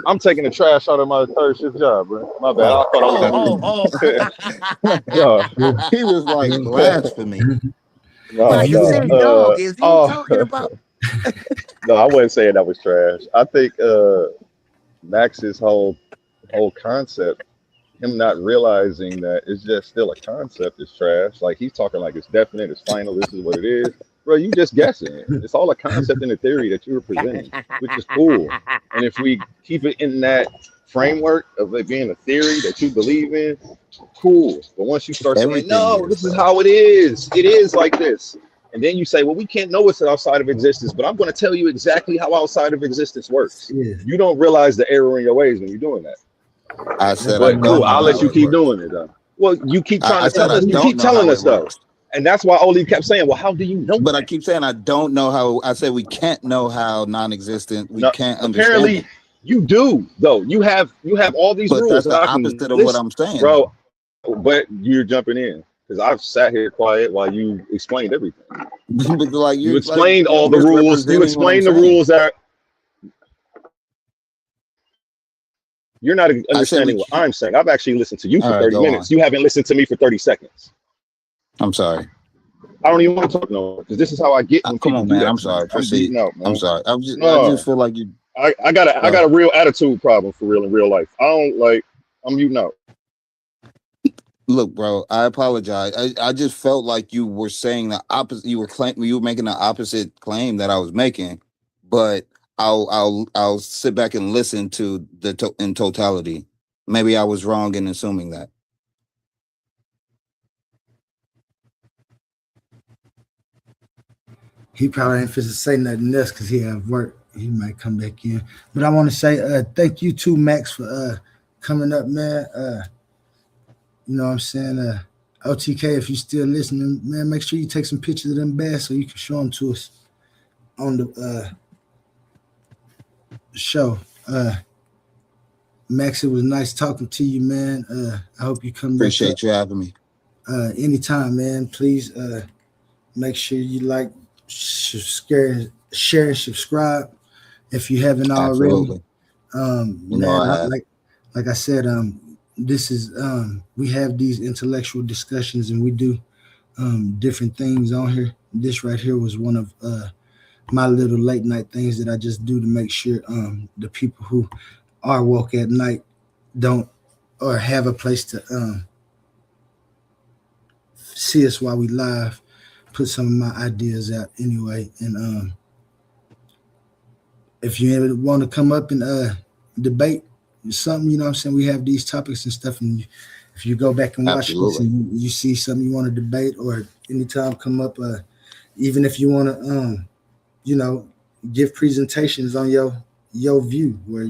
I'm taking the trash out of my third shift job, bro. My bad. I thought I was on Oh. He was like blasphemy. No, You said dog. Is he talking about? no, I wasn't saying that was trash. I think Max's whole concept, him not realizing that it's just still a concept, is trash. Like he's talking like it's definite, it's final, this is what it is. Bro, you just guessing. It's all a concept and a theory that you were presenting, which is cool. And if we keep it in that framework of it being a theory that you believe in, cool. But once you start saying, no, this is how it is like this. And then you say, well, we can't know it's outside of existence, but I'm going to tell you exactly how outside of existence works. Yeah. You don't realize the error in your ways when you're doing that. I said, but cool, I'll let you keep doing it though. Well, you keep trying to tell us, you keep telling us though. And that's why Oli kept saying, well, how do you know? But I keep saying I don't know how. I said we can't know how non-existent. We can't understand. Apparently, you do though. You have all these but rules. That's the opposite of what I'm saying, bro. But you're jumping in because I've sat here quiet while you explained everything. Like you explained all the rules. You explained the rules that you're not understanding what I'm saying. I've actually listened to you for 30 minutes. You haven't listened to me for 30 seconds. I'm sorry. I don't even want to talk no more because this is how I get. Come on, man. I'm sorry. Proceed. I'm sorry. I just feel like you. I got a real attitude problem for real in real life. I don't like. I'm muting out. Look, bro. I apologize. I just felt like you were saying the opposite. You were making the opposite claim that I was making, but I'll sit back and listen to in totality. Maybe I was wrong in assuming that. He probably ain't fit to say nothing else because he have work. He might come back in. But I want to say thank you too, Max, for coming up, man. You know what I'm saying? OTK, if you still listening, man, make sure you take some pictures of them bass so you can show them to us on the show. Max, it was nice talking to you, man. I hope you come back. Appreciate you having me. Anytime, man. Please make sure you like, share, and subscribe if you haven't already. Man, like I said, this is we have these intellectual discussions and we do different things on here. This right here was one of my little late night things that I just do to make sure the people who are woke at night don't or have a place to see us while we live. Put some of my ideas out anyway. And if you ever want to come up and debate something, you know what I'm saying? We have these topics and stuff. And if you go back and watch this and you see something you want to debate or anytime come up, even if you want to, you know, give presentations on your view where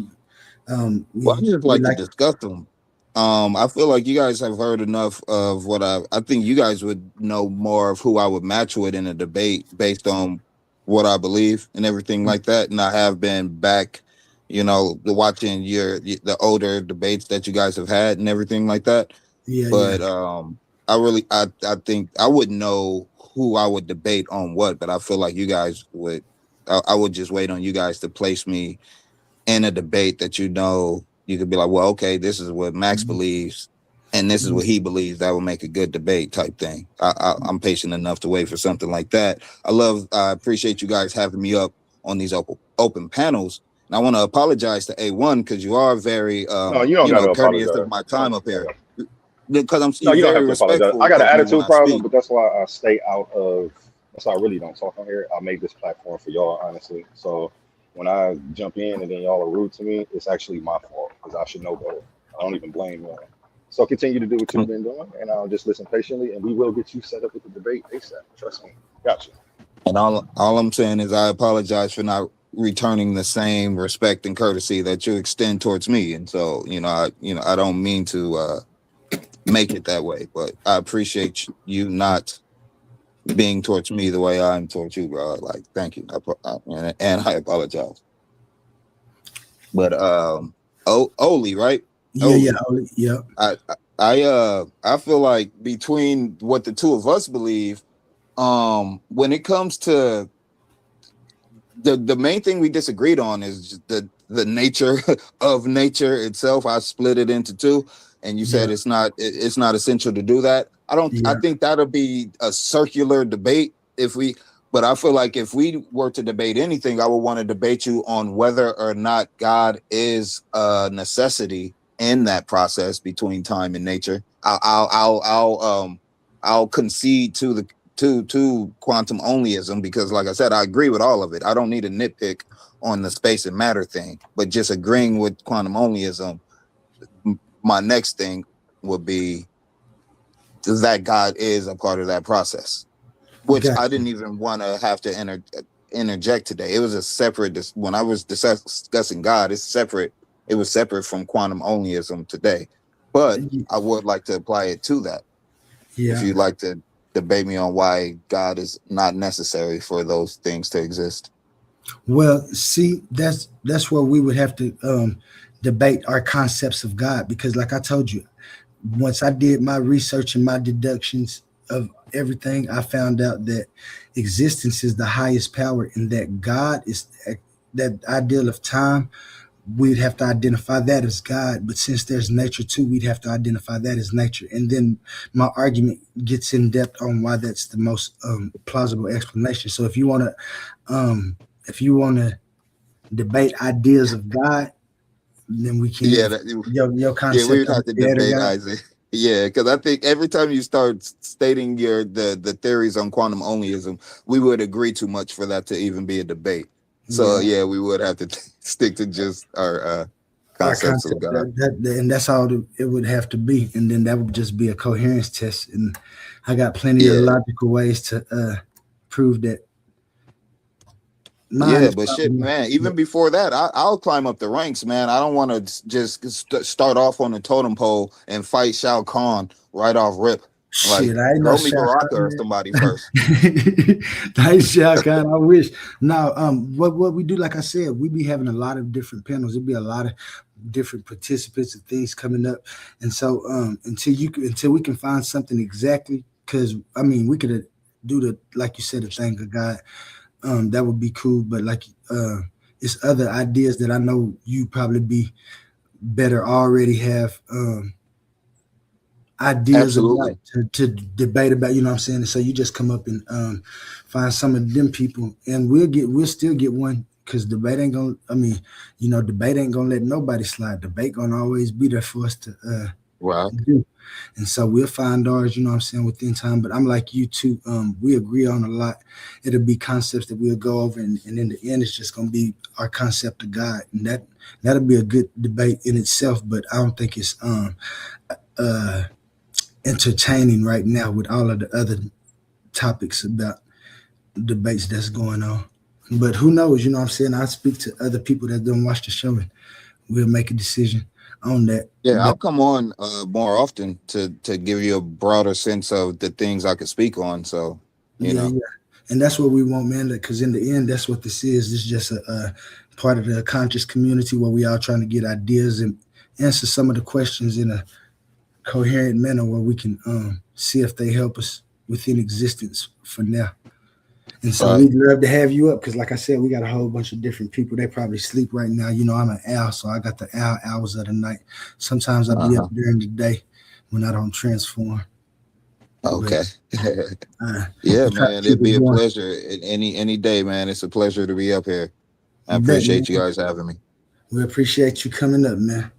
well, I just like to discuss them. I feel like you guys have heard enough of what I think you guys would know more of who I would match with in a debate based on what I believe and everything like that. And I have been back, you know, watching the older debates that you guys have had and everything like that. Yeah. But I think I wouldn't know who I would debate on what, but I feel like you guys would I would just wait on you guys to place me in a debate that, you know, you could be like, well, okay, this is what Max believes, and this is what he believes. That will make a good debate type thing. I'm patient enough to wait for something like that. I appreciate you guys having me up on these open panels. And I want to apologize to A1 because you are very, No, you don't got to courteous apologize. of my time up here. Because I'm No, you don't very have to apologize. respectful. I got an of me when attitude I problem, speak. but that's why I stay out of. That's why I really don't talk on here. I made this platform for y'all, honestly. So when I jump in and then y'all are rude to me, it's actually my fault because I should know better. I don't even blame y'all. So continue to do what you've been doing, and I'll just listen patiently, and we will get you set up with the debate ASAP. Trust me. Gotcha. And all I'm saying is I apologize for not returning the same respect and courtesy that you extend towards me. And so, I don't mean to make it that way, but I appreciate you not being towards me the way I'm towards you, bro. Like, thank you. And I apologize. But Oli, right? Yeah, yeah. I feel like between what the two of us believe, when it comes to the main thing we disagreed on is just the nature of nature itself. I split it into two, and you said it's not essential to do that. I think that'll be a circular debate but I feel like if we were to debate anything, I would want to debate you on whether or not God is a necessity in that process between time and nature. I'll concede to quantum onlyism because, like I said, I agree with all of it. I don't need a nitpick on the space and matter thing, but just agreeing with quantum onlyism. My next thing would be that God is a part of that process, which I didn't even want to have to interject today. It was a separate, when I was discussing God, it was separate from quantum onlyism today, but I would like to apply it to that. If you'd like to debate me on why God is not necessary for those things to exist. Well, see, that's where we would have to debate our concepts of God, because like I told you, once I did my research and my deductions of everything, I found out that existence is the highest power, and that God is that ideal of time. We'd have to identify that as God, but since there's nature too, we'd have to identify that as nature. And then my argument gets in depth on why that's the most plausible explanation. So if you want to debate ideas of God, then we can. Your concept. Yeah, we would have to debate Isaac. Yeah, because I think every time you start stating the theories on quantum onlyism, we would agree too much for that to even be a debate. So we would have to stick to just our concepts of God. And that's all it would have to be. And then that would just be a coherence test. And I got plenty of logical ways to prove that. But shit, man, even before that, I'll climb up the ranks, man. I don't want to just start off on the totem pole and fight Shao Kahn right off rip. Like, shit, I ain't throw no me Shao Baraka Kahn, or somebody first. I ain't Shao Kahn, I wish. Now, what we do, like I said, we be having a lot of different panels. It'd be a lot of different participants and things coming up. And so until we can find something exactly, because I mean, we could do like you said, the thing of God. That would be cool, but like it's other ideas that I know you probably be better already have ideas about to debate about, you know what I'm saying? So you just come up and find some of them people, and we'll still get one, because debate ain't gonna let nobody slide. Debate gonna always be there for us to do. And so we'll find ours, you know what I'm saying, within time. But I'm like you too. We agree on a lot. It'll be concepts that we'll go over, and in the end, it's just gonna be our concept of God. And that'll be a good debate in itself, but I don't think it's entertaining right now with all of the other topics about debates that's going on. But who knows, you know what I'm saying? I speak to other people that don't watch the show, and we'll make a decision on that. I'll come on more often to give you a broader sense of the things I could speak on. So you know. And that's what we want, man, because in the end, that's what this is. This is just a part of the conscious community where we all trying to get ideas and answer some of the questions in a coherent manner where we can see if they help us within existence for now. And so we'd love to have you up because, like I said, we got a whole bunch of different people. They probably sleep right now. You know, I'm an owl, so I got the owl hours of the night. Sometimes I'll be up during the day when I don't transform. Okay. But, Yeah, we try to man, keep it'd be it a going. pleasure any day, man. It's a pleasure to be up here. I You bet, appreciate you man. guys having me. We appreciate you coming up, man.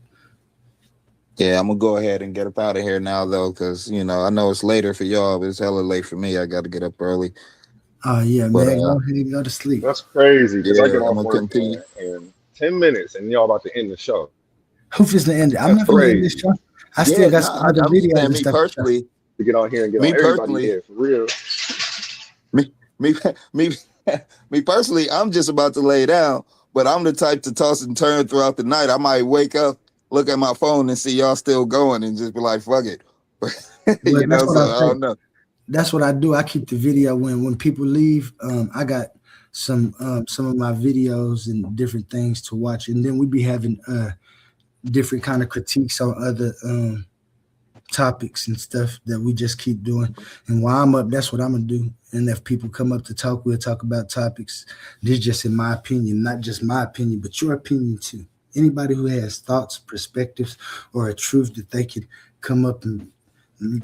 Yeah, I'm gonna go ahead and get up out of here now, though, because you know I know it's later for y'all, but it's hella late for me. I got to get up early. Oh yeah, But man. Go ahead and go to sleep. That's crazy because I yeah, get I'm off gonna work continue. in 10 minutes and y'all about to end the show. Who fits the end? I'm That's not gonna end this crazy. show. I Yeah, still got no, some other I'm just videos saying, and me stuff. personally, To get on here and get me on everybody personally, head for real. me, me, me personally, I'm just about to lay down, but I'm the type to toss and turn throughout the night. I might wake up, look at my phone, and see y'all still going, and just be like, "Fuck it," Well, you that's know. what So I I say. don't know. That's what I do. I keep the video when people leave. I got some of my videos and different things to watch, and then we be having different kind of critiques on other topics and stuff that we just keep doing. And while I'm up, that's what I'm gonna do. And if people come up to talk, we'll talk about topics. This is just in my opinion, not just my opinion, but your opinion too. Anybody who has thoughts, perspectives, or a truth that they could come up and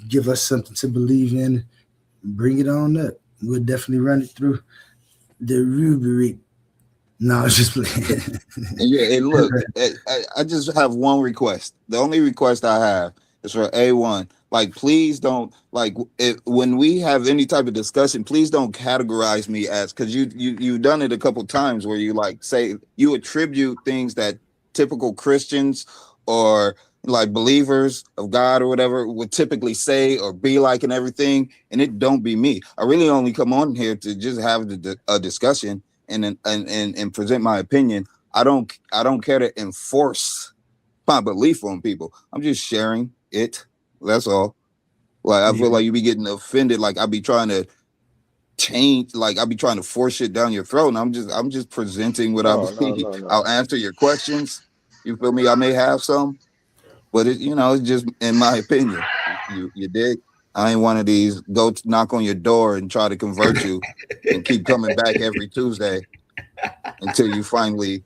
give us something to believe in, bring it on up. We'll definitely run it through the rubric. No, it's just playing. Yeah, and look, I just have one request. The only request I have is for A1. Like, please don't when we have any type of discussion, please don't categorize me as because you've done it a couple times where you like say you attribute things that typical Christians or like believers of God or whatever would typically say or be like and everything, and it don't be me. I really only come on here to just have a discussion and present my opinion. I don't care to enforce my belief on people. I'm just sharing it. That's all. Like I feel like you be getting offended. Like I be trying to change. Like I be trying to force it down your throat. And I'm just presenting what I No, believe. no. I'll answer your questions. You feel me? I may have some, but it's just in my opinion. You dig? I ain't one of these go knock on your door and try to convert you and keep coming back every Tuesday until you finally,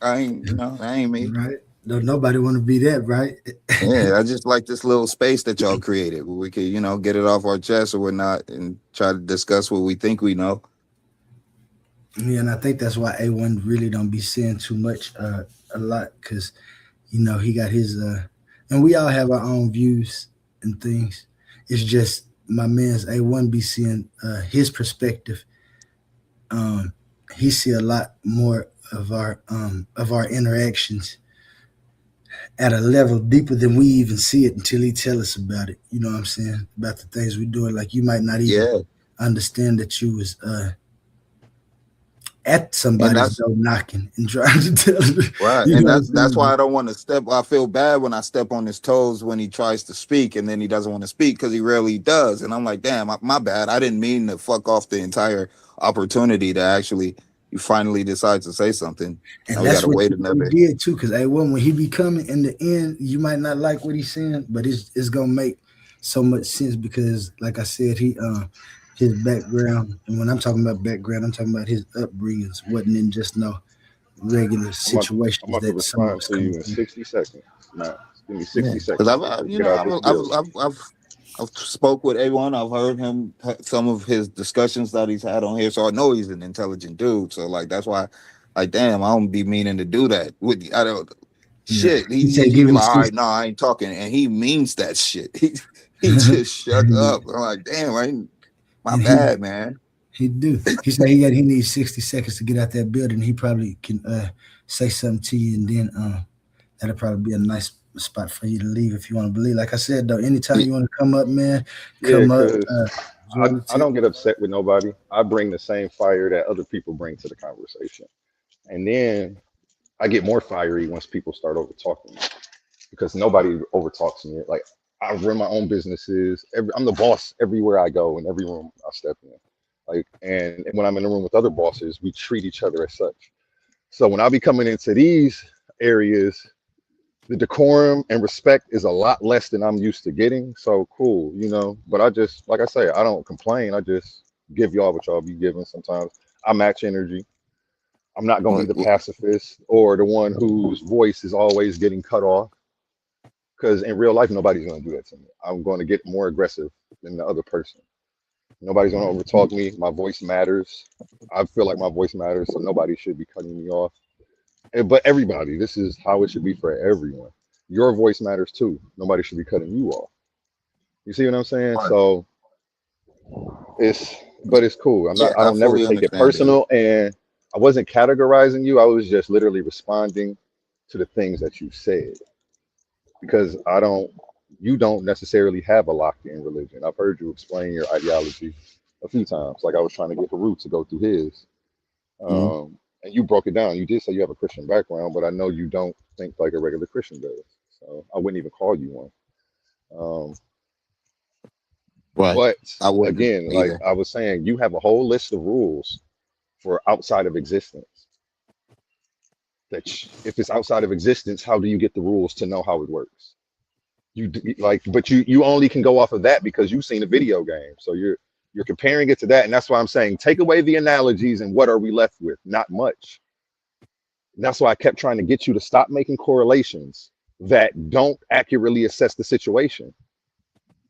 I ain't me. Right. No, nobody want to be that, right? Yeah, I just like this little space that y'all created where we could, get it off our chest or whatnot and try to discuss what we think we know. Yeah, and I think that's why A1 really don't be saying too much a lot because he got his and we all have our own views and things. It's just my man's A1 be seeing his perspective. He see a lot more of our interactions at a level deeper than we even see it until he tell us about it. You know what I'm saying? About the things we doing. Like you might not even understand that you was at somebody's door knocking and trying to tell them. Right. And that's why I don't want to step. I feel bad when I step on his toes when he tries to speak and then he doesn't want to speak because he rarely does. And I'm like, damn, my bad. I didn't mean to fuck off the entire opportunity to actually you finally decide to say something. And that's what he did too, because when he be coming in the end, you might not like what he's saying, but it's gonna make so much sense because, like I said, his background, and when I'm talking about background, I'm talking about his upbringings wasn't in just no regular situations. I'm about to respond to you in 60 seconds. Nah, give me 60 seconds. I've spoke with A1. I've heard him some of his discussions that he's had on here, so I know he's an intelligent dude. So like that's why, like, damn, I don't be meaning to do that. I don't. Shit, he be like, all right, no, I ain't talking, and he means that shit. He just shut up. I'm like, damn, my bad, man. He do. He said he needs 60 seconds to get out that building. He probably can say something to you, and then that'll probably be a nice spot for you to leave if you want to believe. Like I said, though, anytime you want to come up, man, come up. I don't get upset with nobody. I bring the same fire that other people bring to the conversation, and then I get more fiery once people start over talking me because nobody over talks me. Like I run my own businesses. I'm the boss everywhere I go in every room I step in. Like, and when I'm in a room with other bosses, we treat each other as such. So when I be coming into these areas, the decorum and respect is a lot less than I'm used to getting. So cool, but I just, like I say, I don't complain. I just give y'all what y'all be giving sometimes. I match energy. I'm not going to be the What- pacifist or the one whose voice is always getting cut off, because in real life, nobody's going to do that to me. I'm going to get more aggressive than the other person. Nobody's going to overtalk me. My voice matters. I feel like my voice matters, so nobody should be cutting me off. But everybody, this is how it should be for everyone. Your voice matters too. Nobody should be cutting you off. You see what I'm saying? Right. So it's cool. Yeah, I I don't never fully take it understand it. personal, and I wasn't categorizing you. I was just literally responding to the things that you said, because you don't necessarily have a locked-in religion. I've heard you explain your ideology a few times. Like I was trying to get Harut to go through his, Mhm. and you broke it down. You did say you have a Christian background, but I know you don't think like a regular Christian does. So I wouldn't even call you one. Right. But I wouldn't again, like either. I was saying, you have a whole list of rules for outside of existence. If it's outside of existence, how do you get the rules to know how it works? But you only can go off of that because you've seen a video game. So you're comparing it to that, and that's why I'm saying take away the analogies, and what are we left with? Not much. And that's why I kept trying to get you to stop making correlations that don't accurately assess the situation.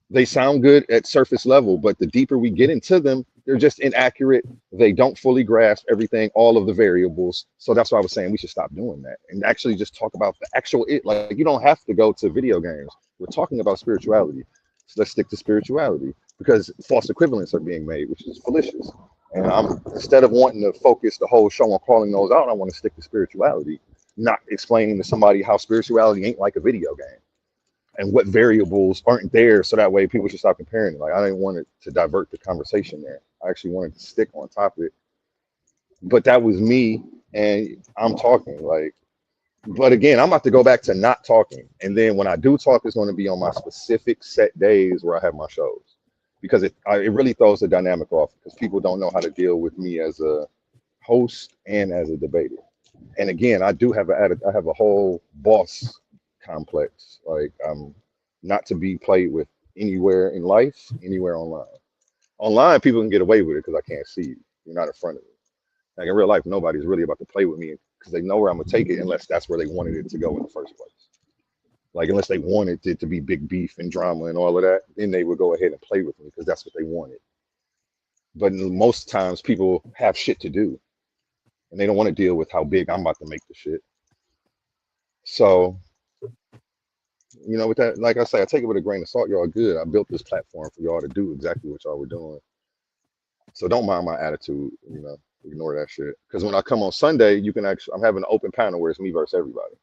They sound good at surface level, but the deeper we get into them, they're just inaccurate. They don't fully grasp everything, all of the variables. So that's why I was saying we should stop doing that and actually just talk about the actual it. Like you don't have to go to video games. We're talking about spirituality. So let's stick to spirituality, because false equivalents are being made, which is fallacious. And I'm, instead of wanting to focus the whole show on calling those out, I want to stick to spirituality, not explaining to somebody how spirituality ain't like a video game and what variables aren't there, so that way people should stop comparing it. Like I didn't want it to divert the conversation there. I actually wanted to stick on topic. But that was me, and I'm talking like. But again, I'm about to go back to not talking, and then when I do talk, it's going to be on my specific set days where I have my shows, because it really throws the dynamic off, because people don't know how to deal with me as a host and as a debater. And again, I have a whole boss complex. Like I'm not to be played with anywhere in life, anywhere online. Online, people can get away with it because I can't see you. You're not in front of me. Like in real life, nobody's really about to play with me because they know where I'm gonna take it, unless that's where they wanted it to go in the first place. Like unless they wanted it to be big beef and drama and all of that, then they would go ahead and play with me because that's what they wanted. But most times, people have shit to do, and they don't want to deal with how big I'm about to make the shit. So, with that, like I say, I take it with a grain of salt. Y'all good. I built this platform for y'all to do exactly what y'all were doing. So don't mind my attitude, ignore that shit. Because when I come on Sunday, I'm having an open panel where it's me versus everybody.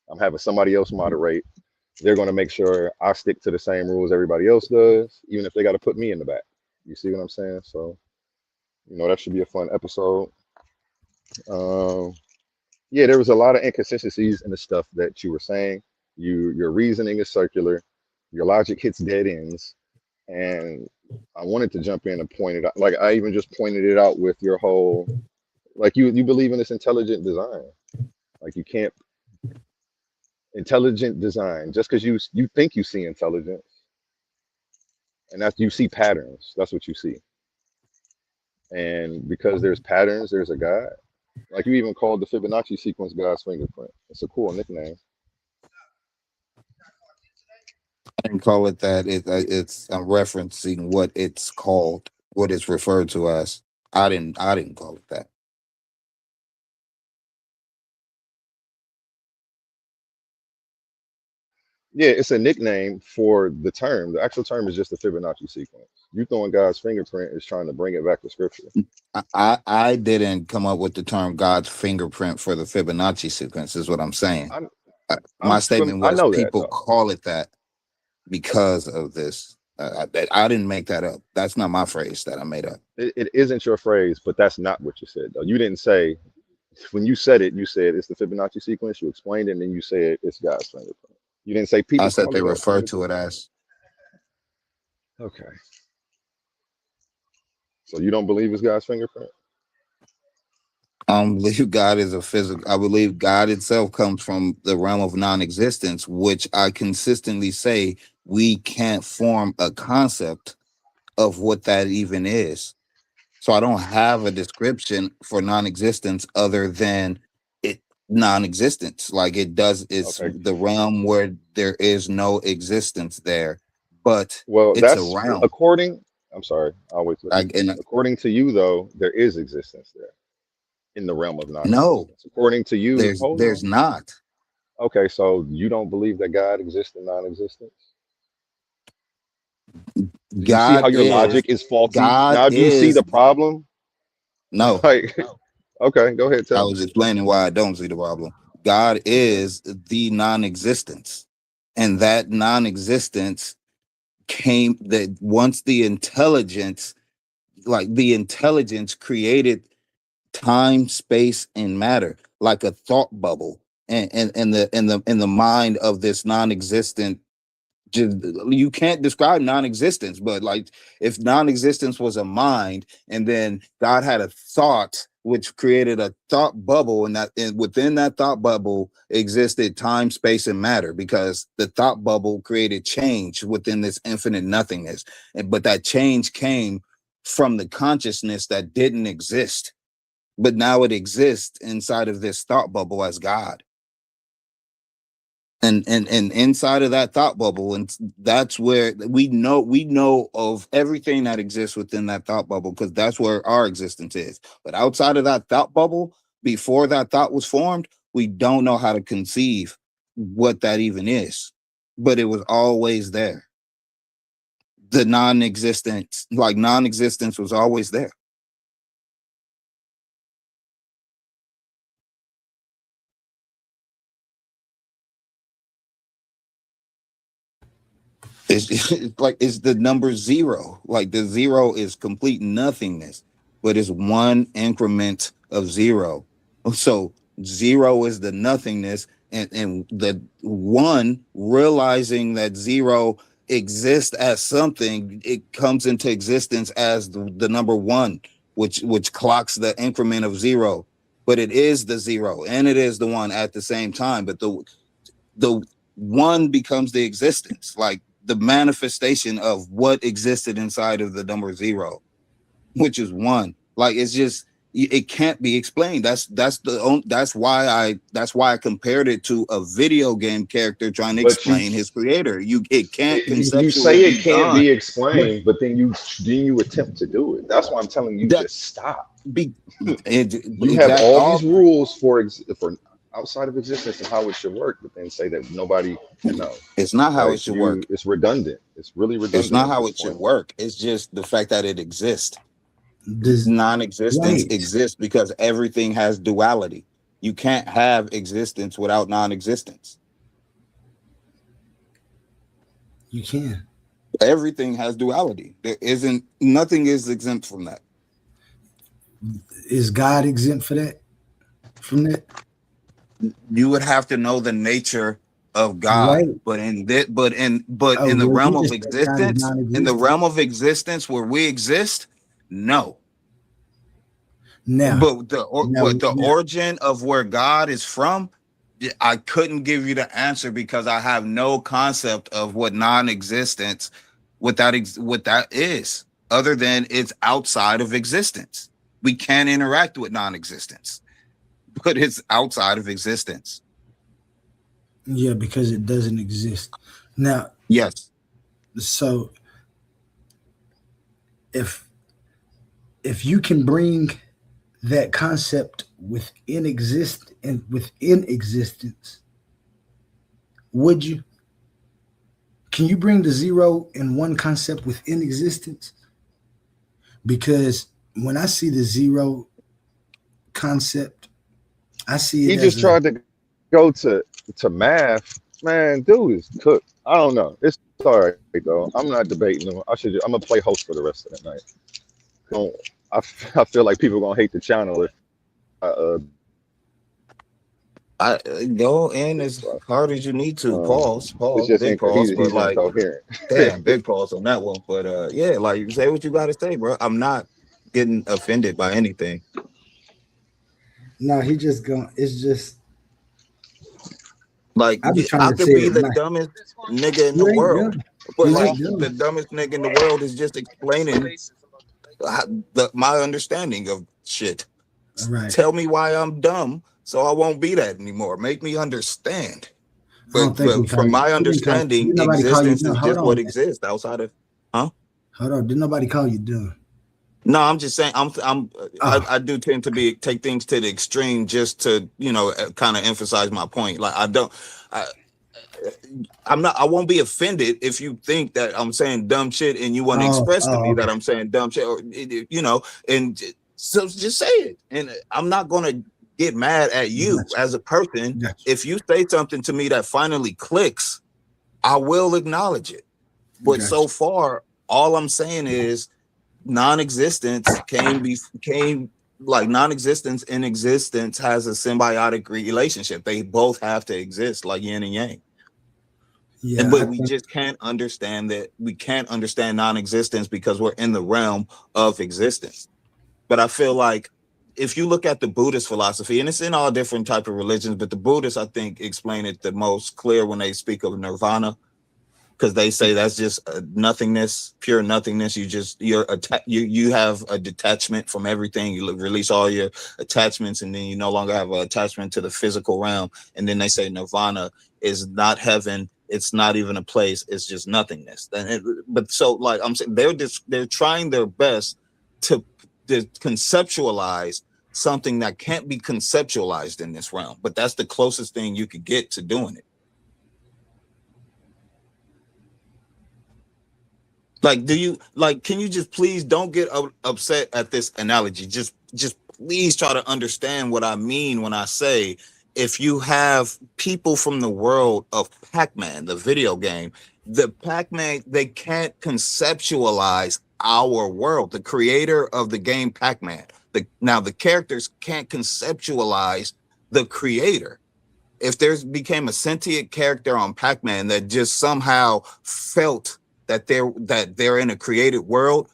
I'm having somebody else moderate. They're going to make sure I stick to the same rules everybody else does, even if they got to put me in the back. You see what I'm saying? So, that should be a fun episode. Yeah, there was a lot of inconsistencies in the stuff that you were saying. Your reasoning is circular. Your logic hits dead ends. And I wanted to jump in and point it out. Like I even just pointed it out with your whole, like you believe in this intelligent design. Like you can't intelligent design just because you think you see intelligence, and that's you see patterns. That's what you see. And because there's patterns, there's a God. Like you even called the Fibonacci sequence God's fingerprint. It's a cool nickname. I didn't call it that. I'm referencing what it's called, what it's referred to as. I didn't call it that. Yeah, it's a nickname for the term. The actual term is just the Fibonacci sequence. You throwing God's fingerprint is trying to bring it back to scripture. I didn't come up with the term God's fingerprint for the Fibonacci sequence, is what I'm saying. My statement I was know that, people though. call it that because of this. I didn't make that up. That's not my phrase that I made up. It isn't your phrase, but that's not what you said, though. You didn't say, when you said it, you said it's the Fibonacci sequence. You explained it, and then you said it's God's fingerprint. You didn't say people. I said call they it God's refer to fingerprint. it as. Okay. So you don't believe it's God's fingerprint? I believe God is a physical. I believe God itself comes from the realm of non-existence, which I consistently say we can't form a concept of what that even is. So I don't have a description for non-existence other than it non-existence. Like it does, it's Okay. the realm where there is no existence there, but Well, it's a that's realm. according. I'm sorry. I'll wait till you. Like, and According to you, though, there is existence there in the realm of no, non-existence. According to you, hold there's on. not. Okay, so you don't believe that God exists in non-existence? Do you see how God your is, logic is faulty? God Now, do you see is, the problem? no, Like, okay, go ahead, I tell me. was explaining why I don't see the problem. God is the non-existence. And that non-existence came that once the intelligence, like the intelligence created time, space, and matter, like a thought bubble. And in the mind of this non-existent, you can't describe non-existence, but like if non-existence was a mind and then God had a thought which created a thought bubble, and within that thought bubble existed time, space, and matter, because the thought bubble created change within this infinite nothingness. But that change came from the consciousness that didn't exist, but now it exists inside of this thought bubble as God. And inside of that thought bubble, and that's where we know of everything that exists within that thought bubble, because that's where our existence is. But outside of that thought bubble, before that thought was formed, we don't know how to conceive what that even is. But it was always there. The non-existence was always there. It's the number zero. Like the zero is complete nothingness, but it's one increment of zero. So zero is the nothingness, and the one realizing that zero exists as something, it comes into existence as the number one, which clocks the increment of zero. But it is the zero and it is the one at the same time. But the one becomes the existence, like the manifestation of what existed inside of the number zero, which is one. Like it's just, it can't be explained. That's why I compared it to a video game character trying to But explain his creator. It can't conceptually you say it be can't done. be explained, but then you attempt to do it. That's why I'm telling you, just stop. You have all these rules for outside of existence and how it should work, but then say that nobody can know. It's not how it should work. It's redundant. It's really redundant. It's not how it should work. It's just the fact that it exists. This non-existence exists because everything has duality. You can't have existence without non-existence. You can. Everything has duality. Nothing is exempt from that. Is God exempt for that? From that? You would have to know the nature of God, right. but in the realm of existence, in the realm of existence where we exist, no. Now, but the origin of where God is from, I couldn't give you the answer because I have no concept of what non-existence, what that is, other than it's outside of existence. We can't interact with non-existence, but it's outside of existence. Yeah, because it doesn't exist. Now, yes. So if you can bring that concept within existence, would you? Can you bring the zero and one concept within existence? Because when I see the zero concept, I see it. He just tried to go to math, man. Dude is cooked. I don't know. It's all right though. I'm not debating him. I'm gonna play host for the rest of the night. I feel like people are gonna hate the channel if I go in as hard as you need to. Pause. It's just big pause, he's like, incoherent. Damn, big pause on that one. But yeah, like you say what you gotta say, bro. I'm not getting offended by anything. No, he just going. It's just like I could be the dumbest nigga in the world, but like the dumbest nigga in the world is just explaining my understanding of shit. Right. Tell me why I'm dumb, so I won't be that anymore. Make me understand. I don't think we But call from you. my We didn't call you. understanding, Didn't nobody call you existence dumb? is Hold just on, what man. exists outside of. Hold on. Didn't nobody call you dumb? No, I'm just saying. Oh, I do tend to take things to the extreme just to kind of emphasize my point. Like I won't be offended if you think that I'm saying dumb shit and you want to express to me that okay. I'm saying dumb shit, or and so just say it. And I'm not gonna get mad at you Gotcha. as a person. Gotcha. If you say something to me that finally clicks, I will acknowledge it. But Gotcha. so far, all I'm saying is non-existence non-existence and existence has a symbiotic relationship. They both have to exist like yin and yang. Yeah, But we just can't understand that. We can't understand non-existence because we're in the realm of existence. But I feel like if you look at the Buddhist philosophy, and it's in all different type of religions, but the Buddhists, I think, explain it the most clear when they speak of nirvana, because they say that's just nothingness, pure nothingness. You have a detachment from everything. You release all your attachments, and then you no longer have an attachment to the physical realm. And then they say nirvana is not heaven. It's not even a place. It's just nothingness. But so, like I'm saying, they're trying their best to conceptualize something that can't be conceptualized in this realm. But that's the closest thing you could get to doing it. Like, can you just please don't get upset at this analogy? Just please try to understand what I mean when I say, if you have people from the world of Pac-Man, the video game, they can't conceptualize our world. The creator of the game Pac-Man, the characters can't conceptualize the creator. If there's became a sentient character on Pac-Man that just somehow felt that they're in a created world,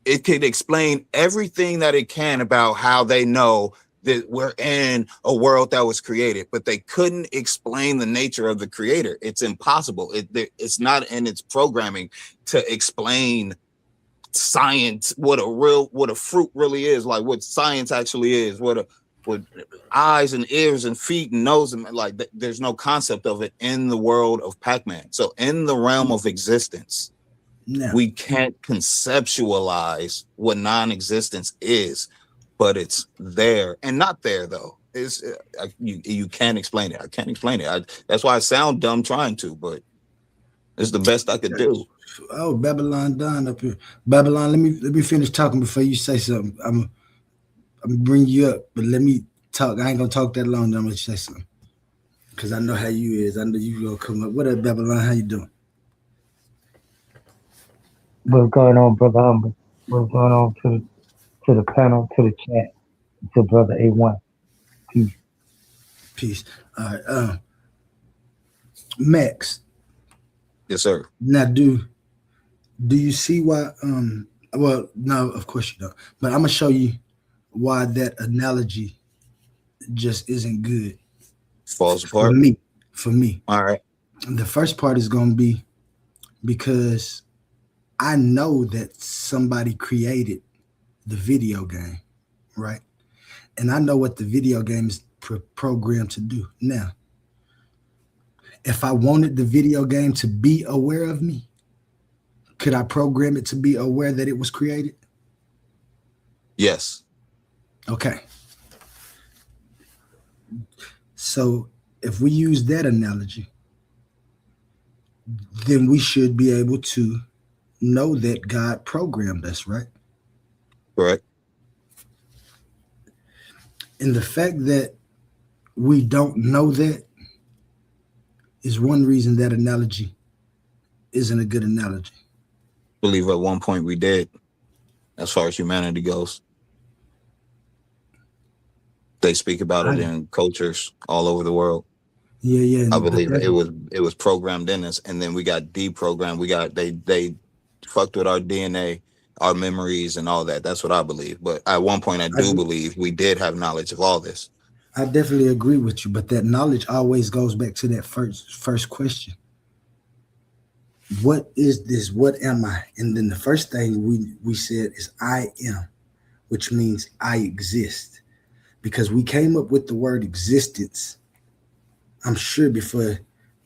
it could explain everything that it can about how they know that we're in a world that was created, but they couldn't explain the nature of the creator. It's impossible. It's not in its programming to explain science, what a fruit really is, like what science actually is, what eyes and ears and feet and nose, and like there's no concept of it in the world of Pac-Man. So in the realm of existence, we can't conceptualize what non-existence is, but it's there and not there though. It's you can't explain it. I can't explain it. That's why I sound dumb trying to, but it's the best I could do. Oh, Babylon Don up here. Babylon, let me finish talking before you say something. I'm bring you up, but let me talk. I ain't gonna talk that long. I'm gonna say something because I know how you is. I know you gonna come up. What up, Babylon? How you doing? What's going on, Brother Humble? What's going on to the panel, to the chat, to Brother A1? Peace. Peace. All right. Max. Yes, sir. Now, do you see why? Well, no, of course you don't. But I'm gonna show you why that analogy just isn't good. Falls apart. For me. All right. The first part is gonna be because I know that somebody created the video game, right? And I know what the video game is programmed to do. Now, if I wanted the video game to be aware of me, could I program it to be aware that it was created? Yes. Okay. So if we use that analogy, then we should be able to know that God programmed us, right? Correct. And the fact that we don't know that is one reason that analogy isn't a good analogy. I believe at one point we did, as far as humanity goes. They speak about it in cultures all over the world. Yeah. I believe it was programmed in us, and then we got deprogrammed. They fucked with our DNA, our memories, and all that. That's what I believe. But at one point, I do believe we did have knowledge of all this. I definitely agree with you, but that knowledge always goes back to that first question. what is this? What am I? And then the first thing we said is I am, which means I exist. Because we came up with the word existence, I'm sure before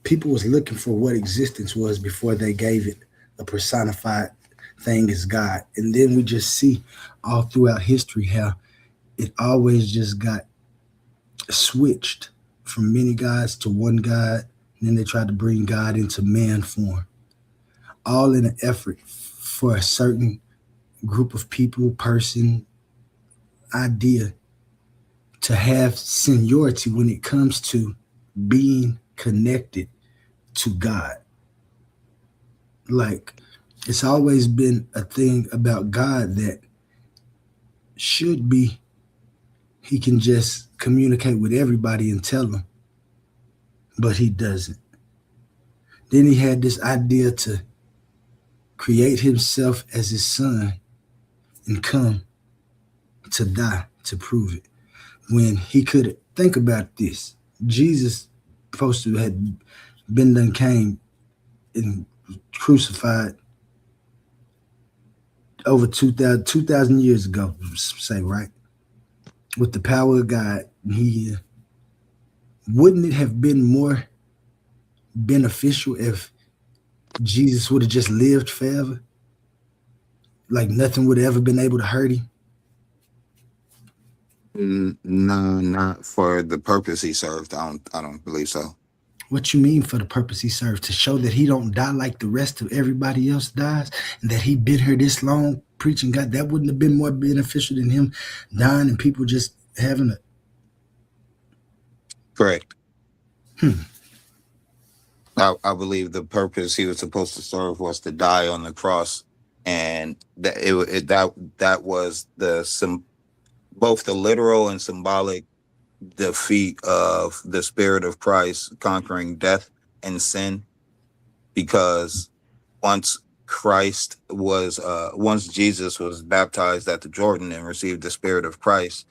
people was looking for what existence was before they gave it a personified thing as God. And then we just see all throughout history how it always just got switched from many gods to one God. And then they tried to bring God into man form, all in an effort for a certain group of people, person, idea to have seniority when it comes to being connected to God. Like, it's always been a thing about God that should be he can just communicate with everybody and tell them, but he doesn't. Then he had this idea to create himself as his son and come to die to prove it. When he could think about this, Jesus supposed to had been done came and crucified over 2,000 years ago, say, right? With the power of God, wouldn't it have been more beneficial if Jesus would have just lived forever? Like nothing would have ever been able to hurt him? No, not for the purpose he served. I don't believe so. What you mean for the purpose he served? To show that he don't die like the rest of everybody else dies, and that he been here this long preaching God? That wouldn't have been more beneficial than him dying and people just having a... Correct. I believe the purpose he was supposed to serve was to die on the cross, and that was both the literal and symbolic defeat of the Spirit of Christ conquering death and sin. Because once Jesus was baptized at the Jordan and received the Spirit of Christ,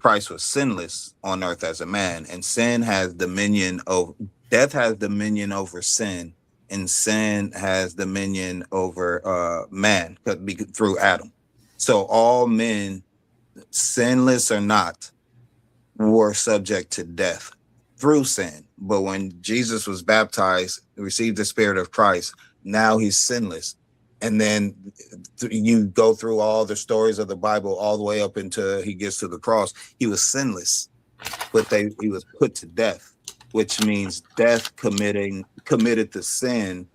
Christ was sinless on earth as a man, and sin has dominion over death, has dominion over sin, and sin has dominion over man through Adam. So all men, sinless or not, were subject to death through sin. But when Jesus was baptized, received the Spirit of Christ, now he's sinless. And then you go through all the stories of the Bible all the way up until he gets to the cross. He was sinless, but he was put to death, which means death committed the sin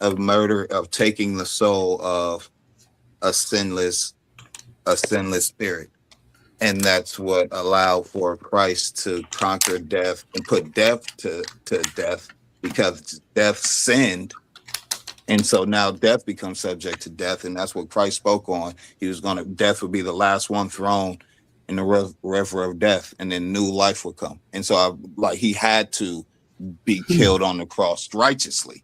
of murder, of taking the soul of a sinless spirit. And that's what allowed for Christ to conquer death and put death to death, because death sinned. And so now death becomes subject to death. And that's what Christ spoke on. Death would be the last one thrown in the river of death, and then new life would come. And so he had to be killed on the cross righteously.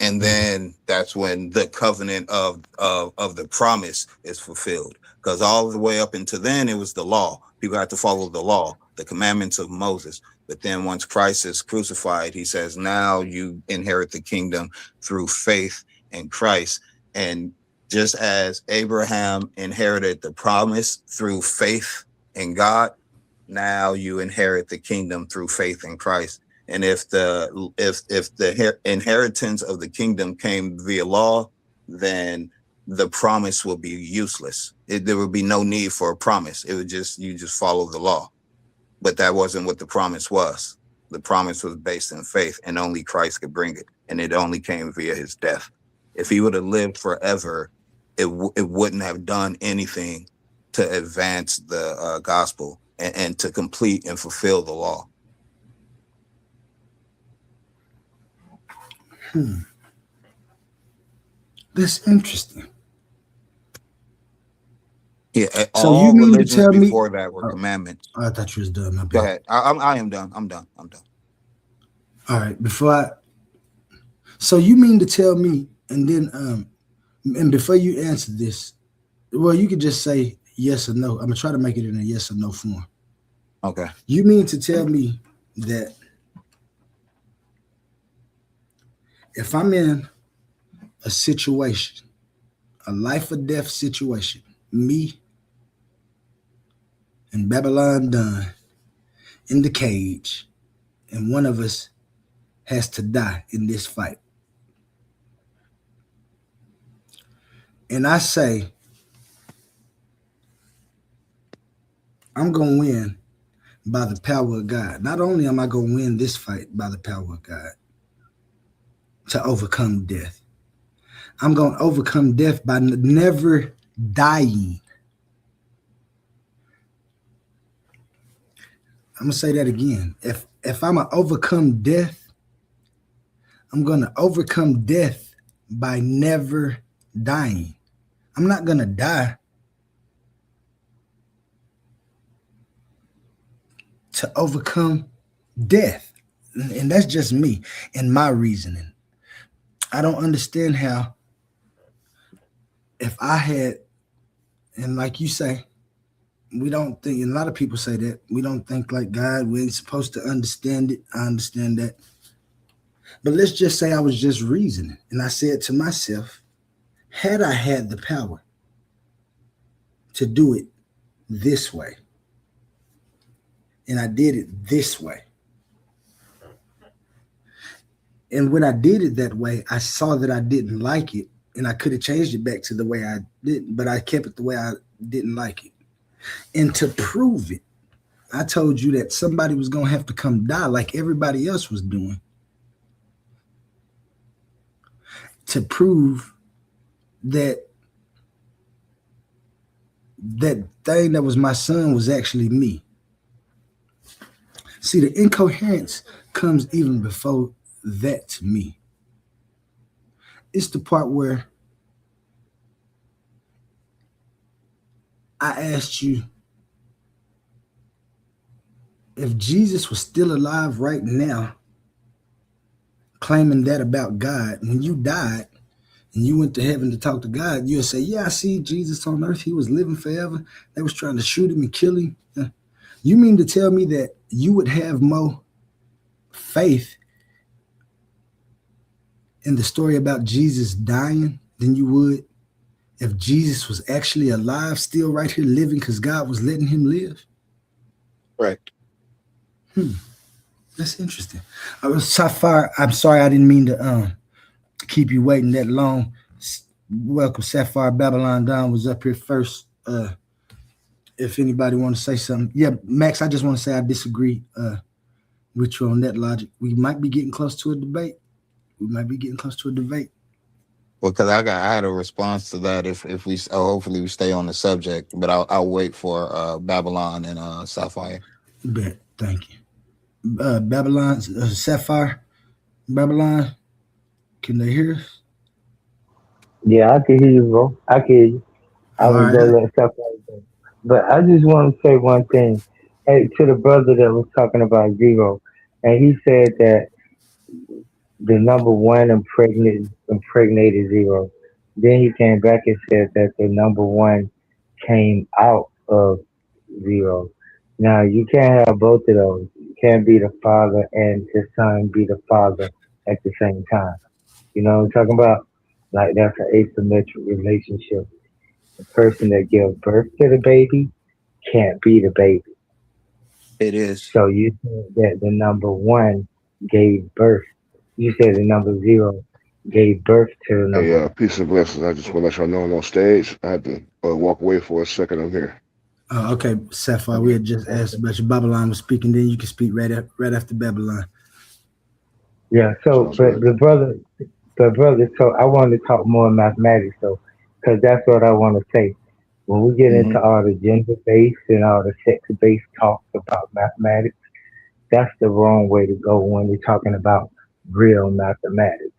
And then that's when the covenant of the promise is fulfilled. Because all the way up until then, it was the law. People had to follow the law, the commandments of Moses. But then once Christ is crucified, he says, now you inherit the kingdom through faith in Christ. And just as Abraham inherited the promise through faith in God, now you inherit the kingdom through faith in Christ. And if the inheritance of the kingdom came via law, then the promise will be useless. There would be no need for a promise. It would you just follow the law. But that wasn't what the promise was. The promise was based in faith, and only Christ could bring it. And it only came via his death. If he would have lived forever, it wouldn't have done anything to advance the gospel and to complete and fulfill the law. That's interesting. Yeah. So All you mean to religions tell me? before that were commandments. I thought you was done. My Go bad. ahead. I am done. I'm done. All right. So you mean to tell me, and then and before you answer this, well, you could just say yes or no. I'm gonna try to make it in a yes or no form. Okay. You mean to tell me that if I'm in a situation, a life or death situation, me and Babylon Dunn in the cage, and one of us has to die in this fight. And I say, I'm going to win by the power of God. Not only am I going to win this fight by the power of God to overcome death, I'm going to overcome death by never dying. I'm going to say that again. If I'm going to overcome death, I'm going to overcome death by never dying. I'm not going to die to overcome death. And that's just me and my reasoning. I don't understand how, if I had, and like you say, we don't think, and a lot of people say that, we don't think like God, we ain't supposed to understand it. I understand that. But let's just say I was just reasoning, and I said to myself, had I had the power to do it this way, and I did it this way, and when I did it that way, I saw that I didn't like it, and I could have changed it back to the way I did, but I kept it the way I didn't like it. And to prove it, I told you that somebody was going to have to come die like everybody else was doing to prove that that thing that was my son was actually me. See, the incoherence comes even before that to me. It's the part where I asked you if Jesus was still alive right now, claiming that about God, when you died and you went to heaven to talk to God, you'll say, yeah, I see Jesus on earth. He was living forever. They was trying to shoot him and kill him. You mean to tell me that you would have more faith in the story about Jesus dying than you would if Jesus was actually alive, still right here living because God was letting him live? Right. That's interesting. Sapphire, I'm sorry, I didn't mean to keep you waiting that long. Welcome, Sapphire. Babylon Don was up here first. If anybody want to say something. Yeah, Max, I just want to say I disagree with you on that logic. We might be getting close to a debate. Well, because I had a response to that. If we hopefully we stay on the subject, but I'll wait for Babylon and Sapphire. Bet. Thank you. Babylon, Sapphire, Babylon. Can they hear us? Yeah, I can hear you, bro. I can hear you. I was gonna let Sapphire go. But I just want to say one thing. Hey, to the brother that was talking about zero, and he said that the number one impregnated zero. Then he came back and said that the number one came out of zero. Now you can't have both of those. You can't be the father and the son be the father at the same time. You know what I'm talking about? Like that's an asymmetric relationship. The person that gives birth to the baby can't be the baby. It is. So you said that the number one gave birth. You said the number zero gave birth to the number. Hey, peace and blessings. I just want to let y'all know I'm on stage. I had to walk away for a second. I'm here. Okay, Sapphire, we had just asked about your Babylon was speaking. Then you can speak right after Babylon. Yeah. So, but brother. So I want to talk more mathematics, though, because that's what I want to say. When we get into all the gender-based and all the sex-based talk about mathematics, that's the wrong way to go when we're talking about real mathematics.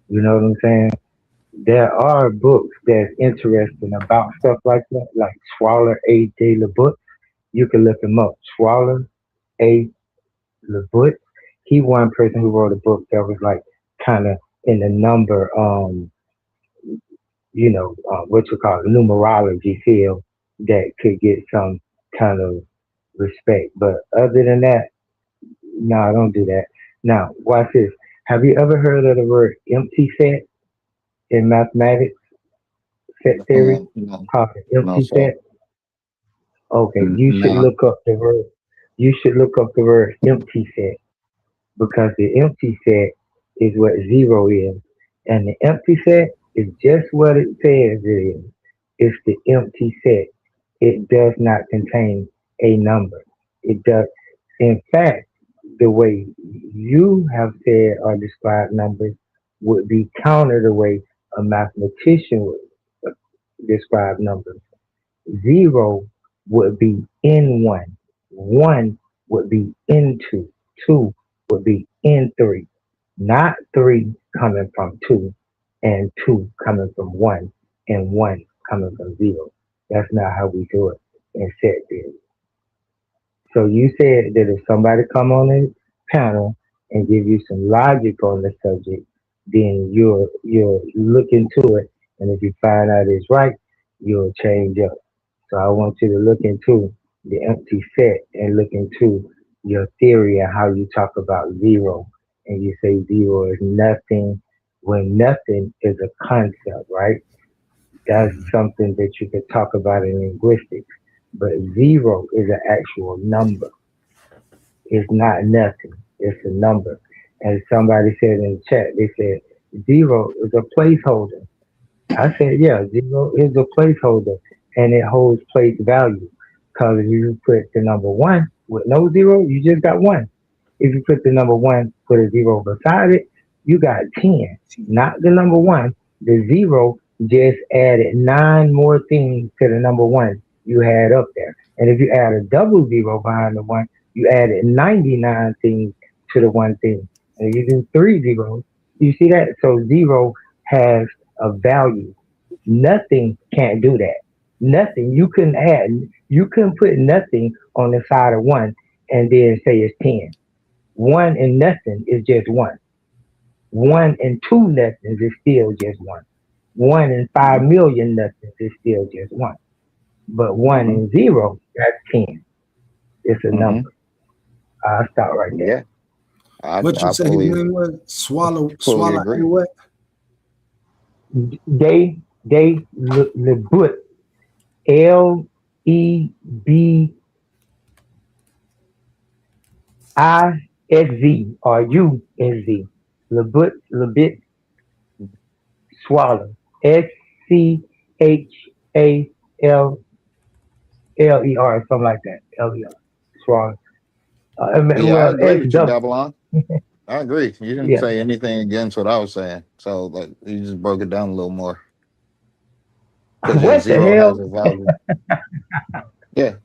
You know what I'm saying? There are books that's interesting about stuff like that, like Schwaller A. J. LeBook. You can look him up. Schwaller A. LeBook. He one person who wrote a book that was like kind of in the number, what you call it, numerology field that could get some kind of respect. But other than that, no, don't do that. Now, watch this. Have you ever heard of the word empty set in mathematics, set theory? No, Called the no, empty sir. set? Okay, you should No. look up the word. You should look up the word empty set because the empty set is what zero is, and the empty set is just what it says it is. It's the empty set. It does not contain a number. It does. In fact, the way you have said or described numbers would be counter the way a mathematician would describe numbers. Zero would be in one. One would be in two. Two would be in three. Not three coming from two and two coming from one and one coming from zero. That's not how we do it in set theory. So you said that if somebody come on a panel and give you some logic on the subject, then you'll look into it, and if you find out it's right, you'll change up. So I want you to look into the empty set and look into your theory and how you talk about zero, and you say zero is nothing when nothing is a concept, right? That's something that you could talk about in linguistics. But zero is an actual number. It's not nothing. It's a number. And somebody said in the chat, they said zero is a placeholder. I said, yeah, zero is a placeholder and it holds place value. Because if you put the number one with no zero, you just got one. If you put the number one, put a zero beside it, you got 10. Not the number one. The zero just added 9 more things to the number one you had up there. And if you add a double zero behind the one, you added 99 things to the one thing. And if you do 3 zeros, you see that? So zero has a value. Nothing can't do that. Nothing. You couldn't put nothing on the side of one and then say it's 10. One and nothing is just one. 1 and 2 nothings is still just one. 1 and 5 million nothings is still just one. But 1 and 0, that's 10. It's a number. I'll stop right there. Yeah. What you say his name was? Swallow agree. what? They Lebut. Lebizz or UNZ. Lebit Swallow. SCHALLER, something like that. LER. Swallow. I agree with you, SW. Babylon. I agree. You didn't Yeah. say anything against what I was saying. So like you just broke it down a little more. Because What the zero hell? has a value. Yeah.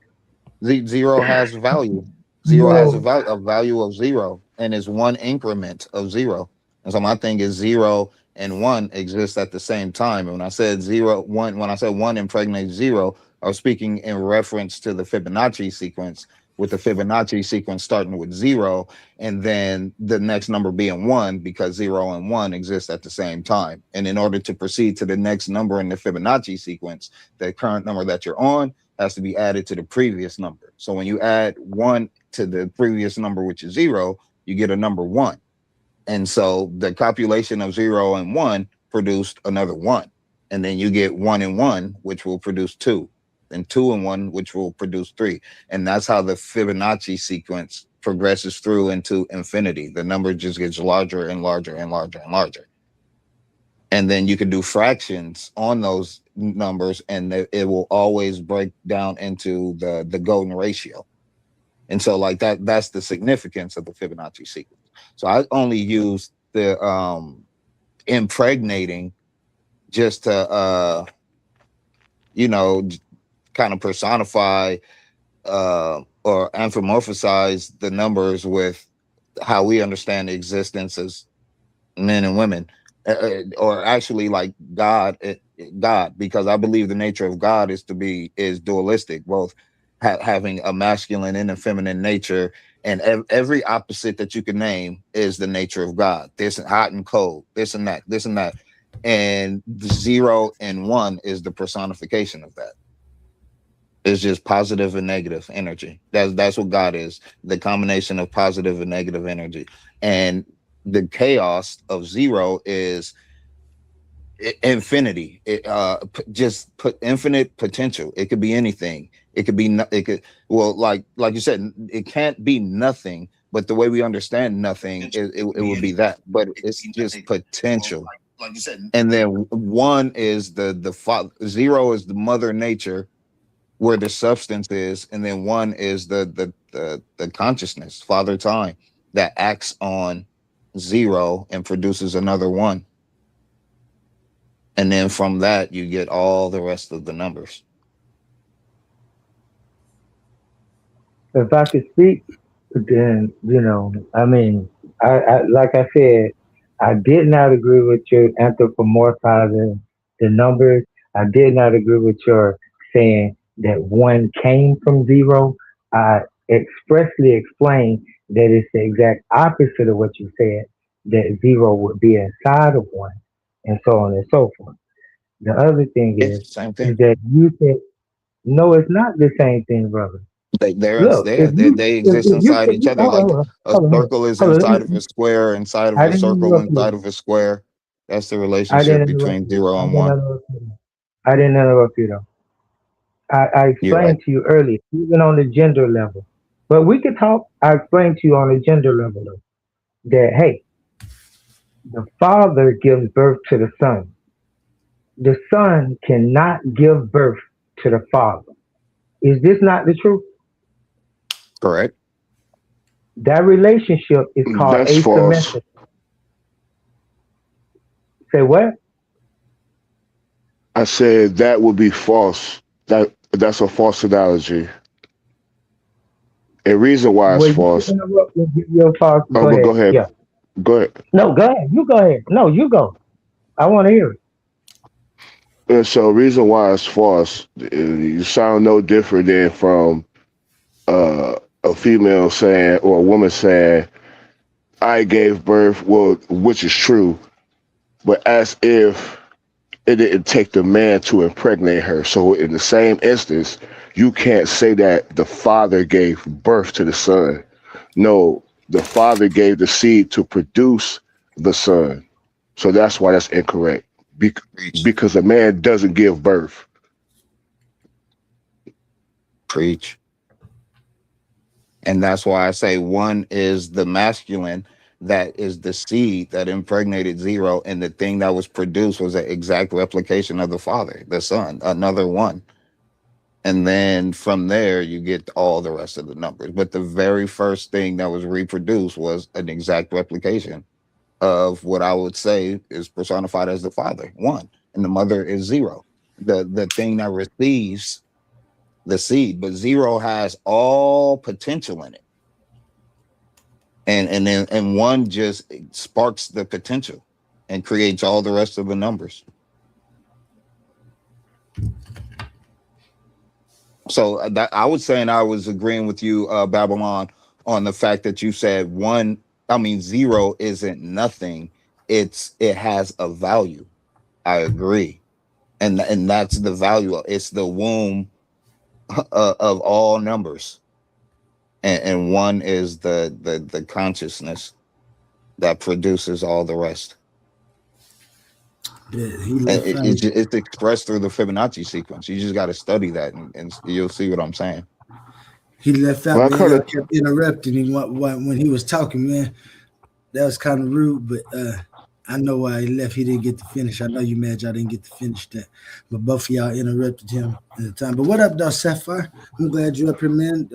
Zero has value. Zero has a value of 0 and is one increment of 0. And so my thing is 0 and 1 exist at the same time. And when I said 0, 1, when I said 1 impregnates 0, I was speaking in reference to the Fibonacci sequence, with the Fibonacci sequence starting with 0 and then the next number being 1, because 0 and 1 exist at the same time. And in order to proceed to the next number in the Fibonacci sequence, the current number that you're on has to be added to the previous number. So when you add 1 to the previous number, which is 0, you get a number 1. And so the copulation of 0 and 1 produced another 1. And then you get 1 and 1, which will produce 2. And 2 and 1, which will produce 3. And that's how the Fibonacci sequence progresses through into infinity. The number just gets larger and larger and larger and larger. And then you can do fractions on those numbers, and it will always break down into the golden ratio. And so like that's the significance of the Fibonacci sequence. So I only use the impregnating just to kind of personify or anthropomorphize the numbers with how we understand existence as men and women, or actually like God, because I believe the nature of God is dualistic, both having a masculine and a feminine nature, and every opposite that you can name is the nature of God. This hot and cold, this and that, and 0 and 1 is the personification of that. It's just positive and negative energy. That's what God is, the combination of positive and negative energy. And the chaos of zero is infinity. Just put infinite potential. It could be anything. It could be it could, well, like you said, it can't be nothing, but the way we understand nothing, it would be that, but it's just potential. Like you said, and then one is zero is the mother nature, where the substance is, and then one is the consciousness, father time, that acts on zero and produces another one. And then from that, you get all the rest of the numbers. If I could speak, then, I mean, I like I said, I did not agree with your anthropomorphizing the numbers. I did not agree with your saying that one came from zero. I expressly explained that it's the exact opposite of what you said, that zero would be inside of one, and so on and so forth. The other thing It's the is same thing. that you said, no, it's not the same thing, brother. Look, They exist inside each other. Like a circle is inside of a square, inside of I a didn't circle, interrupt you. inside of a square. That's the I relationship didn't interrupt between you. zero I and didn't one. interrupt you. I didn't interrupt you though. I You're right. explained to you earlier, even on the gender level. But we could talk. I explained to you on the gender level though, that hey, the father gives birth to the son. The son cannot give birth to the father. Is this not the truth? Correct. That relationship is called That's false. asymmetric. Say what? I said that would be false. That's a false analogy. A reason why it's Well, you false. can interrupt and give your false. Oh, but go ahead. Yeah. Go ahead. No, go ahead. You go ahead. No, you go. I want to hear it. And so, reason why it's false, you sound no different than from a female saying or a woman saying, "I gave birth," well, which is true, but as if it didn't take the man to impregnate her. So, in the same instance, you can't say that the father gave birth to the son. No, the father gave the seed to produce the son. So that's why that's incorrect. Because a man doesn't give birth. Preach. And that's why I say one is the masculine, that is the seed that impregnated zero, and the thing that was produced was an exact replication of the father, the son, another one. And then from there, you get all the rest of the numbers. But the very first thing that was reproduced was an exact replication of what I would say is personified as the father, one, and the mother is zero, the thing that receives the seed. But zero has all potential in it, and one just sparks the potential and creates all the rest of the numbers. So that I was saying, I was agreeing with you, Babylon, on the fact that you said zero isn't nothing. It has a value. I agree. And that's the value. It's the womb of all numbers. And one is the consciousness that produces all the rest. Yeah, It's expressed through the Fibonacci sequence. You just got to study that, and you'll see what I'm saying. He left out, man. I kept interrupting him when he was talking, man. That was kind of rude, but I know why he left. He didn't get to finish. I know you mad y'all didn't get to finish that, but both of y'all interrupted him at the time. But what up, though, Sapphire? I'm glad you're up here, man.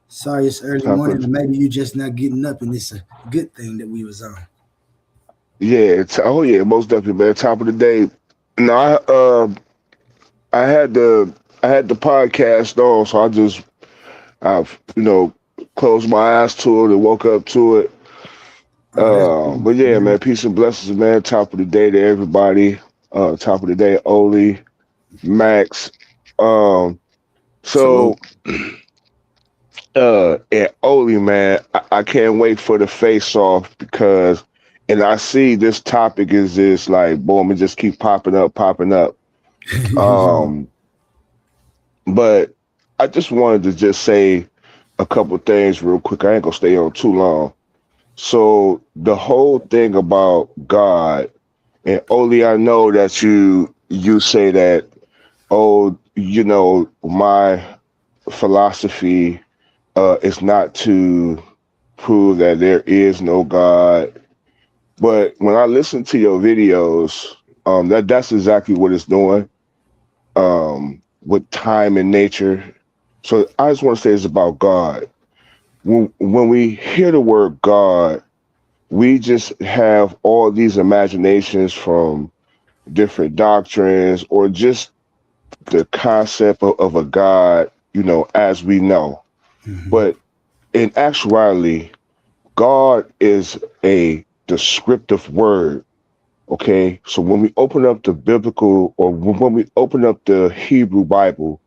Sorry it's early morning, and maybe you just not getting up, and it's a good thing that we was on. Yeah, most definitely, man. Top of the day. No, I had the podcast on, so I've closed my eyes to it and woke up to it. But yeah, man, peace and blessings, man. Top of the day to everybody. Top of the day, Oli, Max. And Oli, man, I can't wait for the face off because, and I see this topic is just like, boom, it just keep popping up. But I just wanted to just say a couple things real quick. I ain't gonna stay on too long. So the whole thing about God, and Oli, I know that you say that, oh, you know, my philosophy is not to prove that there is no God. But when I listen to your videos, that's exactly what it's doing with time and nature. So I just want to say it's about God. When we hear the word God, we just have all these imaginations from different doctrines or just the concept of a God, you know, as we know. But in actuality, God is a descriptive word. Okay, so when we open up the biblical, or when we open up the Hebrew Bible,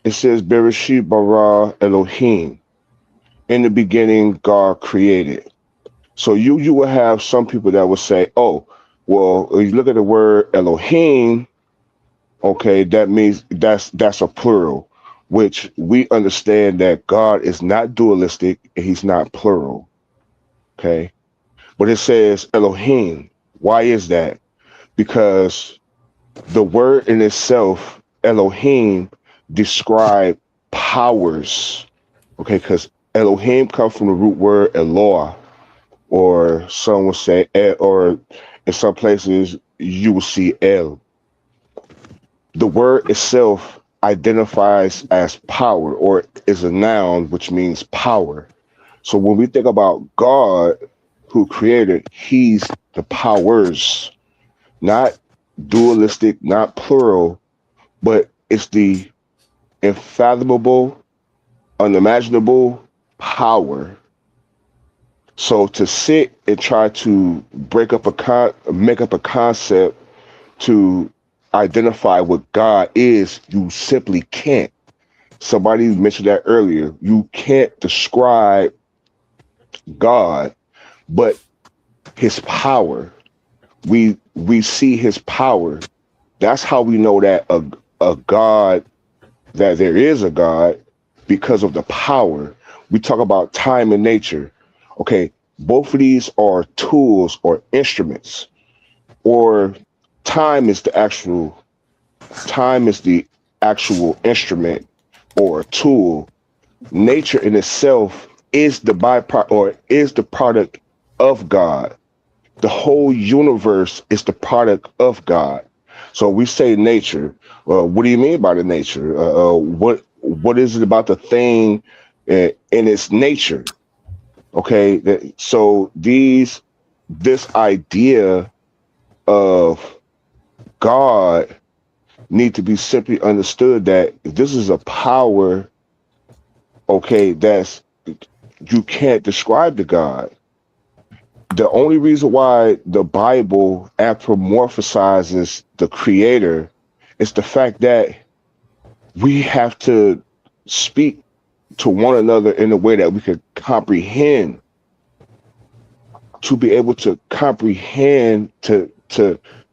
it says Bereshit bara Elohim. In the beginning, God created. So you will have some people that will say, oh, well, if you look at the word Elohim, okay, that means that's a plural, which we understand that God is not dualistic and he's not plural. Okay. But it says Elohim. Why is that? Because the word in itself, Elohim, describe powers. Okay, because Elohim comes from the root word Eloah, or some would say, or in some places you will see El. The word itself identifies as power, or is a noun, which means power. So when we think about God who created, he's the powers, not dualistic, not plural, but it's the unfathomable, unimaginable power. So to sit and try to make up a concept to identify what God is, you simply can't. Somebody mentioned that earlier. You can't describe God, but his power. We see his power. That's how we know that a God, that there is a God, because of the power. We talk about time and nature. Okay, both of these are tools or instruments, or time is the actual instrument or tool. Nature in itself is the byproduct, or is the product of God. The whole universe is the product of God. So we say nature. What do you mean by the nature? What is it about the thing in its nature? Okay, so this idea of God need to be simply understood that this is a power. Okay, you can't describe to God. The only reason why the Bible anthropomorphizes the creator is the fact that we have to speak to one another in a way that we could comprehend, to be able to comprehend, to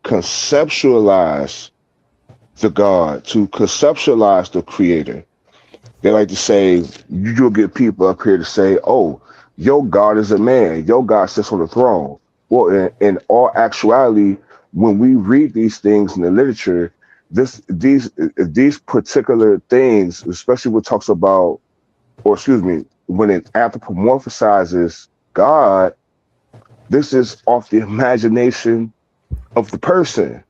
conceptualize the God, to conceptualize the creator. They like to say, you'll get people up here to say, oh, your God is a man, your God sits on the throne. Well, in all actuality, when we read these things in the literature, these particular things, especially what talks about, or excuse me, when it anthropomorphizes God, this is off the imagination of the person.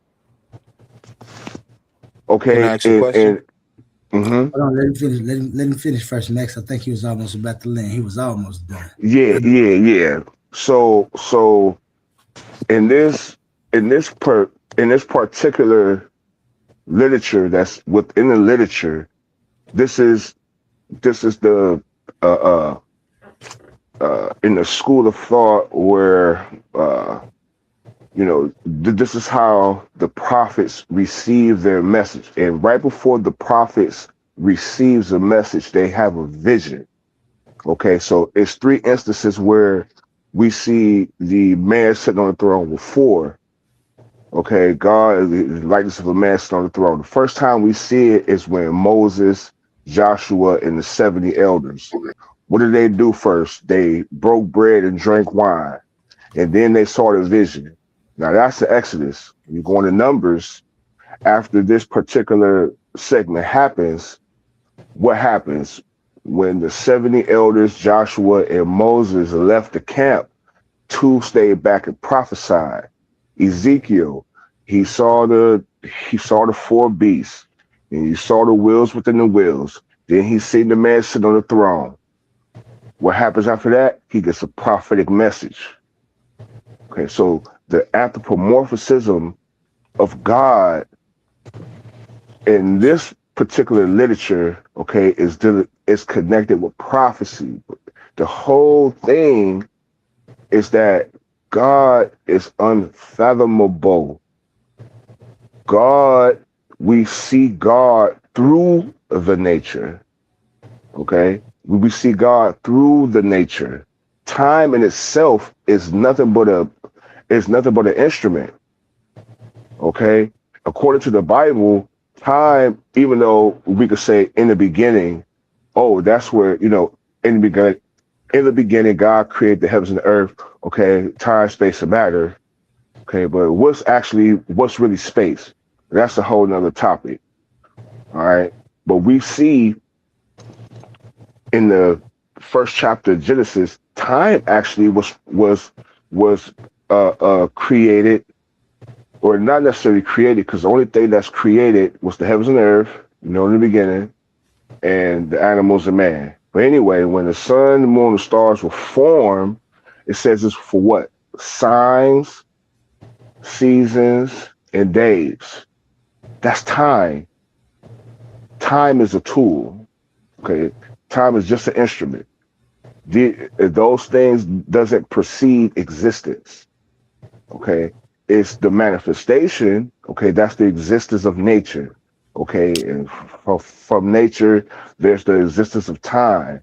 Okay, Can I ask you a question? Hold on, let him finish. Let him finish first, Max. I think he was almost about to land. He was almost done. Yeah. So in this particular literature that's within the literature, this is the in the school of thought where this is how the prophets receive their message, and right before the prophets receives a message, they have a vision. Okay, so it's 3 instances where we see the man sitting on the throne before. Okay, God, the likeness of a man sitting on the throne. The first time we see it is when Moses, Joshua, and the 70 elders. What did they do first? They broke bread and drank wine, and then they saw the vision. Now that's the Exodus. You go into Numbers. After this particular segment happens, what happens? When the 70 elders, Joshua and Moses, left the camp, 2 stayed back and prophesied. Ezekiel, he saw the 4 beasts, and he saw the wheels within the wheels. Then he seen the man sit on the throne. What happens after that? He gets a prophetic message. Okay, so the anthropomorphism of God in this particular literature, okay, is connected with prophecy. The whole thing is that God is unfathomable. God, we see God through the nature. Okay? We see God through the nature. Time in itself is nothing but an instrument. Okay? According to the Bible, time, even though we could say in the beginning, oh, that's where, in the beginning, God created the heavens and the earth. Okay, time, space, and matter. Okay, but what's really space? That's a whole nother topic. All right, but we see in the first chapter of Genesis, time actually was created, or not necessarily created, because the only thing that's created was the heavens and the earth, in the beginning, and the animals and man. But anyway, when the sun, the moon, and the stars were formed, it says it's for what? Signs, seasons, and days. That's time. Time is a tool. Okay, time is just an instrument. Those things doesn't precede existence. Okay, it's the manifestation. Okay, that's the existence of nature. Okay, and from nature, there's the existence of time,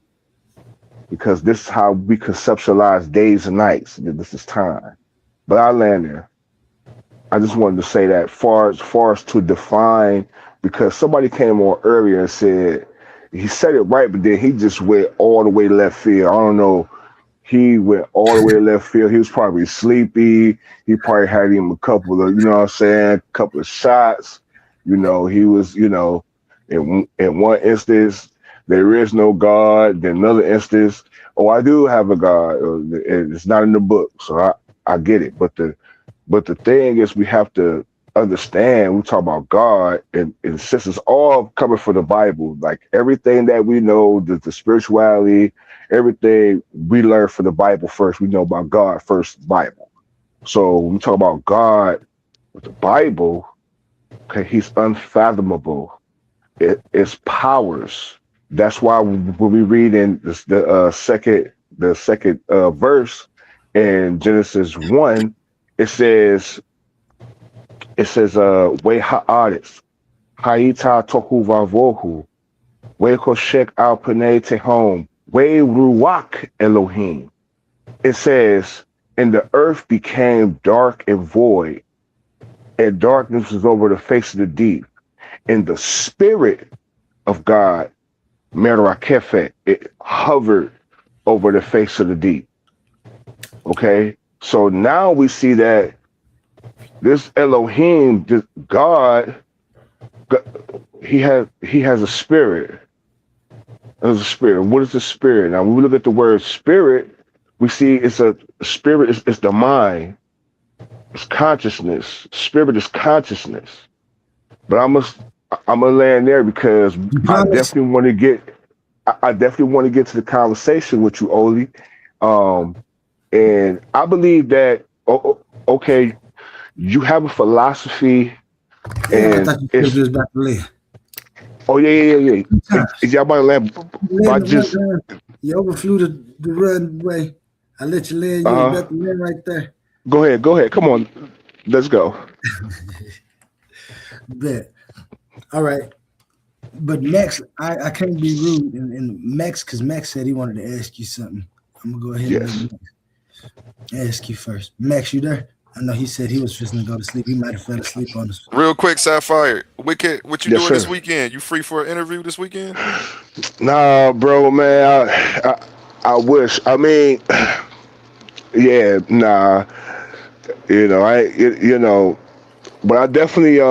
because this is how we conceptualize days and nights. This is time. But I land there. I just wanted to say that far as to define, because somebody came on earlier and said, he said it right, but then he just went all the way left field. I don't know. He went all the way left field. He was probably sleepy. He probably had him a couple of, couple of shots. He was, in one instance, there is no God. Then another instance, oh, I do have a God. It's not in the book. So I get it. But the thing is, we have to understand, we talk about God, and since it's all coming from the Bible, like everything that we know, the spirituality, everything we learn from the Bible first. We know about God first, Bible. So when we talk about God with the Bible, okay, he's unfathomable. It's powers. That's why when we read in the second verse in Genesis 1, it says, we ha'aretz, ha'ita tohu vavohu, we koshek al panei tehom, we ruach Elohim. It says, and the earth became dark and void, and darkness was over the face of the deep, and the spirit of God, merakefet, it hovered over the face of the deep. Okay, so now we see that this Elohim, this God, he has a spirit. There's a spirit. What is the spirit? Now, when we look at the word spirit, we see it's a spirit. It's the mind. It's consciousness. Spirit is consciousness. But I'm gonna land there because I definitely want to get to the conversation with you, Oli. And I believe that okay, you have a philosophy, and I thought you was about to leave. Oh yeah. Is y'all about to land? You overflew the runway. I let you land. You was about to land right there. Go ahead. Come on, let's go. Bet. All right. But Max, I can't be rude. And Max, because Max said he wanted to ask you something. I'm gonna go ahead and ask you first. Max, you there? I know he said he was just gonna go to sleep. He might have fell asleep on us. Real quick, Sapphire. Wicked, what you Yes, doing this sir. weekend? You free for an interview this weekend? Nah, bro, man. I wish. I mean, yeah, nah. You know, but I definitely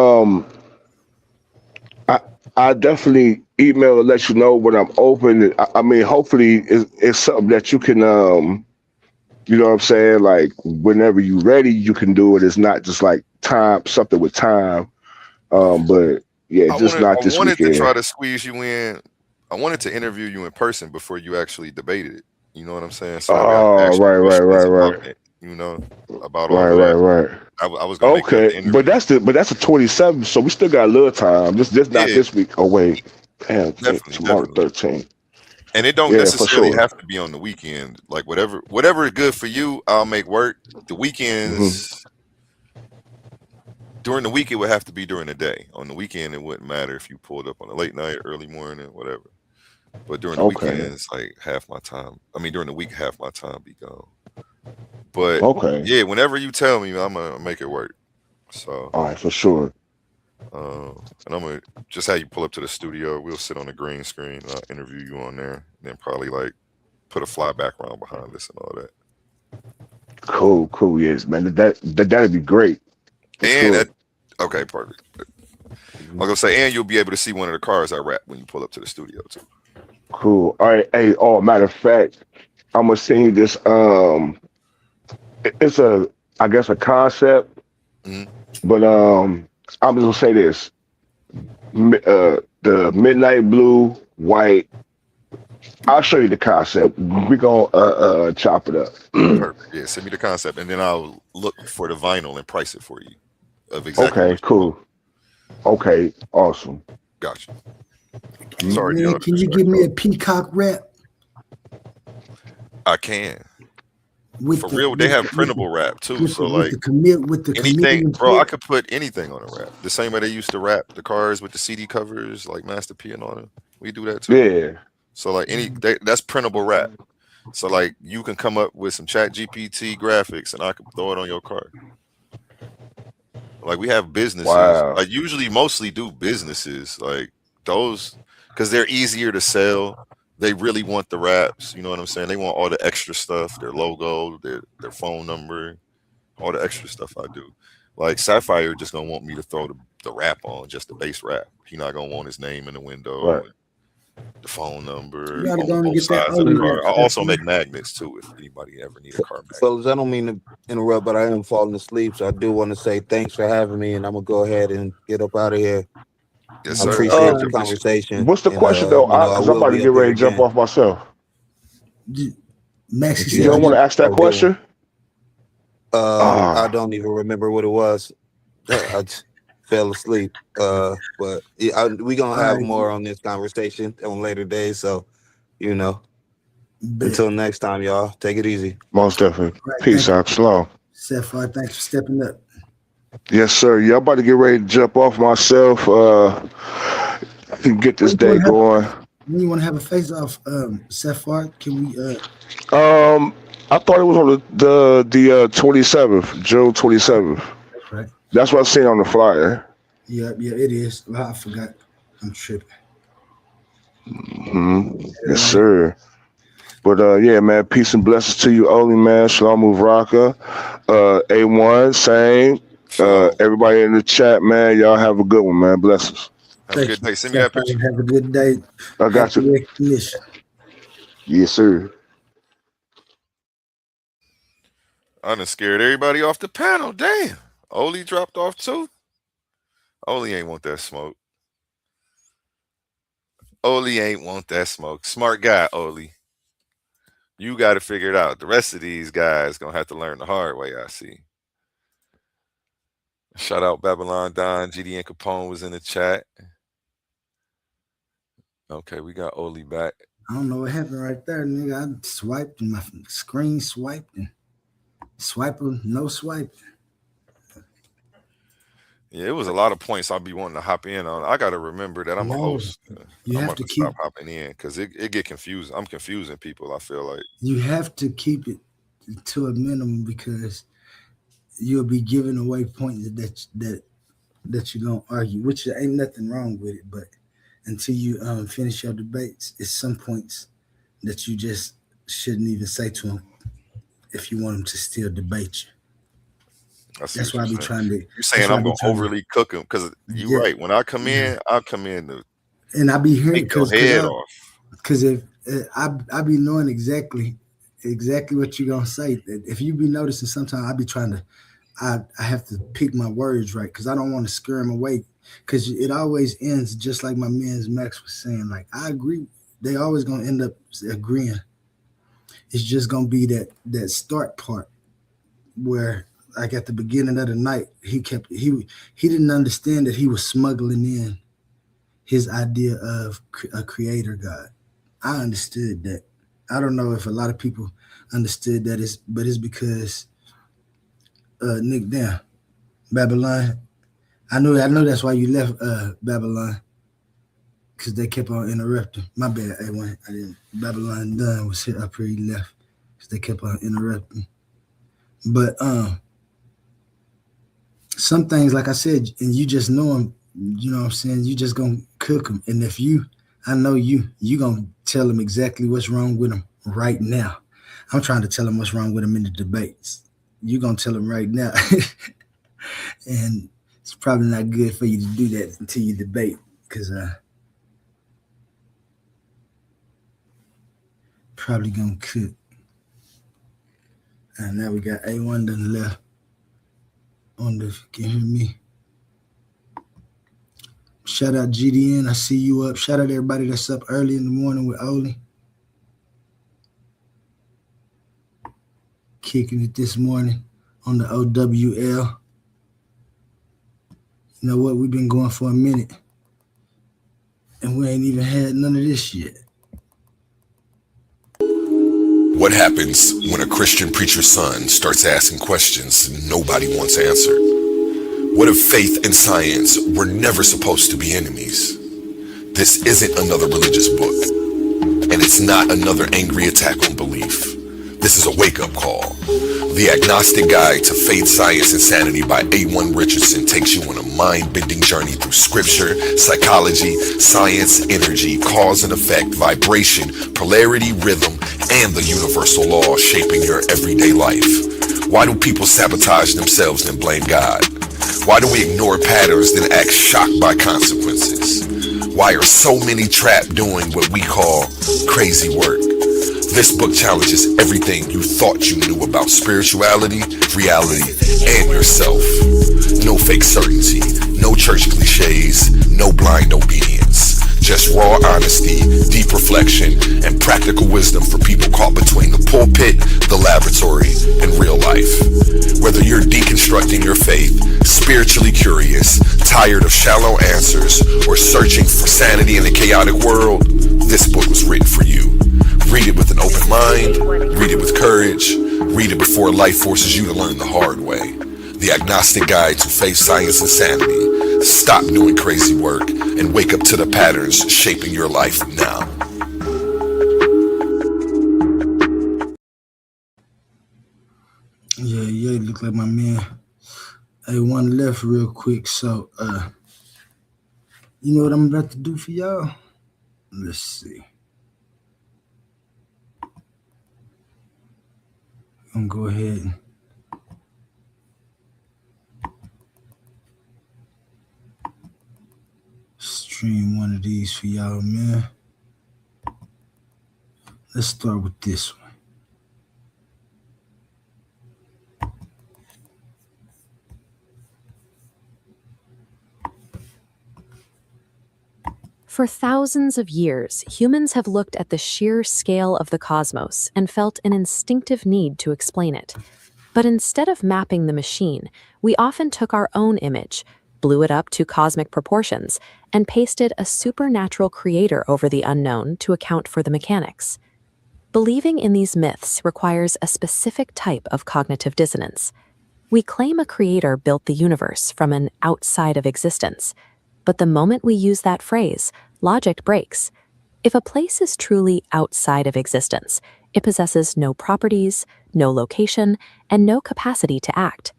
I definitely email and let you know when I'm open. I mean, hopefully it's something that you can you know what I'm saying? Like whenever you're ready, you can do it. It's not just like something with time. But yeah, just I not this wanted to weekend. try to squeeze you in. I wanted to interview you in person before you actually debated it. You know what I'm saying? So that way I can Oh, ask you right, right, questions right, about right, it. You know, about all right, of right, that. right. I was gonna make that Okay, the interview. but that's a 27, so we still got a little time. This not Yeah, this week. Oh wait, damn, tomorrow definitely. 13. And it don't Yeah, for necessarily sure. have to be on the weekend. Like whatever is good for you, I'll make work. The Hmm. weekends during the week it would have to be during the day. On the weekend it wouldn't matter if you pulled up on a late night, early morning, whatever. But during the Okay, weekends, like half my time. I mean, during the week, half my time be gone. But okay. yeah, whenever you tell me, I'm gonna make it work. So, All right, for sure. and I'm gonna just have you pull up to the studio. We'll sit on the green screen. I'll interview you on there, and then probably like put a fly background behind this and all that. Cool, cool. Yes, man. That'd be great for And sure. okay, perfect. I'm gonna say, and you'll be able to see one of the cars I rap when you pull up to the studio too. Cool. All right. Hey. Oh, matter of fact, I'm gonna send you this. It's I guess, a concept, Hmm. but I'm just gonna say this. The midnight blue, white. I'll show you the concept. We're gonna chop it up. Perfect. Yeah, send me the concept, and then I'll look for the vinyl and price it for you of exactly Okay, what you want. cool. Okay, awesome. Gotcha. Hey Sorry, man, dealer. can you give me a peacock rap I can. with For the real, they with have the, with the, printable rap too. with So the with like the commit with the anything, chameleon bro, I print? could put anything on a rap. The same way they used to rap the cars with the CD covers, like Master P and all that. We do that too. Yeah. So like that's printable rap. So like you can come up with some Chat GPT graphics, and I can throw it on your car. Like we have businesses, Wow. like usually mostly do businesses like those because they're easier to sell. They really want the raps, you know what I'm saying? They want all the extra stuff, their logo, their phone number, all the extra stuff I do. Like Sapphire just gonna want me to throw the rap on, just the base rap. He not gonna want his name in the window Right. and the phone You number gotta on go and both get that sides of the Oli car. rap I stuff. also make magnets too if anybody ever need a car magnet. Fellas, I don't mean to interrupt, but I am falling asleep, so I do want to say thanks for having me, and I'm gonna go ahead and get up out of here. Yes, I sir. appreciate Much the appreciate. conversation, What's the and question though? I Because I'm will about to be get up here ready to jump again. off myself. Maxie What said, You you don't got? want to ask that Oh, good one. question? I Ah, don't even remember what it was. I just fell asleep. But yeah, we gonna all have right, more on this conversation on later days. So, you know, bet. until next time, y'all, take it easy. most definitely. All right, Peace thank you, out. Shalom. Sapphire. Thanks for stepping up. Yes, sir. Yeah, I'm about to get ready to jump off myself. Get this When you day want to have going. when you want to have a face off, Sapphire? Can we I thought it was on the 27th, June 27th. That's right. That's what I seen on the flyer. Yeah, it is. I forgot. I'm tripping. Yes, sir. But yeah, man, peace and blessings to you, Oli, man. Shalom Raka. A1, same. Everybody in the chat, man, y'all have a good one, man. Blessings. Have a good day. Send me that picture. Have a good day. I got Happy you. recognition. Yes, sir. I done scared everybody off the panel. Damn. Oli dropped off too. Oli ain't want that smoke. Oli ain't want that smoke. Smart guy, Oli. You got to figure it out. The rest of these guys gonna have to learn the hard way, I see. Shout out Babylon Don. GD and Capone was in the chat. Okay, we got Oli back. I don't know what happened right there, nigga. I swiped and my screen swiped and swiping, no swipe. Yeah, it was a lot of points I'll be wanting to hop in on. I got to remember that I'm a No, host. you I'm have about to to keep. stop hopping in because it get confused. I'm confusing people. I feel like You have to keep it to a minimum because you'll be giving away points that you're gonna argue, which ain't nothing wrong with it. But until you finish your debates, it's some points that you just shouldn't even say to them if you want them to still debate you. That's why I be trying to. You're saying I'm gonna overly cook them because you're right. When I come in, I'll come in to and I be hearing take your head off. Because if I be knowing exactly what you're gonna say. If you be noticing, sometimes I be trying to. I have to pick my words right because I don't want to scare them away. Because it always ends just like my man's Max was saying. Like I agree, they always gonna end up agreeing. It's just gonna be that start part where, like at the beginning of the night, he didn't understand that he was smuggling in his idea of a creator God. I understood that. I don't know if a lot of people understood that, but it's because Nick, damn, Babylon. I know that's why you left Babylon, because they kept on interrupting. My bad, A1. I didn't. Babylon done was hit up here. He left because they kept on interrupting. But some things, like I said, and you just know them. You know what I'm saying? You just gonna cook them, and if I know you gonna tell them exactly what's wrong with them right now. I'm trying to tell them what's wrong with them in the debates. You gonna tell them right now, and it's probably not good for you to do that until you debate, because probably gonna cook. And now we got A1 done left. On if you can hear me. Shout out GDN, I see you up. Shout out everybody that's up early in the morning with Oli. Kicking it this morning on the OWL. You know what? We've been going for a minute, and we ain't even had none of this yet. What happens when a Christian preacher's son starts asking questions nobody wants answered? What if faith and science were never supposed to be enemies? This isn't another religious book, and it's not another angry attack on belief. This is a wake-up call. The Agnostic Guide to Faith, Science, and Sanity by A1 Richardson takes you on a mind-bending journey through scripture, psychology, science, energy, cause and effect, vibration, polarity, rhythm, and the universal law shaping your everyday life. Why do people sabotage themselves and blame God? Why do we ignore patterns then act shocked by consequences? Why are so many trapped doing what we call crazy work? This book challenges everything you thought you knew about spirituality, reality, and yourself. No fake certainty, no church cliches, no blind obedience. Just raw honesty, deep reflection, and practical wisdom for people caught between the pulpit, the laboratory, and real life. Whether you're deconstructing your faith, spiritually curious, tired of shallow answers, or searching for sanity in a chaotic world, this book was written for you. Read it with an open mind, read it with courage, read it before life forces you to learn the hard way. The Agnostic Guide to Faith, Science, and Sanity. Stop doing crazy work and wake up to the patterns shaping your life now. Yeah, look like my man A1 left real quick. So, you know what I'm about to do for y'all? Let's see. I'm gonna go ahead and stream one of these for y'all, man. Let's start with this one. For thousands of years, humans have looked at the sheer scale of the cosmos and felt an instinctive need to explain it. But instead of mapping the machine, we often took our own image, blew it up to cosmic proportions, and pasted a supernatural creator over the unknown to account for the mechanics. Believing in these myths requires a specific type of cognitive dissonance. We claim a creator built the universe from an outside of existence, but the moment we use that phrase, logic breaks. If a place is truly outside of existence, it possesses no properties, no location, and no capacity to act.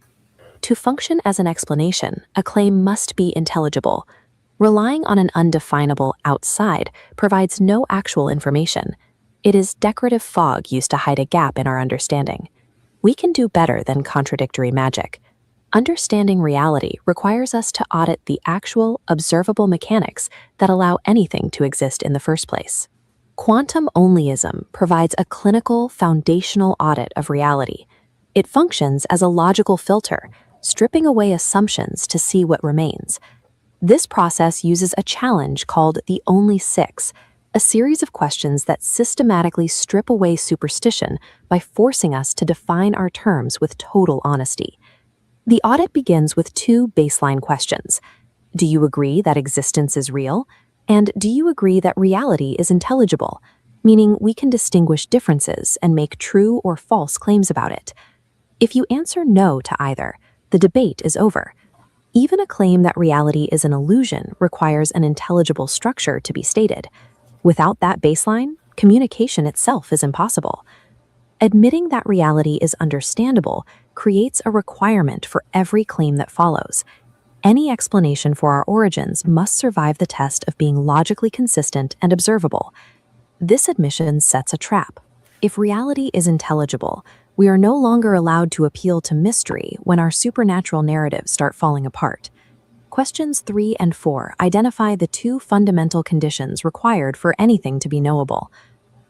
To function as an explanation, a claim must be intelligible. Relying on an undefinable outside provides no actual information. It is decorative fog used to hide a gap in our understanding. We can do better than contradictory magic. Understanding reality requires us to audit the actual, observable mechanics that allow anything to exist in the first place. Quantum onlyism provides a clinical, foundational audit of reality. It functions as a logical filter, stripping away assumptions to see what remains. This process uses a challenge called the Only Six, a series of questions that systematically strip away superstition by forcing us to define our terms with total honesty. The audit begins with two baseline questions. Do you agree that existence is real? And do you agree that reality is intelligible, meaning we can distinguish differences and make true or false claims about it? If you answer no to either, the debate is over. Even a claim that reality is an illusion requires an intelligible structure to be stated. Without that baseline, communication itself is impossible. Admitting that reality is understandable creates a requirement for every claim that follows. Any explanation for our origins must survive the test of being logically consistent and observable. This admission sets a trap. If reality is intelligible, we are no longer allowed to appeal to mystery when our supernatural narratives start falling apart. Questions 3 and 4 identify the two fundamental conditions required for anything to be knowable.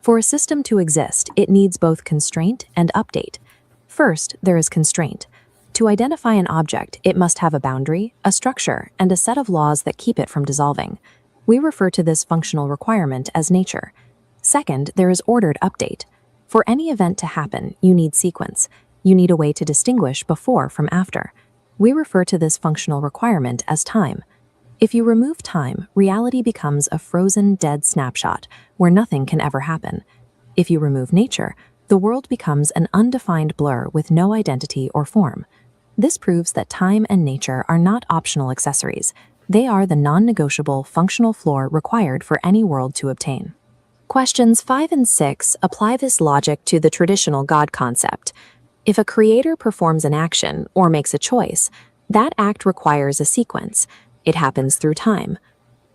For a system to exist, it needs both constraint and update. First, there is constraint. To identify an object, it must have a boundary, a structure, and a set of laws that keep it from dissolving. We refer to this functional requirement as nature. Second, there is ordered update. For any event to happen, you need sequence. You need a way to distinguish before from after. We refer to this functional requirement as time. If you remove time, reality becomes a frozen, dead snapshot where nothing can ever happen. If you remove nature, the world becomes an undefined blur with no identity or form. This proves that time and nature are not optional accessories. They are the non-negotiable functional floor required for any world to obtain. Questions 5 and 6 apply this logic to the traditional God concept. If a creator performs an action or makes a choice, that act requires a sequence. It happens through time.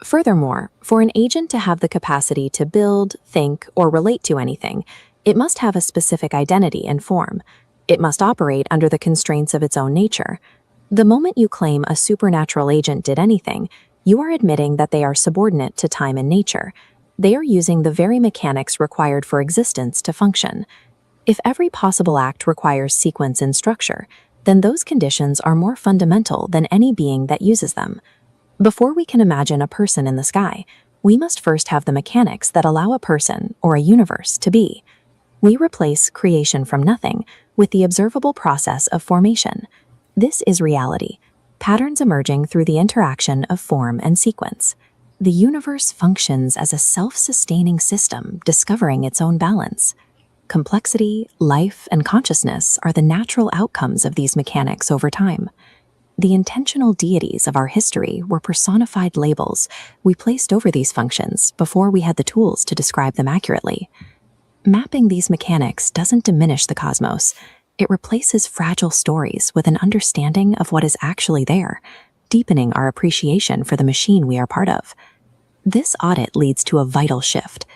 Furthermore, for an agent to have the capacity to build, think, or relate to anything, it must have a specific identity and form. It must operate under the constraints of its own nature. The moment you claim a supernatural agent did anything, you are admitting that they are subordinate to time and nature. They are using the very mechanics required for existence to function. If every possible act requires sequence and structure, then those conditions are more fundamental than any being that uses them. Before we can imagine a person in the sky, we must first have the mechanics that allow a person or a universe to be. We replace creation from nothing with the observable process of formation. This is reality, patterns emerging through the interaction of form and sequence. The universe functions as a self-sustaining system, discovering its own balance. Complexity, life, and consciousness are the natural outcomes of these mechanics over time. The intentional deities of our history were personified labels we placed over these functions before we had the tools to describe them accurately. Mapping these mechanics doesn't diminish the cosmos. It replaces fragile stories with an understanding of what is actually there, deepening our appreciation for the machine we are part of. This audit leads to a vital shift.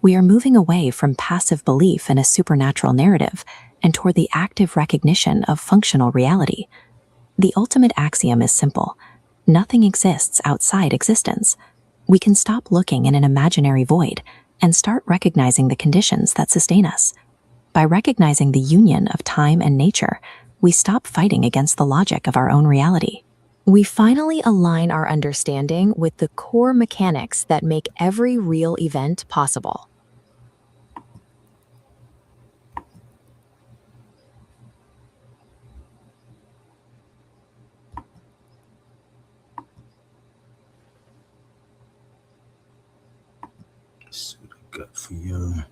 We are moving away from passive belief in a supernatural narrative and toward the active recognition of functional reality. The ultimate axiom is simple. Nothing exists outside existence. We can stop looking in an imaginary void and start recognizing the conditions that sustain us. By recognizing the union of time and nature, we stop fighting against the logic of our own reality. We finally align our understanding with the core mechanics that make every real event possible. Let's see what I got for you.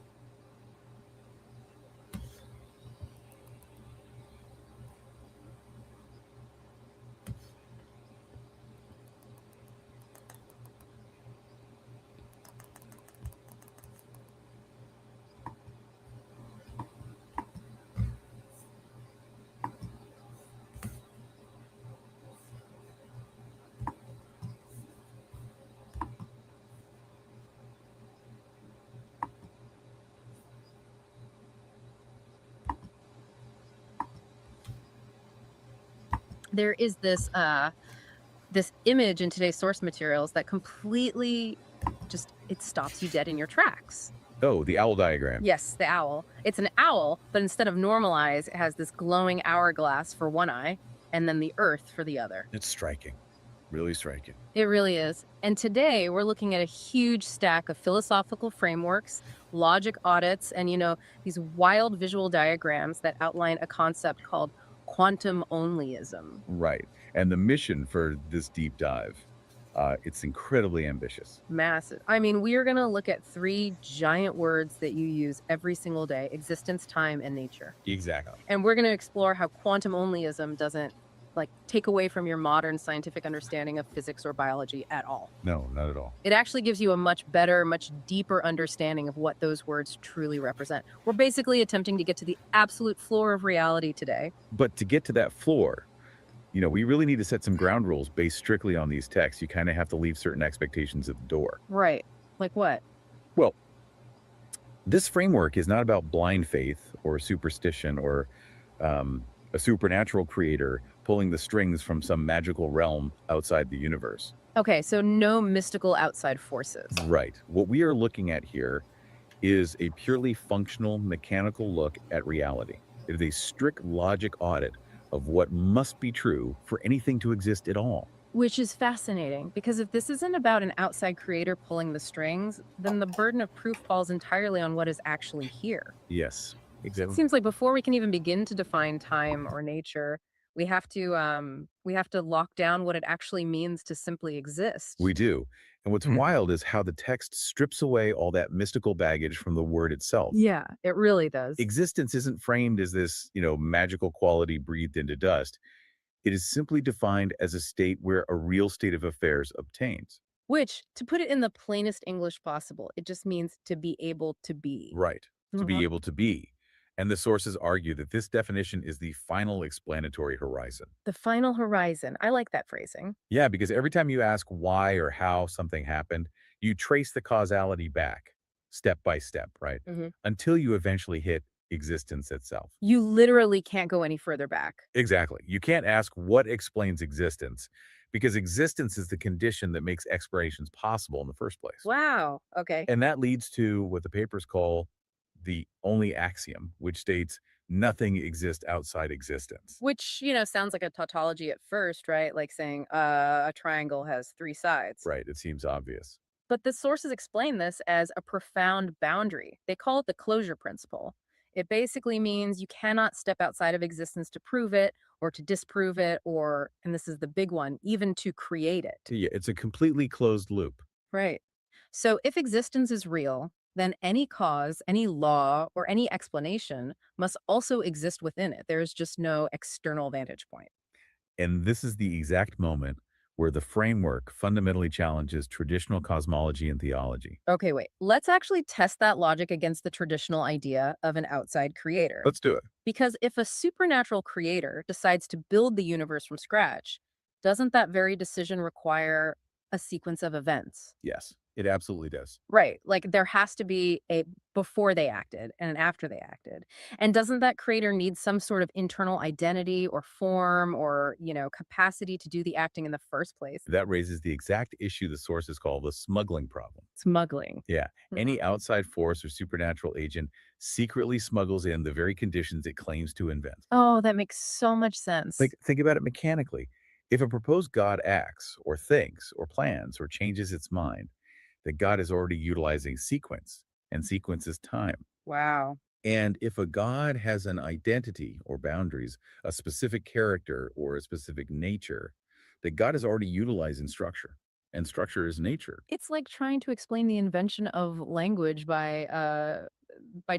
there is this image in today's source materials that completely just it stops you dead in your tracks. Oh, the owl diagram. Yes, the owl. It's an owl, but instead of normal eyes, it has this glowing hourglass for one eye and then the earth for the other. It's striking. Really striking. It really is. And today we're looking at a huge stack of philosophical frameworks, logic audits, and these wild visual diagrams that outline a concept called quantum onlyism. Right. And the mission for this deep dive, it's incredibly ambitious. Massive. I mean, we are going to look at 3 giant words that you use every single day: existence, time, and nature. Exactly. And we're going to explore how quantum onlyism doesn't take away from your modern scientific understanding of physics or biology at all. No, not at all. It actually gives you a much better, much deeper understanding of what those words truly represent. We're basically attempting to get to the absolute floor of reality today. But to get to that floor, we really need to set some ground rules based strictly on these texts. You kind of have to leave certain expectations at the door. Right. Like what? Well, this framework is not about blind faith or superstition or a supernatural creator pulling the strings from some magical realm outside the universe. Okay, so no mystical outside forces. Right. What we are looking at here is a purely functional, mechanical look at reality. It is a strict logic audit of what must be true for anything to exist at all. Which is fascinating, because if this isn't about an outside creator pulling the strings, then the burden of proof falls entirely on what is actually here. Yes, It exactly. seems like before we can even begin to define time or nature, we have to lock down what it actually means to simply exist. We do. And what's wild is how the text strips away all that mystical baggage from the word itself. Yeah, it really does. Existence isn't framed as this, magical quality breathed into dust. It is simply defined as a state where a real state of affairs obtains. Which, to put it in the plainest English possible, it just means to be able to be. Right. To Mhm. be able to be. And the sources argue that this definition is the final explanatory horizon. The final horizon. I like that phrasing. Yeah, because every time you ask why or how something happened, you trace the causality back step by step, right? Mhm. Until you eventually hit existence itself. You literally can't go any further back. Exactly. You can't ask what explains existence because existence is the condition that makes explanations possible in the first place. Wow. Okay. And that leads to what the papers call the only axiom, which states nothing exists outside existence. Which, sounds like a tautology at first, right? Like saying a triangle has 3 sides. Right. It seems obvious. But the sources explain this as a profound boundary. They call it the closure principle. It basically means you cannot step outside of existence to prove it or to disprove it, or, and this is the big one, even to create it. Yeah, it's a completely closed loop. Right. So if existence is real, then any cause, any law, or any explanation must also exist within it. There is just no external vantage point. And this is the exact moment where the framework fundamentally challenges traditional cosmology and theology. Okay, wait. Let's actually test that logic against the traditional idea of an outside creator. Let's do it. Because if a supernatural creator decides to build the universe from scratch, doesn't that very decision require a sequence of events? Yes, it absolutely does. Right. Like there has to be a before they acted and an after they acted. And doesn't that creator need some sort of internal identity or form or, capacity to do the acting in the first place? That raises the exact issue the sources call the smuggling problem. Smuggling. Yeah. Any outside force or supernatural agent secretly smuggles in the very conditions it claims to invent. Oh, that makes so much sense. Think about it mechanically. If a proposed God acts or thinks or plans or changes its mind, that God is already utilizing sequence, and sequence is time. Wow. And if a God has an identity or boundaries, a specific character or a specific nature, that God is already utilizing structure, and structure is nature. It's like trying to explain the invention of language by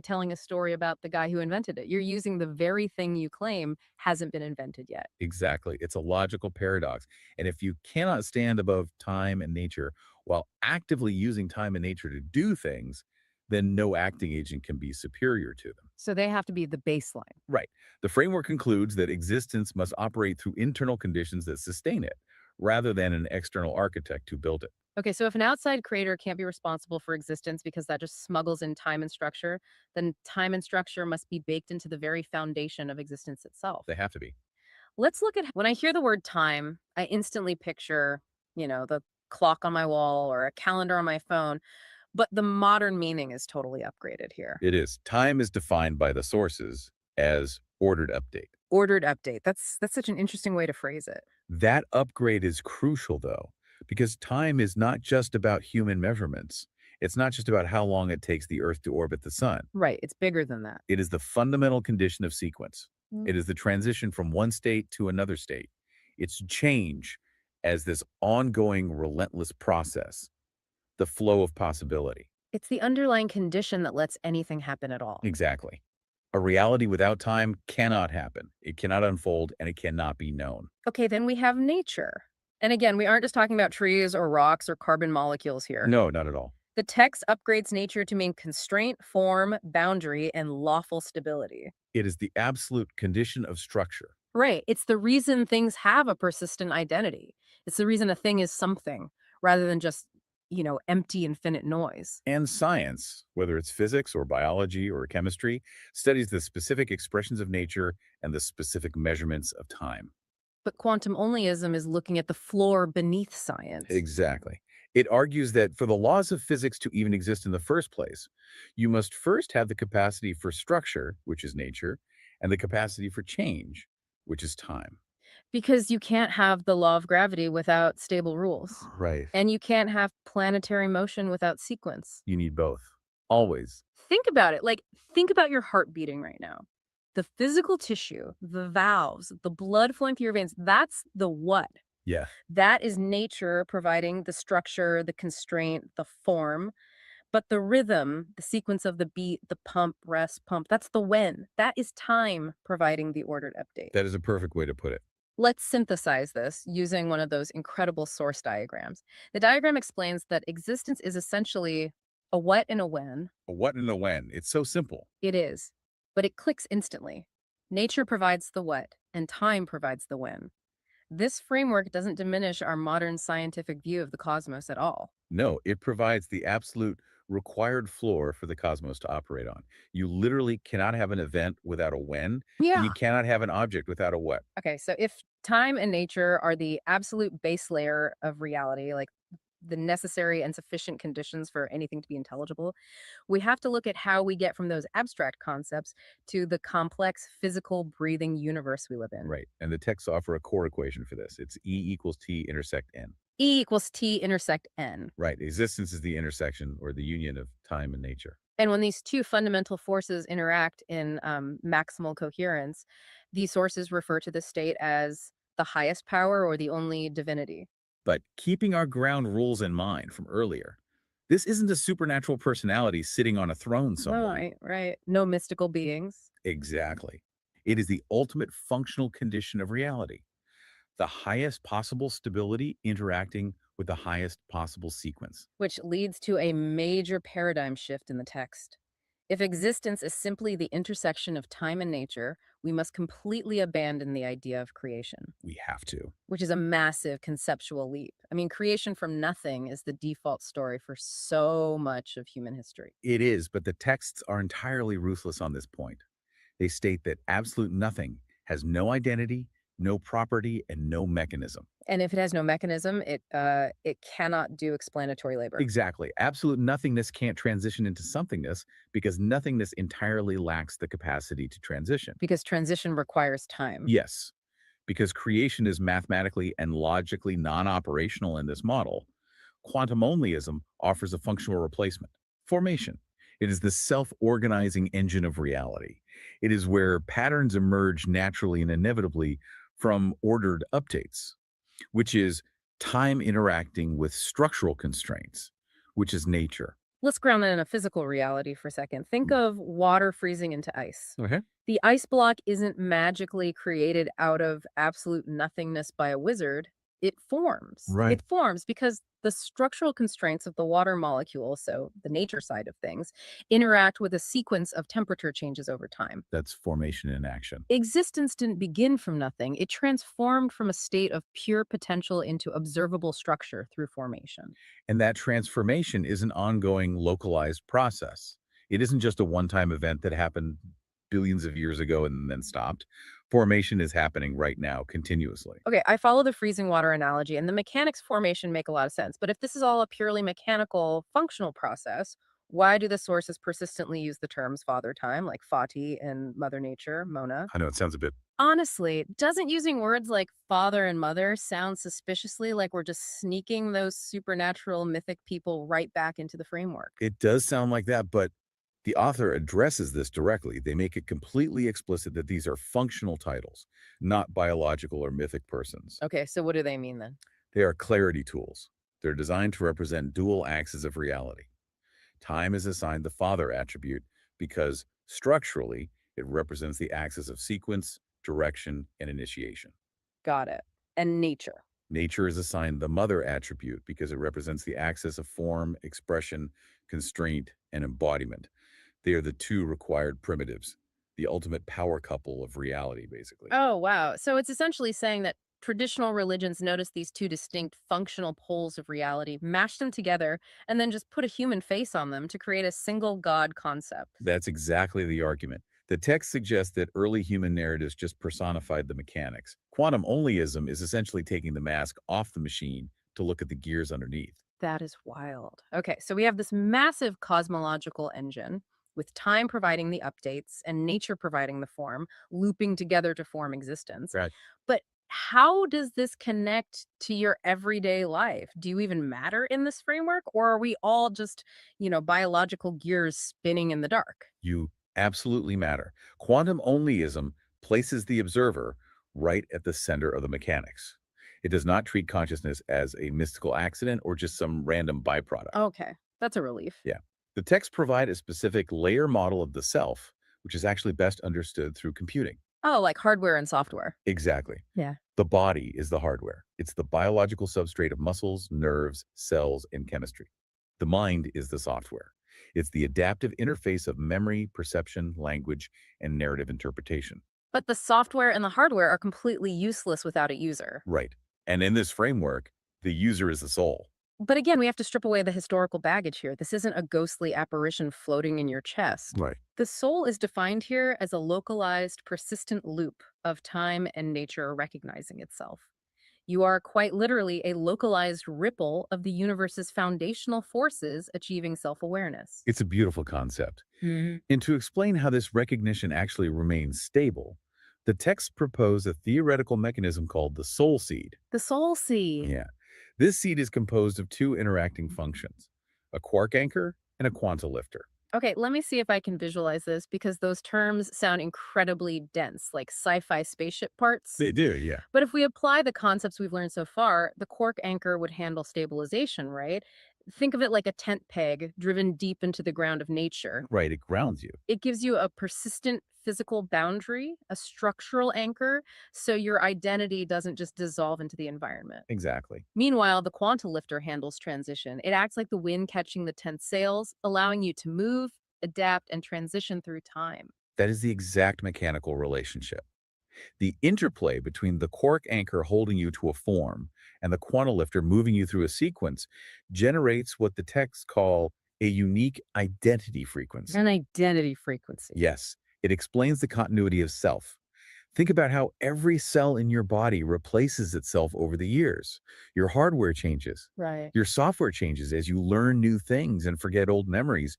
telling a story about the guy who invented it. You're using the very thing you claim hasn't been invented yet. Exactly. It's a logical paradox. And if you cannot stand above time and nature while actively using time and nature to do things, then no acting agent can be superior to them. So they have to be the baseline. Right. The framework concludes that existence must operate through internal conditions that sustain it, rather than an external architect who built it. Okay, so if an outside creator can't be responsible for existence because that just smuggles in time and structure, then time and structure must be baked into the very foundation of existence itself. They have to be. Let's look at when I hear the word time, I instantly picture, the clock on my wall or a calendar on my phone, but the modern meaning is totally upgraded here. It is. Time is defined by the sources as ordered update. Ordered update. That's such an interesting way to phrase it. That upgrade is crucial, though, because time is not just about human measurements. It's not just about how long it takes the Earth to orbit the sun. Right. It's bigger than that. It is the fundamental condition of sequence. Mm. It is the transition from one state to another state. It's change as this ongoing, relentless process, the flow of possibility. It's the underlying condition that lets anything happen at all. Exactly. A reality without time cannot happen. It cannot unfold, and it cannot be known. Okay, then we have nature. And again, we aren't just talking about trees or rocks or carbon molecules here. No, not at all. The text upgrades nature to mean constraint, form, boundary, and lawful stability. It is the absolute condition of structure. Right. It's the reason things have a persistent identity. It's the reason a thing is something rather than just, empty infinite noise. And science, whether it's physics or biology or chemistry, studies the specific expressions of nature and the specific measurements of time. But quantum onlyism is looking at the floor beneath science. Exactly. It argues that for the laws of physics to even exist in the first place, you must first have the capacity for structure, which is nature, and the capacity for change, which is time. Because you can't have the law of gravity without stable rules. Right. And you can't have planetary motion without sequence. You need both. Always. Think about it. Think about your heart beating right now. The physical tissue, the valves, the blood flowing through your veins, that's the what. Yeah. That is nature providing the structure, the constraint, the form. But the rhythm, the sequence of the beat, the pump, rest, pump, that's the when. That is time providing the ordered update. That is a perfect way to put it. Let's synthesize this using one of those incredible source diagrams. The diagram explains that existence is essentially a what and a when. A what and a when. It's so simple. It is, but it clicks instantly. Nature provides the what, and time provides the when. This framework doesn't diminish our modern scientific view of the cosmos at all. No, it provides the absolute required floor for the cosmos to operate on. You literally cannot have an event without a when. Yeah. And you cannot have an object without a what. Okay, so if time and nature are the absolute base layer of reality, like the necessary and sufficient conditions for anything to be intelligible, we have to look at how we get from those abstract concepts to the complex physical breathing universe we live in. Right. And the texts offer a core equation for this. It's E equals T intersect N. E equals T intersect N. Right. Existence is the intersection or the union of time and nature. And when these two fundamental forces interact in maximal coherence, these sources refer to this state as the highest power or the only divinity. But keeping our ground rules in mind from earlier, this isn't a supernatural personality sitting on a throne somewhere. Right. No mystical beings. Exactly. It is the ultimate functional condition of reality. The highest possible stability interacting with the highest possible sequence. Which leads to a major paradigm shift in the text. If existence is simply the intersection of time and nature, we must completely abandon the idea of creation. We have to. Which is a massive conceptual leap. I mean, creation from nothing is the default story for so much of human history. It is, but the texts are entirely ruthless on this point. They state that absolute nothing has no identity, no property, and no mechanism. And if it has no mechanism, it cannot do explanatory labor. Exactly. Absolute nothingness can't transition into somethingness because nothingness entirely lacks the capacity to transition. Because transition requires time. Yes. Because creation is mathematically and logically non-operational in this model, quantum onlyism offers a functional replacement: formation. It is the self-organizing engine of reality. It is where patterns emerge naturally and inevitably from ordered updates, which is time interacting with structural constraints, which is nature. Let's ground that in a physical reality for a second. Think of water freezing into ice. Okay. The ice block isn't magically created out of absolute nothingness by a wizard. It forms. Right. It forms because the structural constraints of the water molecule, so the nature side of things, interact with a sequence of temperature changes over time. That's formation in action. Existence didn't begin from nothing. It transformed from a state of pure potential into observable structure through formation. And that transformation is an ongoing localized process. It isn't just a one-time event that happened billions of years ago and then stopped. Formation is happening right now continuously. Okay, I follow the freezing water analogy, and the mechanics formation make a lot of sense. But if this is all a purely mechanical, functional process, why do the sources persistently use the terms father time, like Fati and Mother Nature, Mona? I know it sounds a bit. Honestly, doesn't using words like father and mother sound suspiciously like we're just sneaking those supernatural mythic people right back into the framework? It does sound like that, but the author addresses this directly. They make it completely explicit that these are functional titles, not biological or mythic persons. Okay, so what do they mean then? They are clarity tools. They're designed to represent dual axes of reality. Time is assigned the father attribute because structurally it represents the axis of sequence, direction, and initiation. Got it. And nature. Nature is assigned the mother attribute because it represents the axis of form, expression, constraint, and embodiment. They are the two required primitives, the ultimate power couple of reality, basically. Oh, wow. So it's essentially saying that traditional religions notice these two distinct functional poles of reality, mash them together, and then just put a human face on them to create a single God concept. That's exactly the argument. The text suggests that early human narratives just personified the mechanics. Quantum onlyism is essentially taking the mask off the machine to look at the gears underneath. That is wild. Okay, so we have this massive cosmological engine with time providing the updates and nature providing the form, looping together to form existence. Right. But how does this connect to your everyday life? Do you even matter in this framework, or are we all just, biological gears spinning in the dark? You absolutely matter. Quantum onlyism places the observer right at the center of the mechanics. It does not treat consciousness as a mystical accident or just some random byproduct. Okay, that's a relief. Yeah. The texts provide a specific layer model of the self, which is actually best understood through computing. Oh, like hardware and software. Exactly. Yeah. The body is the hardware. It's the biological substrate of muscles, nerves, cells, and chemistry. The mind is the software. It's the adaptive interface of memory, perception, language, and narrative interpretation. But the software and the hardware are completely useless without a user. Right. And in this framework, the user is the soul. But again, we have to strip away the historical baggage here. This isn't a ghostly apparition floating in your chest. Right. The soul is defined here as a localized, persistent loop of time and nature recognizing itself. You are quite literally a localized ripple of the universe's foundational forces achieving self-awareness. It's a beautiful concept. Mhm. And to explain how this recognition actually remains stable, the texts propose a theoretical mechanism called the soul seed. The soul seed. Yeah. This seed is composed of two interacting functions, a quark anchor and a quanta lifter. Okay, let me see if I can visualize this because those terms sound incredibly dense, like sci-fi spaceship parts. They do, yeah. But if we apply the concepts we've learned so far, the quark anchor would handle stabilization, right? Think of it like a tent peg driven deep into the ground of nature. Right, it grounds you. It gives you a persistent physical boundary, a structural anchor, so your identity doesn't just dissolve into the environment. Exactly. Meanwhile, the quanta lifter handles transition. It acts like the wind catching the tent sails, allowing you to move, adapt, and transition through time. That is the exact mechanical relationship. The interplay between the quark anchor holding you to a form and the quanta lifter moving you through a sequence generates what the texts call a unique identity frequency. An identity frequency. Yes, it explains the continuity of self. Think about how every cell in your body replaces itself over the years. Your hardware changes. Right. Your software changes as you learn new things and forget old memories,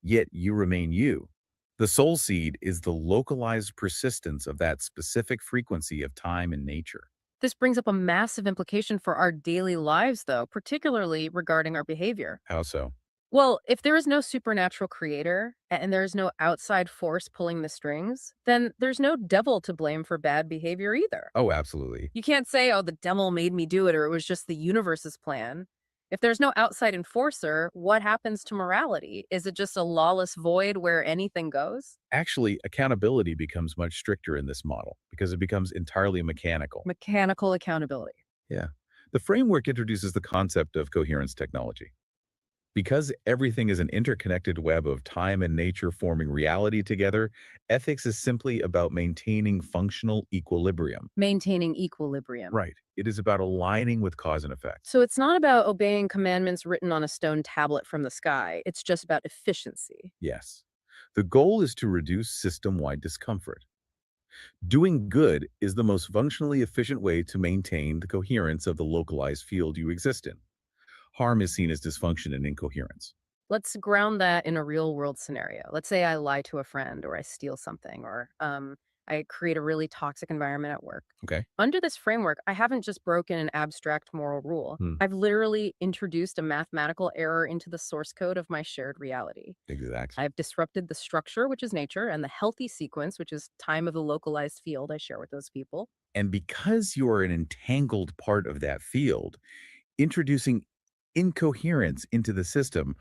yet you remain you. The soul seed is the localized persistence of that specific frequency of time and nature. This brings up a massive implication for our daily lives, though, particularly regarding our behavior. How so? Well, if there is no supernatural creator and there is no outside force pulling the strings, then there's no devil to blame for bad behavior either. Oh, absolutely. You can't say, oh, the devil made me do it or it was just the universe's plan. If there's no outside enforcer, what happens to morality? Is it just a lawless void where anything goes? Actually, accountability becomes much stricter in this model because it becomes entirely mechanical. Mechanical accountability. Yeah. The framework introduces the concept of coherence technology. Because everything is an interconnected web of time and nature forming reality together, ethics is simply about maintaining functional equilibrium. Maintaining equilibrium. Right. It is about aligning with cause and effect. So it's not about obeying commandments written on a stone tablet from the sky. It's just about efficiency. Yes. The goal is to reduce system-wide discomfort. Doing good is the most functionally efficient way to maintain the coherence of the localized field you exist in. Harm is seen as dysfunction and incoherence. Let's ground that in a real world scenario. Let's say I lie to a friend, or I steal something, or I create a really toxic environment at work. Okay. Under this framework, I haven't just broken an abstract moral rule. I've literally introduced a mathematical error into the source code of my shared reality. Exactly. I've disrupted the structure, which is nature, and the healthy sequence, which is time of the localized field I share with those people. And because you are an entangled part of that field, introducing incoherence into the system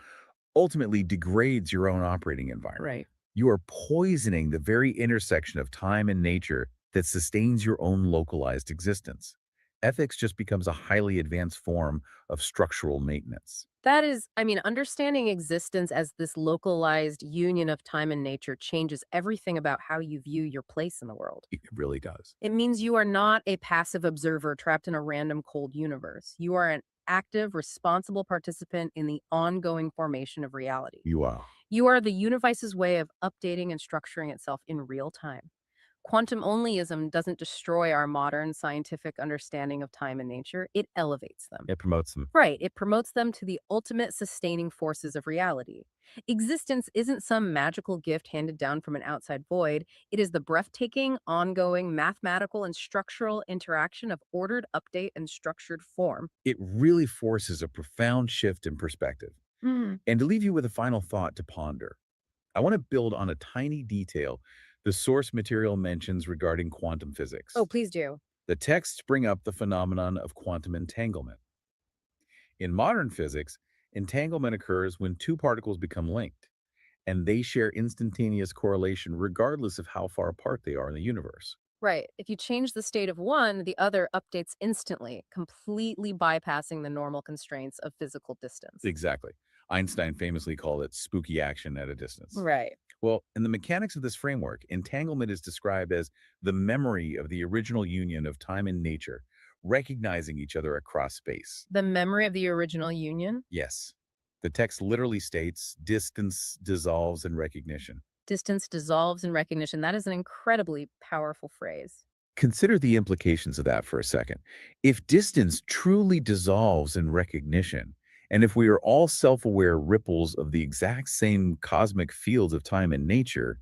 ultimately degrades your own operating environment. Right. You are poisoning the very intersection of time and nature that sustains your own localized existence. Ethics just becomes a highly advanced form of structural maintenance. That is, understanding existence as this localized union of time and nature changes everything about how you view your place in the world. It really does. It means you are not a passive observer trapped in a random cold universe. You are an active, responsible participant in the ongoing formation of reality. You are. You are the universe's way of updating and structuring itself in real time. Quantum onlyism doesn't destroy our modern scientific understanding of time and nature, it elevates them. It promotes them. Right, it promotes them to the ultimate sustaining forces of reality. Existence isn't some magical gift handed down from an outside void. It is the breathtaking, ongoing, mathematical, and structural interaction of ordered update and structured form. It really forces a profound shift in perspective. And to leave you with a final thought to ponder, I want to build on a tiny detail the source material mentions regarding quantum physics. Oh, please do. The texts bring up the phenomenon of quantum entanglement. In modern physics, entanglement occurs when two particles become linked, and they share instantaneous correlation regardless of how far apart they are in the universe. Right. If you change the state of one, the other updates instantly, completely bypassing the normal constraints of physical distance. Exactly. Einstein famously called it spooky action at a distance. Right. Well, in the mechanics of this framework, entanglement is described as the memory of the original union of time and nature, recognizing each other across space. The memory of the original union? Yes. The text literally states distance dissolves in recognition. Distance dissolves in recognition. That is an incredibly powerful phrase. Consider the implications of that for a second. If distance truly dissolves in recognition, and if we are all self-aware ripples of the exact same cosmic fields of time and nature,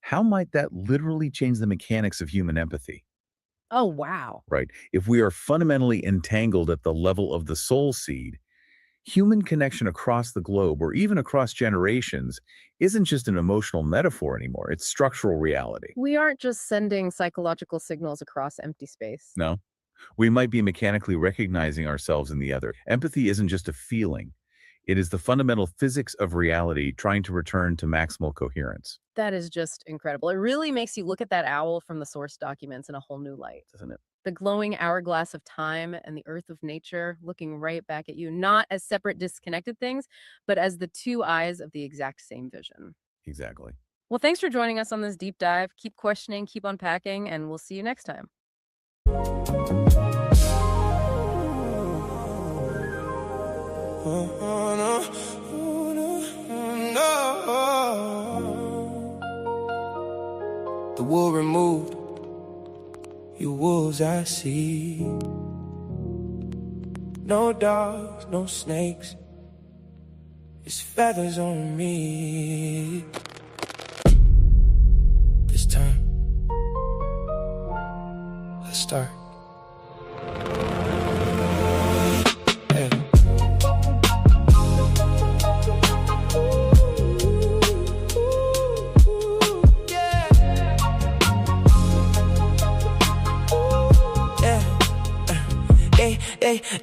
how might that literally change the mechanics of human empathy? Oh, wow. Right? If we are fundamentally entangled at the level of the soul seed, human connection across the globe, or even across generations, isn't just an emotional metaphor anymore. It's structural reality. We aren't just sending psychological signals across empty space. No. We might be mechanically recognizing ourselves in the other. Empathy isn't just a feeling. It is the fundamental physics of reality trying to return to maximal coherence. That is just incredible. It really makes you look at that owl from the source documents in a whole new light. Doesn't it? The glowing hourglass of time and the earth of nature looking right back at you, not as separate, disconnected things, but as the two eyes of the exact same vision. Exactly. Well, thanks for joining us on this deep dive. Keep questioning, keep unpacking, and we'll see you next time. The wool removed, your wolves I see. No dogs, no snakes, it's feathers on me. This time, let's start.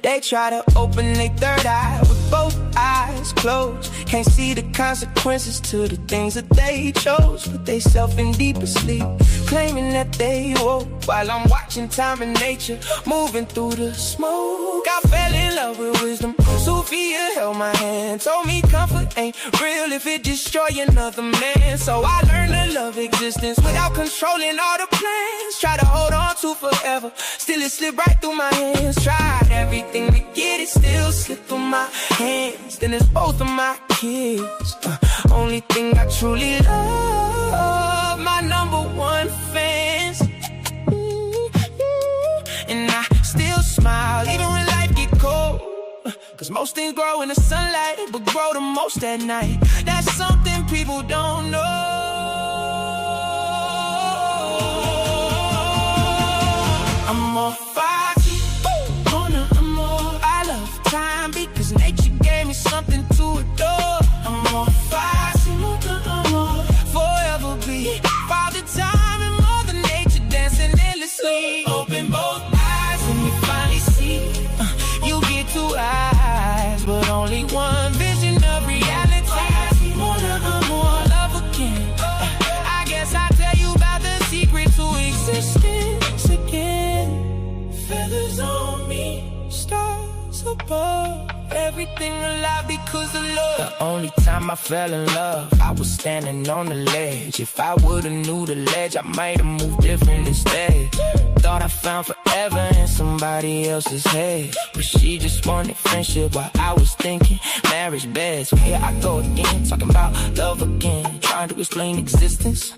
They try to open their third eye with both eyes closed. Can't see the consequences to the things that they chose. Put they self in deeper sleep claiming that they woke while I'm watching time and nature moving through the smoke. I fell in love with wisdom. Sophia held my hand, told me comfort ain't real if it destroy another man. So I learned to love existence without controlling all the plans. Try to hold on to forever, still it slipped right through my hands. Tried everything to get it, still slipped through my hands. Then it's both of my kids. Only thing I truly love, my number one fans. And I still smile even when life get cold, cause most things grow in the sunlight, but grow the most at night. That's something people don't know. I'm more fighty, I'm more. I love time because nature gave me something to adore. I'm more fighty, I'm more. Forever be Father Time and Mother Nature dancing endlessly. Open both eyes when you finally see. You get two eyes, but only one vision of reality. More love again. I guess I'll tell you about the secret to existence again. Feathers on me, stars above. Everything alive because of love. The only time I fell in love, I was standing on the ledge. If I would've knew the ledge, I might've moved different instead. Thought I found forever in somebody else's head, but she just wanted friendship while I was thinking marriage best. So here I go again, talking about love again. Trying to explain existence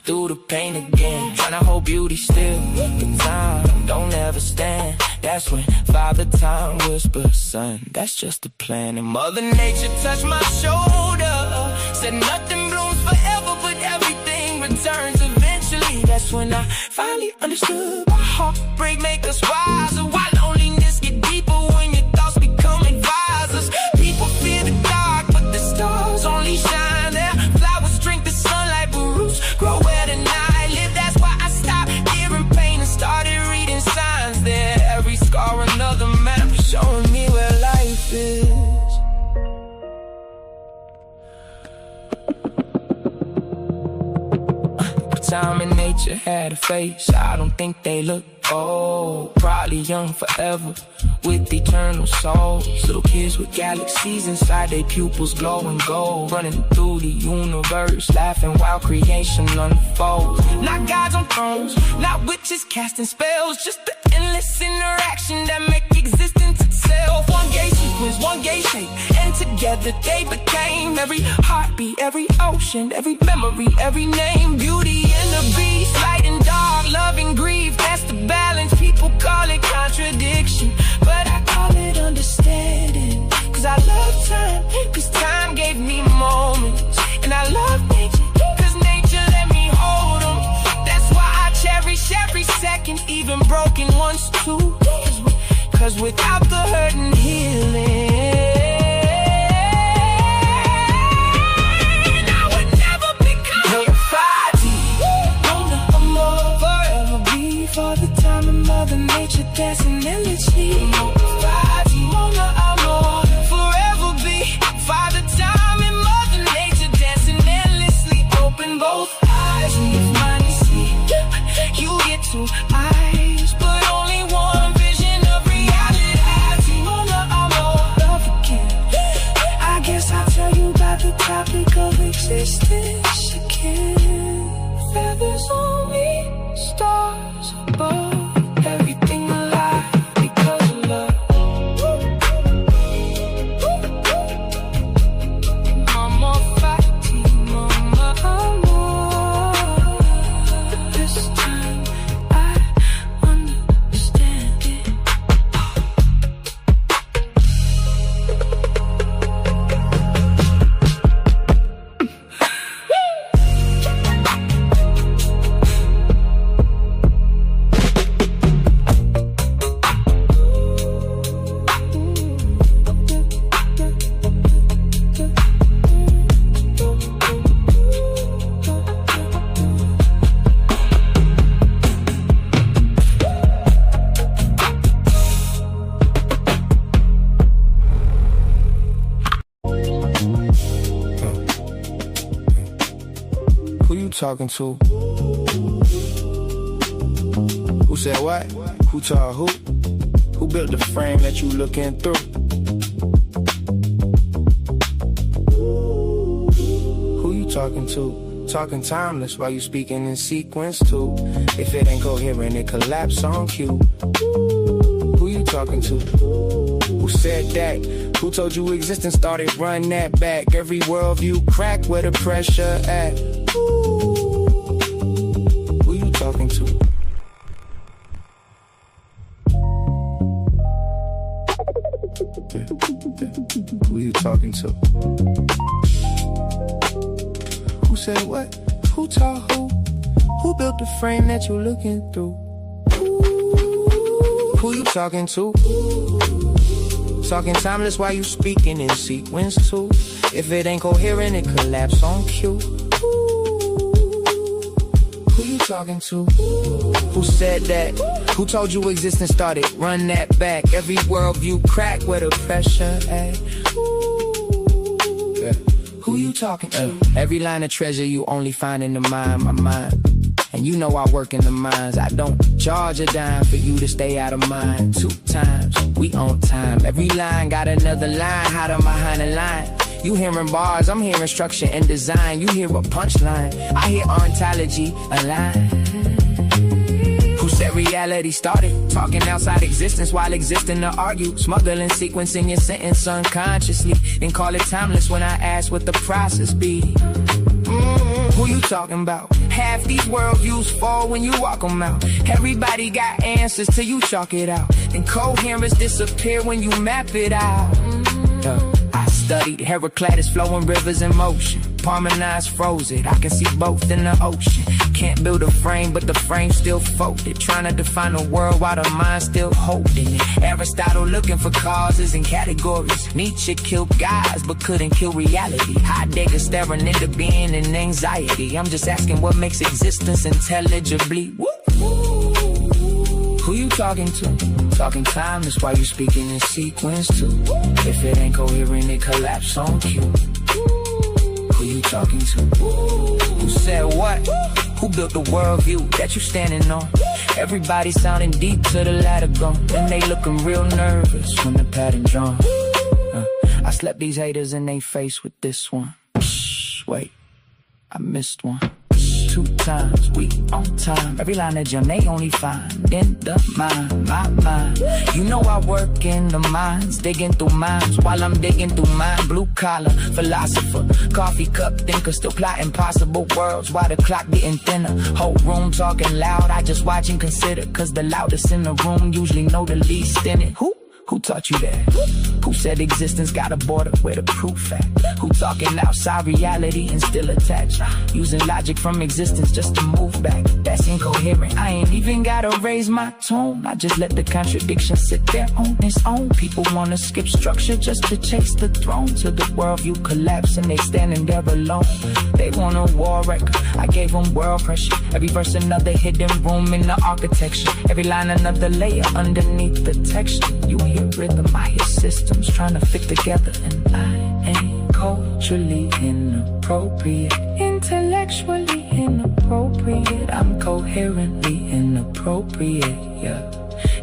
through the pain again. Trying to hold beauty still, but time don't ever stand. That's when Father Time whispers, son, that's just a plan. And Mother Nature touched my shoulder, said nothing blooms forever, but everything returns eventually. That's when I finally understood why heartbreak make us wiser, why loneliness get deeper when your thoughts become advisors. People fear the dark, but the stars only shine there. Flowers drink the sunlight, but roots grow where the night live. That's why I stopped hearing pain and started reading signs there. Every scar another map showing me where life is. Time and nature had a face, I don't think they look old. Probably young forever, with eternal souls. Little kids with galaxies inside their pupils glowing gold. Running through the universe, laughing while creation unfolds. Not gods on thrones, not witches casting spells, just the endless interaction that make existence itself. One gate sequence, one gate shape, and together they became every heartbeat, every ocean, every memory, every name. Beauty and the beast, light and dark, love and grief, that's the balance. People call it contradiction, but I call it understanding. Cause I love time, cause time gave me moments. And I love nature, cause nature let me hold them. That's why I cherish every second, even broken ones too. Cause without the hurt and healing, Father Time and Mother Nature dancing endlessly. Forever be Father Time and Mother Nature dancing endlessly. Open both eyes and you finally see. You get two eyes, but only one vision of reality. Love again. I guess I'll tell you about the topic of existence again. Feathers on me, stars above, everything alive because of love. I'm more fighting, mama, I'm more. This time I understand it. Who you talking to? Who said what? Who taught who? Who built the frame that you looking through? Who you talking to? Talking timeless while you speaking in sequence too. If it ain't coherent, it collapse on cue. Who you talking to? Who said that? Who told you existence started? Run that back. Every worldview crack where the pressure at. Who you talking to? Who you talking to? Who said what? Who taught who? Who built the frame that you're looking through? Who you talking to? Talking timeless while you speaking in sequence too. If it ain't coherent, it collapse on cue. Who you talking to? Who said that? Who told you existence started? Run that back. Every worldview crack where the pressure at. Yeah. Who you talking to? Every line of treasure you only find in the mind, my mind. And you know I work in the mines. I don't charge a dime for you to stay out of mine. 2 times, we on time. Every line got another line, hiding behind the line. You hearing bars, I'm hearing structure and design. You hear a punchline, I hear ontology align. Who said reality started? Talking outside existence while existing to argue. Smuggling sequence in your sentence unconsciously. Then call it timeless when I ask what the process be. Who you talking about? Half these worldviews fall when you walk them out. Everybody got answers till you chalk it out. Then coherence disappear when you map it out. I studied Heraclitus flowing rivers in motion. Parmenides froze it, I can see both in the ocean. Can't build a frame, but the frame still folded. Trying to define the world while the mind still holding it. Aristotle looking for causes and categories. Nietzsche killed guys, but couldn't kill reality. Heidegger staring into being and anxiety. I'm just asking what makes existence intelligibly. Who you talking to? Talking timeless while you speaking in sequence too. If it ain't coherent, it collapse on cue. Who you talking to? Who said what? Who built the worldview that you standing on? Everybody sounding deep to the ladder gone. And they looking real nervous when the pattern drawn. I slept these haters in they face with this one. Shh, wait, I missed one. 2 times, we on time. Every line of gem they only find in the mind, my mind. You know I work in the mines, digging through mines while I'm digging through mine. Blue collar, philosopher, coffee cup thinker, still plotting possible worlds while the clock getting thinner. Whole room talking loud, I just watch and consider. Cause the loudest in the room usually know the least in it. Who taught you that? Who said existence got a border where the proof at? Who talking outside reality and still attached? Using logic from existence just to move back. That's incoherent. I ain't even gotta raise my tone. I just let the contradiction sit there on its own. People wanna skip structure just to chase the throne. Till the worldview collapse and they standing there alone. They want a war record. I gave them world pressure. Every verse another hidden room in the architecture. Every line another layer underneath the texture. You hear rhythm, I hear systems trying to fit together. And I ain't culturally inappropriate, intellectually inappropriate. I'm coherently inappropriate, yeah.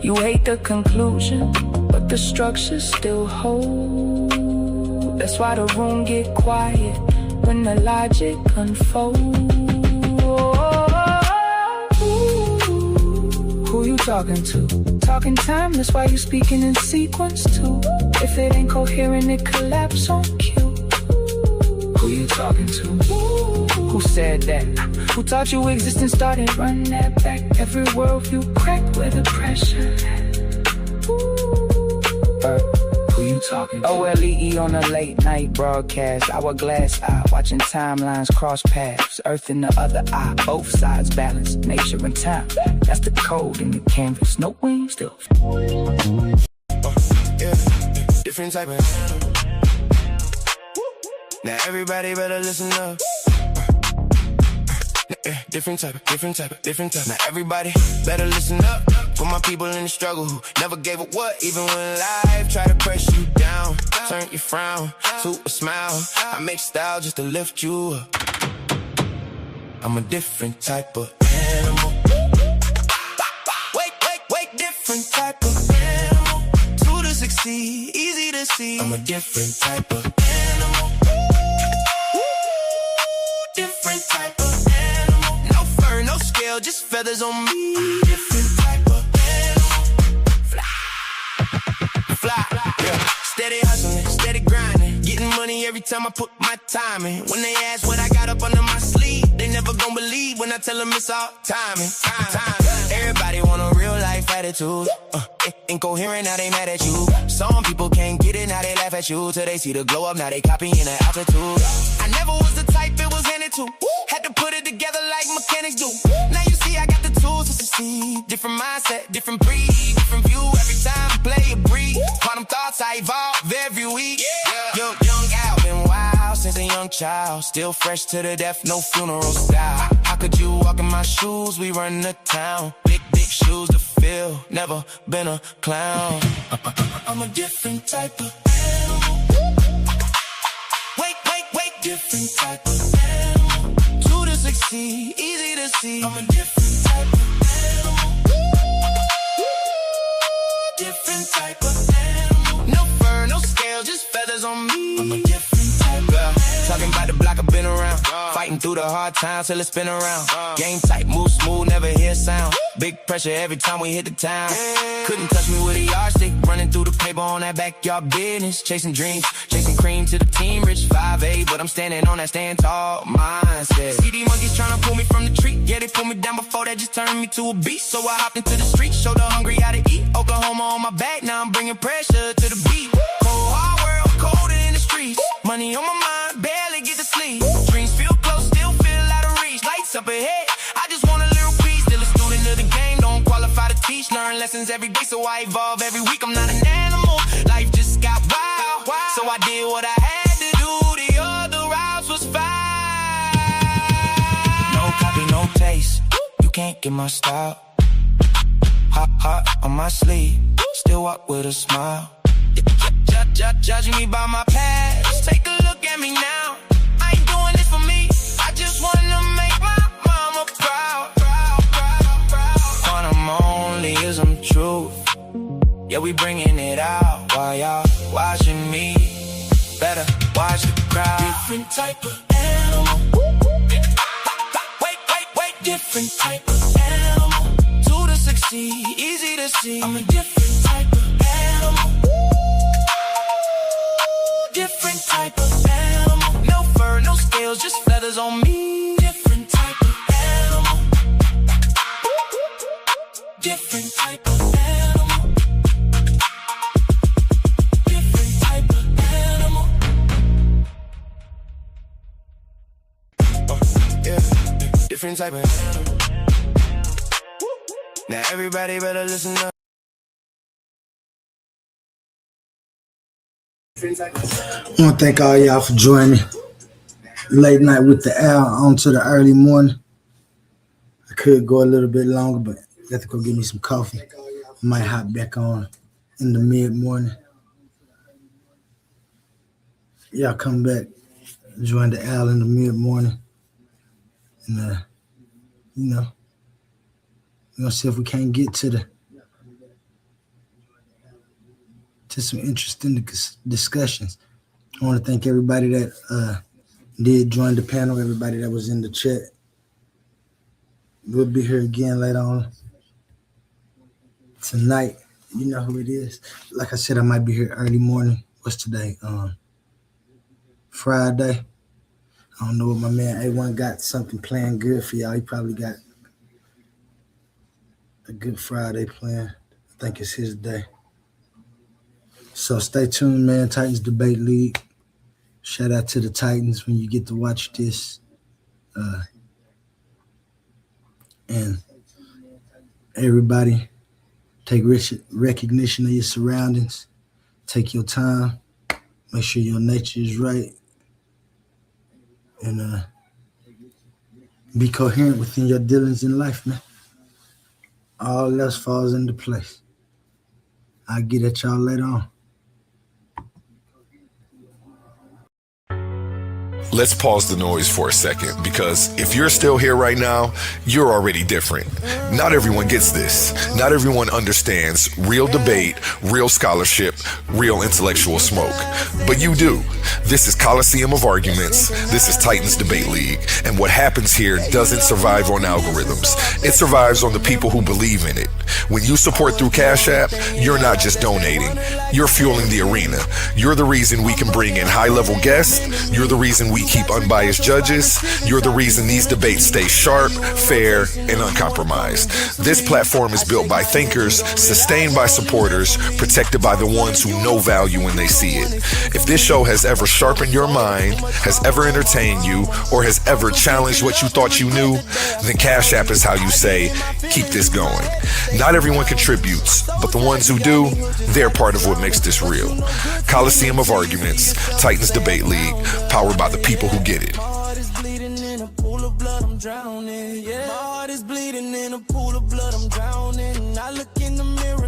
You hate the conclusion, but the structure still hold. That's why the room get quiet when the logic unfolds. Who you talking to? Talking timeless while you speaking in sequence too. If it ain't coherent, it collapse on cue. Who you talking to? Who said that? Who taught you existence started? Run that back. Every worldview crack where the pressure at. Who you talking to? OLEE on a late night broadcast. Hourglass eye, watching timelines cross paths. Earth in the other eye, both sides balance. Nature and time, that's the code in the canvas. No wings, still. Yeah, different type of animal. Now everybody better listen up. Different type. Now everybody better listen up. For my people in the struggle who never gave up what, even when life tried to press you down. Turn your frown to a smile. I make style just to lift you up. I'm a different type of animal. animal. Wait, different type of animal. 2 to succeed, easy to see. I'm a different type of animal. Different type of animal. No fur, no scale, just feathers on me. I'm a different type of animal. Fly, yeah. Steady hustling, steady grinding. Getting money every time I put my time in. When they ask what I got up under my sleeve, they never gon' believe when I tell them it's all timing. Time. Everybody want a real life attitude. Incoherent, now they mad at you. Some people can't get it, now they laugh at you. Till they see the glow up, now they copying the altitude. I never was the type it was handed to. Had to put it together like mechanics do. Now you see I got the tools to succeed. Different mindset, different breed, different view. Every time I play a breed. Quantum thoughts, I evolve every week. Young Al, been wild since a young child. Still fresh to the death, no funeral style. How could you walk in my shoes? We run the town. Big shoes to fill. Never been a clown. I'm a different type of animal. Wait, different type of animal. 2 to succeed, easy to see. I'm a different type of animal. Different type of animal. No fur, no scale, just feathers on me. I'm a different type of animal. Talking about the block I've been around. Fighting through the hard times till it spin around. Game tight, move smooth, never hear sound. Big pressure every time we hit the town. Couldn't touch me with a yardstick. Running through the paper on that backyard business. Chasing dreams, chasing cream to the team. Rich 5'8", but I'm standing on that stand tall mindset. See these monkeys trying to pull me from the tree. Yeah, they pulled me down before that just turned me to a beast. So I hopped into the street, showed the hungry how to eat. Oklahoma on my back, now I'm bringing pressure to the beat. Cold hard world, colder in the streets. Money on my mind, barely get to sleep. Dreams feel close, still feel out of reach. Lights up ahead, I just want a little piece. Still a student of the game, don't qualify to teach. Learn lessons every day, so I evolve every week. I'm not an animal, life just got wild. So I did what I had to do, the other routes was fine. No copy, no taste, you can't get my style. Hot on my sleeve, still walk with a smile. Judging me by my past, take a look at me now. I ain't doing this for me, I just wanna make my mama proud. Quantum onlyism truth, yeah, we bringing it out while y'all watching me. Better watch the crowd. Different type of animal. Wait, different type of animal. 2 to succeed, easy to see. I'm a different type of animal. Different type of animal. No fur, no scales, just feathers on me. Different type of animal. Different type of animal. Different type of animal. Yeah, different type of animal. Now everybody better listen up. I want to thank all y'all for joining Late Night with the Al on to the early morning. I could go a little bit longer, but I have to go get me some coffee. I might hop back on in the mid-morning. Y'all come back, join the Al in the mid-morning. And, we're going to see if we can't get to some interesting discussions. I want to thank everybody that did join the panel, everybody that was in the chat. We'll be here again later on tonight. You know who it is. Like I said, I might be here early morning. What's today? Friday. I don't know what my man A1 got something planned good for y'all. He probably got a good Friday plan. I think it's his day. So stay tuned, man. Titans Debate League. Shout out to the Titans when you get to watch this. And everybody, take recognition of your surroundings. Take your time. Make sure your nature is right. And be coherent within your dealings in life, man. All else falls into place. I'll get at y'all later on. Let's pause the noise for a second, because if you're still here right now, you're already different. Not everyone gets this. Not everyone understands real debate, real scholarship, real intellectual smoke. But you do. This is Coliseum of Arguments. This is Titans Debate League. And what happens here doesn't survive on algorithms. It survives on the people who believe in it. When you support through Cash App, you're not just donating. You're fueling the arena. You're the reason we can bring in high-level guests. You're the reason we keep unbiased judges. You're the reason these debates stay sharp, fair, and uncompromised. This platform is built by thinkers, sustained by supporters, protected by the ones who know value when they see it. If this show has ever sharpened your mind, has ever entertained you, or has ever challenged what you thought you knew, then Cash App is how you say, keep this going. Not everyone contributes, but the ones who do, they're part of what makes this real. Coliseum of Arguments, Titans Debate League, powered by the people who get it. My heart is bleeding in a pool of blood, I'm drowning. Yeah, my heart is bleeding in a pool of blood, I'm drowning. I look in the mirror.